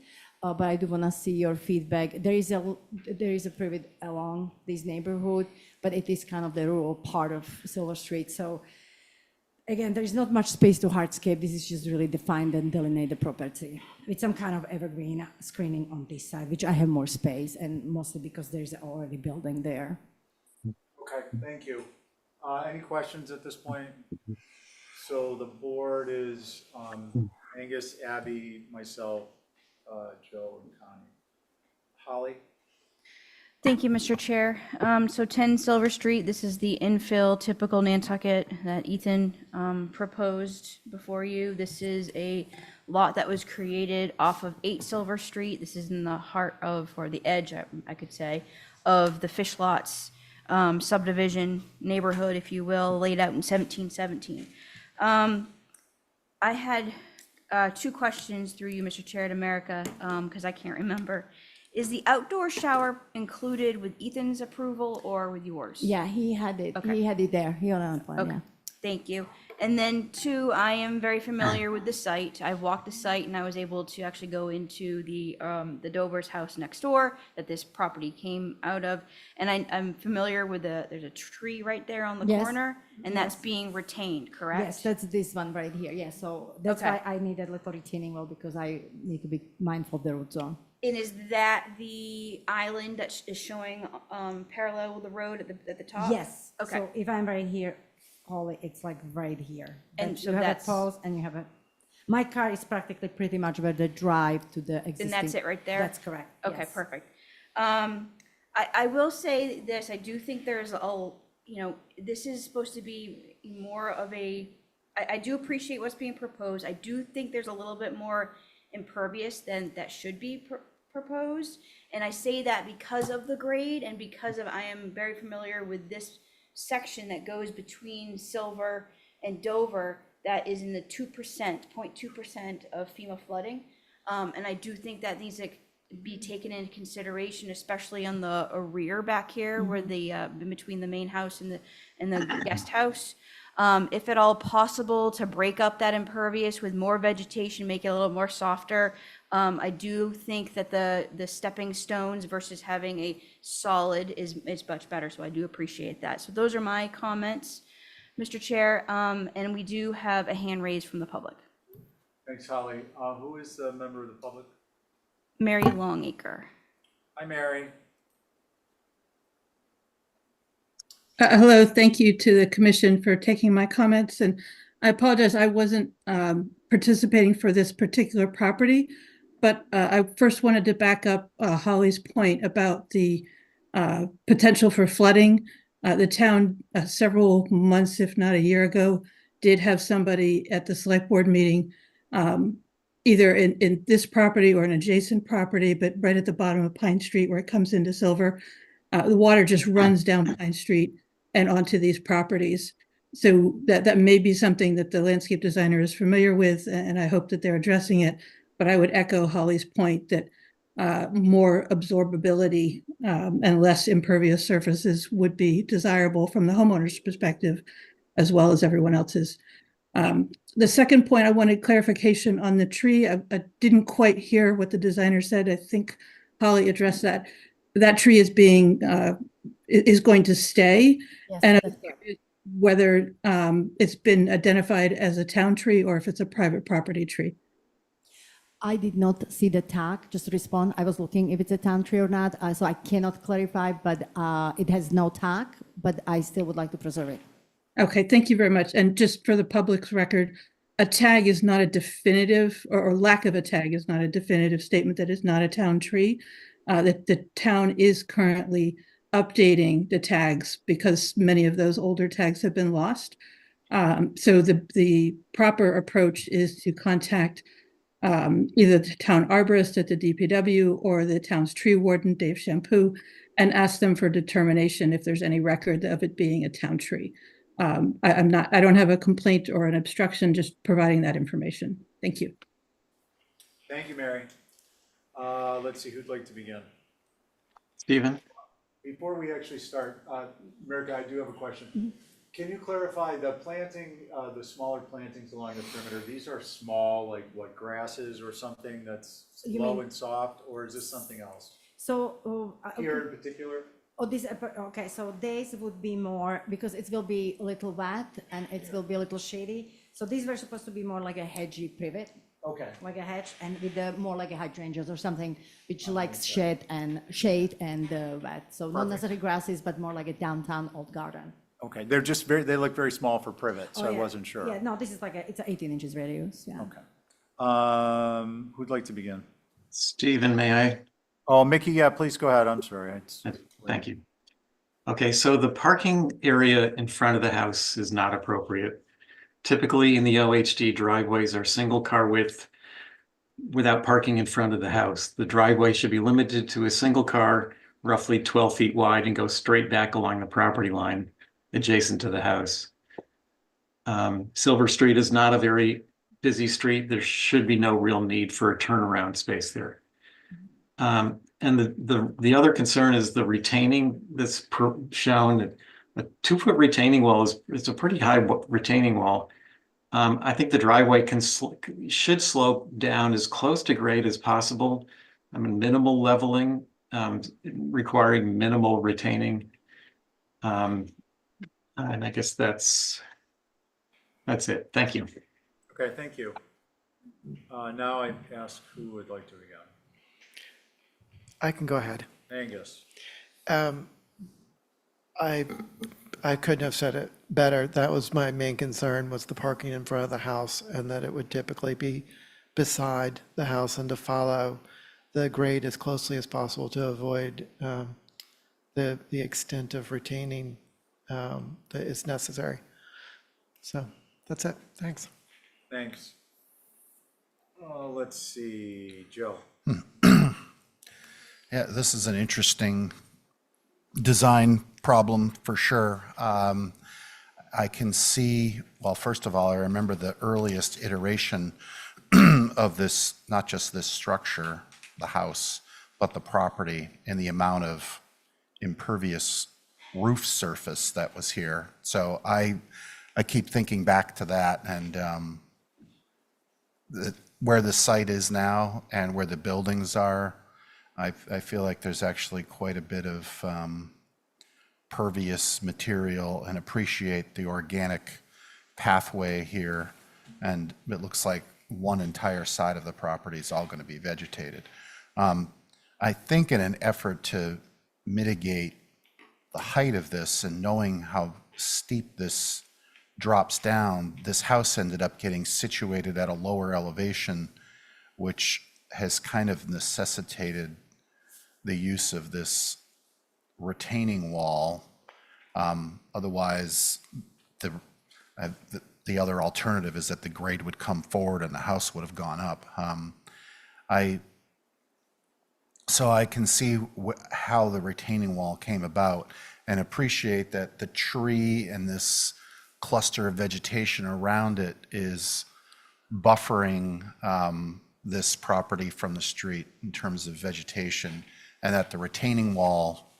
but I do want to see your feedback. There is a privet along this neighborhood, but it is kind of the rural part of Silver Street. So again, there is not much space to hardscape. This is just really define and delineate the property with some kind of evergreen screening on this side, which I have more space, and mostly because there's already building there. Okay, thank you. Any questions at this point? So the board is Angus, Abby, myself, Joe, and Connie. Holly? Thank you, Mr. Chair. So 10 Silver Street, this is the infill typical Nantucket that Ethan proposed before you. This is a lot that was created off of 8 Silver Street. This is in the heart of, or the edge, I could say, of the Fish Lots subdivision neighborhood, if you will, laid out in 1717. I had 2 questions through you, Mr. Chair, to America, because I can't remember. Is the outdoor shower included with Ethan's approval or with yours? Yeah, he had it. Okay. He had it there. He on one. Okay, Yeah. thank you. And then 2, I am very familiar with the site. I've walked the site and I was able to actually go into the Dover's house next door that this property came out of. And I'm familiar with there's a tree right there on the Yes. corner, and that's Yes. being retained, correct? Yes, that's this one right here. Yeah, so that's Okay. why I need a little retaining wall, because I need to be mindful of the root zone. And is that the island that is showing parallel with the road at the top? Yes. Okay. So if I'm right here, Holly, it's like right here. And Then so you have that's- a pause and you have a, my car is practically pretty much where the drive to the existing. And that's it right there? That's correct. Okay, yes. perfect. I will say this, I do think there's this is supposed to be more of I do appreciate what's being proposed. I do think there's a little bit more impervious than that should be proposed. And I say that because of the grade and because I am very familiar with this section that goes between Silver and Dover that is in the 0.2% of FEMA flooding. And I do think that needs to be taken into consideration, especially on the rear back here where the in between the main house and the guest house. If at all possible, to break up that impervious with more vegetation, make it a little more softer. I do think that the stepping stones versus having a solid is much better, so I do appreciate that. So those are my comments, Mr. Chair, and we do have a hand raised from the public. Thanks, Holly. Who is a member of the public? Mary Longacre. Hi, Mary. Hello, thank you to the commission for taking my comments, and I apologize, I wasn't participating for this particular property, but I first wanted to back up Holly's point about the potential for flooding. The town several months, if not a year ago, did have somebody at the select board meeting, either in this property or an adjacent property, but right at the bottom of Pine Street where it comes into Silver, the water just runs down Pine Street and onto these properties. So that may be something that the landscape designer is familiar with, and I hope that they're addressing it. But I would echo Holly's point that more absorbability and less impervious surfaces would be desirable from the homeowner's perspective, as well as everyone else's. The second point, I wanted clarification on the tree. I didn't quite hear what the designer said. I think Holly addressed that. That tree is is going to stay. Yes, And that's correct. whether it's been identified as a town tree or if it's a private property tree. I did not see the tag, just to respond. I was looking if it's a town tree or not, so I cannot clarify, but it has no tag, but I still would like to preserve it. Okay, thank you very much. And just for the public's record, a tag is not a definitive, or lack of a tag is not a definitive statement that is not a town tree. The town is currently updating the tags because many of those older tags have been lost. So the proper approach is to contact either the town arborist at the DPW or the town's tree warden, Dave Shampoo, and ask them for determination if there's any record of it being a town tree. I don't have a complaint or an obstruction, just providing that information. Thank you. Thank you, Mary. Let's see, who'd like to begin? Stephen? Before we actually start, America, I do have a question. Can you clarify the planting, the smaller plantings along the perimeter, these are small, like what, grasses or something that's You low mean- and soft, or is this something else? So, Here in particular? oh, this, okay, so this would be more, because it will be a little wet and it will be a little shady. So these were supposed to be more like a hedgy privet, Okay. like a hedge, and with the more like a hydrangeas or something, which likes shade and wet. So not Perfect. necessarily grasses, but more like a downtown old garden. Okay, they're just very, they look very small for privet, so Oh, I yeah. wasn't sure. Yeah, no, this is like it's an 18 inches radius, yeah. Okay. Who'd like to begin? Stephen, may I? Oh, Mickey, yeah, please go ahead. I'm sorry. Thank you. Okay, so the parking area in front of the house is not appropriate. Typically in the OHD, driveways are single car width without parking in front of the house. The driveway should be limited to a single car, roughly 12 feet wide, and go straight back along the property line adjacent to the house. Silver Street is not a very busy street. There should be no real need for a turnaround space there. And the other concern is the retaining that's shown. A 2-foot retaining wall is a pretty high retaining wall. I think the driveway should slope down as close to grade as possible. I mean, minimal leveling, requiring minimal retaining. And I guess that's it. Thank you. Okay, thank you. Now I ask who would like to begin. I can go ahead. Angus. I couldn't have said it better. That was my main concern, was the parking in front of the house, and that it would typically be beside the house and to follow the grade as closely as possible to avoid the extent of retaining that is necessary. So that's it. Thanks. Thanks. Let's see, Joe. Yeah, this is an interesting design problem for sure. I can see, well, first of all, I remember the earliest iteration of this, not just this structure, the house, but the property and the amount of impervious roof surface that was here. So I keep thinking back to that, and where the site is now and where the buildings are, I feel like there's actually quite a bit of pervious material, and appreciate the organic pathway here. And it looks like one entire side of the property is all going to be vegetated. I think in an effort to mitigate the height of this, and knowing how steep this drops down, this house ended up getting situated at a lower elevation, which has kind of necessitated the use of this retaining wall. Otherwise, the other alternative is that the grade would come forward and the house would have gone up. So I can see how the retaining wall came about, and appreciate that the tree and this cluster of vegetation around it is buffering this property from the street in terms of vegetation, and that the retaining wall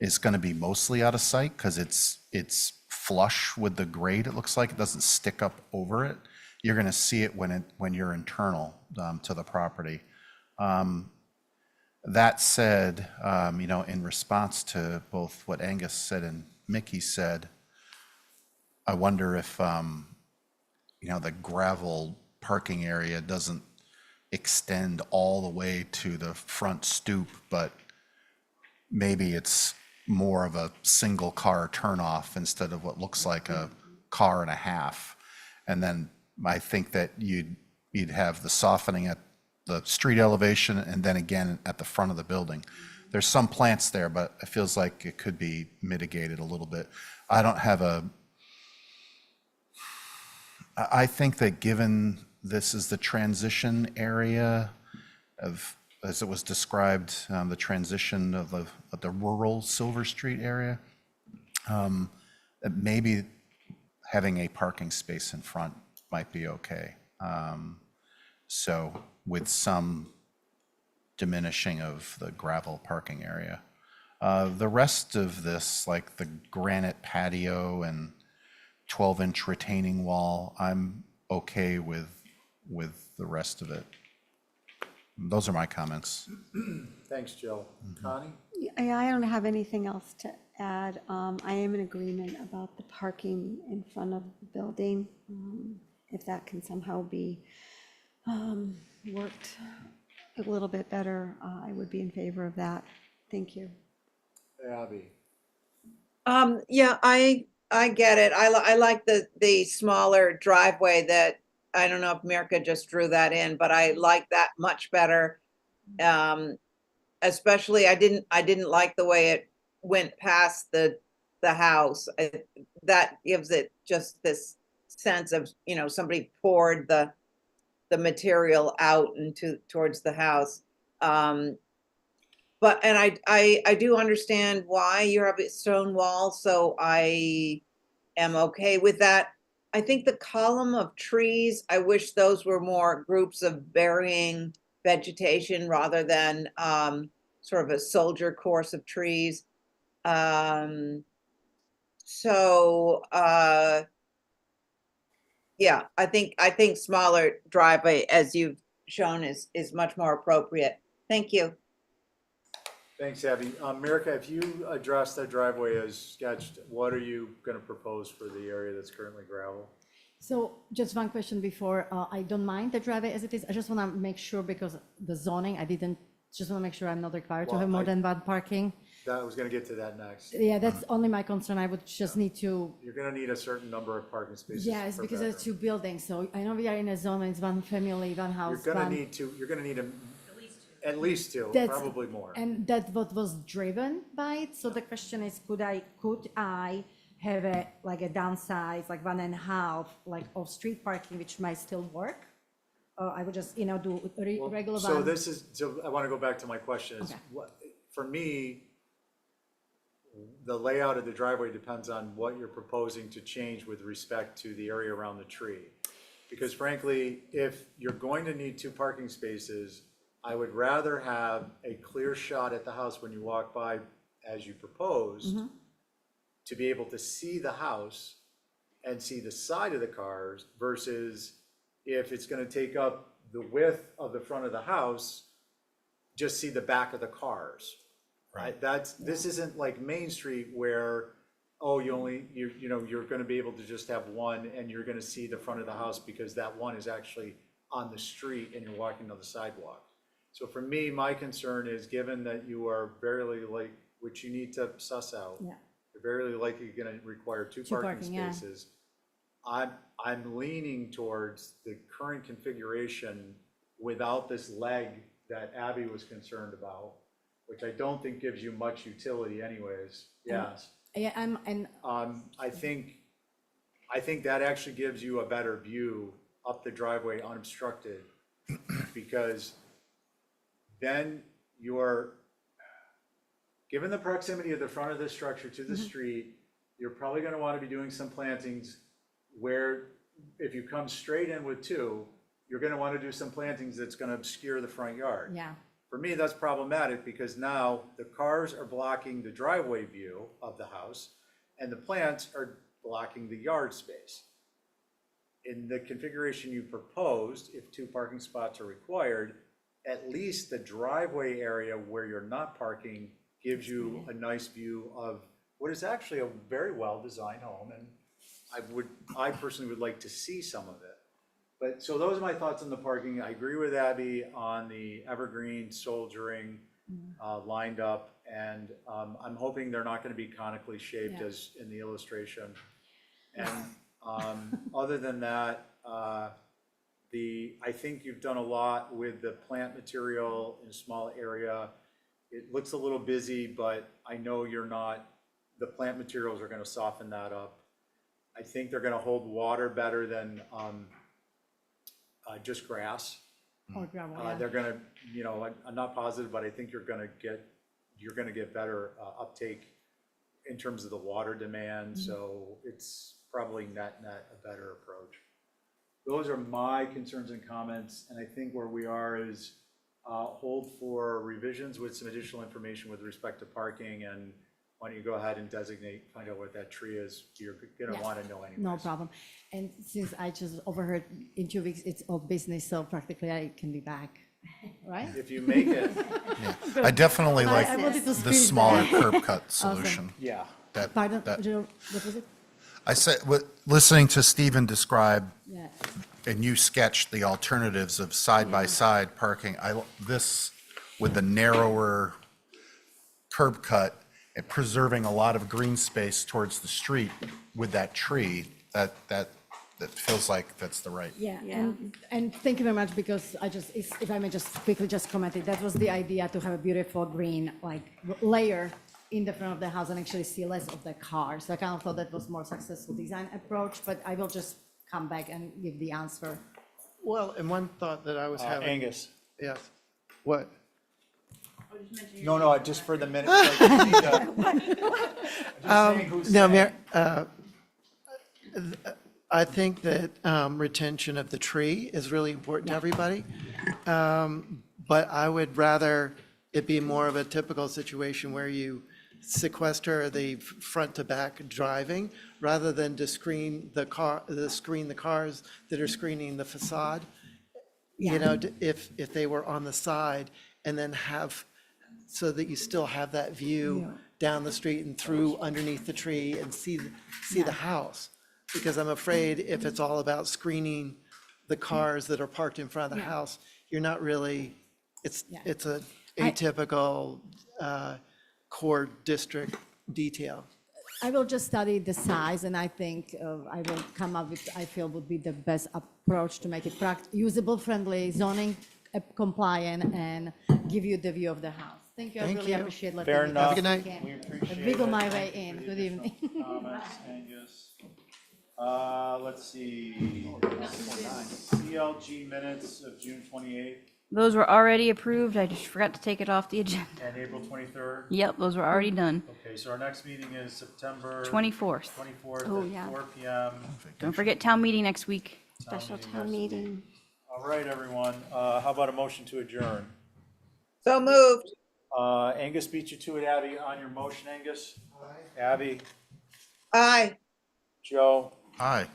is going to be mostly out of sight because it's flush with the grade. It looks like it doesn't stick up over it. You're going to see it when you're internal to the property. That said, in response to both what Angus said and Mickey said, I wonder if the gravel parking area doesn't extend all the way to the front stoop, but maybe it's more of a single car turnoff instead of what looks like a car and a half. And then I think that you'd have the softening at the street elevation, and then again at the front of the building. There's some plants there, but it feels like it could be mitigated a little bit. I think that given this is the transition area of, as it was described, the transition of the rural Silver Street area, that maybe having a parking space in front might be okay. So with some diminishing of the gravel parking area. The rest of this, like the granite patio and 12-inch retaining wall. I'm okay with the rest of it. Those are my comments. Thanks, Jill. Connie? I don't have anything else to add. I am in agreement about the parking in front of the building. If that can somehow be worked a little bit better, I would be in favor of that. Thank you. Abby? Yeah, I get it. I like the smaller driveway that, I don't know if Mirka just drew that in, but I like that much better. Especially, I didn't like the way it went past the house. That gives it just this sense of, somebody poured the material out towards the house. But, and I do understand why you have a stone wall, so I am okay with that. I think the column of trees, I wish those were more groups of varying vegetation rather than sort of a soldier course of trees. So yeah, I think smaller driveway, as you've shown, is much more appropriate. Thank you. Thanks, Abby. Mirka, if you address that driveway as sketched, what are you gonna propose for the area that's currently gravel? So just one question before, I don't mind the driveway as it is. I just want to make sure, because the zoning, just want to make sure I'm not required to Well, have more than one parking. I was gonna get to that next. Yeah, that's only my concern. I would just need to, You're gonna need a certain number of parking spaces. yeah, it's per because bedroom. there's two buildings. So I know we are in a zone, it's one family, one house. You're gonna one- need two, you're gonna need at least two, That's- probably more. And that's what was driven by it. So the question is, could I have a downsize, like 1.5, like of street parking, which might still work? Or I would just, do Well, regular So one? so I wanna go back to my question is, Okay. for me, the layout of the driveway depends on what you're proposing to change with respect to the area around the tree. Because frankly, if you're going to need two parking spaces, I would rather have a clear shot at the house when you walk by, as you proposed, to be able to see the house and see the side of the cars, versus if it's gonna take up the width of the front of the house, just see the back of the cars. Right, this isn't like Main Street where, oh, you're gonna be able to just have one and you're gonna see the front of the house because that one is actually on the street and you're walking on the sidewalk. So for me, my concern is, given that you are very like, which you need to suss out. Yeah. You're very likely gonna require two parking parking, yeah. spaces. I'm leaning towards the current configuration without this leg that Abby was concerned about, which I don't think gives you much utility anyways, yes. Yeah, I think that actually gives you a better view up the driveway unobstructed, because then given the proximity of the front of the structure to the street, you're probably gonna wanna be doing some plantings where, if you come straight in with two, you're gonna wanna do some plantings that's gonna obscure the front yard. Yeah. For me, that's problematic, because now the cars are blocking the driveway view of the house, and the plants are blocking the yard space. In the configuration you proposed, if two parking spots are required, at least the driveway area where you're not parking gives you a nice view of what is actually a very well-designed home, and I personally would like to see some of it. But, so those are my thoughts on the parking. I agree with Abby on the evergreen soldiering lined up, and I'm hoping they're not gonna be conically shaped as in the illustration. And other than that, I think you've done a lot with the plant material in a small area. It looks a little busy, but I know the plant materials are gonna soften that up. I think they're gonna hold water better than just grass. Or gravel, yeah. They're gonna, I'm not positive, but I think you're gonna get better uptake in terms of the water demand, so it's probably net a better approach. Those are my concerns and comments, and I think where we are is hold for revisions with some additional information with respect to parking and why don't you go ahead and designate, find out what that tree is, you're gonna Yeah. wanna know anyways. No problem. And since I just overheard in 2 weeks, it's all business, so practically I can be back, right? If you make it, I definitely I- like I wanted to the squeeze smaller that. curb cut solution. yeah. That, Pardon, that, Joe, what was it? I said, listening to Stephen describe, Yeah. and you sketched the alternatives of side-by-side parking, this, with the narrower curb cut and preserving a lot of green space towards the street with that tree, that feels like that's the right. Yeah, and thank you very much, because I just, if I may just quickly just comment it, that was the idea, to have a beautiful green, like, layer in the front of the house and actually see less of the cars. So I kind of thought that was more successful design approach, but I will just come back and give the answer. Well, and one thought that I was having. Angus, Yes. What? no, just for the minute. Like, you need to- just saying who's No, saying. I think that retention of the tree is really important to everybody. But I would rather it be more of a typical situation where you sequester the front to back driving rather than to screen the cars that are screening the facade. You know, if they were on the side, and then have, so that you still have that view down the street and through underneath the tree and see the house. Because I'm afraid if it's all about screening the cars that are parked in front of the house, you're not really, it's a atypical core district detail. I will just study the size, and I think I will come up with, I feel would be the best approach to make it usable, friendly, zoning compliant, and give you the view of the house. Thank you, I Thank really you. appreciate letting Fair me. enough. Good night. We appreciate Wiggle it. my Thank way you in. for the Good additional evening. Comments, Angus. Let's see. CLG minutes of June 28th Those were already approved. I just forgot to take it off the agenda. and April 23rd. Yep, those were already done. Okay, so our next meeting is September 24th. 24th Oh, at yeah. 4 PM. Don't forget town meeting next week. Special next town week. meeting. All right, everyone. How about a motion to adjourn? So moved. Angus beat you to it, Abby, on your motion, Angus? Abby, Aye. Joe, Aye.